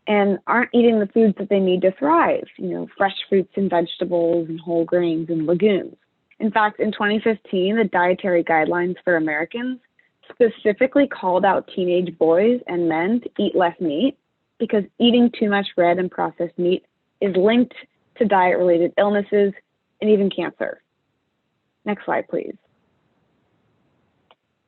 and aren't eating the foods that they need to thrive, you know, fresh fruits and vegetables and whole grains and legumes. In fact, in 2015, the Dietary Guidelines for Americans specifically called out teenage boys and men to eat less meat because eating too much red and processed meat is linked to diet-related illnesses and even cancer. Next slide, please.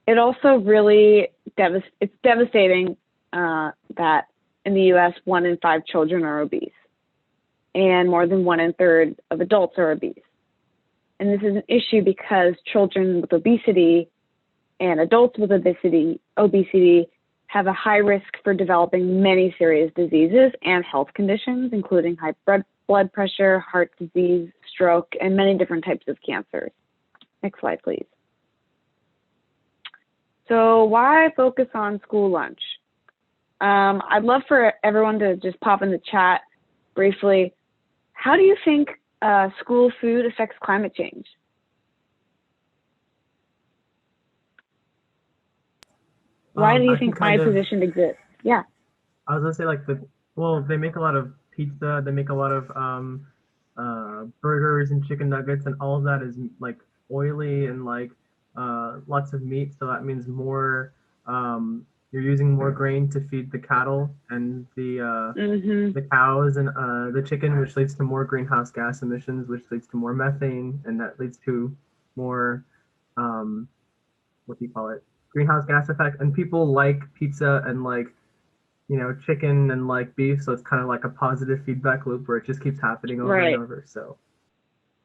It also really it's devastating that in the US, 1 in 5 children are obese, and more than 1 1/3 of adults are obese. And this is an issue because children with obesity and adults with obesity have a high risk for developing many serious diseases and health conditions, including high blood pressure, heart disease, stroke, and many different types of cancers. Next slide, please. So why focus on school lunch? I'd love for everyone to just pop in the chat briefly. How do you think school food affects climate change? Why do you think my position exists? Yeah. I was gonna say they make a lot of pizza, they make a lot of burgers and chicken nuggets, and all of that is like oily and like lots of meat. So that means more you're using more grain to feed the cattle and the cows and the chicken, which leads to more greenhouse gas emissions, which leads to more methane, and that leads to more greenhouse gas effect. And people like pizza and like, you know, chicken and like beef, so it's kind of like a positive feedback loop where it just keeps happening over and over. So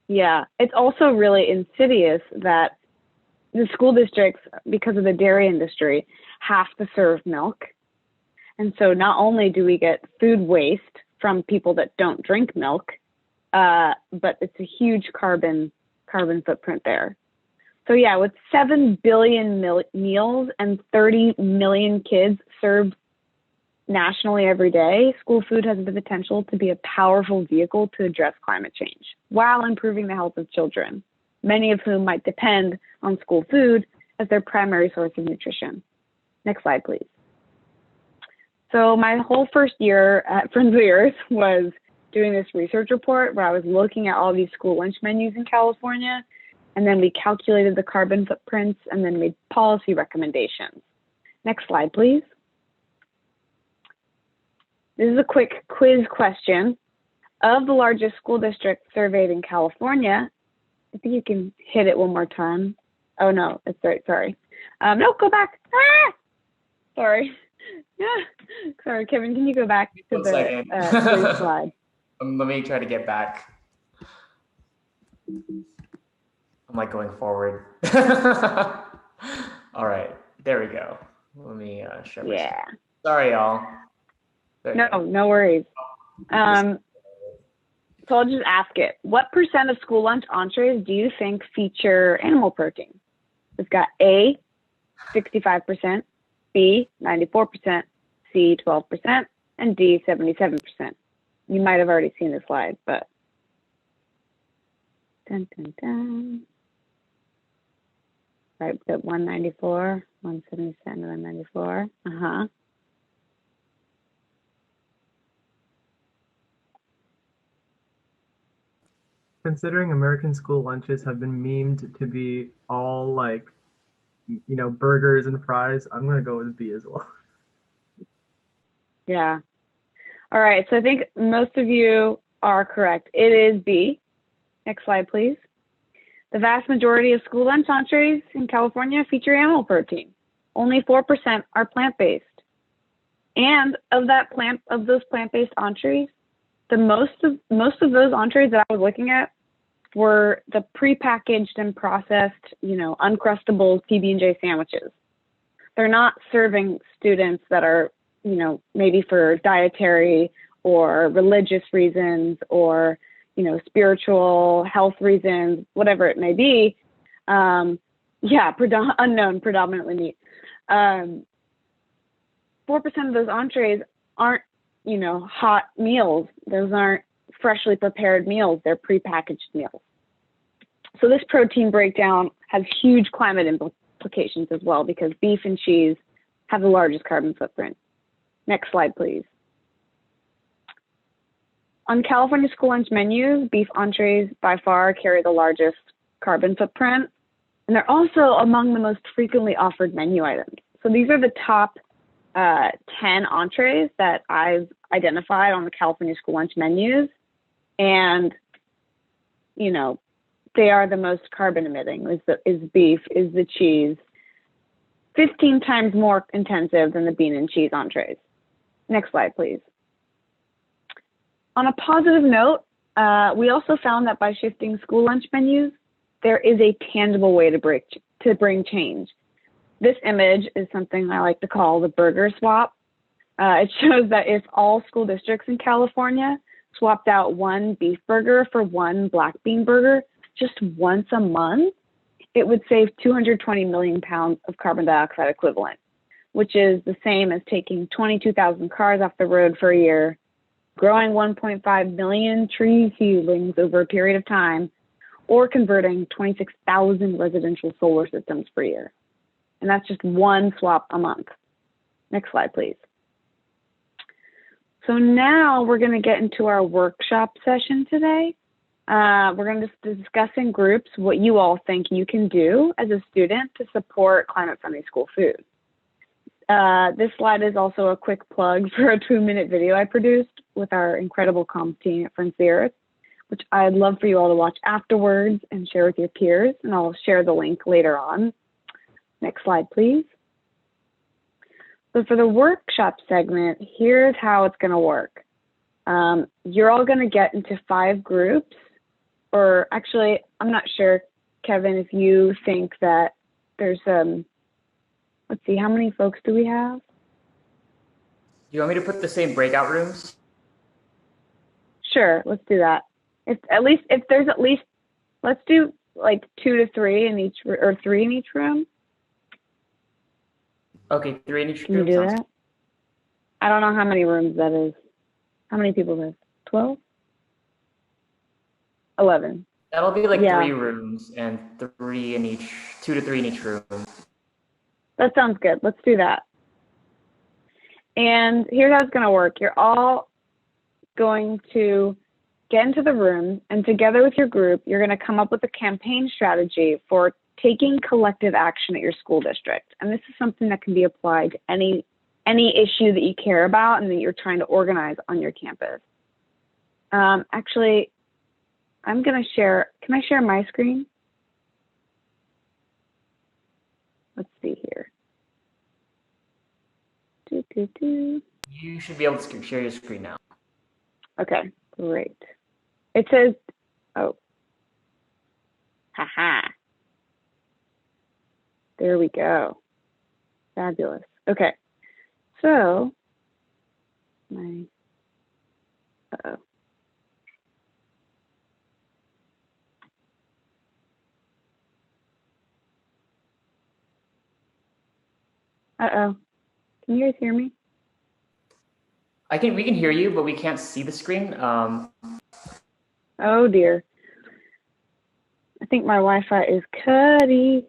yeah, it's also really insidious that the school districts, because of the dairy industry, have to serve milk. And so not only do we get food waste from people that don't drink milk, but it's a huge carbon footprint there. So yeah, with 7 billion meals and 30 million kids served nationally every day, school food has the potential to be a powerful vehicle to address climate change while improving the health of children, many of whom might depend on school food as their primary source of nutrition. Next slide, please. So my whole first year at Friends of the Earth was doing this research report where I was looking at all these school lunch menus in California, and then we calculated the carbon footprints and then made policy recommendations. Next slide, please. This is a quick quiz question. Of the largest school districts surveyed in California, I think you can hit it one more time. Oh no, it's right, sorry. No, go back. Ah! Sorry. Yeah. Sorry, Kevin, can you go back to the quiz slide? Let me try to get back. I'm like going forward. All right, there we go. Let me share my screen. Yeah. Sorry, y'all. There you No, go. no worries. So I'll just ask it. What % of school lunch entrees do you think feature animal protein? We've got A, 65%, B, 94%, C, 12%, and D, 77%. You might have already seen the slide, but. Dun, dun, dun. Right, we've got 194, 177, 194. Uh-huh. Considering American school lunches have been memed to be all like, burgers and fries, I'm gonna go with B as well. Yeah. All right, so I think most of you are correct. It is B. Next slide, please. The vast majority of school lunch entrees in California feature animal protein. Only 4% are plant-based. And of those plant-based entrees, most of those entrees that I was looking at were the prepackaged and processed, Uncrustables PB&J sandwiches. They're not serving students that are, maybe for dietary or religious reasons or, spiritual health reasons, whatever it may be. Unknown, predominantly meat. 4% of those entrees aren't, hot meals. Those aren't freshly prepared meals. They're prepackaged meals. So this protein breakdown has huge climate implications as well, because beef and cheese have the largest carbon footprint. Next slide, please. On California school lunch menus, beef entrees by far carry the largest carbon footprint, and they're also among the most frequently offered menu items. So these are the top 10 entrees that I've identified on the California school lunch menus, and they are the most carbon emitting. Is beef, is the cheese, 15 times more intensive than the bean and cheese entrees. Next slide, please. On a positive note, we also found that by shifting school lunch menus, there is a tangible way to bring change. This image is something I like to call the burger swap. It shows that if all school districts in California swapped out one beef burger for one black bean burger just once a month, it would save 220 million pounds of carbon dioxide equivalent, which is the same as taking 22,000 cars off the road for a year, growing 1.5 million tree seedlings over a period of time, or converting 26,000 residential solar systems per year. And that's just one swap a month. Next slide, please. So now we're going to get into our workshop session today. We're going to discuss in groups what you all think you can do as a student to support climate-friendly school food. This slide is also a quick plug for a 2-minute video I produced with our incredible comms team at Friends of the Earth, which I'd love for you all to watch afterwards and share with your peers, and I'll share the link later on. Next slide, please. So for the workshop segment, here's how it's going to work. You're all going to get into 5 groups, or actually, I'm not sure, Kevin, if you think that there's, let's see, how many folks do we have? You want me to put the same breakout rooms? Sure, let's do that. If there's at least, let's do like 2 to 3 in each, or 3 in each room. Okay, 3 in each Can you room. do that? I don't know how many rooms that is. How many people live? 12? 11. That'll be like Yeah. 3 rooms and 3 in each, 2 to 3 in each room. That sounds good. Let's do that. And here's how it's going to work. You're all going to get into the room, and together with your group, you're going to come up with a campaign strategy for taking collective action at your school district. And this is something that can be applied to any issue that you care about and that you're trying to organize on your campus. Actually, I'm going to share, can I share my screen? Let's see here. You should be able to share your screen now. Okay, great. It says, oh, haha. There we go. Fabulous. Okay. So, my, uh-oh. Uh-oh. Can you guys hear me? We can hear you, but we can't see the screen. Oh dear. I think my Wi-Fi is cutty.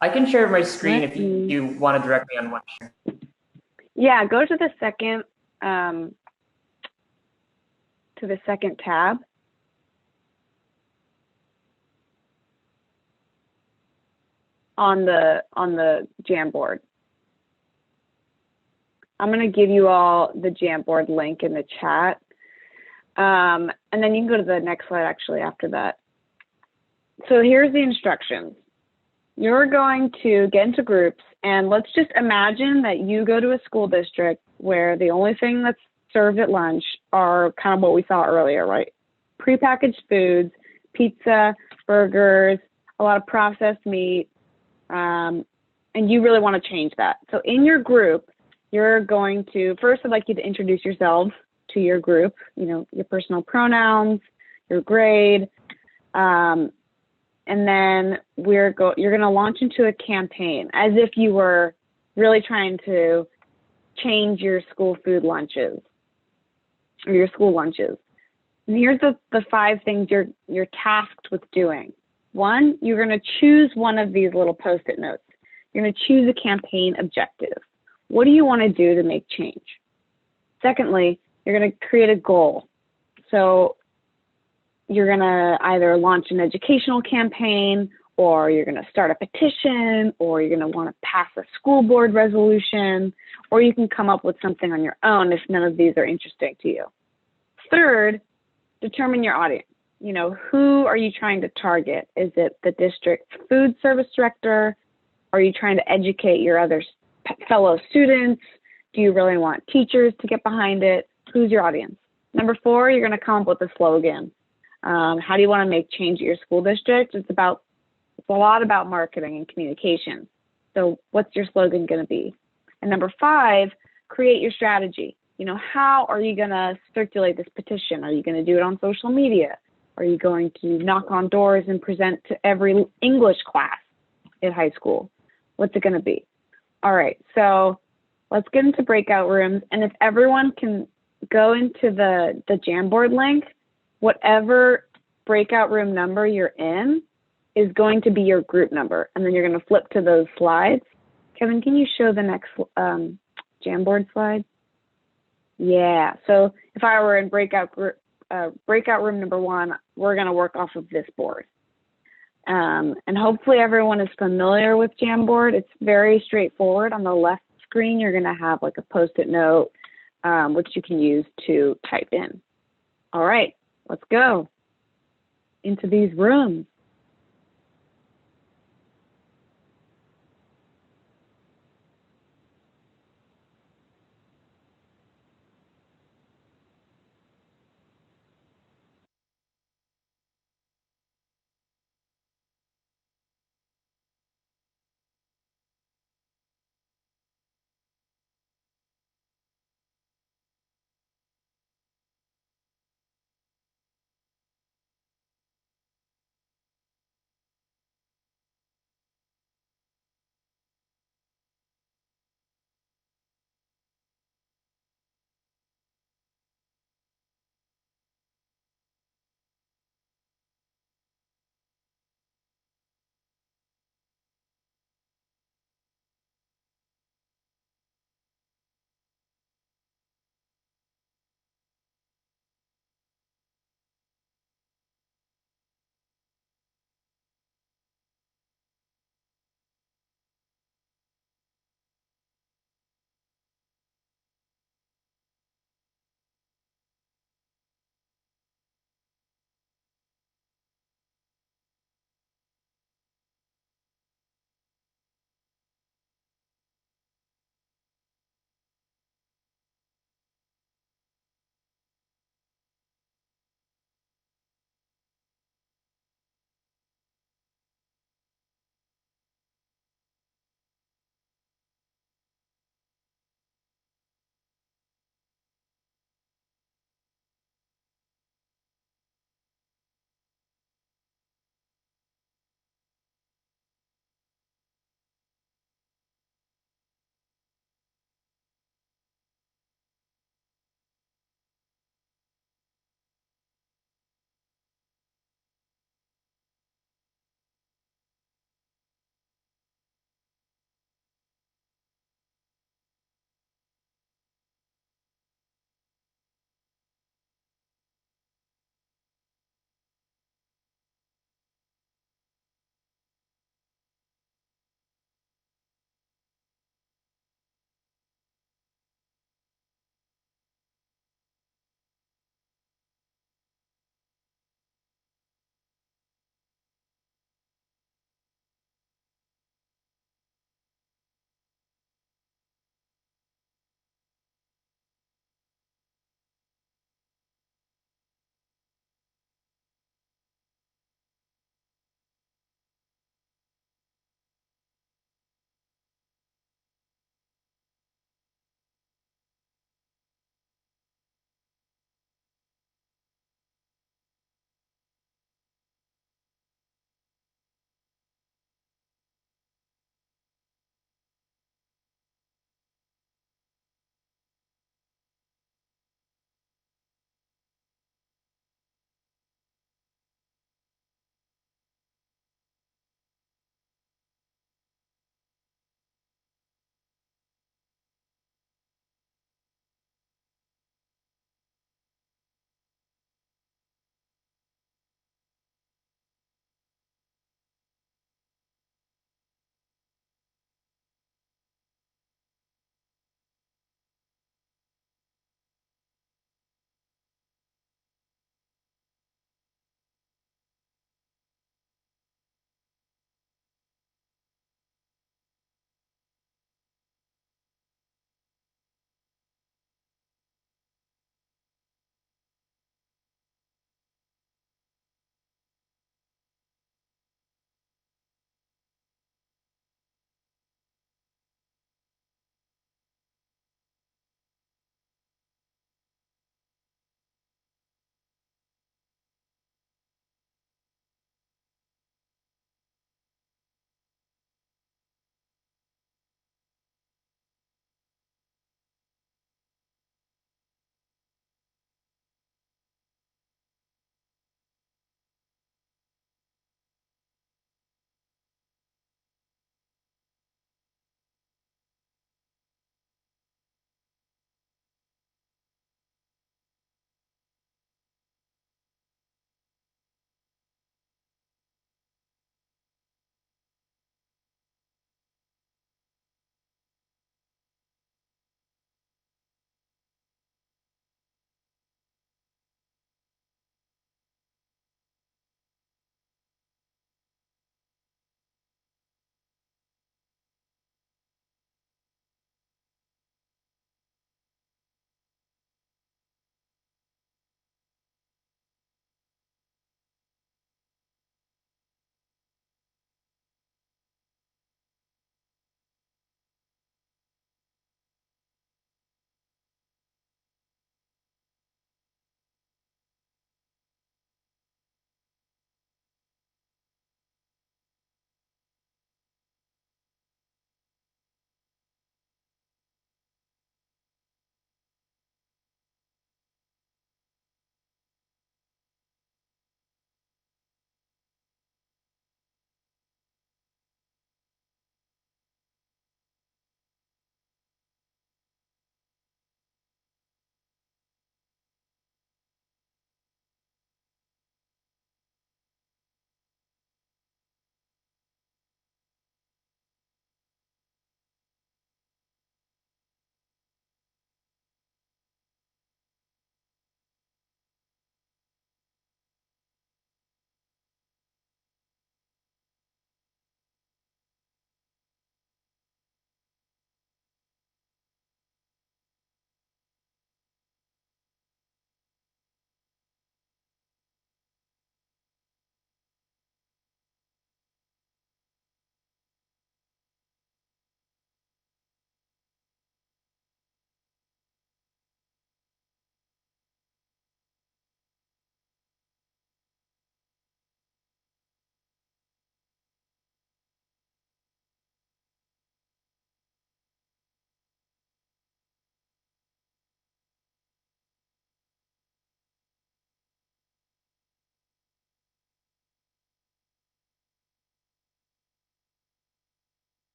I can share my screen if you want to direct me on one. Yeah, go to the second tab. On the Jamboard. I'm going to give you all the Jamboard link in the chat. And then you can go to the next slide actually after that. So here's the instructions. You're going to get into groups, and let's just imagine that you go to a school district where the only thing that's served at lunch are kind of what we saw earlier, right? Prepackaged foods, pizza, burgers, a lot of processed meat, and you really want to change that. So in your group, you're going to, first I'd like you to introduce yourselves to your group, your personal pronouns, your grade, and then you're going to launch into a campaign as if you were really trying to change your school food lunches or your school lunches. And here's the 5 things you're tasked with doing. 1, you're going to choose one of these little Post-it notes. You're going to choose a campaign objective. What do you want to do to make change? Secondly, you're going to create a goal. So you're going to either launch an educational campaign, or you're going to start a petition, or you're going to want to pass a school board resolution, or you can come up with something on your own if none of these are interesting to you. Third, determine your audience. Who are you trying to target? Is it the district's food service director? Are you trying to educate your other fellow students? Do you really want teachers to get behind it? Who's your audience? Number 4, you're going to come up with a slogan. How do you want to make change at your school district? It's a lot about marketing and communication. So what's your slogan going to be? And number 5, create your strategy. How are you going to circulate this petition? Are you going to do it on social media? Are you going to knock on doors and present to every English class at high school? What's it going to be? All right, so let's get into breakout rooms. And if everyone can go into the Jamboard link, whatever breakout room number you're in is going to be your group number. And then you're going to flip to those slides. Kevin, can you show the next Jamboard slide? Yeah, so if I were in breakout room number 1, we're going to work off of this board. And hopefully everyone is familiar with Jamboard. It's very straightforward. On the left screen, you're going to have like a Post-it note, which you can use to type in. All right, let's go into these rooms.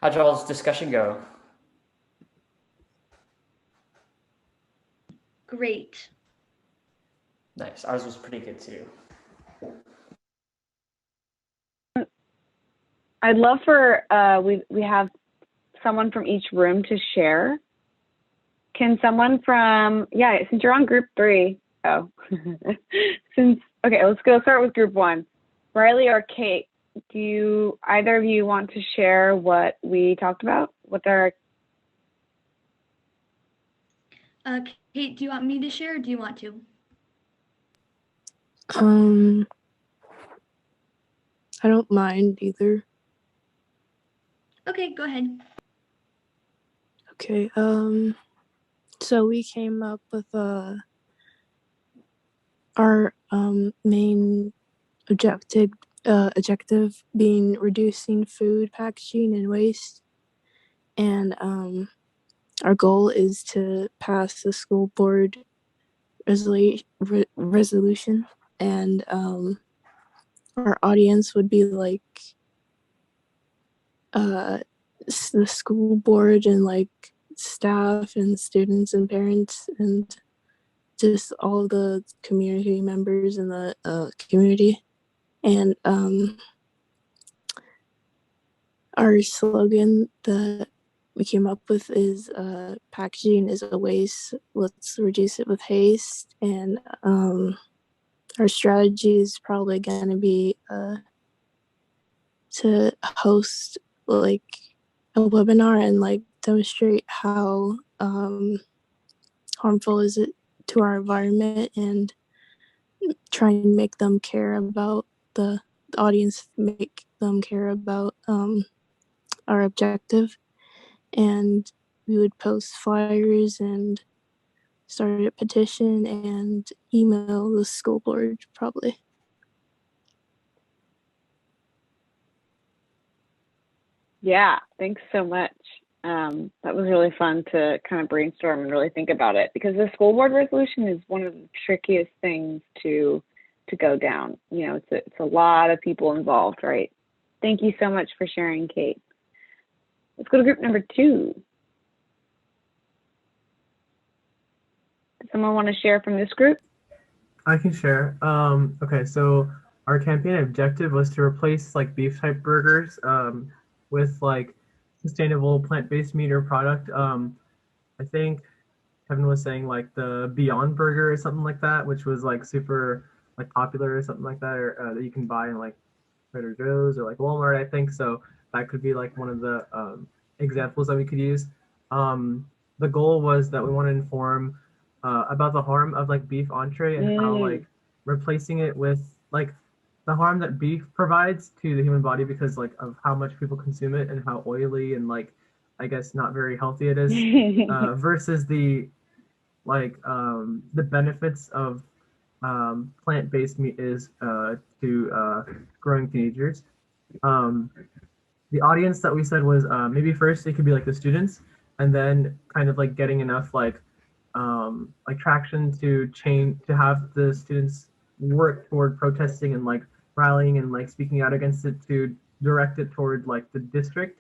How'd y'all's discussion go? Great. Nice. Ours was pretty good too. I'd love for we have someone from each room to share. Can someone from since you're on group 3, let's go start with group 1. Riley or Kate, do either of you want to share what we talked about? Kate, do you want me to share or do you want to? I don't mind either. Okay, go ahead. Okay, so we came up with our main objective being reducing food packaging and waste, and our goal is to pass the school board resolution, and our audience would be like the school board and like staff and students and parents and just all the community members in the community. And our slogan that we came up with is packaging is a waste, let's reduce it with haste. And our strategy is probably going to be to host like a webinar and like demonstrate how harmful is it to our environment, and try and make them care about the audience, make them care about our objective. And we would post flyers and start a petition and email the school board probably. Yeah, thanks so much. That was really fun to kind of brainstorm and really think about it, because the school board resolution is one of the trickiest things to go down. You know, it's a lot of people involved, right? Thank you so much for sharing, Kate. Let's go to group number 2. Does someone want to share from this group? I can share. Okay, so our campaign objective was to replace like beef type burgers with like sustainable plant-based meat or product. I think Kevin was saying like the Beyond Burger or something like that, which was like super like popular or something like that, or that you can buy in like Trader Joe's or like Walmart, I think. So that could be like one of the examples that we could use. The goal was that we want to inform about the harm of like beef entree and how like replacing it with like the harm that beef provides to the human body because like of how much people consume it and how oily and like I guess not very healthy it is versus the like the benefits of plant-based meat is to growing teenagers. The audience that we said was maybe first it could be like the students, and then kind of like getting enough like traction to have the students work toward protesting and like rallying and like speaking out against it, to direct it toward like the district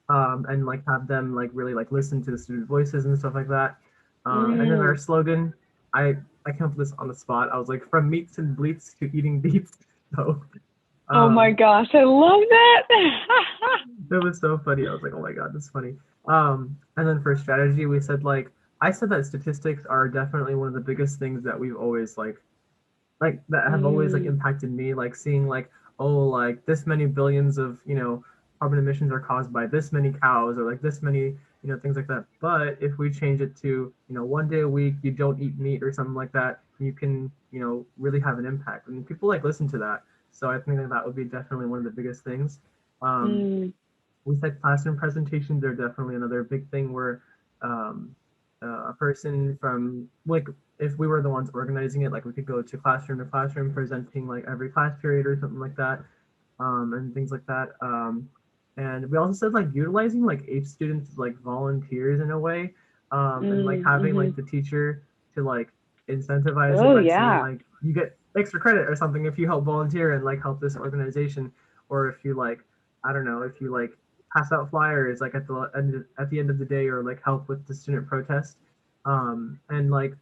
and like have them like really like listen to the student voices and stuff like that. And then our slogan, I came up with this on the spot. I was like, from meats and bleats to eating beef. So oh my gosh, I love that. It was so funny. I was like, oh my god, that's funny. And then for strategy, we said like, I said that statistics are definitely one of the biggest things that we've always like that have always like impacted me, like seeing like, oh, like this many billions of, you know, carbon emissions are caused by this many cows or like this many, you know, things like that. But if we change it to, you know, 1 day a week, you don't eat meat or something like that, you can, you know, really have an impact. And people like listen to that. So I think that would be definitely one of the biggest things. We said classroom presentations are definitely another big thing where a person from like, if we were the ones organizing it, like we could go to classroom presenting like every class period or something like that, and things like that. And we also said like utilizing like APE students as like volunteers in a way, and like having like the teacher to like incentivize it by saying like you get extra credit or something if you help volunteer and like help this organization, or if you like, I don't know, if you like pass out flyers like at the end of the day, or like help with the student protest. And like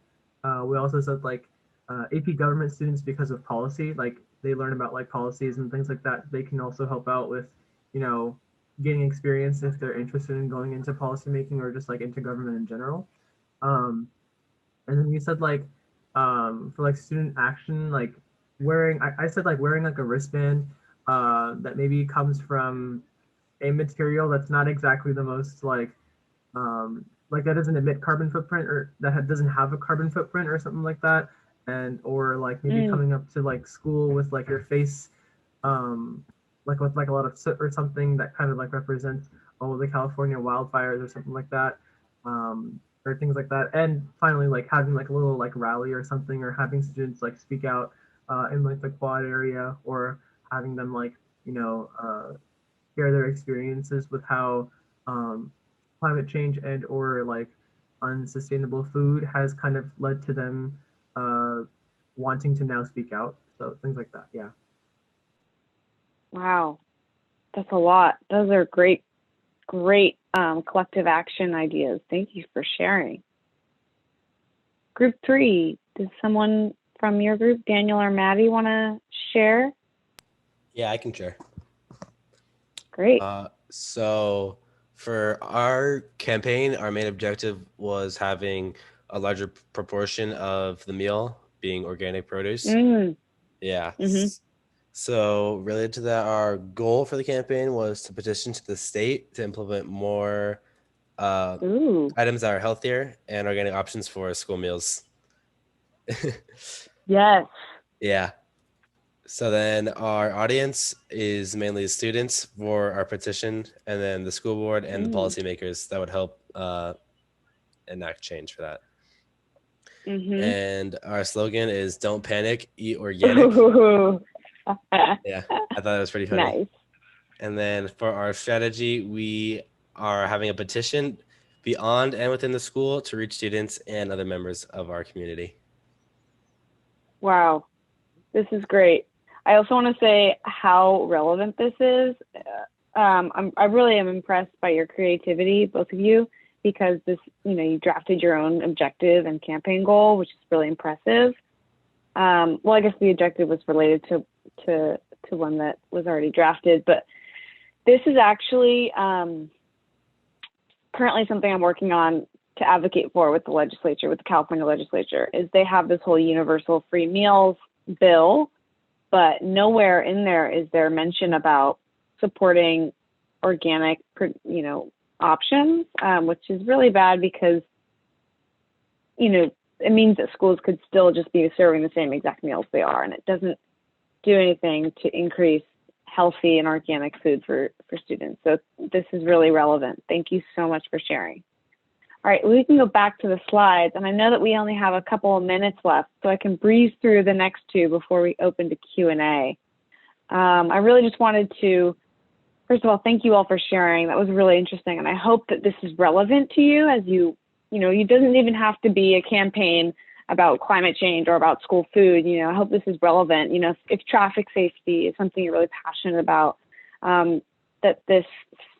we also said like AP government students, because of policy, like they learn about like policies and things like that. They can also help out with, you know, getting experience if they're interested in going into policymaking or just like into government in general. And then you said like for like student action, like wearing, I said like wearing like a wristband that maybe comes from a material that's not exactly the most like that doesn't emit carbon footprint, or that doesn't have a carbon footprint or something like that. And or like maybe coming up to like school with like your face like with like a lot of soot or something that kind of like represents the California wildfires or something like that, or things like that. And finally, like having like a little like rally or something, or having students like speak out in like the quad area, or having them like, you know, share their experiences with how climate change and or like unsustainable food has kind of led to them wanting to now speak out. So things like that, yeah. Wow, that's a lot. Those are great collective action ideas. Thank you for sharing. Group 3, does someone from your group, Daniel or Maddie, want to share? Yeah, I can share. Great. So for our campaign, our main objective was having a larger proportion of the meal being organic produce. Yeah. So related to that, our goal for the campaign was to petition to the state to implement more items that are healthier and organic options for school meals. Yes. Yeah. So then our audience is mainly students for our petition, and then the school board and the policymakers that would help enact change for that. And our slogan is "Don't panic, eat organic." Yeah, I thought that was pretty funny. Nice. And then for our strategy, we are having a petition beyond and within the school to reach students and other members of our community. Wow, this is great. I also want to say how relevant this is. I really am impressed by your creativity, both of you, because this, you know, you drafted your own objective and campaign goal, which is really impressive. Well, I guess the objective was related to one that was already drafted, but this is actually currently something I'm working on to advocate for with the legislature, with the California legislature, is they have this whole universal free meals bill, but nowhere in there is there mention about supporting organic, you know, options, which is really bad because, you know, it means that schools could still just be serving the same exact meals they are, and it doesn't do anything to increase healthy and organic food for students. So this is really relevant. Thank you so much for sharing. All right, we can go back to the slides, and I know that we only have a couple of minutes left, so I can breeze through the next two before we open to Q&A. I really just wanted to, first of all, thank you all for sharing. That was really interesting, and I hope that this is relevant to you as you know, it doesn't even have to be a campaign about climate change or about school food. You know, I hope this is relevant. You know, if traffic safety is something you're really passionate about, that this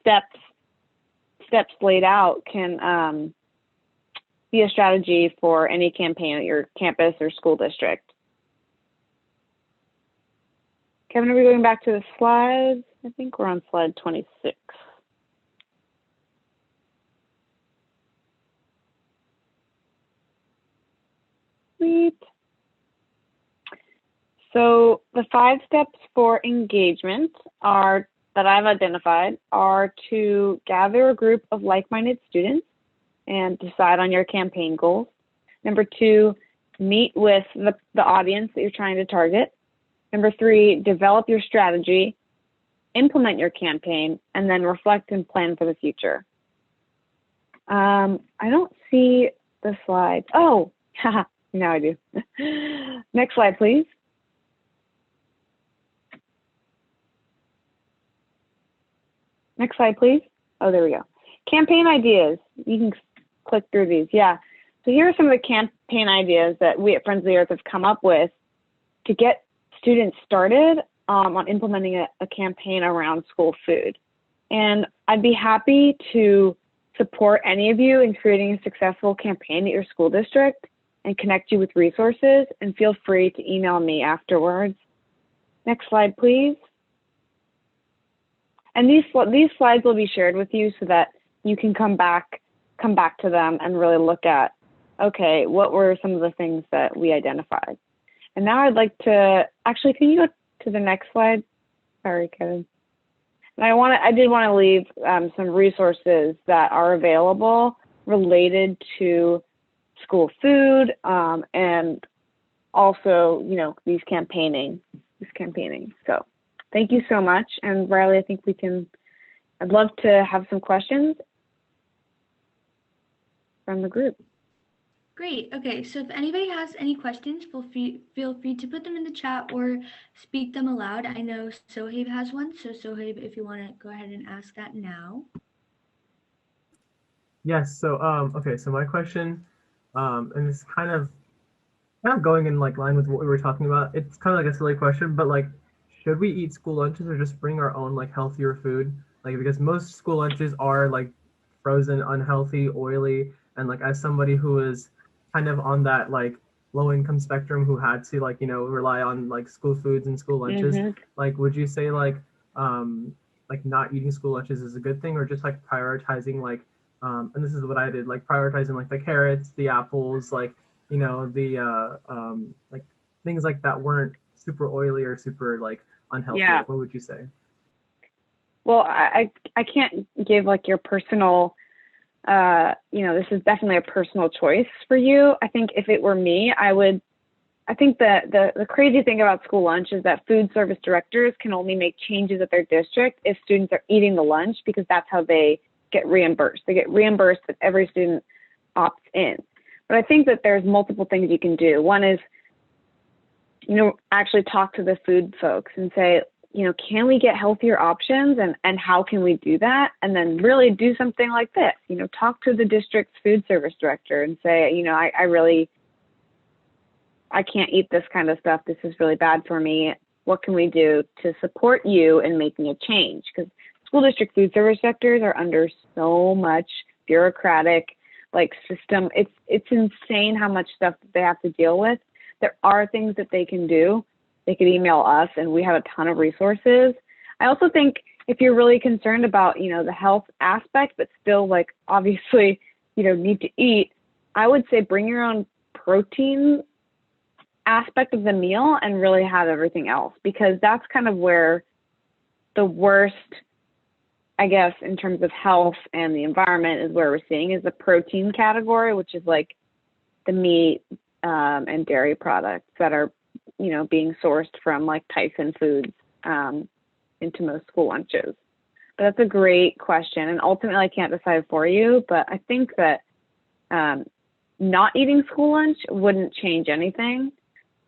steps laid out can be a strategy for any campaign at your campus or school district. Kevin, are we going back to the slides? I think we're on slide 26. Sweet. So the 5 steps for engagement that I've identified are to gather a group of like-minded students and decide on your campaign goals. Number 2, meet with the audience that you're trying to target. Number 3, develop your strategy, implement your campaign, and then reflect and plan for the future. I don't see the slides. Oh, haha. Now I do. Next slide, please. Next slide, please. Oh, there we go. Campaign ideas. You can click through these. Yeah. So here are some of the campaign ideas that we at Friends of the Earth have come up with to get students started on implementing a campaign around school food. And I'd be happy to support any of you in creating a successful campaign at your school district and connect you with resources, and feel free to email me afterwards. Next slide, please. And these slides will be shared with you so that you can come back to them and really look at, okay, what were some of the things that we identified? And now I'd like to, actually, can you go to the next slide? Sorry, Kevin. And I did want to leave some resources that are available related to school food and also, you know, these campaigning. So thank you so much. And Riley, I think I'd love to have some questions from the group. Great. Okay, so if anybody has any questions, feel free to put them in the chat or speak them aloud. I know Sohaib has one, so Sohaib, if you want to go ahead and ask that now. Yes. So okay. So my question, and it's kind of going in like line with what we were talking about. It's kind of like a silly question, but like, should we eat school lunches or just bring our own like healthier food? Like, because most school lunches are like frozen, unhealthy, oily, and like as somebody who is kind of on that like low income spectrum who had to like, you know, rely on like school foods and school lunches, like would you say like not eating school lunches is a good thing, or just like prioritizing like and this is what I did, like prioritizing like the carrots, the apples, like, you know, the like things like that weren't super oily or super like unhealthy. Yeah. What would you say? Well, I can't give like your personal you know, this is definitely a personal choice for you. I think if it were me, I think that the crazy thing about school lunch is that food service directors can only make changes at their district if students are eating the lunch, because that's how they get reimbursed. They get reimbursed if every student opts in. But I think that there's multiple things you can do. One is, you know, actually talk to the food folks and say, you know, can we get healthier options, and how can we do that? And then really do something like this, you know, talk to the district's food service director and say, you know, I can't eat this kind of stuff. This is really bad for me. What can we do to support you in making a change? Because school district food service directors are under so much bureaucratic like system. It's insane how much stuff that they have to deal with. There are things that they can do. They could email us, and we have a ton of resources. I also think if you're really concerned about, you know, the health aspect, but still like obviously, you know, need to eat, I would say bring your own protein aspect of the meal and really have everything else, because that's kind of where the worst, I guess, in terms of health and the environment is where we're seeing is the protein category, which is like the meat and dairy products that are, you know, being sourced from like Tyson Foods into most school lunches. But that's a great question. And ultimately I can't decide for you, but I think that not eating school lunch wouldn't change anything.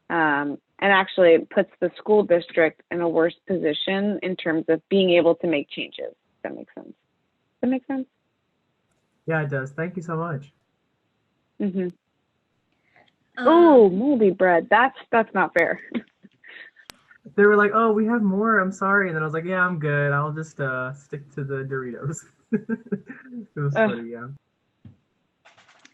And actually it puts the school district in a worse position in terms of being able to make changes. If that makes sense. Does that make sense? Yeah, it does. Thank you so much. Oh, moldy bread. That's not fair. They were like, oh, we have more. I'm sorry. And then I was like, yeah, I'm good. I'll just stick to the Doritos. It was funny, yeah.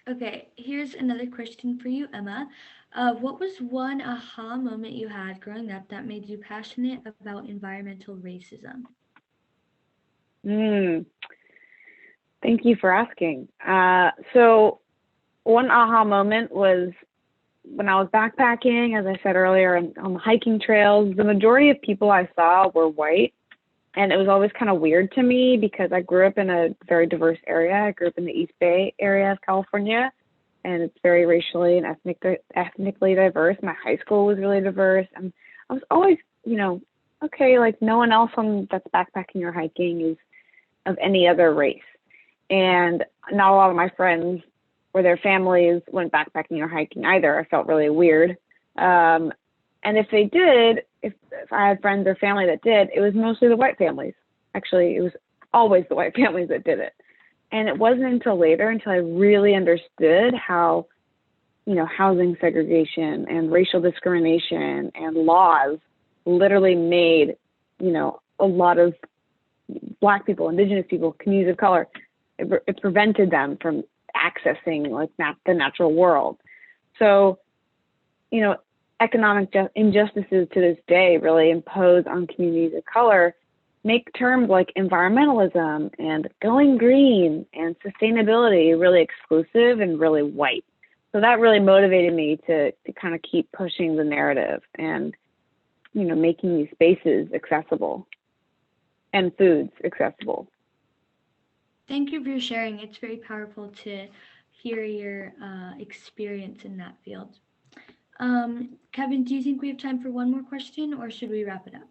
Okay, here's another question for you, Emma. What was one aha moment you had growing up that made you passionate about environmental racism? Thank you for asking. So one aha moment was when I was backpacking, as I said earlier, on the hiking trails. The majority of people I saw were white. And it was always kind of weird to me because I grew up in a very diverse area. I grew up in the East Bay area of California, and it's very racially and ethnically diverse. My high school was really diverse. And I was always, you know, okay, like no one else that's backpacking or hiking is of any other race. And not a lot of my friends or their families went backpacking or hiking either. I felt really weird. And if they did, if I had friends or family that did, it was mostly the white families. Actually, it was always the white families that did it. And it wasn't until later, until I really understood how, you know, housing segregation and racial discrimination and laws literally made, you know, a lot of Black people, Indigenous people, communities of color. It prevented them from accessing like the natural world. So, you know, economic injustices to this day really impose on communities of color, make terms like environmentalism and going green and sustainability really exclusive and really white. So that really motivated me to kind of keep pushing the narrative and, you know, making these spaces accessible and foods accessible. Thank you for sharing. It's very powerful to hear your experience in that field. Kevin, do you think we have time for one more question, or should we wrap it up?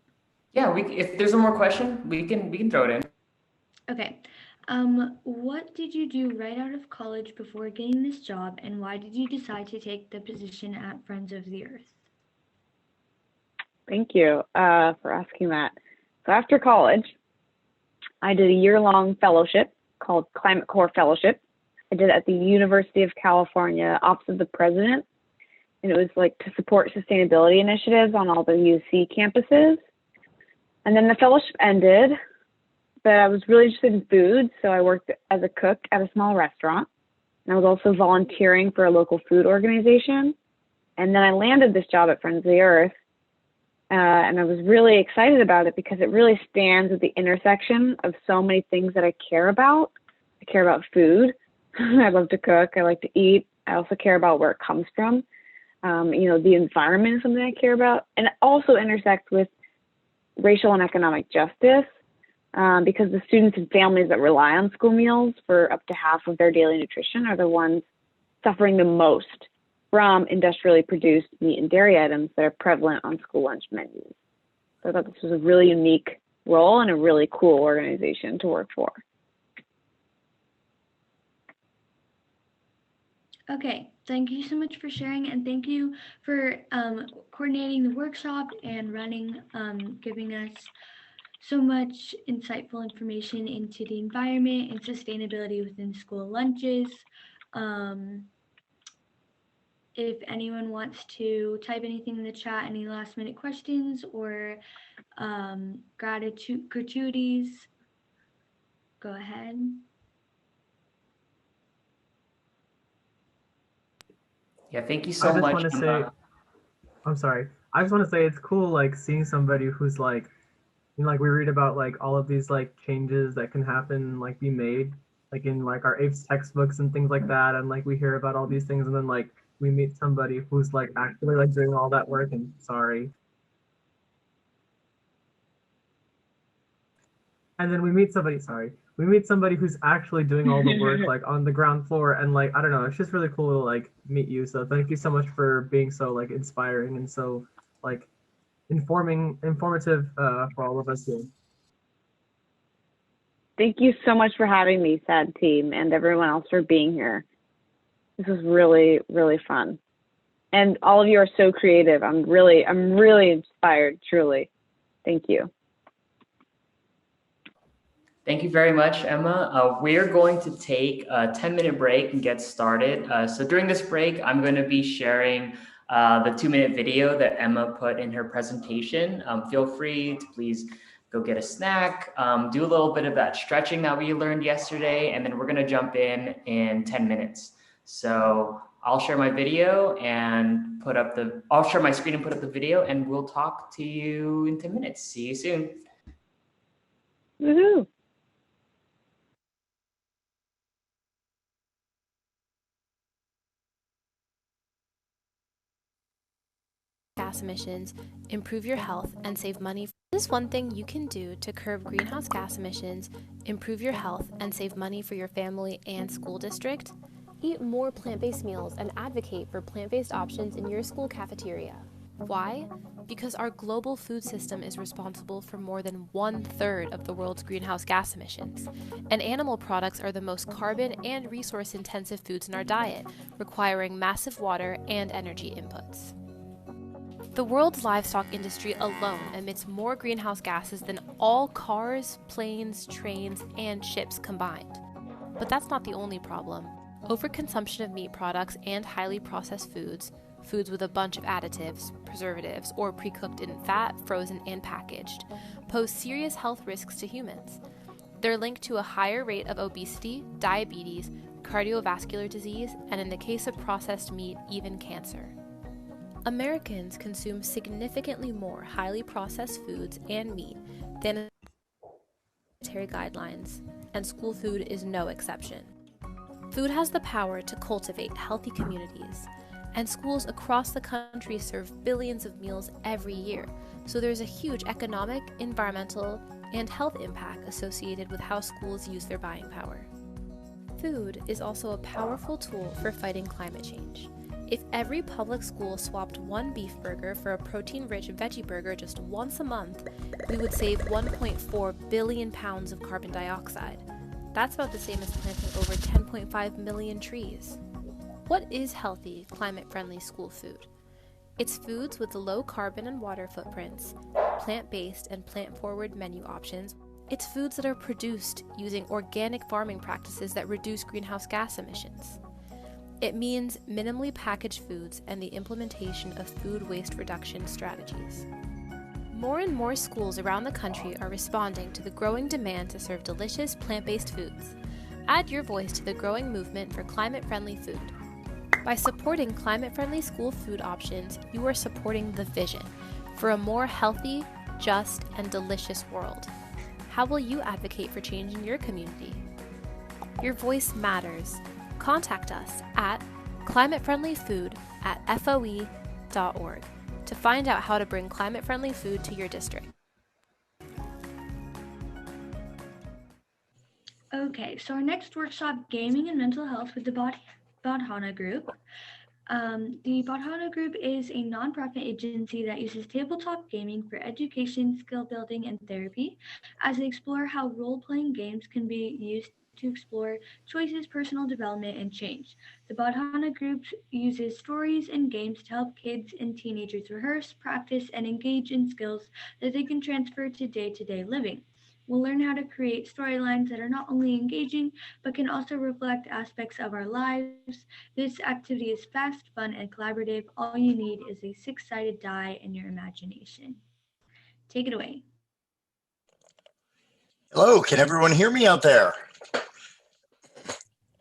Yeah, if there's one more question, we can throw it in. Okay. What did you do right out of college before getting this job, and why did you decide to take the position at Friends of the Earth? Thank you for asking that. So after college, I did a year-long fellowship called Climate Corps Fellowship. I did it at the University of California Office of the President, and it was like to support sustainability initiatives on all the UC campuses. And then the fellowship ended, but I was really interested in food, so I worked as a cook at a small restaurant. And I was also volunteering for a local food organization. And then I landed this job at Friends of the Earth, and I was really excited about it because it really stands at the intersection of so many things that I care about. I care about food. I love to cook. I like to eat. I also care about where it comes from. You know, the environment is something I care about. And it also intersects with racial and economic justice, because the students and families that rely on school meals for up to half of their daily nutrition are the ones suffering the most from industrially produced meat and dairy items that are prevalent on school lunch menus. So I thought this was a really unique role and a really cool organization to work for. Okay, thank you so much for sharing, and thank you for coordinating the workshop and running, giving us so much insightful information into the environment and sustainability within school lunches. If anyone wants to type anything in the chat, any last minute questions or gratuities, go ahead. Yeah, thank you so I just much. want to say, I'm sorry. I just want to say it's cool, like seeing somebody who's like, you know, like we read about like all of these like changes that can happen, like be made, like in like our APES textbooks and things like that, and like we hear about all these things, and then like we meet somebody who's like actually like doing all that work. And and then we meet somebody who's actually doing all the work like on the ground floor, and like I don't know, it's just really cool to like meet you. So thank you so much for being so like inspiring and so like informative for all of us here. Thank you so much for having me, SADD team, and everyone else for being here. This was really, really fun. And all of you are so creative. I'm really inspired, truly. Thank you. Thank you very much, Emma. We're going to take a 10-minute break and get started. So during this break, I'm going to be sharing the 2-minute video that Emma put in her presentation. Feel free to please go get a snack, do a little bit of that stretching that we learned yesterday, and then we're going to jump in 10 minutes. So I'll share my video and I'll share my screen and put up the video, and we'll talk to you in 10 minutes. See you soon. Woohoo. Gas emissions, improve your health, and save money. This is one thing you can do to curb greenhouse gas emissions, improve your health, and save money for your family and school district. Eat more plant-based meals and advocate for plant-based options in your school cafeteria. Why? Because our global food system is responsible for more than 1/3 of the world's greenhouse gas emissions, and animal products are the most carbon and resource-intensive foods in our diet, requiring massive water and energy inputs. The world's livestock industry alone emits more greenhouse gases than all cars, planes, trains, and ships combined. But that's not the only problem. Overconsumption of meat products and highly processed foods with a bunch of additives, preservatives, or pre-cooked in fat, frozen, and packaged, pose serious health risks to humans. They're linked to a higher rate of obesity, diabetes, cardiovascular disease, and in the case of processed meat, even cancer. Americans consume significantly more highly processed foods and meat than dietary guidelines, and school food is no exception. Food has the power to cultivate healthy communities, and schools across the country serve billions of meals every year, so there's a huge economic, environmental, and health impact associated with how schools use their buying power. Food is also a powerful tool for fighting climate change. If every public school swapped one beef burger for a protein-rich veggie burger just once a month, we would save 1.4 billion pounds of carbon dioxide. That's about the same as planting over 10.5 million trees. What is healthy, climate-friendly school food? It's foods with low carbon and water footprints, plant-based and plant-forward menu options. It's foods that are produced using organic farming practices that reduce greenhouse gas emissions. It means minimally packaged foods and the implementation of food waste reduction strategies. More and more schools around the country are responding to the growing demand to serve delicious plant-based foods. Add your voice to the growing movement for climate-friendly food. By supporting climate-friendly school food options, you are supporting the vision for a more healthy, just, and delicious world. How will you advocate for change in your community? Your voice matters. Contact us at climatefriendlyfood@foe.org to find out how to bring climate-friendly food to your district. Okay, so our next workshop, Gaming and Mental Health with the Badhana Group. The Badhana Group is a nonprofit agency that uses tabletop gaming for education, skill building, and therapy as they explore how role-playing games can be used to explore choices, personal development, and change. The Badhana Group uses stories and games to help kids and teenagers rehearse, practice, and engage in skills that they can transfer to day-to-day living. We'll learn how to create storylines that are not only engaging, but can also reflect aspects of our lives. This activity is fast, fun, and collaborative. All you need is a six-sided die and your imagination. Take it away. Hello, can everyone hear me out there?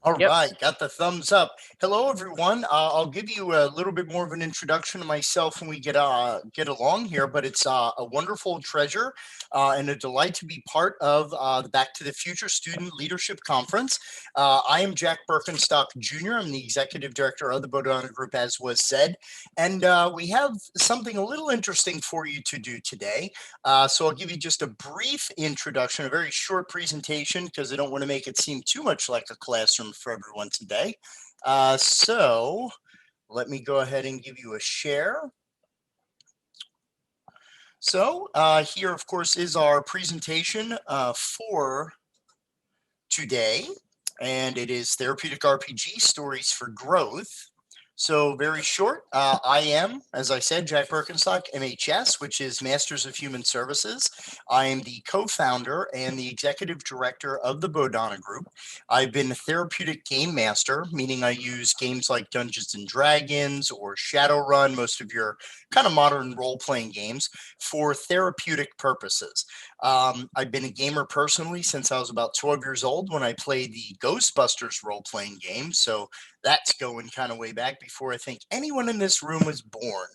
All right, got the thumbs up. Hello, everyone. I'll give you a little bit more of an introduction to myself when we get along here, but it's a wonderful treasure and a delight to be part of the Back to the Future Student Leadership Conference. I am Jack Birkenstock Jr. I'm the Executive Director of the Badhana Group, as was said, and we have something a little interesting for you to do today. So I'll give you just a brief introduction, a very short presentation, because I don't want to make it seem too much like a classroom for everyone today. So let me go ahead and give you a share. So here, of course, is our presentation for today, and it is Therapeutic RPG Stories for Growth. So very short, I am, as I said, Jack Birkenstock, MHS, which is Masters of Human Services. I am the co-founder and the executive director of the Badhana Group. I've been a therapeutic game master, meaning I use games like Dungeons and Dragons or Shadowrun, most of your kind of modern role-playing games, for therapeutic purposes. I've been a gamer personally since I was about 12 years old when I played the Ghostbusters role-playing game. So that's going kind of way back before I think anyone in this room was born.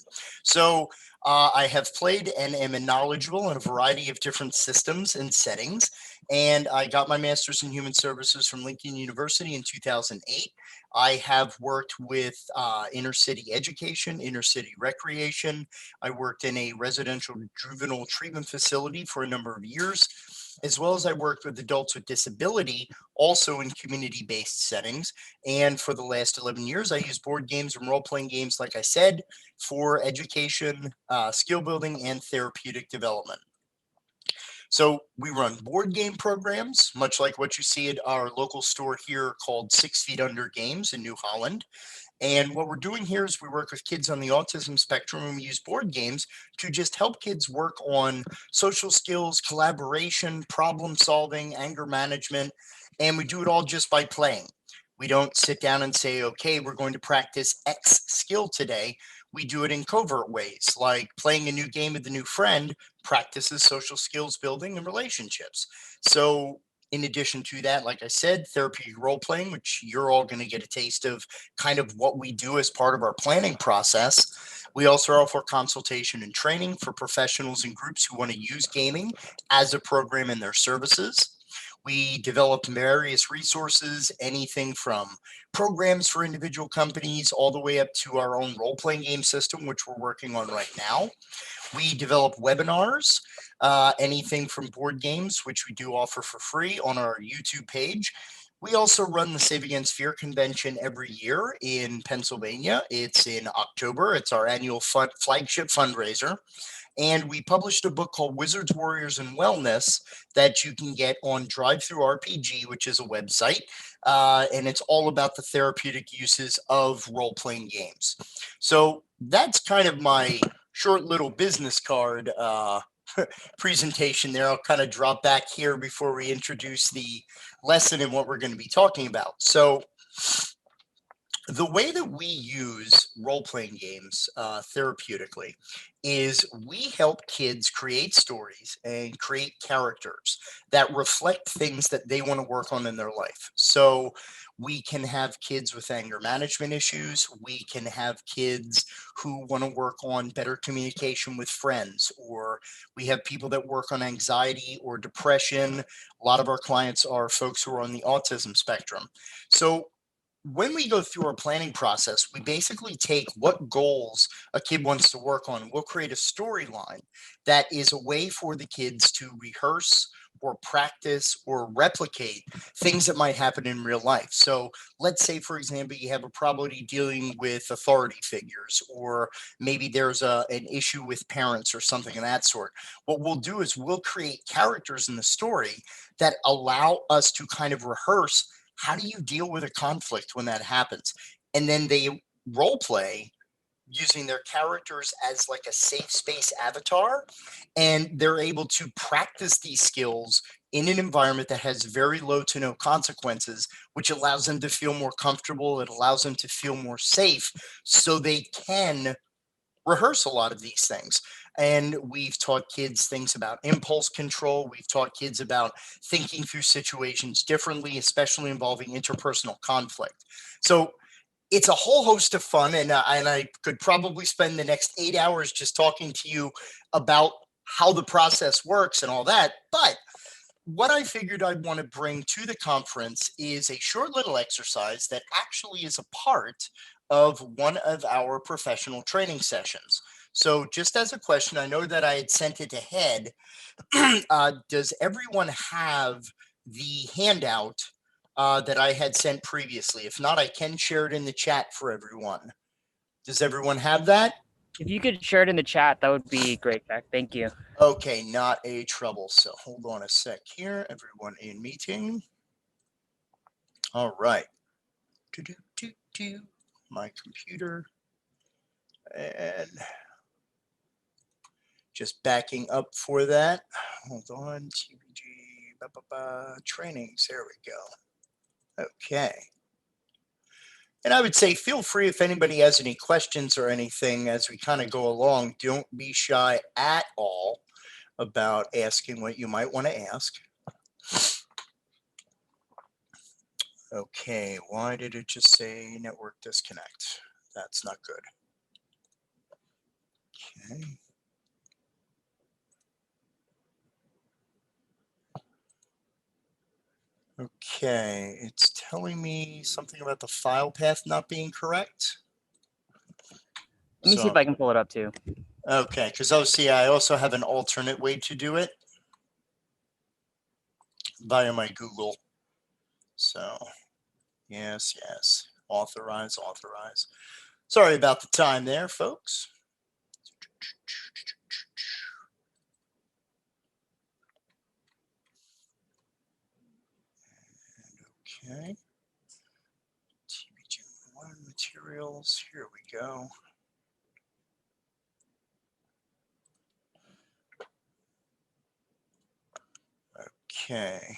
So I have played and am knowledgeable in a variety of different systems and settings. And I got my master's in human services from Lincoln University in 2008. I have worked with inner city education, inner city recreation. I worked in a residential juvenile treatment facility for a number of years, as well as I worked with adults with disability, also in community-based settings. And for the last 11 years, I use board games and role-playing games, like I said, for education, skill building, and therapeutic development. So we run board game programs, much like what you see at our local store here called 6 Feet Under Games in New Holland. And what we're doing here is we work with kids on the autism spectrum, and we use board games to just help kids work on social skills, collaboration, problem solving, anger management, and we do it all just by playing. We don't sit down and say, okay, we're going to practice X skill today. We do it in covert ways, like playing a new game with a new friend practices social skills building and relationships. So In addition to that, like I said, therapeutic role playing, which you're all going to get a taste of kind of what we do as part of our planning process. We also offer consultation and training for professionals and groups who want to use gaming as a program in their services. We developed various resources, anything from programs for individual companies all the way up to our own role-playing game system, which we're working on right now. We develop webinars, anything from board games, which we do offer for free on our YouTube page. We also run the Save Against Fear convention every year in Pennsylvania. It's in October. It's our annual flagship fundraiser. And we published a book called Wizards, Warriors, and Wellness that you can get on Drive-Thru RPG, which is a website. And it's all about the therapeutic uses of role-playing games. So that's kind of my short little business card presentation there. I'll kind of drop back here before we introduce the lesson and what we're going to be talking about. So the way that we use role-playing games therapeutically is we help kids create stories and create characters that reflect things that they want to work on in their life. So we can have kids with anger management issues. We can have kids who want to work on better communication with friends, or we have people that work on anxiety or depression. A lot of our clients are folks who are on the autism spectrum. So when we go through our planning process, we basically take what goals a kid wants to work on. We'll create a storyline that is a way for the kids to rehearse or practice or replicate things that might happen in real life. So let's say, for example, you have a probability dealing with authority figures, or maybe there's an issue with parents or something of that sort. What we'll do is we'll create characters in the story that allow us to kind of rehearse, how do you deal with a conflict when that happens? And then they role play using their characters as like a safe space avatar. And they're able to practice these skills in an environment that has very low to no consequences, which allows them to feel more comfortable. It allows them to feel more safe so they can rehearse a lot of these things. And we've taught kids things about impulse control. We've taught kids about thinking through situations differently, especially involving interpersonal conflict. So it's a whole host of fun. And I could probably spend the next 8 hours just talking to you about how the process works and all that. But what I figured I'd want to bring to the conference is a short little exercise that actually is a part of one of our professional training sessions. So just as a question, I know that I had sent it ahead. Does everyone have the handout that I had sent previously? If not, I can share it in the chat for everyone. Does everyone have that? If you could share it in the chat, that would be great, Jack. Thank you. Okay, not a trouble. So hold on a sec here, everyone in meeting. All right. My computer. And just backing up for that. Hold on. TBG, trainings. There we go. Okay. And I would say feel free if anybody has any questions or anything as we kind of go along. Don't be shy at all about asking what you might want to ask. Okay, why did it just say network disconnect? That's not good. Okay. Okay, it's telling me something about the file path not being correct. Let me see if I can pull it up too. Okay, because I also have an alternate way to do it via my Google. So, yes, authorize. Sorry about the time there, folks. Okay. TBG1 materials, here we go. Okay.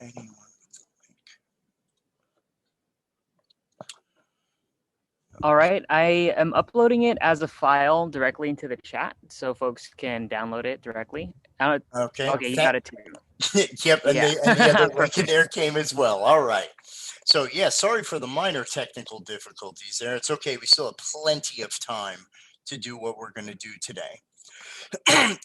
Anyone with the link? All right, I am uploading it as a file directly into the chat, so folks can download it directly. Okay. Okay, you got it too. Yep, and, Yeah. the other link Perfect. there came as well. All right. So yeah, sorry for the minor technical difficulties there. It's okay. We still have plenty of time to do what we're going to do today.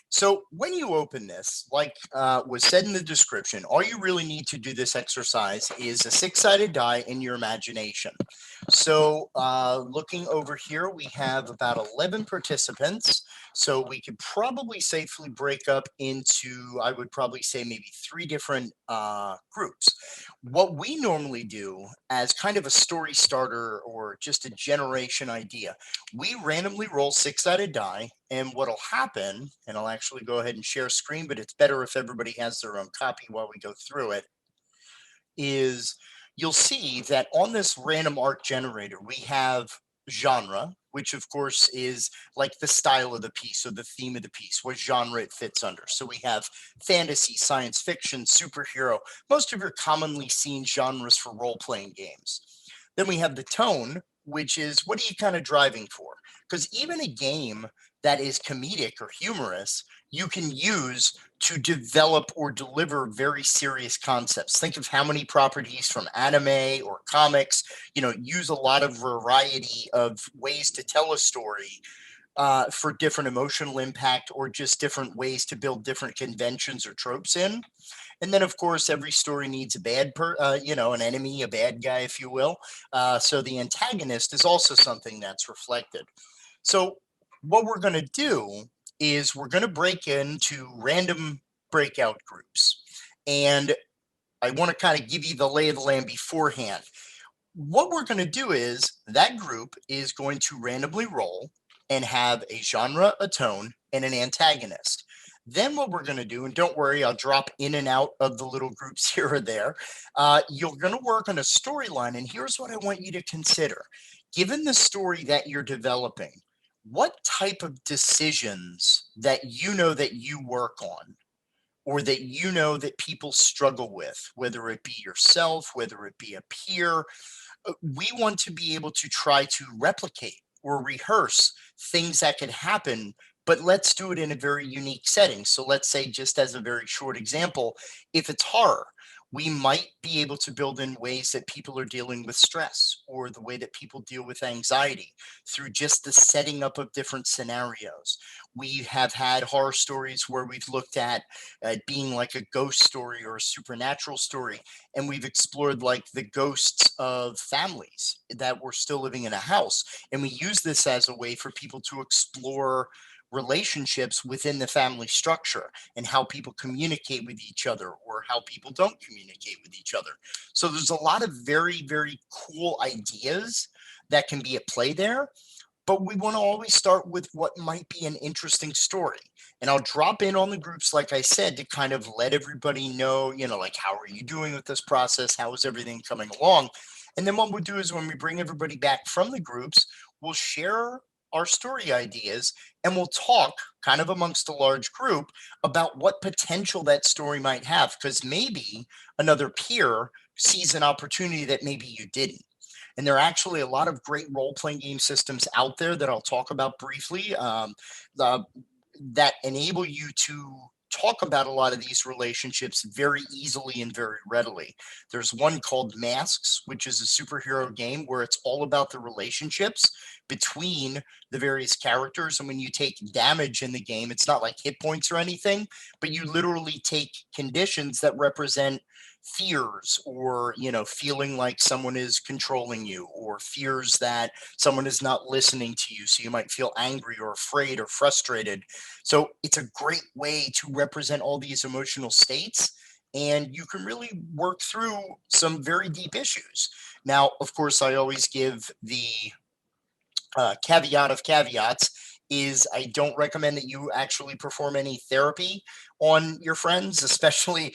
So when you open this, like was said in the description, all you really need to do this exercise is a 6-sided die in your imagination. So looking over here, we have about 11 participants. So we could probably safely break up into, I would probably say maybe 3 different groups. What we normally do as kind of a story starter or just a generation idea, we randomly roll 6-sided die, and what'll happen, and I'll actually go ahead and share screen, but it's better if everybody has their own copy while we go through it, is you'll see that on this random art generator, we have genre, which of course is like the style of the piece or the theme of the piece, what genre it fits under. So we have fantasy, science fiction, superhero, most of your commonly seen genres for role-playing games. Then we have the tone, which is what are you kind of driving for? Because even a game that is comedic or humorous, you can use to develop or deliver very serious concepts. Think of how many properties from anime or comics, use a lot of variety of ways to tell a story for different emotional impact or just different ways to build different conventions or tropes in. And then, of course, every story needs a an enemy, a bad guy, if you will. So the antagonist is also something that's reflected. So what we're going to do is we're going to break into random breakout groups. And I want to kind of give you the lay of the land beforehand. What we're going to do is that group is going to randomly roll and have a genre, a tone, and an antagonist. Then what we're going to do, and don't worry, I'll drop in and out of the little groups here or there. You're going to work on a storyline. And here's what I want you to consider. Given the story that you're developing, what type of decisions that you work on or that that people struggle with, whether it be yourself, whether it be a peer, we want to be able to try to replicate or rehearse things that could happen, but let's do it in a very unique setting. So let's say, just as a very short example, if it's horror, we might be able to build in ways that people are dealing with stress or the way that people deal with anxiety through just the setting up of different scenarios. We have had horror stories where we've looked at being like a ghost story or a supernatural story, and we've explored like the ghosts of families that were still living in a house. And we use this as a way for people to explore relationships within the family structure and how people communicate with each other or how people don't communicate with each other. So there's a lot of very, very cool ideas that can be at play there. But we want to always start with what might be an interesting story. And I'll drop in on the groups, like I said, to kind of let everybody know, like, how are you doing with this process? How is everything coming along? And then what we'll do is when we bring everybody back from the groups, we'll share our story ideas and we'll talk kind of amongst a large group about what potential that story might have, because maybe another peer sees an opportunity that maybe you didn't. And there are actually a lot of great role-playing game systems out there that I'll talk about briefly that enable you to talk about a lot of these relationships very easily and very readily. There's one called Masks, which is a superhero game where it's all about the relationships between the various characters. And when you take damage in the game, it's not like hit points or anything, but you literally take conditions that represent fears or feeling like someone is controlling you, or fears that someone is not listening to you, so you might feel angry or afraid or frustrated. So it's a great way to represent all these emotional states, and you can really work through some very deep issues. Now, of course, I always give the caveat of caveats is I don't recommend that you actually perform any therapy on your friends, especially,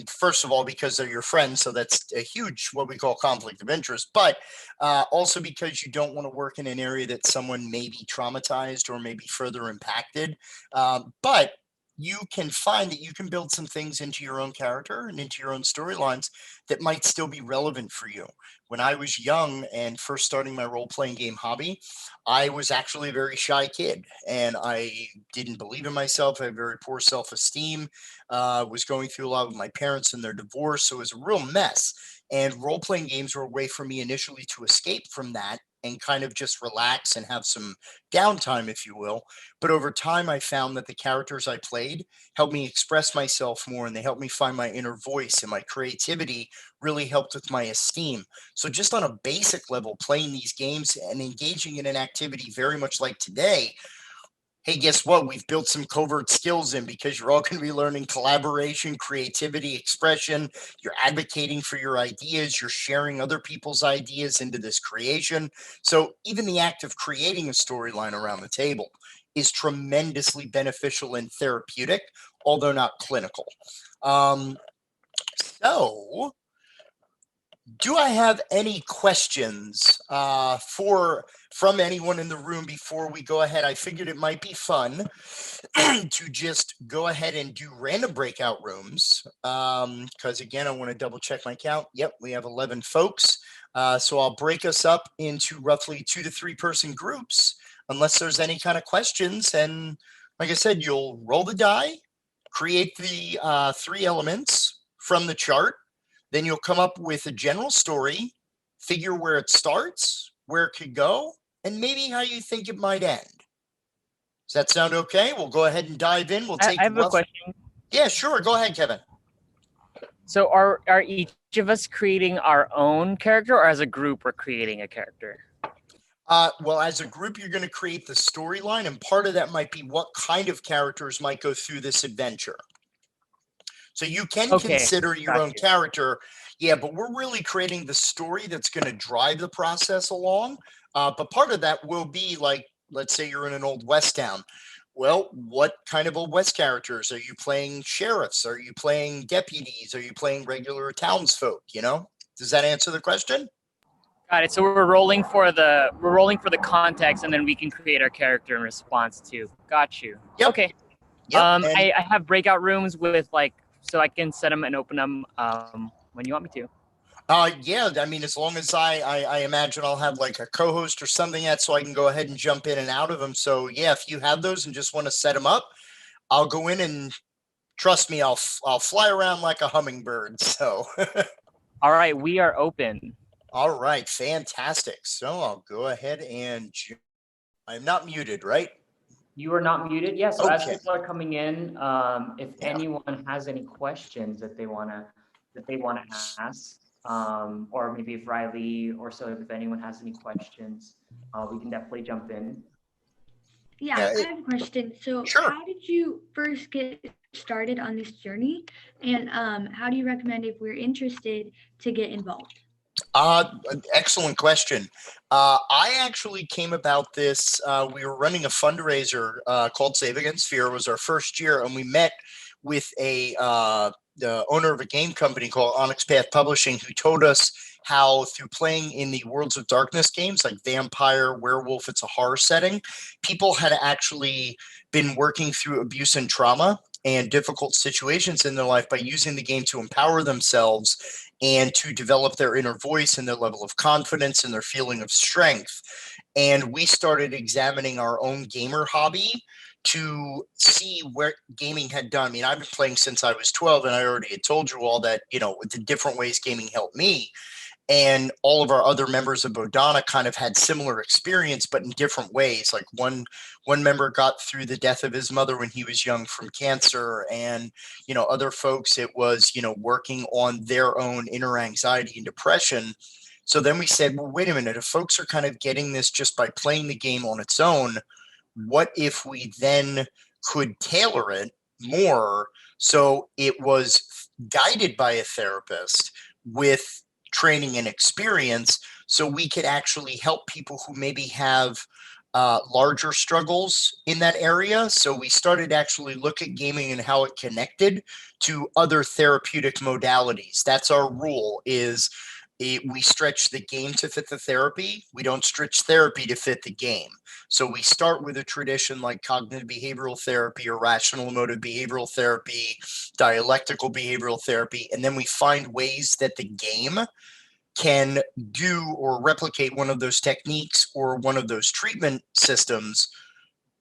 first of all, because they're your friends. So that's a huge, what we call conflict of interest, but also because you don't want to work in an area that someone may be traumatized or maybe further impacted. But you can find that you can build some things into your own character and into your own storylines that might still be relevant for you. When I was young and first starting my role-playing game hobby, I was actually a very shy kid, and I didn't believe in myself. I had very poor self-esteem, was going through a lot with my parents and their divorce, so it was a real mess. And role-playing games were a way for me initially to escape from that and kind of just relax and have some downtime, if you will. But over time, I found that the characters I played helped me express myself more, and they helped me find my inner voice, and my creativity really helped with my esteem. So just on a basic level, playing these games and engaging in an activity very much like today, hey, guess what? We've built some covert skills in, because you're all going to be learning collaboration, creativity, expression. You're advocating for your ideas. You're sharing other people's ideas into this creation. So even the act of creating a storyline around the table is tremendously beneficial and therapeutic, although not clinical. So do I have any questions from anyone in the room before we go ahead? I figured it might be fun to just go ahead and do random breakout rooms, because again, I want to double check my count. Yep, we have 11 folks. So I'll break us up into roughly 2 to 3 person groups, unless there's any kind of questions. And like I said, you'll roll the die, create the 3 elements from the chart. Then you'll come up with a general story, figure where it starts, where it could go, and maybe how you think it might end. Does that sound okay? We'll go ahead and dive in. We'll take. I have a question. Yeah, sure. Go ahead, Kevin. So are each of us creating our own character, or as a group we're creating a character? Well, as a group, you're going to create the storyline, and part of that might be what kind of characters might go through this adventure. So you can consider your own character. Yeah, but we're really creating the story that's going to drive the process along. But part of that will be like, let's say you're in an old West town. Well, what kind of old West characters? Are you playing sheriffs? Are you playing deputies? Are you playing regular townsfolk? You know, does that answer the question? Got it. So we're rolling for the context, and then we can create our character in response to. Got you. Yep. Okay. Yep. I have breakout rooms with so I can set them and open them when you want me to. Yeah, I mean, as long as I imagine I'll have like a co-host or something so I can go ahead and jump in and out of them. So yeah, if you have those and just want to set them up, I'll go in, and trust me, I'll fly around like a hummingbird. So. All right, we are open. All right, fantastic. So I'll go ahead and I'm not muted, right? You are not muted. Yes. So okay. As people are coming in, if anyone has any questions that they want to ask, or maybe if Riley or so, if anyone has any questions, we can definitely jump in. Yeah, I have a question. So how did you first get started on this journey, and how do you recommend, if we're interested, to get involved? Excellent question. I actually came about this. We were running a fundraiser called Save Against Fear. It was our first year, and we met with the owner of a game company called Onyx Path Publishing, who told us how through playing in the Worlds of Darkness games like Vampire, Werewolf, it's a horror setting, people had actually been working through abuse and trauma and difficult situations in their life by using the game to empower themselves and to develop their inner voice and their level of confidence and their feeling of strength. And we started examining our own gamer hobby to see where gaming had done. I mean, I've been playing since I was 12, and I already had told you all that, with the different ways gaming helped me. And all of our other members of Bodana kind of had similar experience, but in different ways. Like one member got through the death of his mother when he was young from cancer, and other folks, it was working on their own inner anxiety and depression. So then we said, well, wait a minute, if folks are kind of getting this just by playing the game on its own, what if we then could tailor it more so it was guided by a therapist with training and experience, so we could actually help people who maybe have larger struggles in that area. So we started actually look at gaming and how it connected to other therapeutic modalities. That's our rule, is we stretch the game to fit the therapy. We don't stretch therapy to fit the game. So we start with a tradition like cognitive behavioral therapy or rational emotive behavioral therapy, dialectical behavioral therapy, and then we find ways that the game can do or replicate one of those techniques or one of those treatment systems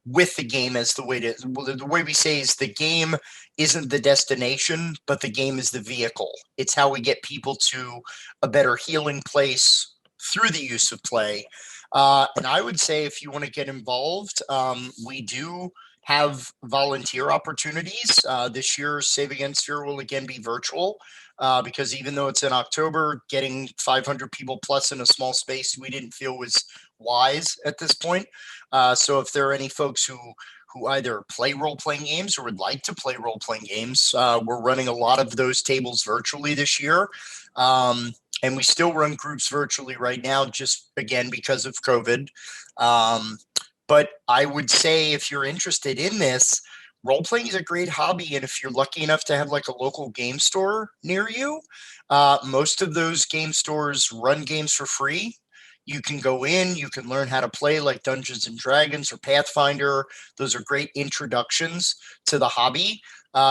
with the game as the way to, well, the way we say is the game isn't the destination, but the game is the vehicle. It's how we get people to a better healing place through the use of play. And I would say if you want to get involved, we do have volunteer opportunities. This year, Save Against Fear will again be virtual. Because even though it's in October, getting 500 people plus in a small space, we didn't feel was wise at this point. So if there are any folks who either play role-playing games or would like to play role-playing games, we're running a lot of those tables virtually this year. And we still run groups virtually right now, just again, because of COVID. But I would say if you're interested in this, role-playing is a great hobby. And if you're lucky enough to have like a local game store near you, most of those game stores run games for free. You can go in, you can learn how to play like Dungeons and Dragons or Pathfinder. Those are great introductions to the hobby.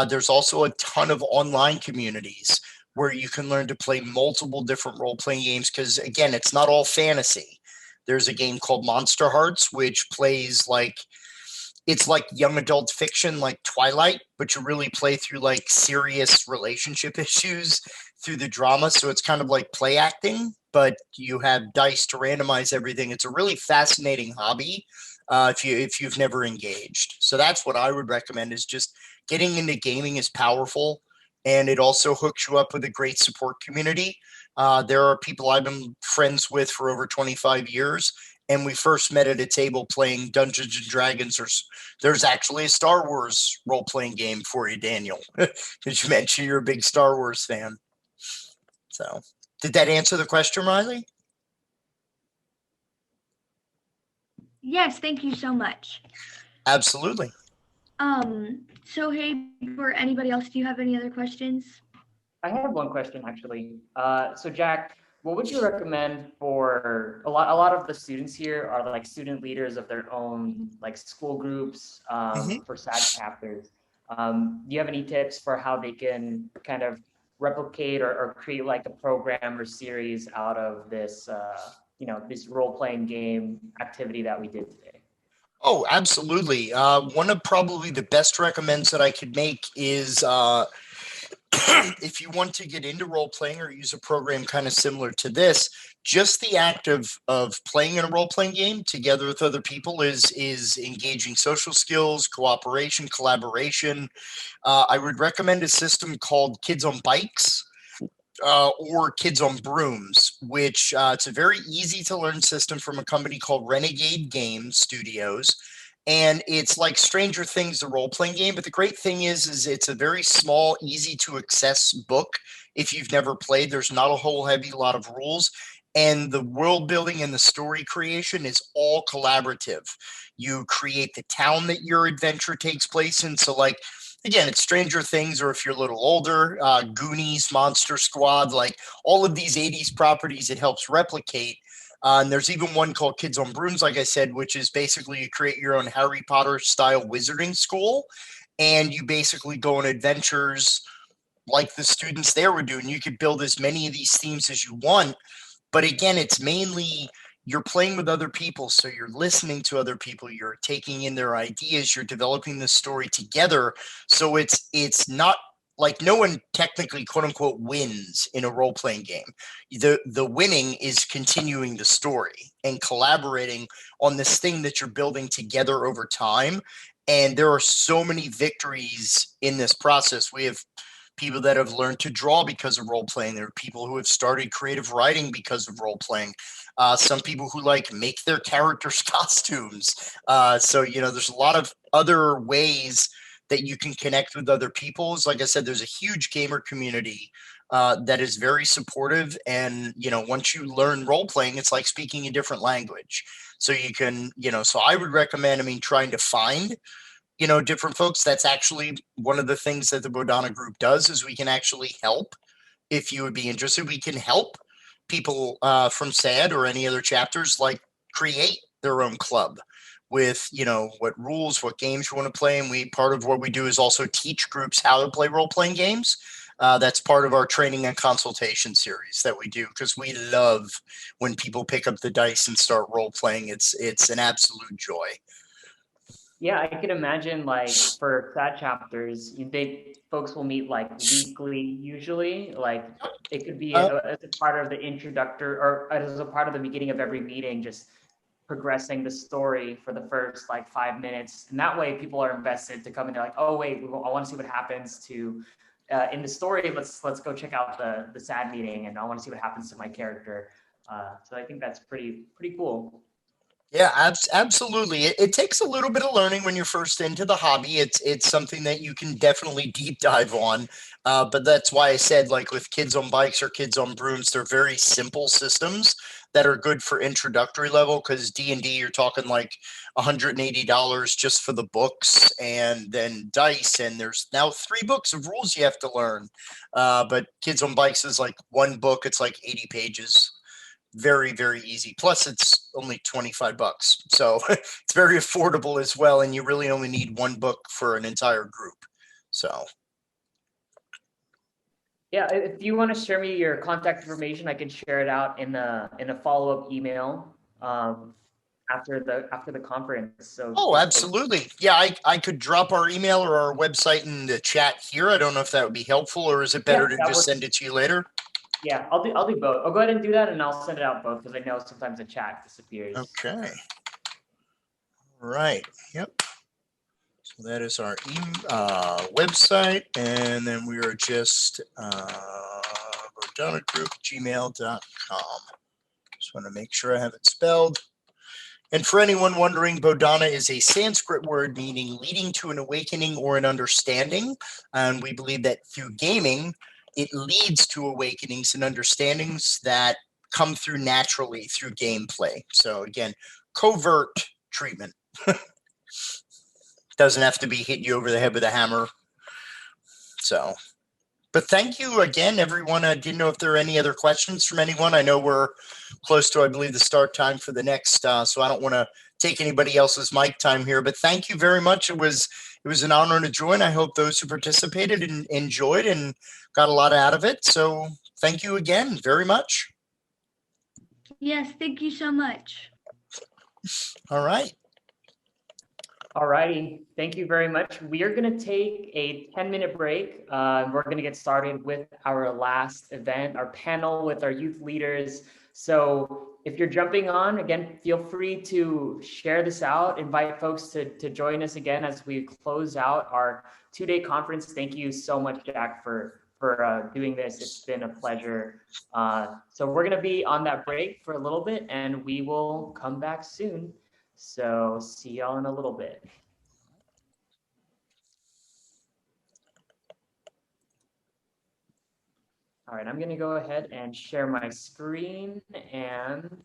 There's also a ton of online communities where you can learn to play multiple different role-playing games because, again, it's not all fantasy. There's a game called Monster Hearts, which plays like, it's like young adult fiction like Twilight, but you really play through like serious relationship issues through the drama. So it's kind of like play acting, but you have dice to randomize everything. It's a really fascinating hobby if you've never engaged. So that's what I would recommend, is just getting into gaming is powerful. And it also hooks you up with a great support community. There are people I've been friends with for over 25 years. And we first met at a table playing Dungeons and Dragons. There's actually a Star Wars role-playing game for you, Daniel, because you mentioned you're a big Star Wars fan. So did that answer the question, Riley? Yes, thank you so much. Absolutely. So hey, for anybody else, do you have any other questions? I have one question actually. So Jack, what would you recommend for a lot of the students here are like student leaders of their own like school groups for SADD chapters. Do you have any tips for how they can kind of replicate or create like a program or series out of this this role-playing game activity that we did today? Oh, absolutely. One of probably the best recommends that I could make is if you want to get into role playing or use a program kind of similar to this, just the act of playing in a role playing game together with other people is engaging social skills, cooperation, collaboration. I would recommend a system called Kids on Bikes. Or Kids on Brooms, which it's a very easy to learn system from a company called Renegade Game Studios. And it's like Stranger Things, the role-playing game. But the great thing is it's a very small, easy to access book. If you've never played, there's not a whole heavy lot of rules. And the world building and the story creation is all collaborative. You create the town that your adventure takes place in. So like, again, it's Stranger Things, or if you're a little older, Goonies, Monster Squad, like all of these 80s properties it helps replicate. And there's even one called Kids on Brooms, like I said, which is basically you create your own Harry Potter style wizarding school. And you basically go on adventures like the students there were doing. You could build as many of these themes as you want. But again, it's mainly you're playing with other people, so you're listening to other people, you're taking in their ideas, you're developing the story together. So it's not like no one technically quote unquote wins in a role-playing game. The winning is continuing the story and collaborating on this thing that you're building together over time. And there are so many victories in this process. We have people that have learned to draw because of role playing. There are people who have started creative writing because of role playing. Some people who like make their characters costumes. So, there's a lot of other ways that you can connect with other people. Like I said, there's a huge gamer community that is very supportive. And, once you learn role playing, it's like speaking a different language. So you can, so I would recommend, trying to find different folks. That's actually one of the things that the Bodana group does, is we can actually help. If you would be interested, we can help people from SADD or any other chapters like create their own club with, you know, what rules, what games you want to play. And part of what we do is also teach groups how to play role-playing games. That's part of our training and consultation series that we do, because we love when people pick up the dice and start role-playing. It's an absolute joy. Yeah, I can imagine, like, for SADD chapters, folks will meet like weekly usually. Like, it could be as a part of the introductor, or as a part of the beginning of every meeting, just progressing the story for the first like 5 minutes, and that way people are invested to come in. They're like, oh wait, I want to see what happens to in the story. Let's go check out the SADD meeting, and I want to see what happens to my character. So I think that's pretty cool. Yeah, absolutely. It takes a little bit of learning when you're first into the hobby. It's something that you can definitely deep dive on. But that's why I said, like with Kids on Bikes or Kids on Brooms, they're very simple systems that are good for introductory level, because D&D, you're talking like $180 just for the books, and then dice. And there's now 3 books of rules you have to learn. But Kids on Bikes is like 1 book. It's like 80 pages. Very, very easy. Plus it's only $25. So it's very affordable as well. And you really only need 1 book for an entire group. So. Yeah, if you want to share me your contact information, I can share it out in a follow-up email after the conference. So. Oh, absolutely. Yeah, I could drop our email or our website in the chat here. I don't know if that would be helpful, or is it better to just send it to you later? Yeah, I'll do both. I'll go ahead and do that, and I'll send it out both, because I know sometimes the chat disappears. Okay. Right. Yep. So that is our website, and then we are just bodonagroup@gmail.com. Just want to make sure I have it spelled. And for anyone wondering, Bodhana is a Sanskrit word meaning leading to an awakening or an understanding, and we believe that through gaming, it leads to awakenings and understandings that come through naturally through gameplay. So again, covert treatment. Doesn't have to be hit you over the head with a hammer. So, but thank you again, everyone. I didn't know if there are any other questions from anyone. I know we're close to, I believe, the start time for the next, so I don't want to take anybody else's mic time here, but thank you very much. It was an honor and a joy, and I hope those who participated and enjoyed and got a lot out of it. So thank you again very much. Yes, thank you so much. All right. All righty. Thank you very much. We are going to take a 10-minute break. We're going to get started with our last event, our panel with our youth leaders. So if you're jumping on, again, feel free to share this out, invite folks to join us again as we close out our 2-day conference. Thank you so much, Jack, for doing this. It's been a pleasure. So we're going to be on that break for a little bit, and we will come back soon. So see y'all in a little bit. All right, I'm going to go ahead and share my screen and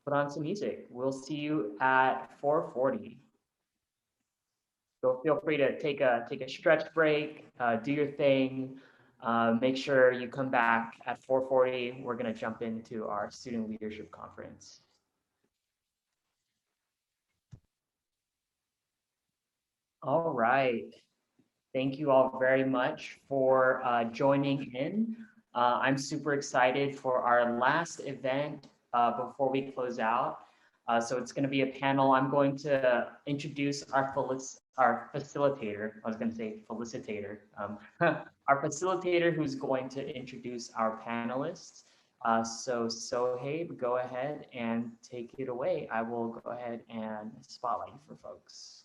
put on some music. We'll see you at 4:40. So feel free to take a stretch break, do your thing. Make sure you come back at 4:40. We're going to jump into our student leadership conference. All right. Thank you all very much for joining in. I'm super excited for our last event before we close out. So it's going to be a panel. I'm going to introduce our facilitator. I was going to say felicitator. Our facilitator who's going to introduce our panelists. So Sohaib, go ahead and take it away. I will go ahead and spotlight for folks.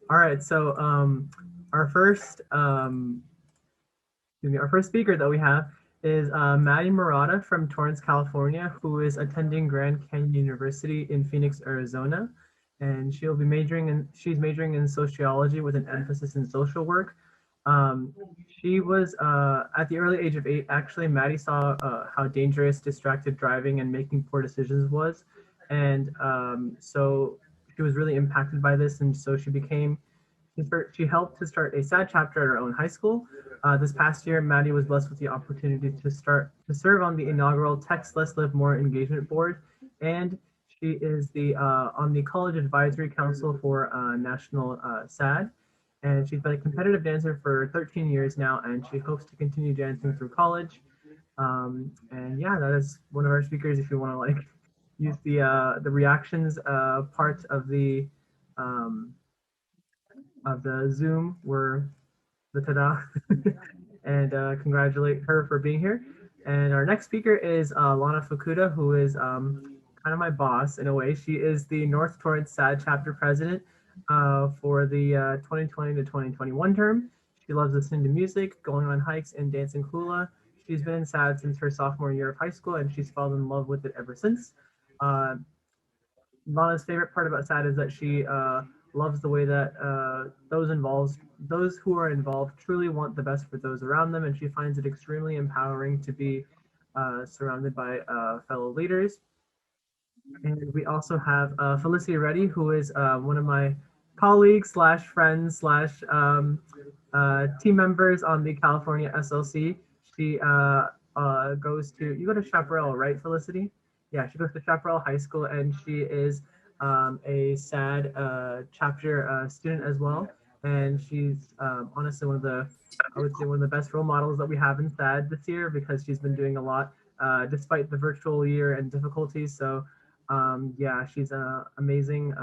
All right, so our first speaker that we have is Maddie Murata from Torrance, California, who is attending Grand Canyon University in Phoenix, Arizona, and she's majoring in sociology with an emphasis in social work. She was at the early age of 8. Actually, Maddie saw how dangerous distracted driving and making poor decisions was, and so she was really impacted by this, and so she became She helped to start a SADD chapter at her own high school. This past year, Maddie was blessed with the opportunity to serve on the inaugural Textless Live More engagement board, and she is on the College Advisory Council for National SADD. And she's been a competitive dancer for 13 years now, and she hopes to continue dancing through college. And yeah, that is one of our speakers. If you want to like use the reactions part of the Zoom, were the ta-da, and congratulate her for being here. And our next speaker is Lana Fukuda, who is kind of my boss in a way. She is the North Torrance SADD chapter president for the 2020 to 2021 term. She loves listening to music, going on hikes, and dancing hula. She's been in SADD since her sophomore year of high school, and she's fallen in love with it ever since. Lana's favorite part about SADD is that she loves the way that those who are involved truly want the best for those around them, and she finds it extremely empowering to be surrounded by fellow leaders. And we also have Felicity Reddy, who is one of my colleagues slash friends slash team members on the California SLC. She you go to Chaparral, right, Felicity? Yeah, she goes to Chaparral High School, and she is a SADD chapter student as well. And she's honestly I would say one of the best role models that we have in SADD this year, because she's been doing a lot despite the virtual year and difficulties. So yeah, she's an amazing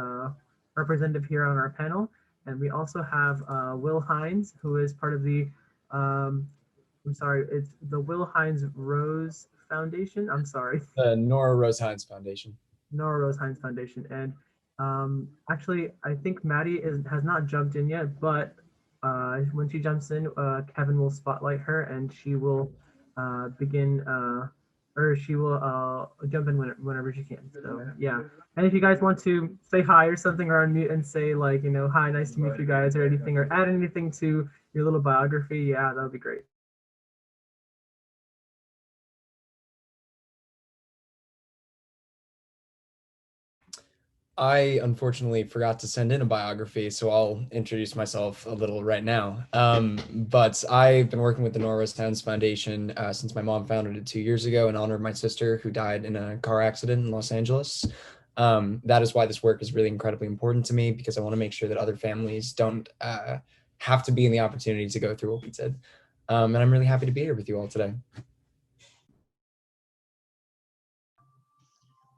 representative here on our panel. And we also have Will Hines, who is part of the, I'm sorry, it's the Will Hines Rose Foundation. I'm sorry. The Nora Rose Hines Foundation. Nora Rose Hines Foundation. And actually, I think Maddie has not jumped in yet, but when she jumps in, Kevin will spotlight her, and she will begin, or she will jump in whenever she can. So yeah. And if you guys want to say hi or something, or unmute and say like, hi, nice to meet you guys, or anything, or add anything to your little biography, yeah, that would be great. I unfortunately forgot to send in a biography, so I'll introduce myself a little right now. But I've been working with the Nora Rose Hines Foundation since my mom founded it 2 years ago in honor of my sister who died in a car accident in Los Angeles. That is why this work is really incredibly important to me, because I want to make sure that other families don't have to be in the opportunity to go through what we did. And I'm really happy to be here with you all today.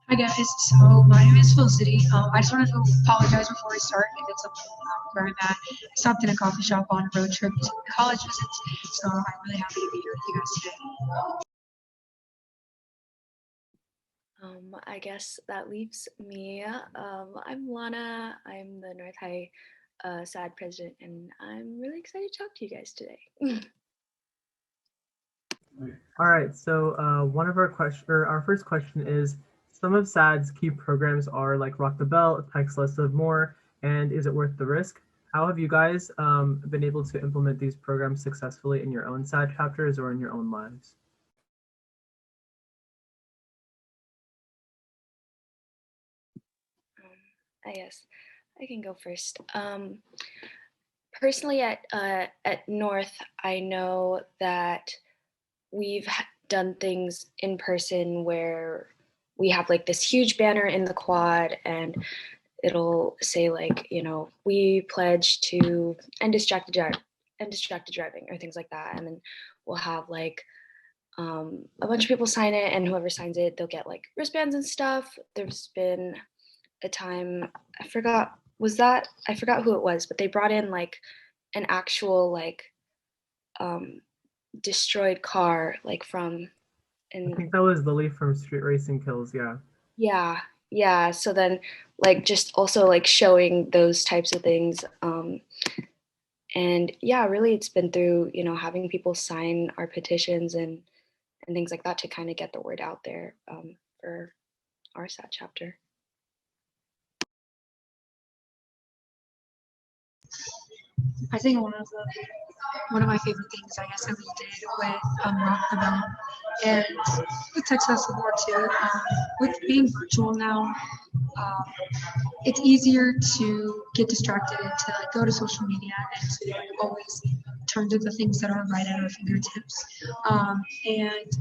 Hi guys, so my name is Felicity. I just wanted to apologize before we start if it's something where I'm at. I stopped in a coffee shop on a road trip to college visits, so I'm really happy to be here with you guys today. I guess that leaves me. I'm Lana. I'm the North High SADD president, and I'm really excited to talk to you guys today. All right, so our first question is, some of SADD's key programs are like Rock the Bell, Textless, Live More, and Is It Worth the Risk? How have you guys been able to implement these programs successfully in your own SADD chapters or in your own lives? I guess I can go first. Personally, at North, I know that we've done things in person where we have like this huge banner in the quad, and it'll say like, we pledge to end distracted driving or things like that. And then we'll have like a bunch of people sign it, and whoever signs it, they'll get like wristbands and stuff. There's been a time, I forgot who it was, but they brought in like an actual like destroyed car, like from, I think that was the leaf from Street Racing Kills, yeah. Yeah. So then like just also like showing those types of things. And yeah, really it's been through, having people sign our petitions and things like that to kind of get the word out there for our SADD chapter. I think one of the one of my favorite things, I guess, that we did with Rock the Bell and with Text Festival too. With being virtual now, it's easier to get distracted and to like go to social media and to like always turn to the things that are right at our fingertips. And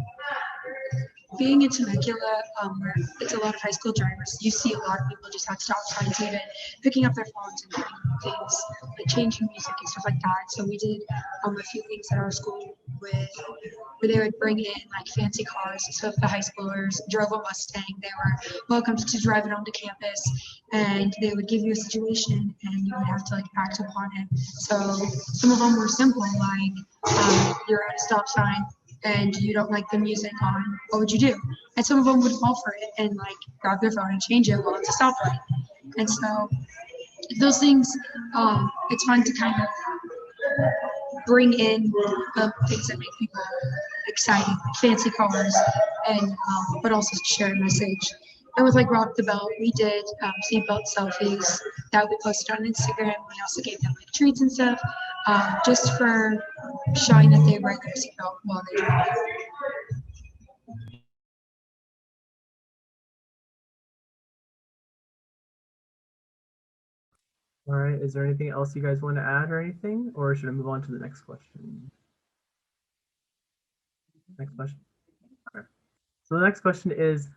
being in Temecula, where it's a lot of high school drivers, you see a lot of people just at stop signs even picking up their phones and doing things, like changing music and stuff like that. So we did a few things at our school where they would bring in like fancy cars. So if the high schoolers drove a Mustang, they were welcome to drive it onto campus, and they would give you a situation and you would have to like act upon it. So some of them were simple, like you're at a stop sign and you don't like the music on, what would you do? And some of them would fall for it and like grab their phone and change it while it's a stoplight. And so those things, it's fun to kind of bring in things that make people excited, like fancy cars, and but also share a message. And with like Rock the Bell, we did seatbelt selfies that we posted on Instagram. We also gave them like treats and stuff, just for showing that they wear their seatbelt while they drive. All right, is there anything else you guys want to add or anything, or should I move on to the next question? Next question. Okay. So the next question is,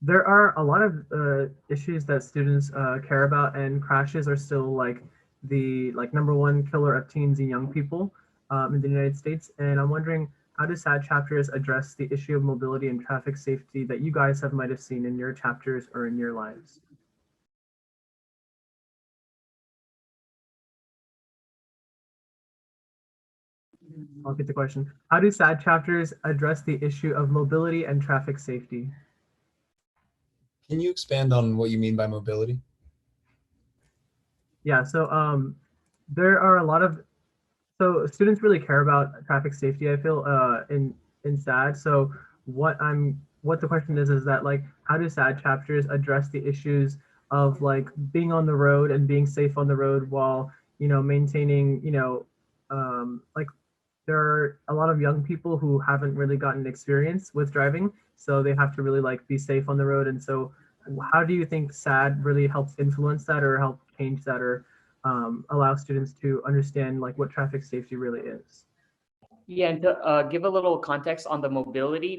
there are a lot of issues that students care about, and crashes are still like the #1 killer of teens and young people in the United States. And I'm wondering, how do SADD chapters address the issue of mobility and traffic safety that you guys might have seen in your chapters or in your lives? I'll get the question. How do SADD chapters address the issue of mobility and traffic safety? Can you expand on what you mean by mobility? Yeah, so there are a lot of, so students really care about traffic safety, I feel, in SADD. So what the question is that like, how do SADD chapters address the issues of like being on the road and being safe on the road while, maintaining, like there are a lot of young people who haven't really gotten experience with driving, so they have to really like be safe on the road. And so how do you think SADD really helps influence that or help change that or allow students to understand like what traffic safety really is? Yeah, and to give a little context on the mobility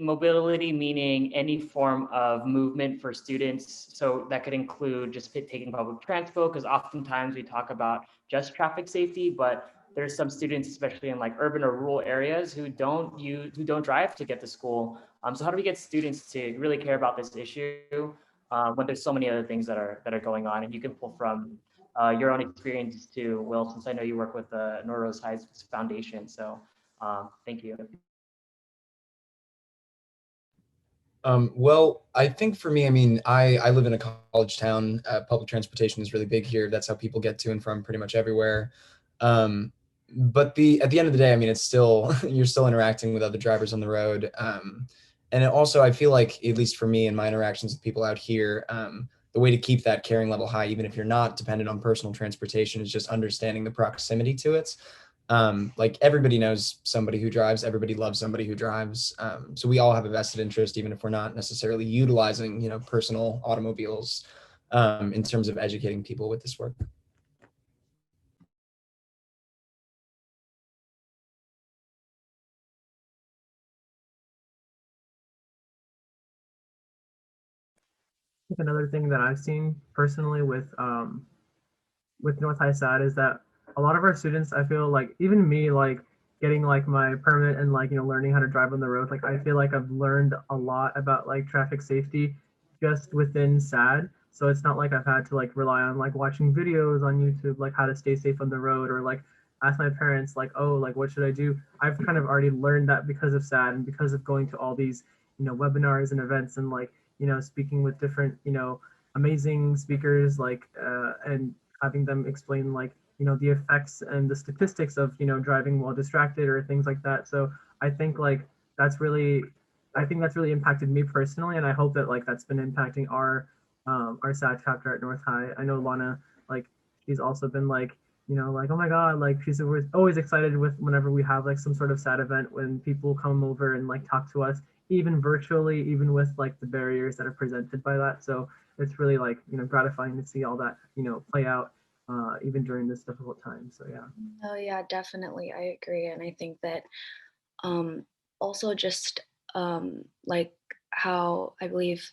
meaning any form of movement for students. So that could include just taking public transport, because oftentimes we talk about just traffic safety, but there's some students, especially in like urban or rural areas, who don't drive to get to school. So how do we get students to really care about this issue when there's so many other things that are going on? And you can pull from your own experience too, Will, since I know you work with the Norrose Highs Foundation. So thank you. Well, I think for me, I mean, I live in a college town. Public transportation is really big here. That's how people get to and from pretty much everywhere. But at the end of the day, I mean, it's still, you're still interacting with other drivers on the road. And also, I feel like, at least for me and my interactions with people out here, the way to keep that caring level high, even if you're not dependent on personal transportation, is just understanding the proximity to it. Like everybody knows somebody who drives, everybody loves somebody who drives. So we all have a vested interest, even if we're not necessarily utilizing, personal automobiles in terms of educating people with this work. I think another thing that I've seen personally with North High SADD is that a lot of our students, I feel like, even me, like getting like my permit and like learning how to drive on the road, like I feel like I've learned a lot about like traffic safety just within SADD. So it's not like I've had to like rely on like watching videos on YouTube like how to stay safe on the road, or like ask my parents like, oh, like what should I do? I've kind of already learned that because of SADD and because of going to all these webinars and events and like speaking with different amazing speakers, like and having them explain like the effects and the statistics of driving while distracted or things like that. So I think like that's really impacted me personally, and I hope that like that's been impacting our SADD chapter at North High. I know Lana, like she's also been like you know, like, oh my God, like she's always excited with whenever we have like some sort of SADD event, when people come over and like talk to us, even virtually, even with like the barriers that are presented by that. So it's really like, you know, gratifying to see all that, you know, play out even during this difficult time. So yeah. Oh yeah, definitely. I agree. And I think that also just like how I believe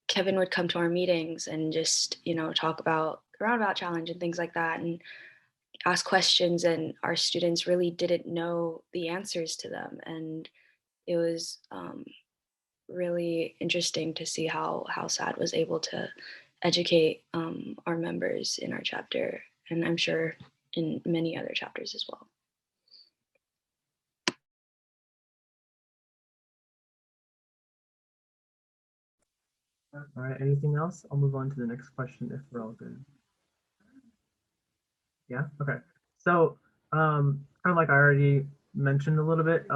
Kevin would come to our meetings and just, you know, talk about the roundabout challenge and things like that and ask questions, and our students really didn't know the answers to them. And it was really interesting to see how SADD was able to educate our members in our chapter, and I'm sure in many other chapters as well. All right, anything else? I'll move on to the next question if we're all good. Yeah, okay. So kind of like I already mentioned a little bit,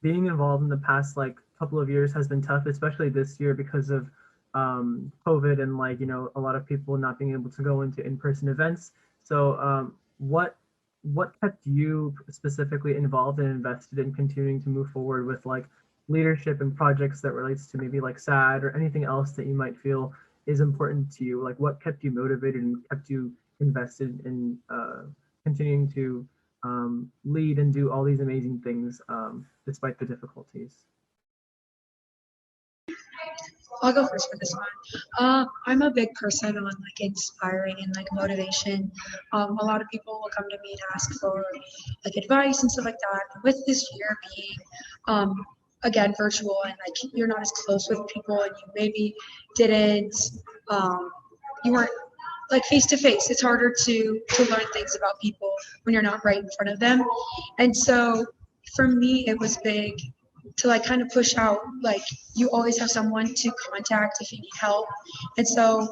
being involved in the past like couple of years has been tough, especially this year because of COVID and like, you know, a lot of people not being able to go into in-person events. So what kept you specifically involved and invested in continuing to move forward with like leadership and projects that relates to maybe like SADD or anything else that you might feel is important to you? Like what kept you motivated and kept you invested in continuing to lead and do all these amazing things despite the difficulties? I'll go first for this one. I'm a big person on like inspiring and like motivation. A lot of people will come to me and ask for like advice and stuff like that. With this year being again virtual and like you're not as close with people and you maybe didn't you weren't like face to face. It's harder to learn things about people when you're not right in front of them. And so for me it was big to like kind of push out, like you always have someone to contact if you need help. And so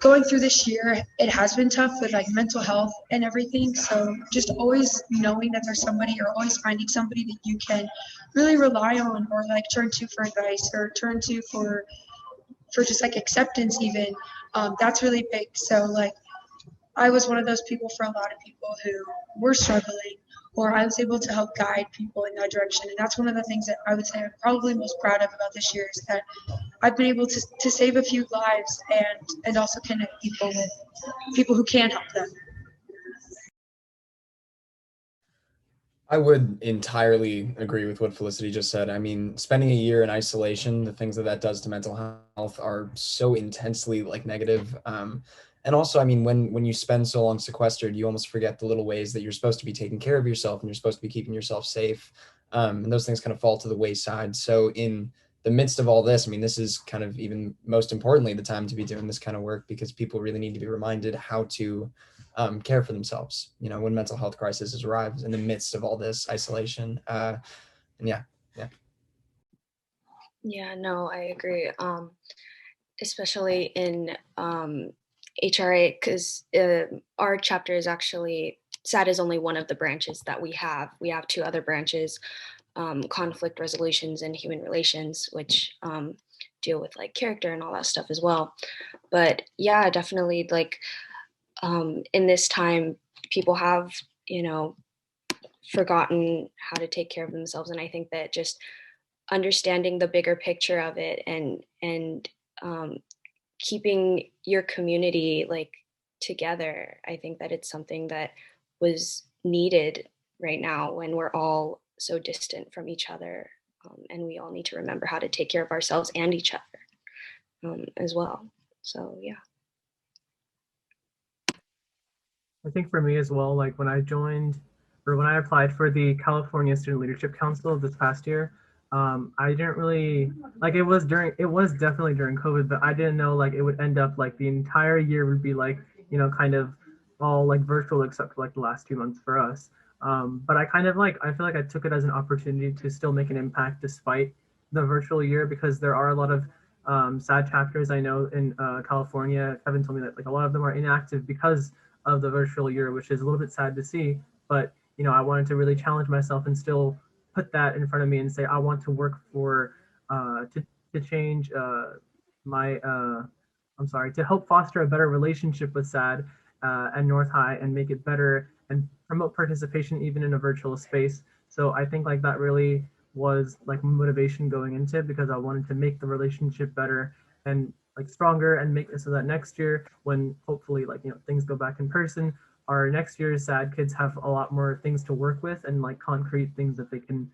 going through this year, it has been tough with like mental health and everything. So just always knowing that there's somebody or always finding somebody that you can really rely on or like turn to for advice or turn to for just like acceptance even, that's really big. So like I was one of those people for a lot of people who were struggling, or I was able to help guide people in that direction. And that's one of the things that I would say I'm probably most proud of about this year is that I've been able to save a few lives and also connect people with people who can help them. I would entirely agree with what Felicity just said. I mean, spending a year in isolation, the things that that does to mental health are so intensely like negative. And also, I mean, when you spend so long sequestered, you almost forget the little ways that you're supposed to be taking care of yourself and you're supposed to be keeping yourself safe. And those things kind of fall to the wayside. So in the midst of all this, I mean, this is kind of even most importantly the time to be doing this kind of work because people really need to be reminded how to care for themselves, you know, when mental health crisis arrives in the midst of all this isolation. And yeah. Yeah, no, I agree. Especially in HRA, because our chapter is actually, SADD is only one of the branches that we have. We have two other branches, conflict resolutions and human relations, which deal with like character and all that stuff as well. But yeah, definitely like in this time, people have, you know, forgotten how to take care of themselves. And I think that just understanding the bigger picture of it and keeping your community like together, I think that it's something that was needed right now when we're all so distant from each other, and we all need to remember how to take care of ourselves and each other as well. So yeah. I think for me as well, like when I joined or when I applied for the California Student Leadership Council this past year, I didn't really like it was definitely during COVID, but I didn't know like it would end up like the entire year would be like, you know, kind of all like virtual except for like the last 2 months for us. But I kind of like, I feel like I took it as an opportunity to still make an impact despite the virtual year because there are a lot of SADD chapters I know in California. Kevin told me that like a lot of them are inactive because of the virtual year, which is a little bit sad to see. But you know, I wanted to really challenge myself and still put that in front of me and say I want to work for to change to help foster a better relationship with SADD and North High and make it better and promote participation even in a virtual space. So I think like that really was like motivation going into it, because I wanted to make the relationship better and like stronger, and make it so that next year, when hopefully like things go back in person, our next year's SADD kids have a lot more things to work with and like concrete things that they can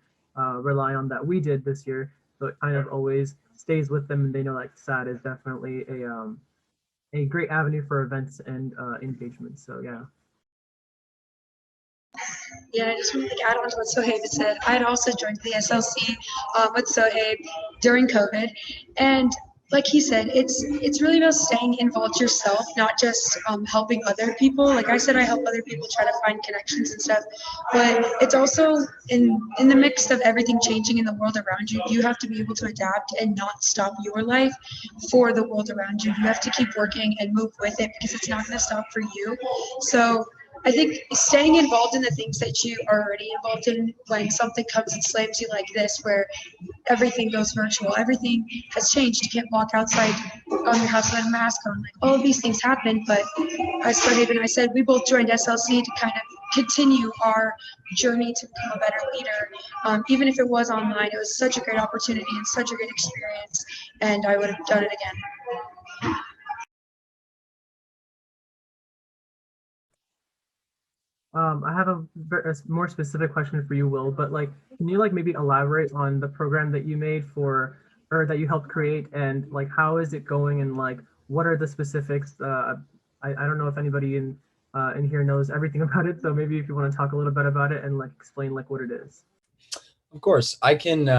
rely on that we did this year. So it kind of always stays with them, and they know like SADD is definitely a great avenue for events and engagement. So yeah. Yeah, I just wanted to add on to what Sohaib had said. I had also joined the SLC with Sohaib during COVID, and like he said, it's really about staying involved yourself, not just helping other people. Like I said, I help other people try to find connections and stuff, but it's also in the mix of everything changing in the world around you. You have to be able to adapt and not stop your life for the world around you. You have to keep working and move with it, because it's not going to stop for you. So I think staying involved in the things that you are already involved in, when something comes and slams you like this, where everything goes virtual, everything has changed. You can't walk outside on your house without a mask on. Like, all of these things happen, but as Sohaib and I said, we both joined SLC to kind of continue our journey to become a better leader. Even if it was online, it was such a great opportunity and such a great experience, and I would have done it again. I have a more specific question for you, Will, but like, can you like maybe elaborate on the program that you made for, or that you helped create, and like, how is it going, and like, what are the specifics? I don't know if anybody in here knows everything about it, so maybe if you want to talk a little bit about it and like explain like what it is. Of course, I can.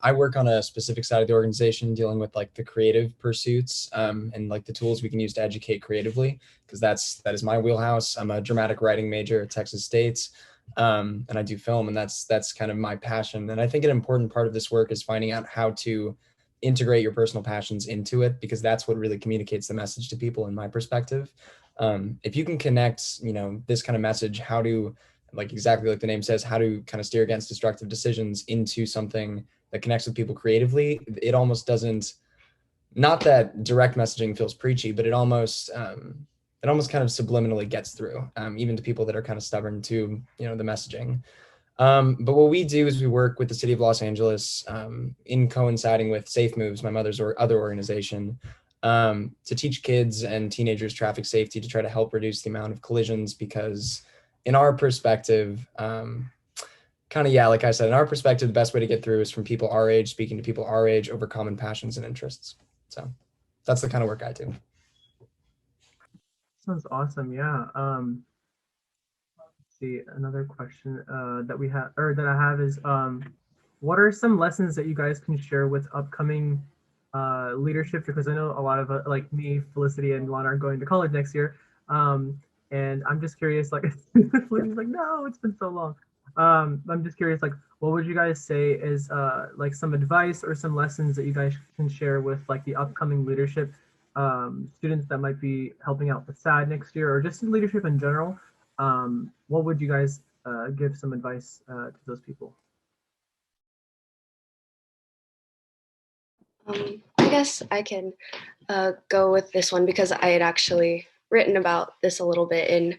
I work on a specific side of the organization dealing with like the creative pursuits and like the tools we can use to educate creatively, because that is my wheelhouse. I'm a dramatic writing major at Texas State, and I do film, and that's kind of my passion. And I think an important part of this work is finding out how to integrate your personal passions into it, because that's what really communicates the message to people, in my perspective. If you can connect, this kind of message, how to, like exactly like the name says, how to kind of steer against destructive decisions, into something that connects with people creatively, it almost doesn't, not that direct messaging feels preachy, but it almost kind of subliminally gets through, even to people that are kind of stubborn to, the messaging. But what we do is we work with the city of Los Angeles in coinciding with Safe Moves, my mother's other organization, to teach kids and teenagers traffic safety, to try to help reduce the amount of collisions, because in our perspective, like I said, in our perspective, the best way to get through is from people our age, speaking to people our age over common passions and interests. So that's the kind of work I do. Sounds awesome. Yeah. Let's see, another question that we have, or that I have, is what are some lessons that you guys can share with upcoming leadership? Because I know a lot of like me, Felicity, and Lana are going to college next year. And I'm just curious, like, Felicity's like, no, it's been so long. I'm just curious, like, what would you guys say is like some advice or some lessons that you guys can share with like the upcoming leadership students that might be helping out with SADD next year, or just in leadership in general? What would you guys give some advice to those people? I guess I can go with this one, because I had actually written about this a little bit in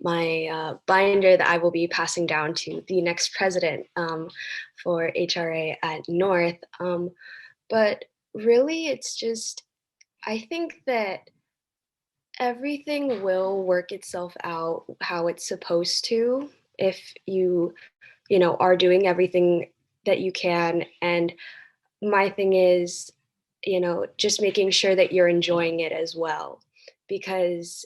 my binder that I will be passing down to the next president for HRA at North. But really, it's just, I think that everything will work itself out how it's supposed to, if you are doing everything that you can. And my thing is, just making sure that you're enjoying it as well, because,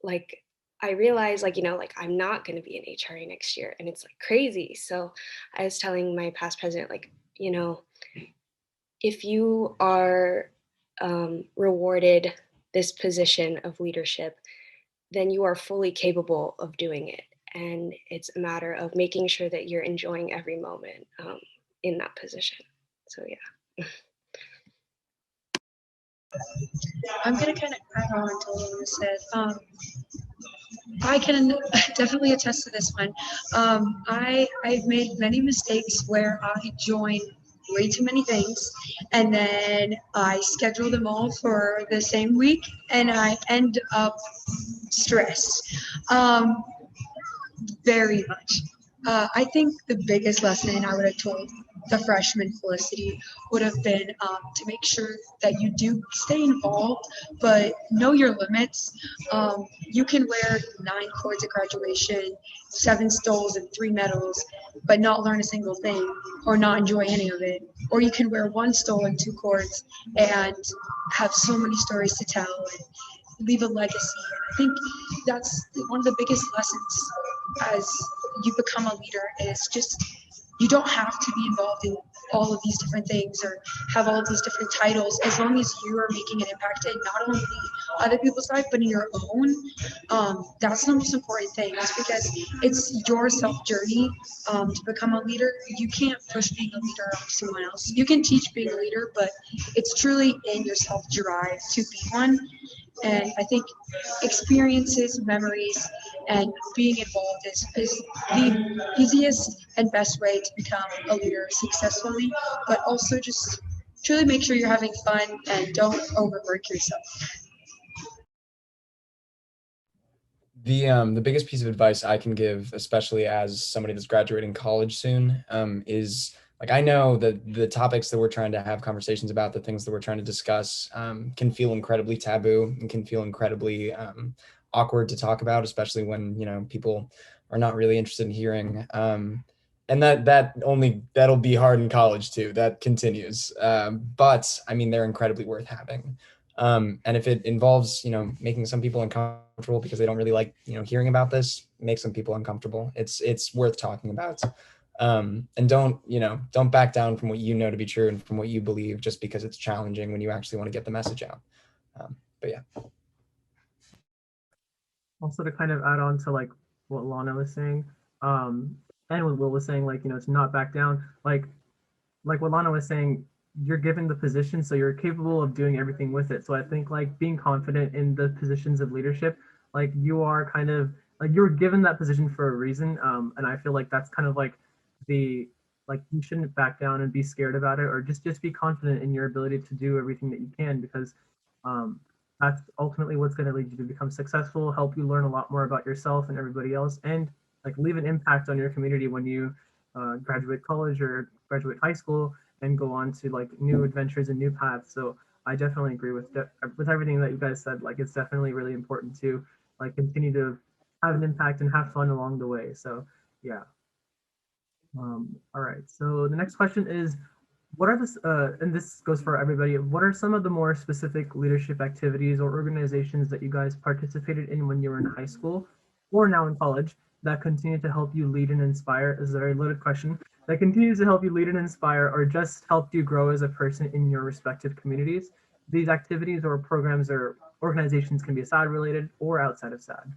like I realized, like, I'm not going to be in HRA next year, and it's like crazy. So I was telling my past president, like, if you are rewarded this position of leadership, then you are fully capable of doing it. And it's a matter of making sure that you're enjoying every moment in that position. So, yeah. I'm going to kind of add on to what you said. I can definitely attest to this one. I've made many mistakes where I join way too many things, and then I schedule them all for the same week, and I end up stressed very much. I think the biggest lesson I would have told the freshman Felicity would have been to make sure that you do stay involved, but know your limits. You can wear 9 cords at graduation, 7 stoles, and 3 medals, but not learn a single thing or not enjoy any of it. Or you can wear 1 stole and 2 cords and have so many stories to tell and leave a legacy. And I think that's one of the biggest lessons as you become a leader is just you don't have to be involved in all of these different things or have all of these different titles as long as you are making an impact in not only other people's life but in your own. That's the most important thing. It's because it's your self journey to become a leader. You can't push being a leader on someone else. You can teach being a leader, but it's truly in your self drive to be one. And I think experiences, memories, and being involved is the easiest and best way to become a leader successfully, but also just truly make sure you're having fun and don't overwork yourself. The biggest piece of advice I can give, especially as somebody that's graduating college soon, is like I know that the topics that we're trying to have conversations about, the things that we're trying to discuss, can feel incredibly taboo and can feel incredibly awkward to talk about, especially when people are not really interested in hearing. And that'll be hard in college too. That continues, but I mean they're incredibly worth having. And if it involves, making some people uncomfortable because they don't really like, hearing about this, make some people uncomfortable. It's worth talking about. And don't back down from what you know to be true and from what you believe just because it's challenging when you actually want to get the message out. But yeah. Also to kind of add on to like what Lana was saying, and what Will was saying, like, to not back down, like what Lana was saying, you're given the position, so you're capable of doing everything with it. So I think like being confident in the positions of leadership, like you are kind of like you're given that position for a reason. And I feel like that's kind of like you shouldn't back down and be scared about it, or just be confident in your ability to do everything that you can, because that's ultimately what's going to lead you to become successful, help you learn a lot more about yourself and everybody else, and like leave an impact on your community when you graduate college or graduate high school and go on to like new adventures and new paths. So I definitely agree with everything that you guys said. Like it's definitely really important to like continue to have an impact and have fun along the way. So yeah. All right. So the next question is, what are and this goes for everybody, what are some of the more specific leadership activities or organizations that you guys participated in when you were in high school or now in college that continue to help you lead and inspire? This is a very loaded question. That continues to help you lead and inspire or just help you grow as a person in your respective communities. These activities or programs or organizations can be SADD related or outside of SADD.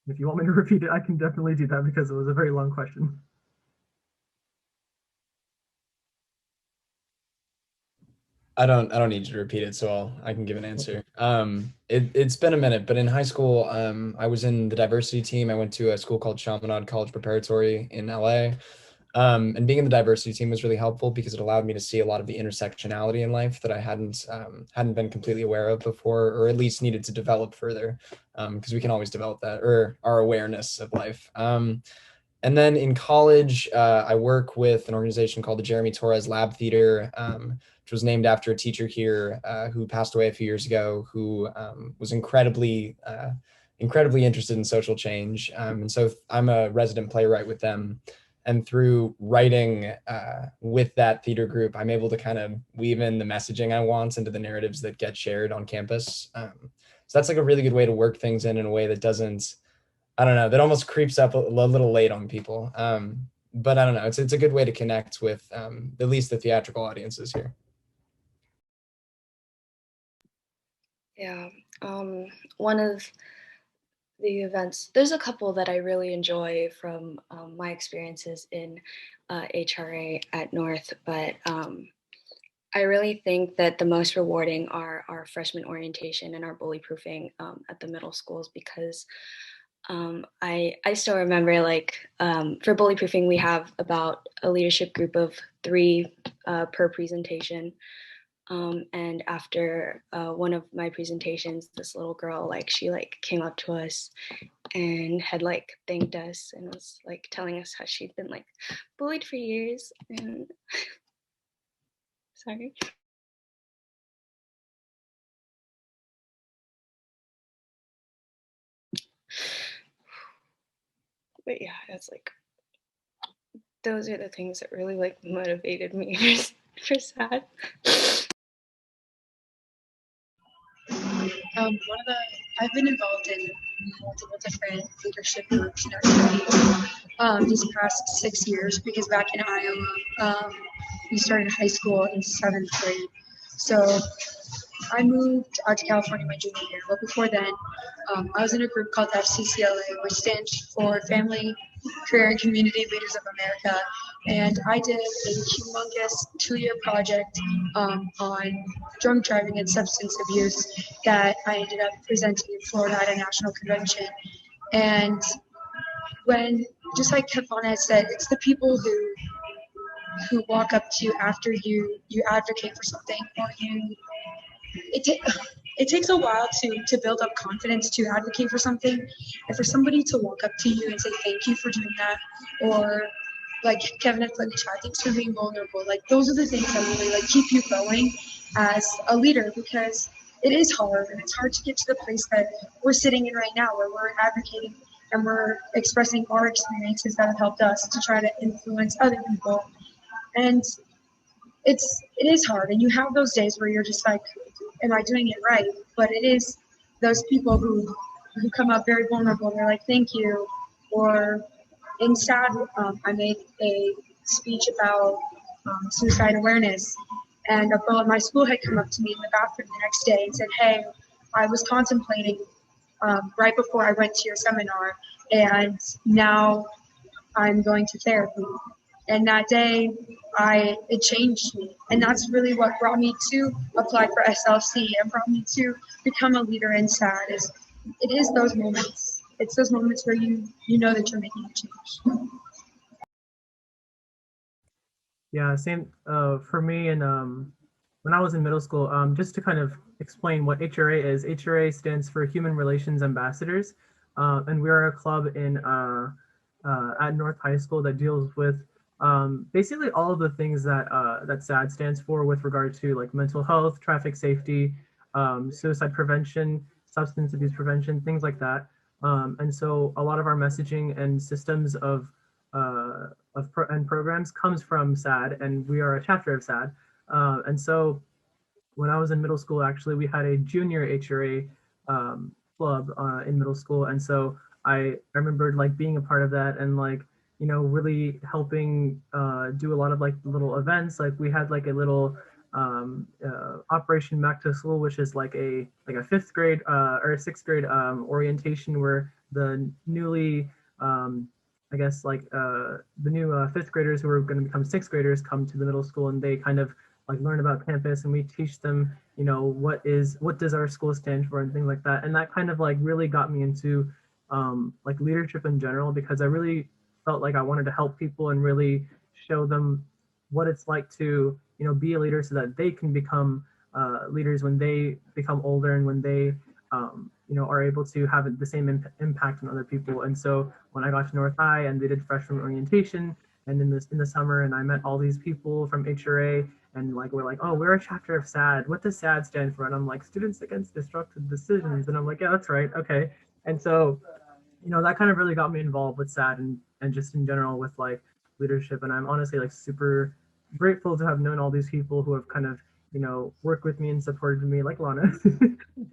If you want me to repeat it, I can definitely do that because it was a very long question. I don't need you to repeat it, so I can give an answer. It's been a minute, but in high school, I was in the diversity team. I went to a school called Chaminade College Preparatory in LA. And being in the diversity team was really helpful because it allowed me to see a lot of the intersectionality in life that I hadn't been completely aware of before, or at least needed to develop further, because we can always develop that, or our awareness of life. And then in college, I work with an organization called the Jeremy Torres Lab Theater, which was named after a teacher here who passed away a few years ago, who was incredibly interested in social change. And so I'm a resident playwright with them. And through writing with that theater group, I'm able to kind of weave in the messaging I want into the narratives that get shared on campus. So that's like a really good way to work things in a way that doesn't, I don't know, that almost creeps up a little late on people. But I don't know, it's a good way to connect with at least the theatrical audiences here. Yeah, one of the events, there's a couple that I really enjoy from my experiences in HRA at North, but I really think that the most rewarding are our freshman orientation and our bully proofing at the middle schools, because I still remember, like, for bully proofing, we have about a leadership group of 3 per presentation. And after one of my presentations, this little girl, like, she like came up to us and had like thanked us and was like telling us how she'd been like bullied for years. And sorry. But yeah, that's like, those are the things that really like motivated me for SADD. I've been involved in multiple different leadership groups in our city these past 6 years, because back in Iowa, we started high school in 7th grade. So I moved out to California my junior year, but before then, I was in a group called FCCLA, which stands for Family, Career, and Community Leaders of America. And I did a humongous 2-year project on drunk driving and substance abuse that I ended up presenting in Florida at a national convention. And when, just like Kevon has said, it's the people who walk up to you after you advocate for something, or it takes a while to build up confidence to advocate for something, and for somebody to walk up to you and say thank you for doing that, or like Kevin had put in the chat, thanks for being vulnerable. Like, those are the things that really like keep you going as a leader, because it is hard, and it's hard to get to the place that we're sitting in right now, where we're advocating and we're expressing our experiences that have helped us to try to influence other people. And it is hard, and you have those days where you're just like, am I doing it right? But it is those people who come up very vulnerable. They're like, thank you. Or in SADD, I made a speech about suicide awareness, and a fellow at my school had come up to me in the bathroom the next day and said, hey, I was contemplating right before I went to your seminar, and now I'm going to therapy. And that day, it changed me. And that's really what brought me to apply for SLC and brought me to become a leader in SADD. It is those moments. It's those moments where you know that you're making a change. Yeah, same for me. And when I was in middle school, just to kind of explain what HRA is, HRA stands for Human Relations Ambassadors. And we are a club in at North High School that deals with basically all of the things that that SADD stands for with regard to like mental health, traffic safety, suicide prevention, substance abuse prevention, things like that. And so a lot of our messaging and systems and programs comes from SADD, and we are a chapter of SADD. And so when I was in middle school, actually, we had a junior HRA club in middle school. And so I remembered like being a part of that and like, you know, really helping do a lot of like little events. Like we had like a little Operation Back to School, which is like a 5th grade or a 6th grade orientation where the newly I guess like the new 5th graders who are going to become 6th graders come to the middle school, and they kind of like learn about campus, and we teach them, you know, what does our school stand for and things like that. And that kind of like really got me into like leadership in general, because I really felt like I wanted to help people and really show them what it's like to, you know, be a leader so that they can become leaders when they become older and when they you know, are able to have the same impact on other people. And so when I got to North High and they did freshman orientation, and in the summer, and I met all these people from HRA, and like we're like, oh, we're a chapter of SADD. What does SADD stand for? And I'm like, Students Against Destructive Decisions. And I'm like, yeah, that's right. Okay. And so, you know, that kind of really got me involved with SADD and just in general with like leadership. And I'm honestly like super grateful to have known all these people who have kind of, you know, worked with me and supported me, like Lana.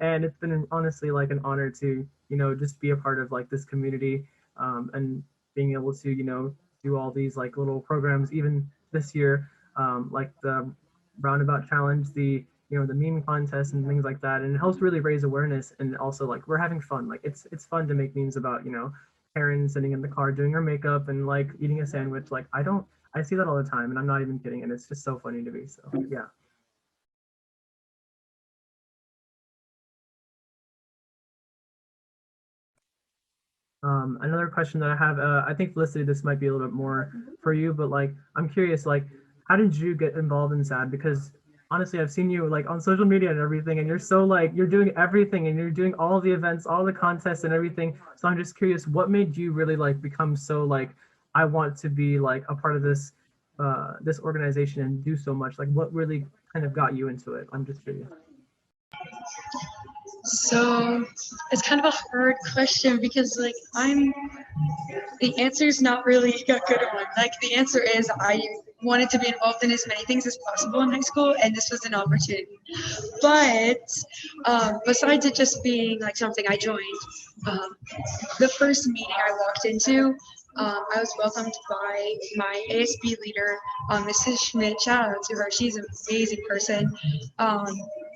And it's been honestly like an honor to, you know, just be a part of like this community and being able to, you know, do all these like little programs, even this year, like the roundabout challenge, the, you know, the meme contest and things like that. And it helps really raise awareness. And also like we're having fun. Like it's fun to make memes about, you know, Karen sitting in the car doing her makeup and like eating a sandwich. Like I see that all the time, and I'm not even kidding. And it's just so funny to me. So yeah. Another question that I have, I think Felicity, this might be a little bit more for you, but like, I'm curious, like, how did you get involved in SADD? Because honestly, I've seen you like on social media and everything, and you're so like, you're doing everything and you're doing all the events, all the contests and everything. So I'm just curious, what made you really like become so like, I want to be like a part of this, this organization and do so much? Like, what really kind of got you into it? I'm just curious. So it's kind of a hard question because like the answer is not really a good one. Like the answer is I wanted to be involved in as many things as possible in high school, and this was an opportunity. But besides it just being like something I joined, the first meeting I walked into, I was welcomed by my ASB leader, Mrs. Schmidt. Shout out to her. She's an amazing person.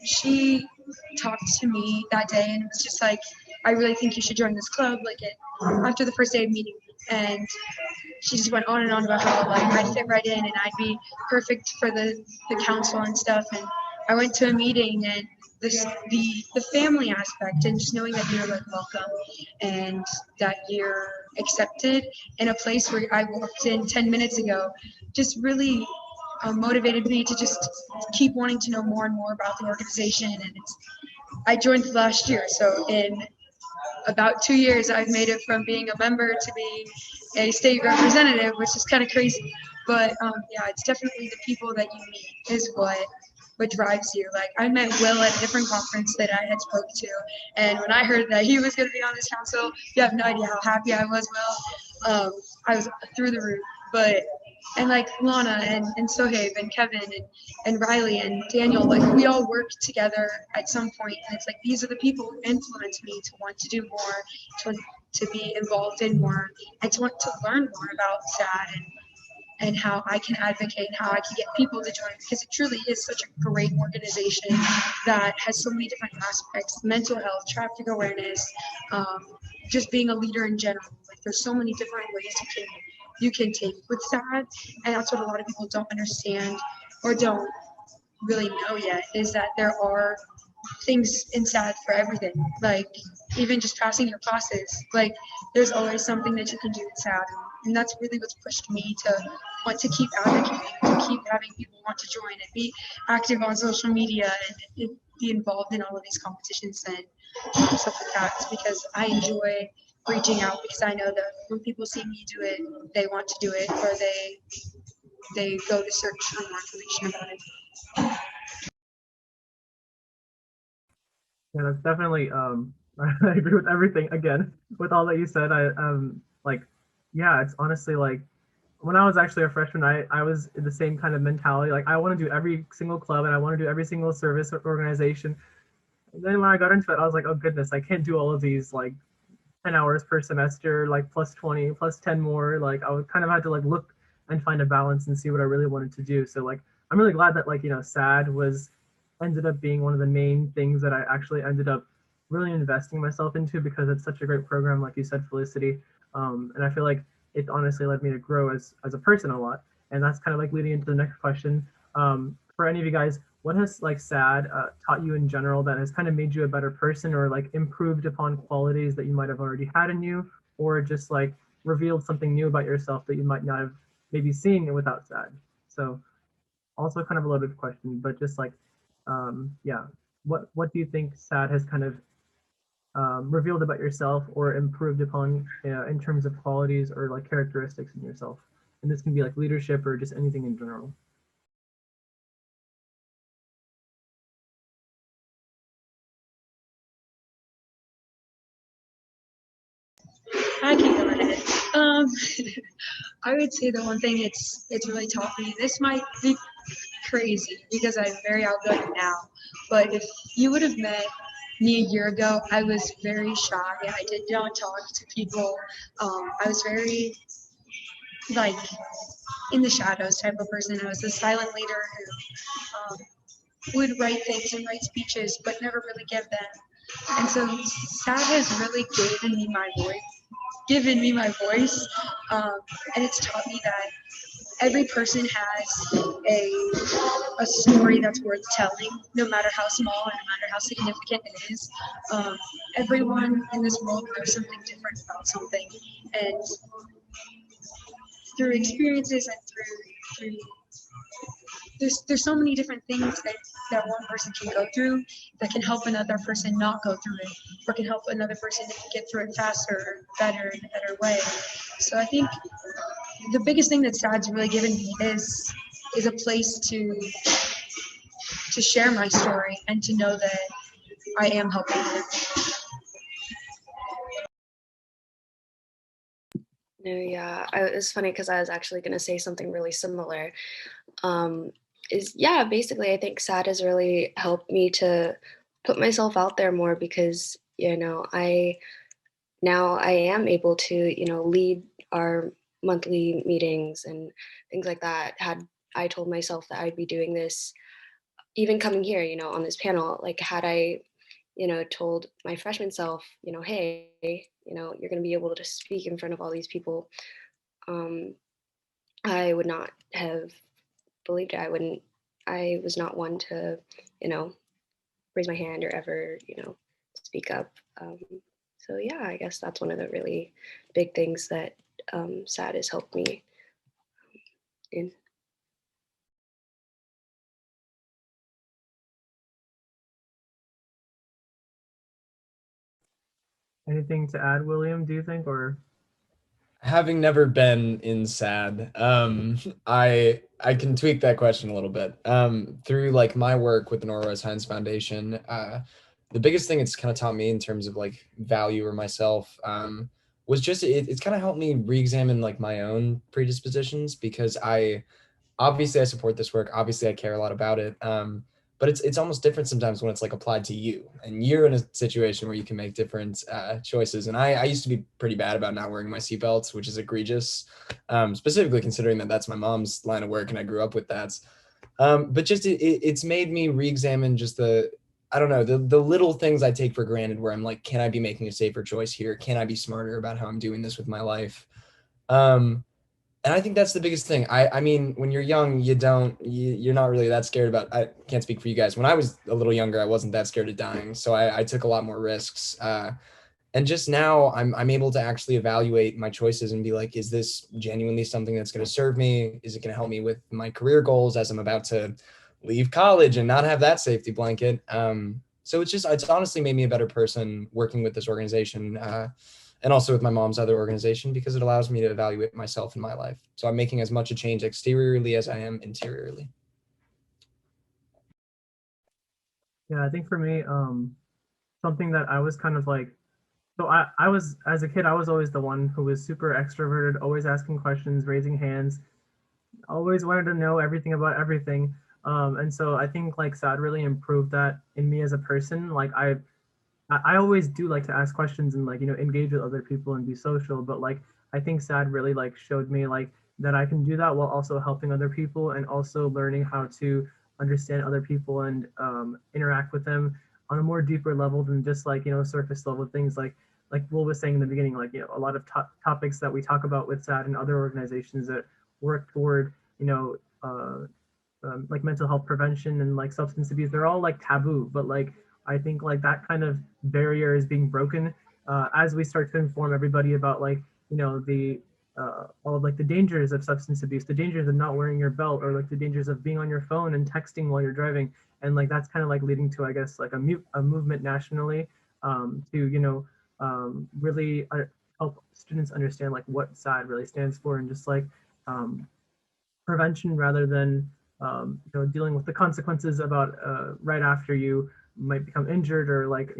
She talked to me that day and it was just like, I really think you should join this club, like after the first day of meeting. And she just went on and on about how like I'd fit right in and I'd be perfect for the council and stuff. And I went to a meeting and the family aspect and just knowing that you're like welcome and that you're accepted in a place where I walked in 10 minutes ago just really motivated me to just keep wanting to know more and more about the organization. And I joined last year, so in about 2 years I've made it from being a member to being a state representative, which is kind of crazy. But yeah, it's definitely the people that you meet is what drives you. Like I met Will at a different conference that I had spoke to, and when I heard that he was going to be on this council, you have no idea how happy I was. Will, I was through the roof. But and like Lana and Sohaib and Kevin and Riley and Daniel, like we all worked together at some point, and it's like these are the people who influenced me to want to do more, to be involved in more, and to want to learn more about SADD and how I can advocate and how I can get people to join, because it truly is such a great organization that has so many different aspects: mental health, traffic awareness, just being a leader in general. Like there's so many different ways you can take with SADD, and that's what a lot of people don't understand or don't really know yet, is that there are things in SADD for everything. Like even just passing your classes, like there's always something that you can do in SADD, and that's really what's pushed me to want to keep advocating, to keep having people want to join and be active on social media and be involved in all of these competitions and stuff like that. It's because I enjoy reaching out, because I know that when people see me do it, they want to do it, or they go to search for more information about it. Yeah, that's definitely I agree with everything again with all that you said. I like, yeah, it's honestly like when I was actually a freshman, I was in the same kind of mentality. Like I want to do every single club and I want to do every single service or organization. And then when I got into it, I was like, oh goodness, I can't do all of these like 10 hours per semester, like plus 20, plus 10 more. Like I would kind of had to like look and find a balance and see what I really wanted to do. So like, I'm really glad that like, you know, SADD ended up being one of the main things that I actually ended up really investing myself into, because it's such a great program, like you said, Felicity. And I feel like it honestly led me to grow as a person a lot. And that's kind of like leading into the next question. For any of you guys, what has like SADD taught you in general that has kind of made you a better person, or like improved upon qualities that you might have already had in you, or just like revealed something new about yourself that you might not have maybe seen without SADD? So also kind of a loaded question, but just like, yeah, what do you think SADD has kind of revealed about yourself or improved upon in terms of qualities or like characteristics in yourself? And this can be like leadership or just anything in general. I can go ahead. I would say the one thing it's really taught me, this might be crazy because I'm very outgoing now, but if you would have met me a year ago, I was very shy. I did not talk to people. I was very like in the shadows type of person. I was a silent leader who would write things and write speeches, but never really give them. And so SADD has really given me my voice, and it's taught me that every person has a story that's worth telling, no matter how small and no matter how significant it is. Everyone in this world knows something different about something, and through experiences and through there's so many different things that one person can go through that can help another person not go through it, or can help another person get through it faster, better, in a better way. So I think the biggest thing that SADD's really given me is a place to share my story and to know that I am helping others. No, yeah, it's funny because I was actually going to say something really similar. Basically, I think SADD has really helped me to put myself out there more because, I am able to, lead our monthly meetings and things like that. Had I told myself that I'd be doing this, even coming here, on this panel, like had I, told my freshman self, hey, you're going to be able to speak in front of all these people, I would not have believed it. I was not one to, raise my hand or ever, speak up. So yeah, I guess that's one of the really big things that SADD has helped me in. Anything to add, William, do you think, or? Having never been in SADD, I can tweak that question a little bit. Through like my work with the Nora Rose Hines Foundation, the biggest thing it's kind of taught me in terms of like value or myself was just it's kind of helped me re-examine like my own predispositions, because I support this work. Obviously, I care a lot about it. But it's almost different sometimes when it's like applied to you, and you're in a situation where you can make different choices. And I used to be pretty bad about not wearing my seatbelts, which is egregious, specifically considering that that's my mom's line of work and I grew up with that. But just it's made me re-examine just the little things I take for granted, where I'm like, can I be making a safer choice here? Can I be smarter about how I'm doing this with my life? And I think that's the biggest thing. I mean, when you're young, you're not really that scared about, I can't speak for you guys. When I was a little younger, I wasn't that scared of dying. So I took a lot more risks. And just now I'm able to actually evaluate my choices and be like, is this genuinely something that's going to serve me? Is it going to help me with my career goals as I'm about to leave college and not have that safety blanket? So it's honestly made me a better person working with this organization. And also with my mom's other organization, because it allows me to evaluate myself in my life. So I'm making as much a change exteriorly as I am interiorly. Yeah, I think for me, something that I was kind of like, so I was, as a kid, I was always the one who was super extroverted, always asking questions, raising hands, always wanted to know everything about everything. And so I think like SADD really improved that in me as a person. Like I always do like to ask questions and like, engage with other people and be social, but like, I think SADD really like showed me like that I can do that while also helping other people and also learning how to understand other people and interact with them on a more deeper level than just like, surface level things like Will was saying in the beginning, like, a lot of topics that we talk about with SADD and other organizations that work toward, like mental health prevention and like substance abuse, they're all like taboo, but like, I think like that kind of barrier is being broken as we start to inform everybody about like, the all of like the dangers of substance abuse, the dangers of not wearing your belt, or like the dangers of being on your phone and texting while you're driving. And like, that's kind of like leading to, I guess, like a movement nationally to, really help students understand like what SADD really stands for, and just like prevention rather than, dealing with the consequences about right after you might become injured or like,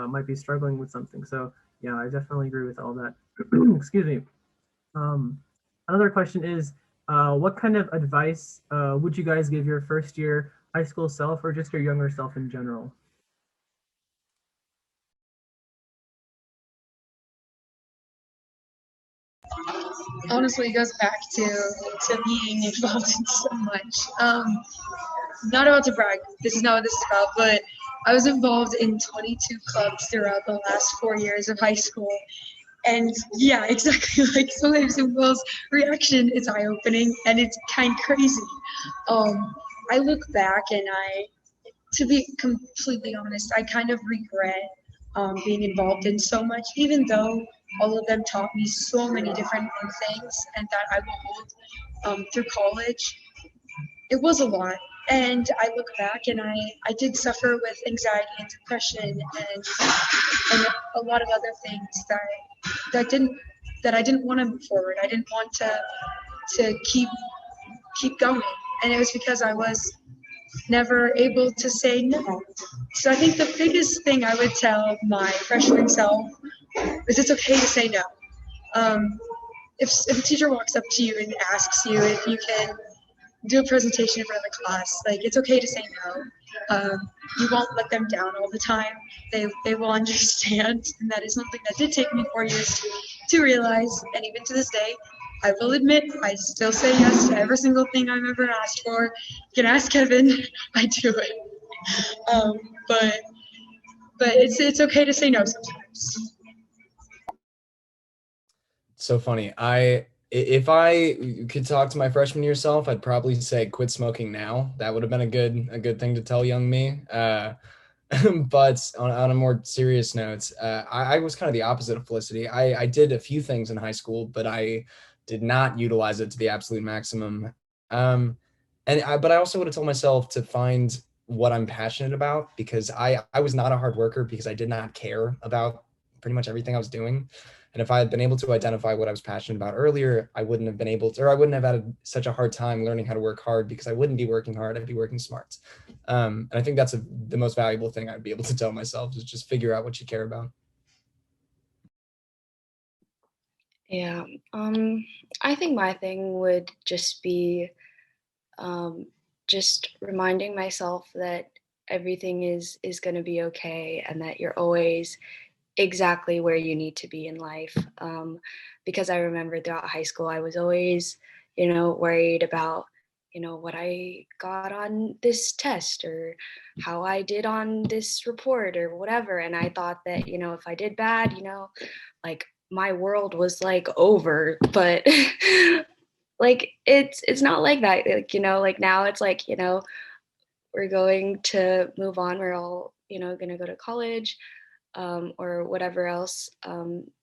might be struggling with something. So yeah, I definitely agree with all that. Excuse me. Another question is, what kind of advice would you guys give your first year high school self, or just your younger self in general? Honestly, it goes back to being involved in so much. Not about to brag, this is not what this is about, but I was involved in 22 clubs throughout the last 4 years of high school, And yeah, exactly. Like sometimes Will's reaction is eye-opening and it's kind of crazy. I look back and to be completely honest, I kind of regret being involved in so much, even though all of them taught me so many different things and that I will hold through college. It was a lot. And I look back and I did suffer with anxiety and depression and a lot of other things that I didn't want to move forward. I didn't want to keep going. And it was because I was never able to say no. So I think the biggest thing I would tell my freshman self is it's okay to say no. If a teacher walks up to you and asks you if you can do a presentation in front of the class, like it's okay to say no. You won't let them down all the time. They will understand, and that is something that did take me 4 years to realize. And even to this day, I will admit I still say yes to every single thing I've ever asked for. You can ask Kevin, I do it. But it's okay to say no sometimes. So funny. If I could talk to my freshman year self, I'd probably say quit smoking now. That would have been a good thing to tell young me. But on a more serious note, I was kind of the opposite of Felicity. I did a few things in high school, but I did not utilize it to the absolute maximum. But I also would have told myself to find what I'm passionate about, because I was not a hard worker because I did not care about pretty much everything I was doing. And if I had been able to identify what I was passionate about earlier, I wouldn't have been able to, or I wouldn't have had such a hard time learning how to work hard, because I wouldn't be working hard, I'd be working smart. And I think that's the most valuable thing I'd be able to tell myself, is just figure out what you care about. Yeah, I think my thing would just be just reminding myself that everything is going to be okay, and that you're always exactly where you need to be in life. Because I remember throughout high school, I was always, worried about, what I got on this test or how I did on this report or whatever. And I thought that, if I did bad, like my world was like over, but like, it's not like that. Like, like now it's like, we're going to move on. We're all, going to go to college. Or whatever else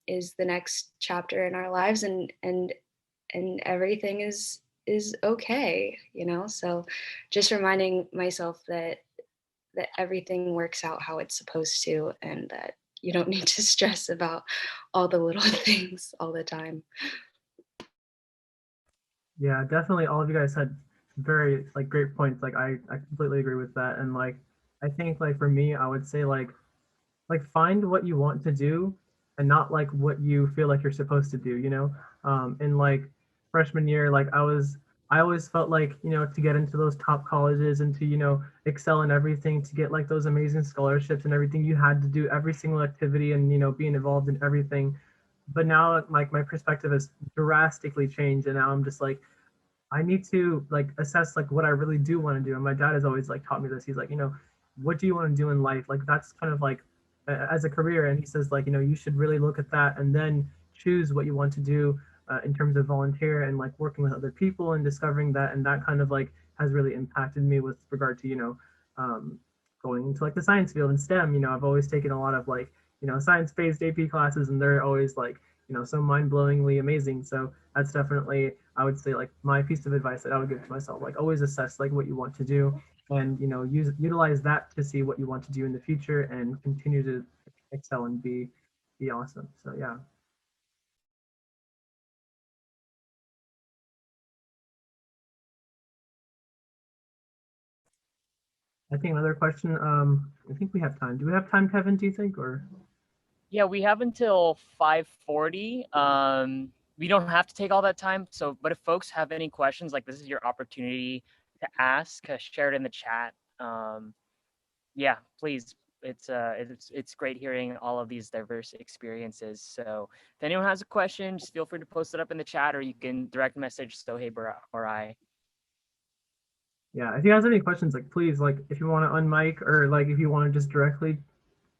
is the next chapter in our lives, and everything is okay, so just reminding myself that everything works out how it's supposed to, and that you don't need to stress about all the little things all the time. Yeah, definitely all of you guys had very great points. I completely agree with that. And I think for me, I would say find what you want to do and not what you feel like you're supposed to do, in freshman year, I always felt to get into those top colleges and to excel in everything, to get those amazing scholarships and everything, you had to do every single activity and being involved in everything. But now my perspective has drastically changed, and now I'm just I need to assess what I really do want to do. And my dad has always taught me this. He's what do you want to do in life? That's kind of as a career. And he says you should really look at that and then choose what you want to do in terms of volunteer and working with other people and discovering that. And that kind of has really impacted me with regard to going into the science field and STEM. I've always taken a lot of science-based AP classes, and they're always so mind-blowingly amazing. So that's definitely, I would say, my piece of advice that I would give to myself. Always assess what you want to do, and utilize that to see what you want to do in the future and continue to excel and be awesome. So yeah. I think another question, I think we have time. Do we have time, Kevin, do you think, or? Yeah, we have until 5:40. We don't have to take all that time. But if folks have any questions, this is your opportunity to ask, share it in the chat. Yeah, please. It's great hearing all of these diverse experiences. So if anyone has a question, just feel free to post it up in the chat, or you can direct message Sohaib or I. Yeah, if you guys have any questions, please, if you want to unmic, or if you want to just directly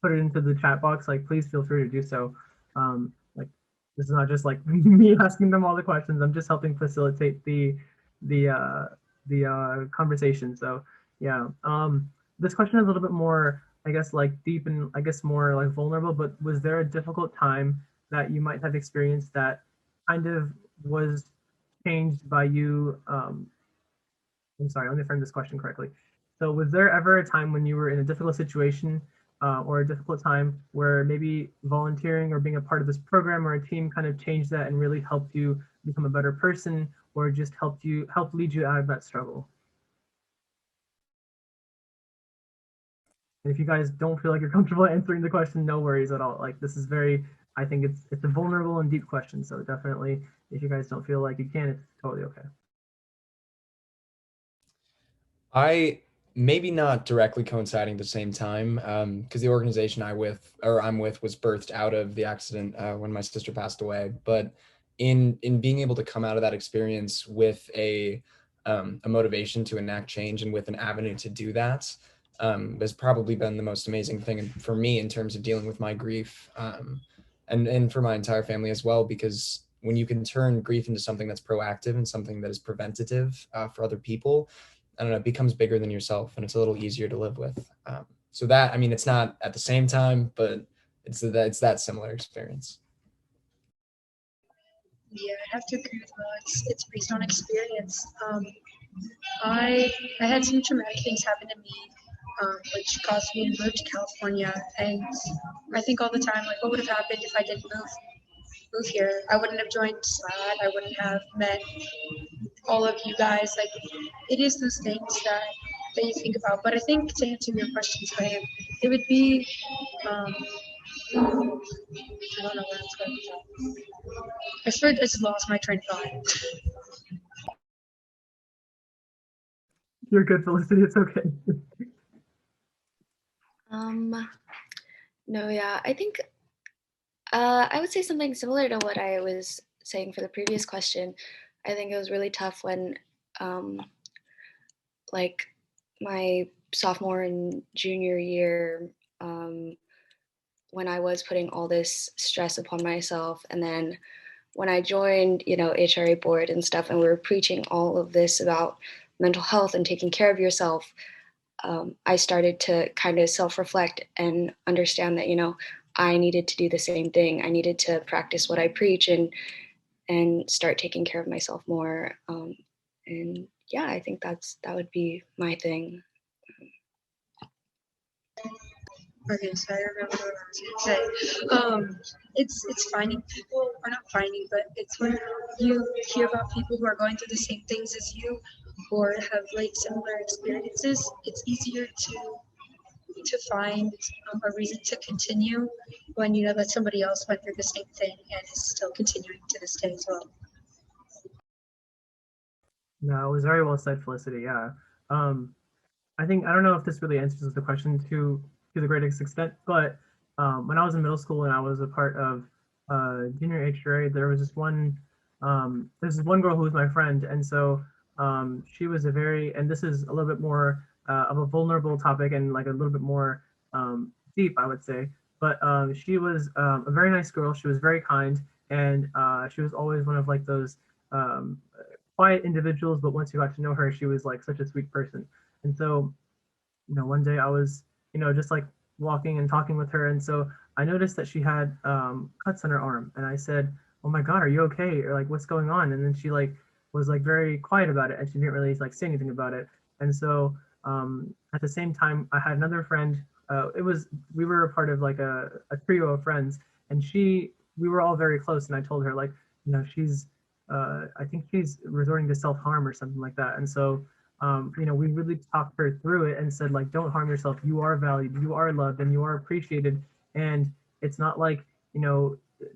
put it into the chat box, please feel free to do so. This is not just like me asking them all the questions. I'm just helping facilitate the conversation. So yeah, this question is a little bit more, I guess, like deep and I guess more like vulnerable. But was there a difficult time that you might have experienced that kind of was changed by you? I'm sorry, let me frame this question correctly. So was there ever a time when you were in a difficult situation or a difficult time where maybe volunteering or being a part of this program or a team kind of changed that and really helped you become a better person, or just helped lead you out of that struggle? And if you guys don't feel like you're comfortable answering the question, no worries at all. Like, this is very, I think it's a vulnerable and deep question. So definitely, if you guys don't feel like you can, it's totally okay. I maybe not directly coinciding at the same time, because the organization I'm with was birthed out of the accident when my sister passed away. But in being able to come out of that experience with a motivation to enact change and with an avenue to do that, has probably been the most amazing thing for me in terms of dealing with my grief, and for my entire family as well. Because when you can turn grief into something that's proactive and something that is preventative for other people, I don't know, it becomes bigger than yourself, and it's a little easier to live with. So that, I mean, it's not at the same time, but it's that similar experience. Yeah, I have to agree with Will. It's based on experience. I had some traumatic things happen to me, which caused me to move to California. And I think all the time, like, what would have happened if I didn't move here? I wouldn't have joined SADD. I wouldn't have met all of you guys. Like, it is those things that you think about. But I think to answer your questions, Graham, it would be, I don't know where I was going with that. I just lost my train of thought. You're good, Felicity. It's okay. No, yeah, I think I would say something similar to what I was saying for the previous question. I think it was really tough when, like, my sophomore and junior year, when I was putting all this stress upon myself, and then when I joined, HRA board and stuff, and we were preaching all of this about mental health and taking care of yourself, I started to kind of self-reflect and understand that, I needed to do the same thing. I needed to practice what I preach and start taking care of myself more. And yeah, I think that would be my thing. Okay, so I remember what I was going to say. It's finding people, or not finding, but it's when you hear about people who are going through the same things as you, or have like similar experiences. It's easier to find a reason to continue when you know that somebody else went through the same thing and is still continuing to this day as well. No, it was very well said, Felicity. Yeah. I don't know if this really answers the question to the greatest extent, but when I was in middle school and I was a part of junior HRA, there was this one girl who was my friend, and so she was and this is a little bit more of a vulnerable topic and like a little bit more deep, I would say, but she was a very nice girl. She was very kind, and she was always one of like those quiet individuals, but once you got to know her, she was like such a sweet person. And so, one day I was, just like walking and talking with her, and so I noticed that she had cuts on her arm, and I said, "Oh my God, are you okay?" Or like, "What's going on?" And then she like was like very quiet about it, and she didn't really like say anything about it. And so at the same time, I had another friend. We were a part of like a trio of friends, and we were all very close. And I told her like, she's I think she's resorting to self-harm or something like that. And so we really talked her through it and said like, don't harm yourself. You are valued, you are loved, and you are appreciated. And it's not like,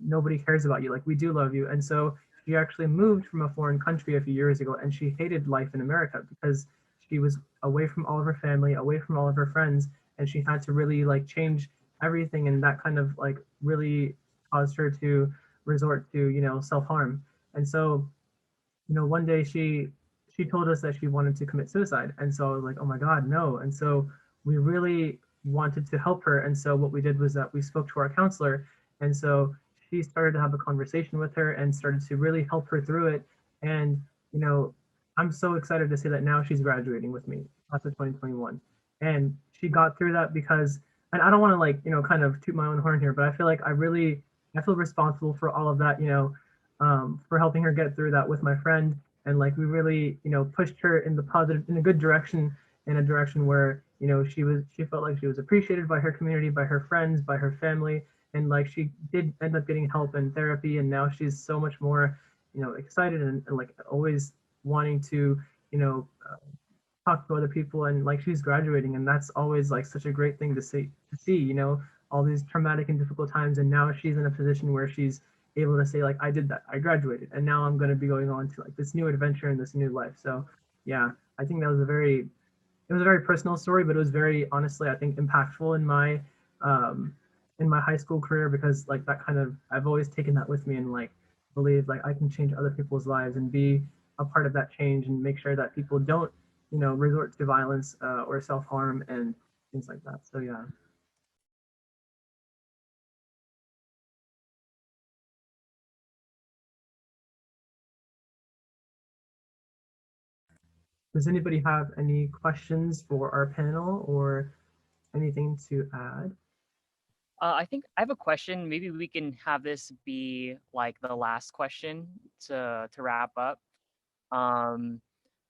nobody cares about you. Like, we do love you. And so she actually moved from a foreign country a few years ago, and she hated life in America because she was away from all of her family, away from all of her friends, and she had to really like change everything. And that kind of like really caused her to resort to, self-harm. And so, one day she told us that she wanted to commit suicide. And so I was like, oh my God, no. And so we really wanted to help her. And so what we did was that we spoke to our counselor. And so she started to have a conversation with her and started to really help her through it. And, I'm so excited to say that now she's graduating with me after 2021. And she got through that because, and I don't want to kind of toot my own horn here, but I feel like I feel responsible for all of that, for helping her get through that with my friend. And we really, pushed her in a good direction, in a direction where, she felt like she was appreciated by her community, by her friends, by her family. And she did end up getting help and therapy. And now she's so much more, excited and always wanting to, talk to other people, and she's graduating, and that's always such a great thing to see, all these traumatic and difficult times, and now she's in a position where she's able to say I did that, I graduated, and now I'm going to be going on to this new adventure and this new life. So yeah, I think that was a very personal story, but it was very, honestly, I think, impactful in my high school career, because that kind of, I've always taken that with me and believe I can change other people's lives and be a part of that change and make sure that people don't resort to violence or self-harm and things like that. So yeah. Does anybody have any questions for our panel or anything to add? I think I have a question. Maybe we can have this be the last question to wrap up.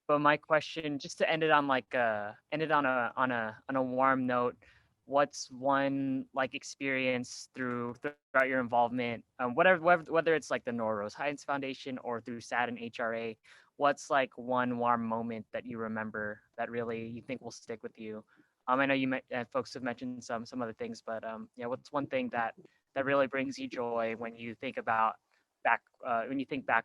But my question, just to end it on on a warm note, what's one experience throughout your involvement, whether it's the Nora Rose Hines Foundation or through SADD and HRA, what's one warm moment that you remember that really you think will stick with you? I know folks have mentioned some other things, but yeah, what's one thing that really brings you joy when you think back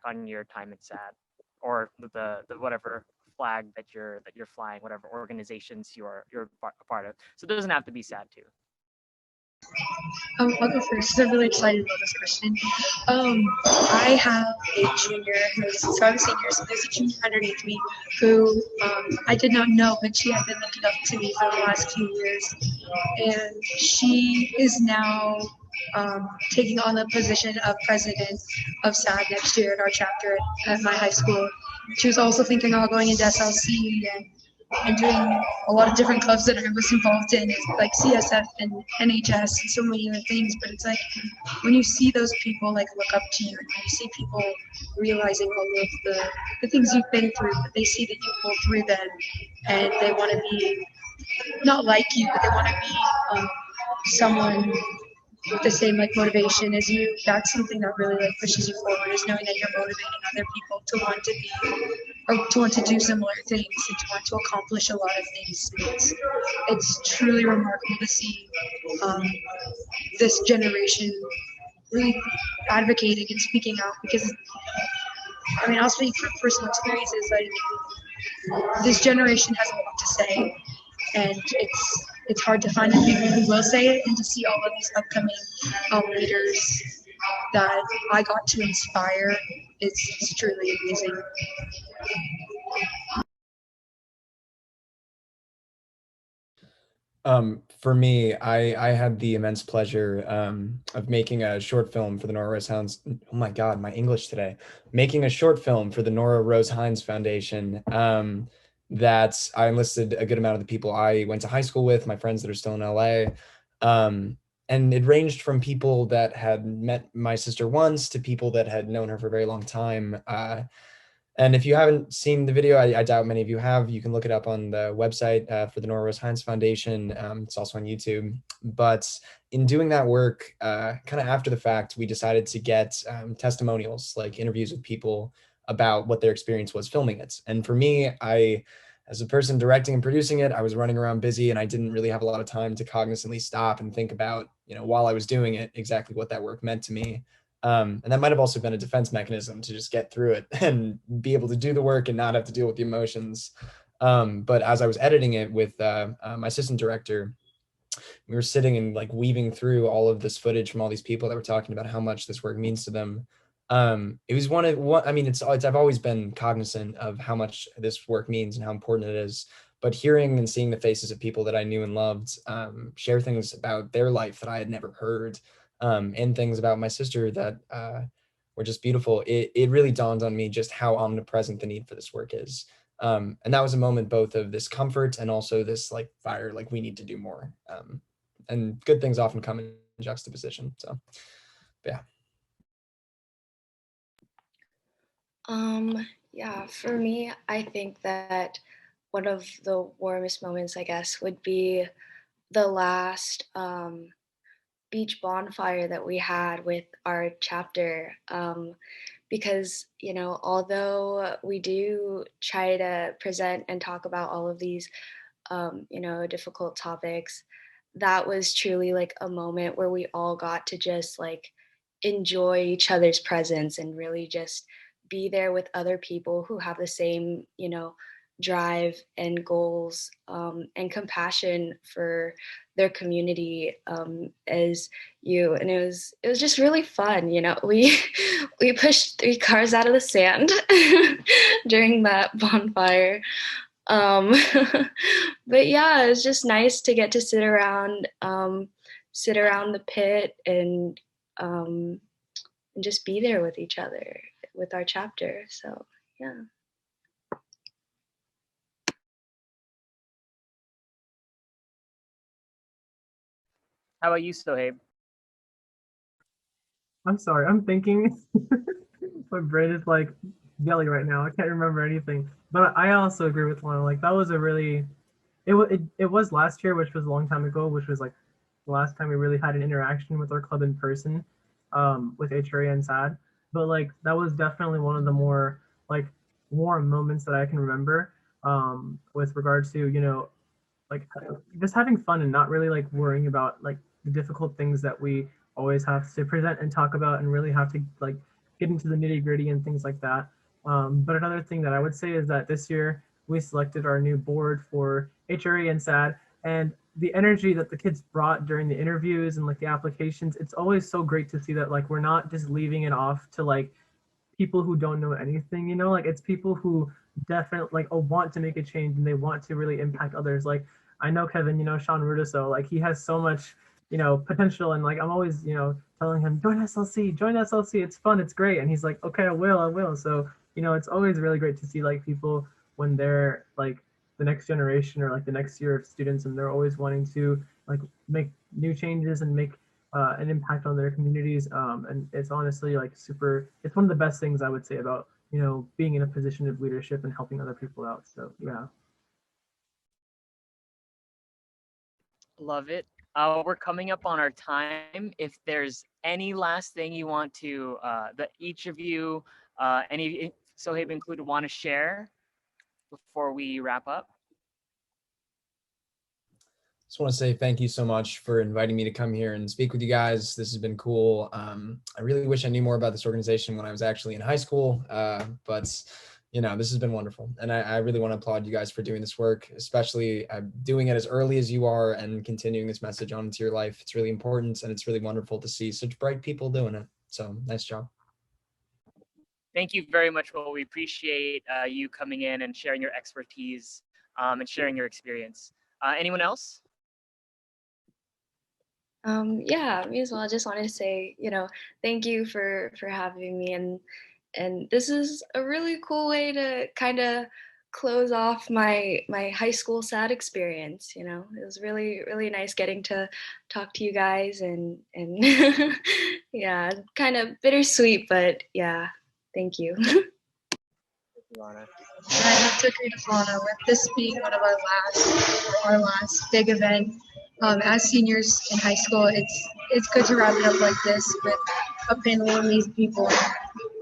on your time at SADD, or the whatever flag that you're flying, whatever organizations you're a part of? So it doesn't have to be SADD too. I'll go first. I'm really excited about this question. I have a junior so I'm a senior, so there's a junior underneath me who I did not know, but she had been looking up to me for the last few years. And she is now taking on the position of president of SADD next year at our chapter at my high school. She was also thinking about going into SLC and doing a lot of different clubs that I was involved in, like CSF and NHS and so many other things. But it's when you see those people look up to you, and when you see people realizing all of the things you've been through, but they see that you pull through them, and they want to be not like you, but they want to be someone with the same motivation as you. That's something that really pushes you forward, is knowing that you're motivating other people to want to be, or to want to do similar things, and to want to accomplish a lot of things. It's truly remarkable to see this generation really advocating and speaking out, because I'll speak from personal experiences. This generation has a lot to say, and it's hard to find the people who will say it, and to see all of these upcoming leaders that I got to inspire. It's truly amazing. For me, I had the immense pleasure of making a short film for the Nora Rose Hines. Oh my God, my English today. Making a short film for the Nora Rose Hines Foundation that I enlisted a good amount of the people I went to high school with, my friends that are still in LA. And it ranged from people that had met my sister once to people that had known her for a very long time. And if you haven't seen the video, I doubt many of you have, you can look it up on the website for the Nora Rose Hines Foundation. It's also on YouTube. But in doing that work, kind of after the fact, we decided to get testimonials, like interviews with people about what their experience was filming it. And for me, as a person directing and producing it, I was running around busy, and I didn't really have a lot of time to cognizantly stop and think about, while I was doing it, exactly what that work meant to me. And that might have also been a defense mechanism to just get through it and be able to do the work and not have to deal with the emotions. But as I was editing it with my assistant director, we were sitting and weaving through all of this footage from all these people that were talking about how much this work means to them. It was I've always been cognizant of how much this work means and how important it is. But hearing and seeing the faces of people that I knew and loved share things about their life that I had never heard, and things about my sister that were just beautiful, it really dawned on me just how omnipresent the need for this work is. And that was a moment both of this comfort and also this like fire, like we need to do more. And good things often come in juxtaposition. So, yeah. Yeah, for me, I think that one of the warmest moments, I guess, would be the last beach bonfire that we had with our chapter. Because, you know, although we do try to present and talk about all of these, you know, difficult topics, that was truly like a moment where we all got to just like enjoy each other's presence and really just be there with other people who have the same, you know, drive and goals and compassion for their community as you. And it was just really fun. You know, we pushed 3 cars out of the sand during that bonfire. But yeah, it was just nice to get to sit around the pit and just be there with each other, with our chapter. So yeah. How about you, Sohaib? I'm sorry, I'm thinking. My brain is like jelly right now. I can't remember anything. But I also agree with Lana. Like that was a really, it was last year, which was a long time ago, which was like the last time we really had an interaction with our club in person, with HRA and SADD. But like that was definitely one of the more like warm moments that I can remember, with regard to, you know, like just having fun and not really like worrying about like the difficult things that we always have to present and talk about and really have to like get into the nitty gritty and things like that. But another thing that I would say is that this year we selected our new board for HRA and SADD, and the energy that the kids brought during the interviews and like the applications, it's always so great to see that like we're not just leaving it off to like people who don't know anything, you know, like it's people who definitely like want to make a change and they want to really impact others. Like I know Kevin, you know, Sean Rudiso, like he has so much, you know, potential, and like I'm always, you know, telling him join SLC, it's fun, it's great, and he's like, okay, I will. So you know, it's always really great to see like people when they're like the next generation or like the next year of students, and they're always wanting to like make new changes and make an impact on their communities. And it's honestly like super, it's one of the best things I would say about, you know, being in a position of leadership and helping other people out. So yeah. Love it. We're coming up on our time. If there's any last thing you want to, that each of you, any Sohaib included, want to share before we wrap up? Just want to say thank you so much for inviting me to come here and speak with you guys. This has been cool. I really wish I knew more about this organization when I was actually in high school, but you know, this has been wonderful. And I really want to applaud you guys for doing this work, especially doing it as early as you are and continuing this message on into your life. It's really important, and it's really wonderful to see such bright people doing it. So nice job. Thank you very much. Well, we appreciate you coming in and sharing your expertise and sharing your experience. Anyone else? Yeah, me as well. I just wanted to say, you know, thank you for having me, and this is a really cool way to kind of close off my high school SADD experience. You know, it was really nice getting to talk to you guys, and yeah, kind of bittersweet, but yeah, thank you. I have to agree with Lana with this being one of our last big event. As seniors in high school, it's good to wrap it up like this with a panel of amazing people and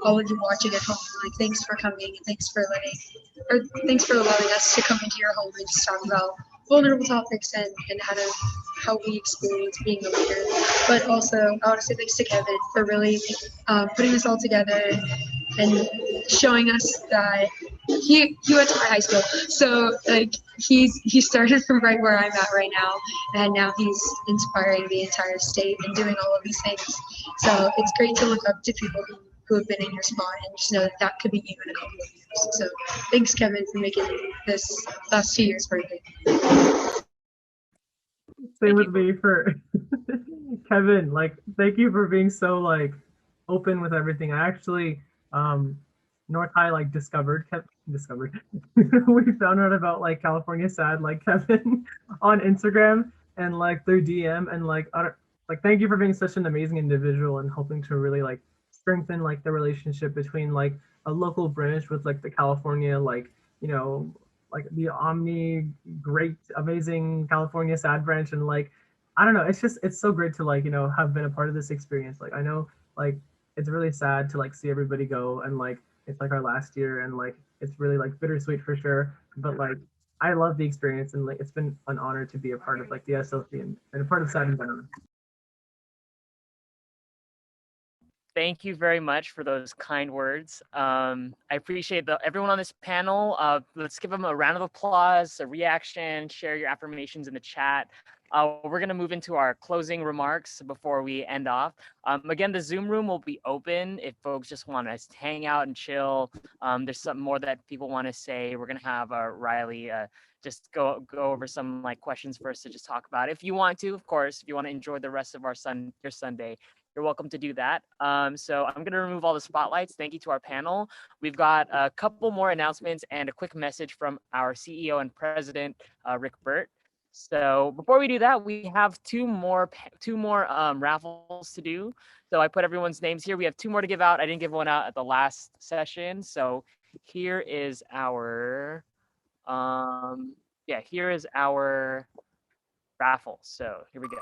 all of you watching at home. Like, thanks for coming, and thanks for allowing us to come into your home and just talk about vulnerable topics and how we experience being a leader. But also, I want to say thanks to Kevin for really putting this all together and showing us that he went to my high school, so like he started from right where I'm at right now, and now he's inspiring the entire state and doing all of these things. So it's great to look up to people who have been in your spot and just know that could be you in a couple of years. So thanks, Kevin, for making this last 2 years perfect. Same with me for Kevin, like, thank you for being so like open with everything. I actually, North High like discovered. We found out about like California SADD, like Kevin, on Instagram and like through DM, and like I don't, like thank you for being such an amazing individual and helping to really like strengthen like the relationship between like a local branch with like the California like you know like the Omni great amazing California SADD branch, and like I don't know, it's so great to like have been a part of this experience. Like I know like it's really sad to like see everybody go, and like it's like our last year, and like it's really like bittersweet for sure, but like I love the experience, and like it's been an honor to be a part of like the SLC and a part of SADD in general. Thank you very much for those kind words. I appreciate everyone on this panel. Let's give them a round of applause, a reaction, share your affirmations in the chat. We're going to move into our closing remarks before we end off. Again, the Zoom room will be open if folks just want to hang out and chill. There's something more that people want to say. We're going to have Riley just go over some like questions for us to just talk about. If you want to, of course, if you want to enjoy the rest of your Sunday, you're welcome to do that. So I'm going to remove all the spotlights. Thank you to our panel. We've got a couple more announcements and a quick message from our CEO and president, Rick Burt. So before we do that, we have two more raffles to do. So I put everyone's names here. We have two more to give out. I didn't give one out at the last session. So here is our, here is our raffle. So here we go.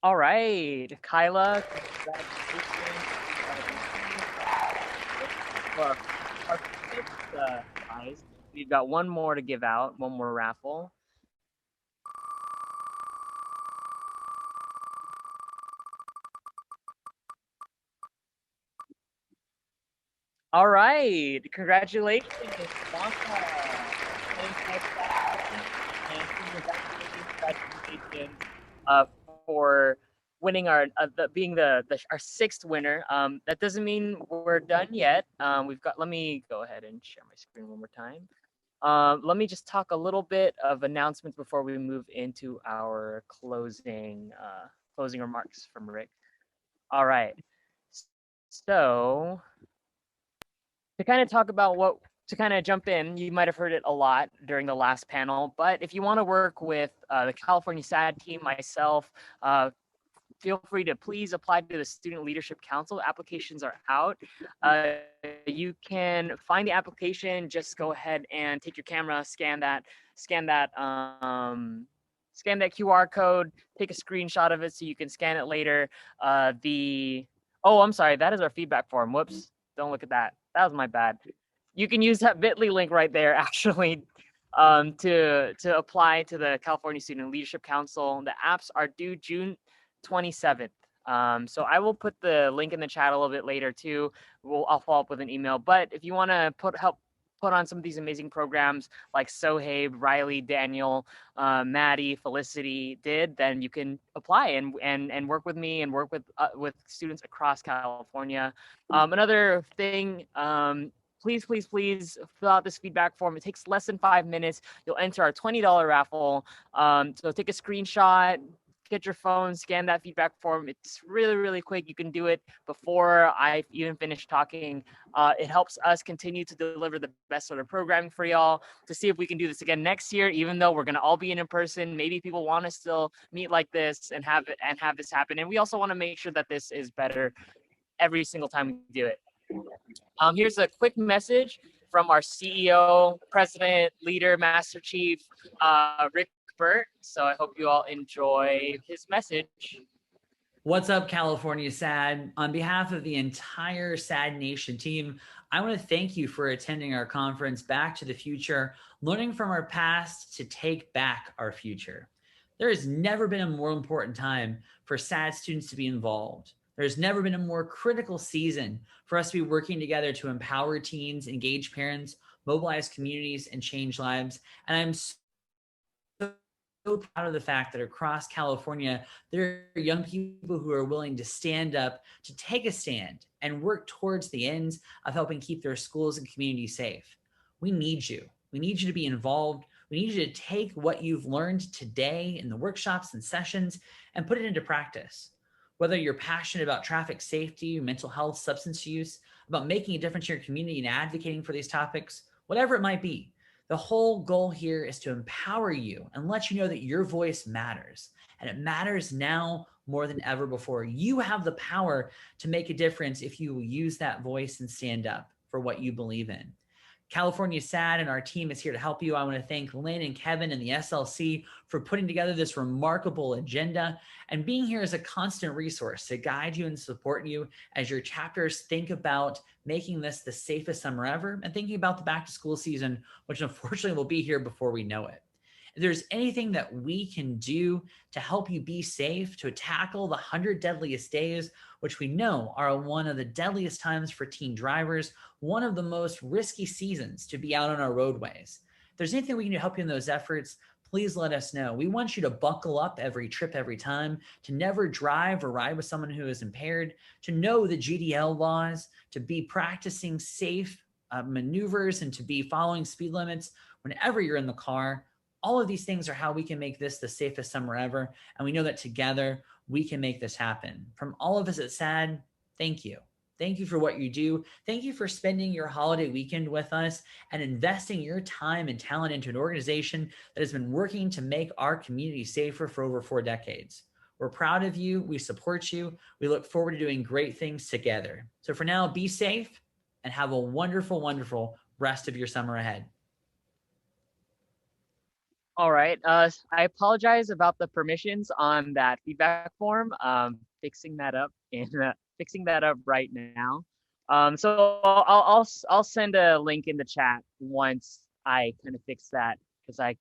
All right, Kyla, congratulations. For our fifth prize, we've got one more to give out, one more raffle. All right, congratulations, congratulations for winning our our sixth winner. That doesn't mean we're done yet. Let me go ahead and share my screen one more time. Let me just talk a little bit of announcements before we move into our closing remarks from Rick. All right. So to kind of talk about to kind of jump in, you might have heard it a lot during the last panel, but if you want to work with the California SADD team, myself, feel free to please apply to the Student Leadership Council. Applications are out. You can find the application. Just go ahead and take your camera, scan that QR code, take a screenshot of it so you can scan it later. I'm sorry, that is our feedback form. Whoops, don't look at that. That was my bad. You can use that bit.ly link right there, actually, to apply to the California Student Leadership Council. The apps are due June 27th. So I will put the link in the chat a little bit later too. I'll follow up with an email. But if you want to help put on some of these amazing programs like Sohaib, Riley, Daniel, Maddie, Felicity did, then you can apply and work with me and work with students across California. Another thing, please fill out this feedback form. It takes less than 5 minutes. You'll enter our $20 raffle. So take a screenshot, get your phone, scan that feedback form. It's really, really quick. You can do it before I even finish talking. It helps us continue to deliver the best sort of programming for y'all to see if we can do this again next year, even though we're going to all be in person. Maybe people want to still meet like this and have this happen. And we also want to make sure that this is better every single time we do it. Here's a quick message from our CEO, President, Leader, Master Chief, Rick Burt. So I hope you all enjoy his message. What's up, California SADD? On behalf of the entire SADD Nation team, I want to thank you for attending our conference, Back to the Future, learning from our past to take back our future. There has never been a more important time for SADD students to be involved. There's never been a more critical season for us to be working together to empower teens, engage parents, mobilize communities, and change lives. And I'm so proud of the fact that across California, there are young people who are willing to stand up, to take a stand, and work towards the ends of helping keep their schools and communities safe. We need you. We need you to be involved. We need you to take what you've learned today in the workshops and sessions and put it into practice. Whether you're passionate about traffic safety, mental health, substance use, about making a difference in your community and advocating for these topics, whatever it might be, the whole goal here is to empower you and let you know that your voice matters. And it matters now more than ever before. You have the power to make a difference if you use that voice and stand up for what you believe in. California SADD and our team is here to help you. I want to thank Lynn and Kevin and the SLC for putting together this remarkable agenda and being here as a constant resource to guide you and support you as your chapters think about making this the safest summer ever and thinking about the back to school season, which unfortunately will be here before we know it. If there's anything that we can do to help you be safe, to tackle the 100 deadliest days, which we know are one of the deadliest times for teen drivers, one of the most risky seasons to be out on our roadways. If there's anything we can do to help you in those efforts, please let us know. We want you to buckle up every trip, every time, to never drive or ride with someone who is impaired, to know the GDL laws, to be practicing safe maneuvers, and to be following speed limits whenever you're in the car. All of these things are how we can make this the safest summer ever. And we know that together we can make this happen. From all of us at SADD, thank you. Thank you for what you do. Thank you for spending your holiday weekend with us and investing your time and talent into an organization that has been working to make our community safer for over 4 decades. We're proud of you. We support you. We look forward to doing great things together. So for now, be safe and have a wonderful, wonderful rest of your summer ahead. All right. I apologize about the permissions on that feedback form. Fixing that up right now. So I'll send a link in the chat once I kind of fix that, because I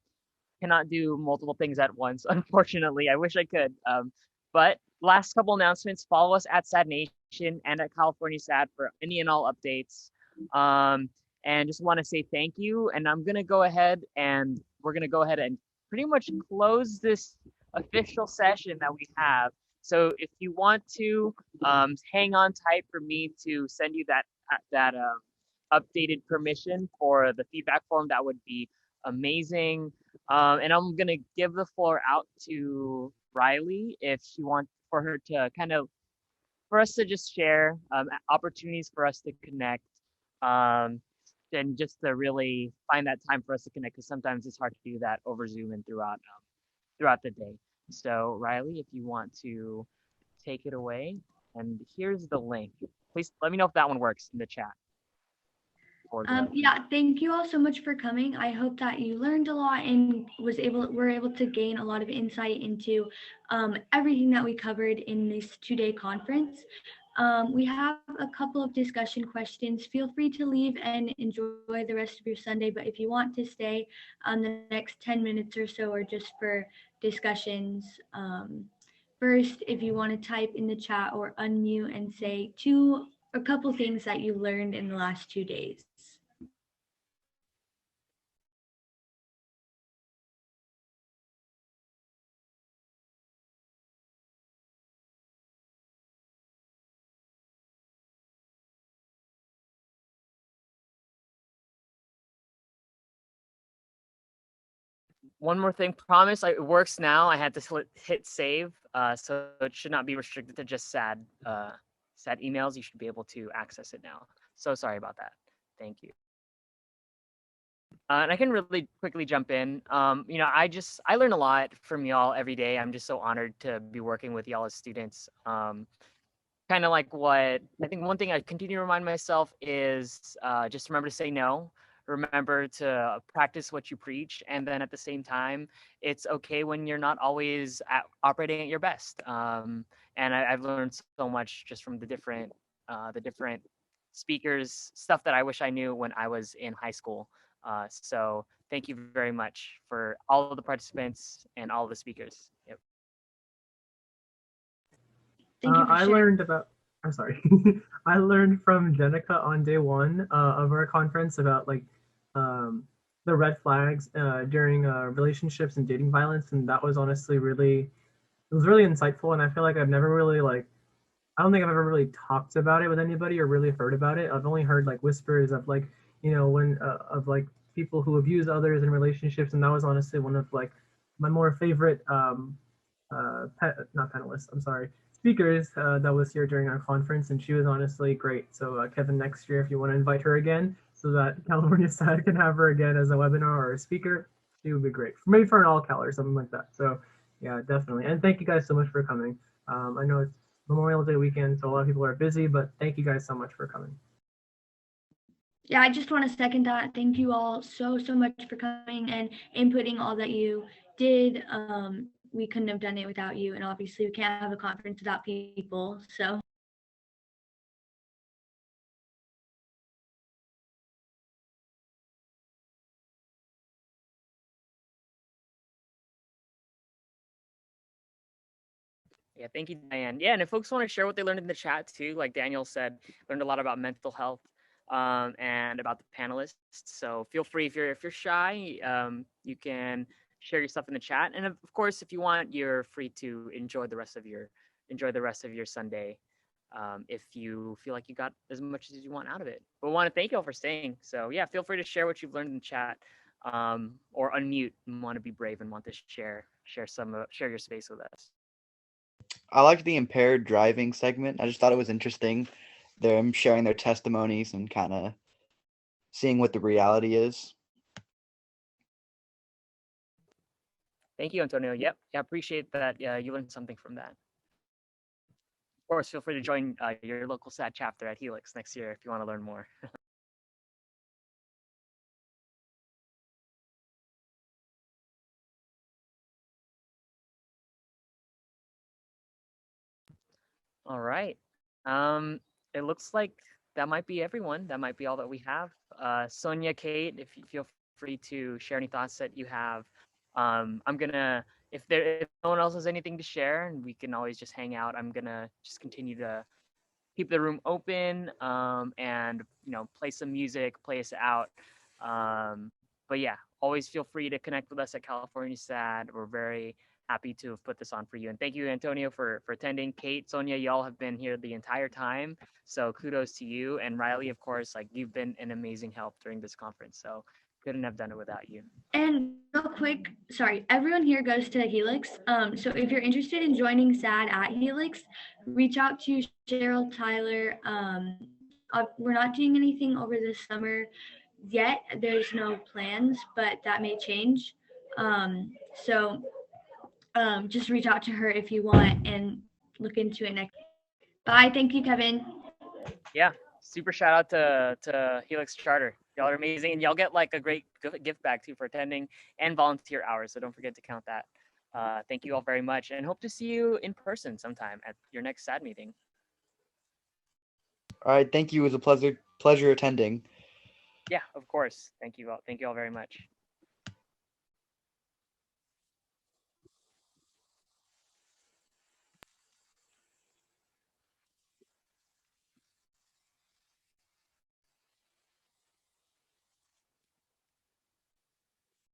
cannot do multiple things at once. Unfortunately, I wish I could. But last couple announcements: follow us at SADD Nation and at California SADD for any and all updates. And just want to say thank you. And we're gonna go ahead and pretty much close this official session that we have. So if you want to hang on tight for me to send you that updated permission for the feedback form, that would be amazing. And I'm gonna give the floor out to Riley if she wants for us to just share opportunities for us to connect. And just to really find that time for us to connect, because sometimes it's hard to do that over Zoom and throughout the day. So Riley, if you want to take it away, and here's the link. Please let me know if that one works in the chat. Yeah, thank you all so much for coming. I hope that you learned a lot and were able to gain a lot of insight into everything that we covered in this 2-day conference. We have a couple of discussion questions. Feel free to leave and enjoy the rest of your Sunday, but if you want to stay the next 10 minutes or so, or just for discussions, first, if you want to type in the chat or unmute and say a couple things that you learned in the last 2 days. One more thing, promise it works now. I had to hit save, so it should not be restricted to just SADD emails. You should be able to access it now. So sorry about that. Thank you. And I can really quickly jump in. I learn a lot from y'all every day. I'm just so honored to be working with y'all as students. Kind of like what I think one thing I continue to remind myself is just remember to say no. Remember to practice what you preach, and then at the same time, it's okay when you're not always operating at your best. And I've learned so much just from the different speakers, stuff that I wish I knew when I was in high school. So thank you very much for all of the participants and all of the speakers. Yep. I learned I learned from Jenica on day 1 of our conference about the red flags during relationships and dating violence, and that was honestly really insightful. And I feel like I've never really I don't think I've ever really talked about it with anybody or really heard about it. I've only heard whispers of you know, when of like people who abuse others in relationships, and that was honestly one of like my more favorite not panelists, I'm sorry, speakers that was here during our conference, and she was honestly great. So Kevin, next year if you want to invite her again, so that California SADD can have her again as a webinar or a speaker, she would be great. Maybe for an all Cal or something like that. So yeah, definitely. And thank you guys so much for coming. I know it's Memorial Day weekend, so a lot of people are busy, but thank you guys so much for coming. Yeah, I just want to second that. Thank you all so much for coming and inputting all that you did. We couldn't have done it without you, and obviously we can't have a conference without people. So. Yeah, thank you, Diane. Yeah, and if folks want to share what they learned in the chat too, like Daniel said, learned a lot about mental health and about the panelists. So feel free if you're shy, you can share your stuff in the chat. And of course, if you want, you're free to enjoy the rest of your Sunday. If you feel like you got as much as you want out of it. But we want to thank you all for staying. So yeah, feel free to share what you've learned in the chat, or unmute and want to be brave and want to share your space with us. I liked the impaired driving segment. I just thought it was interesting. Them sharing their testimonies and kind of seeing what the reality is. Thank you, Antonio. Yep. Yeah, appreciate that. Yeah, you learned something from that. Of course, feel free to join your local SADD chapter at Helix next year if you want to learn more. All right. It looks like that might be everyone. That might be all that we have. Sonia, Kate, if you feel free to share any thoughts that you have. I'm gonna, if no one else has anything to share, and we can always just hang out, I'm gonna just continue to keep the room open, and play some music, play us out. But yeah, always feel free to connect with us at California SADD. We're very happy to have put this on for you. And thank you, Antonio, for attending. Kate, Sonia, y'all have been here the entire time. So kudos to you. And Riley, of course, like you've been an amazing help during this conference. So couldn't have done it without you. And real quick, sorry, everyone here goes to Helix. So if you're interested in joining SADD at Helix, reach out to Cheryl, Tyler. We're not doing anything over this summer yet. There's no plans, but that may change. So just reach out to her if you want and look into it next. Bye. Thank you, Kevin. Yeah, super shout out to Helix Charter. Y'all are amazing, and y'all get like a great gift bag too for attending and volunteer hours. So don't forget to count that. Thank you all very much, and hope to see you in person sometime at your next SADD meeting. All right, thank you. It was a pleasure attending. Yeah, of course. Thank you all very much.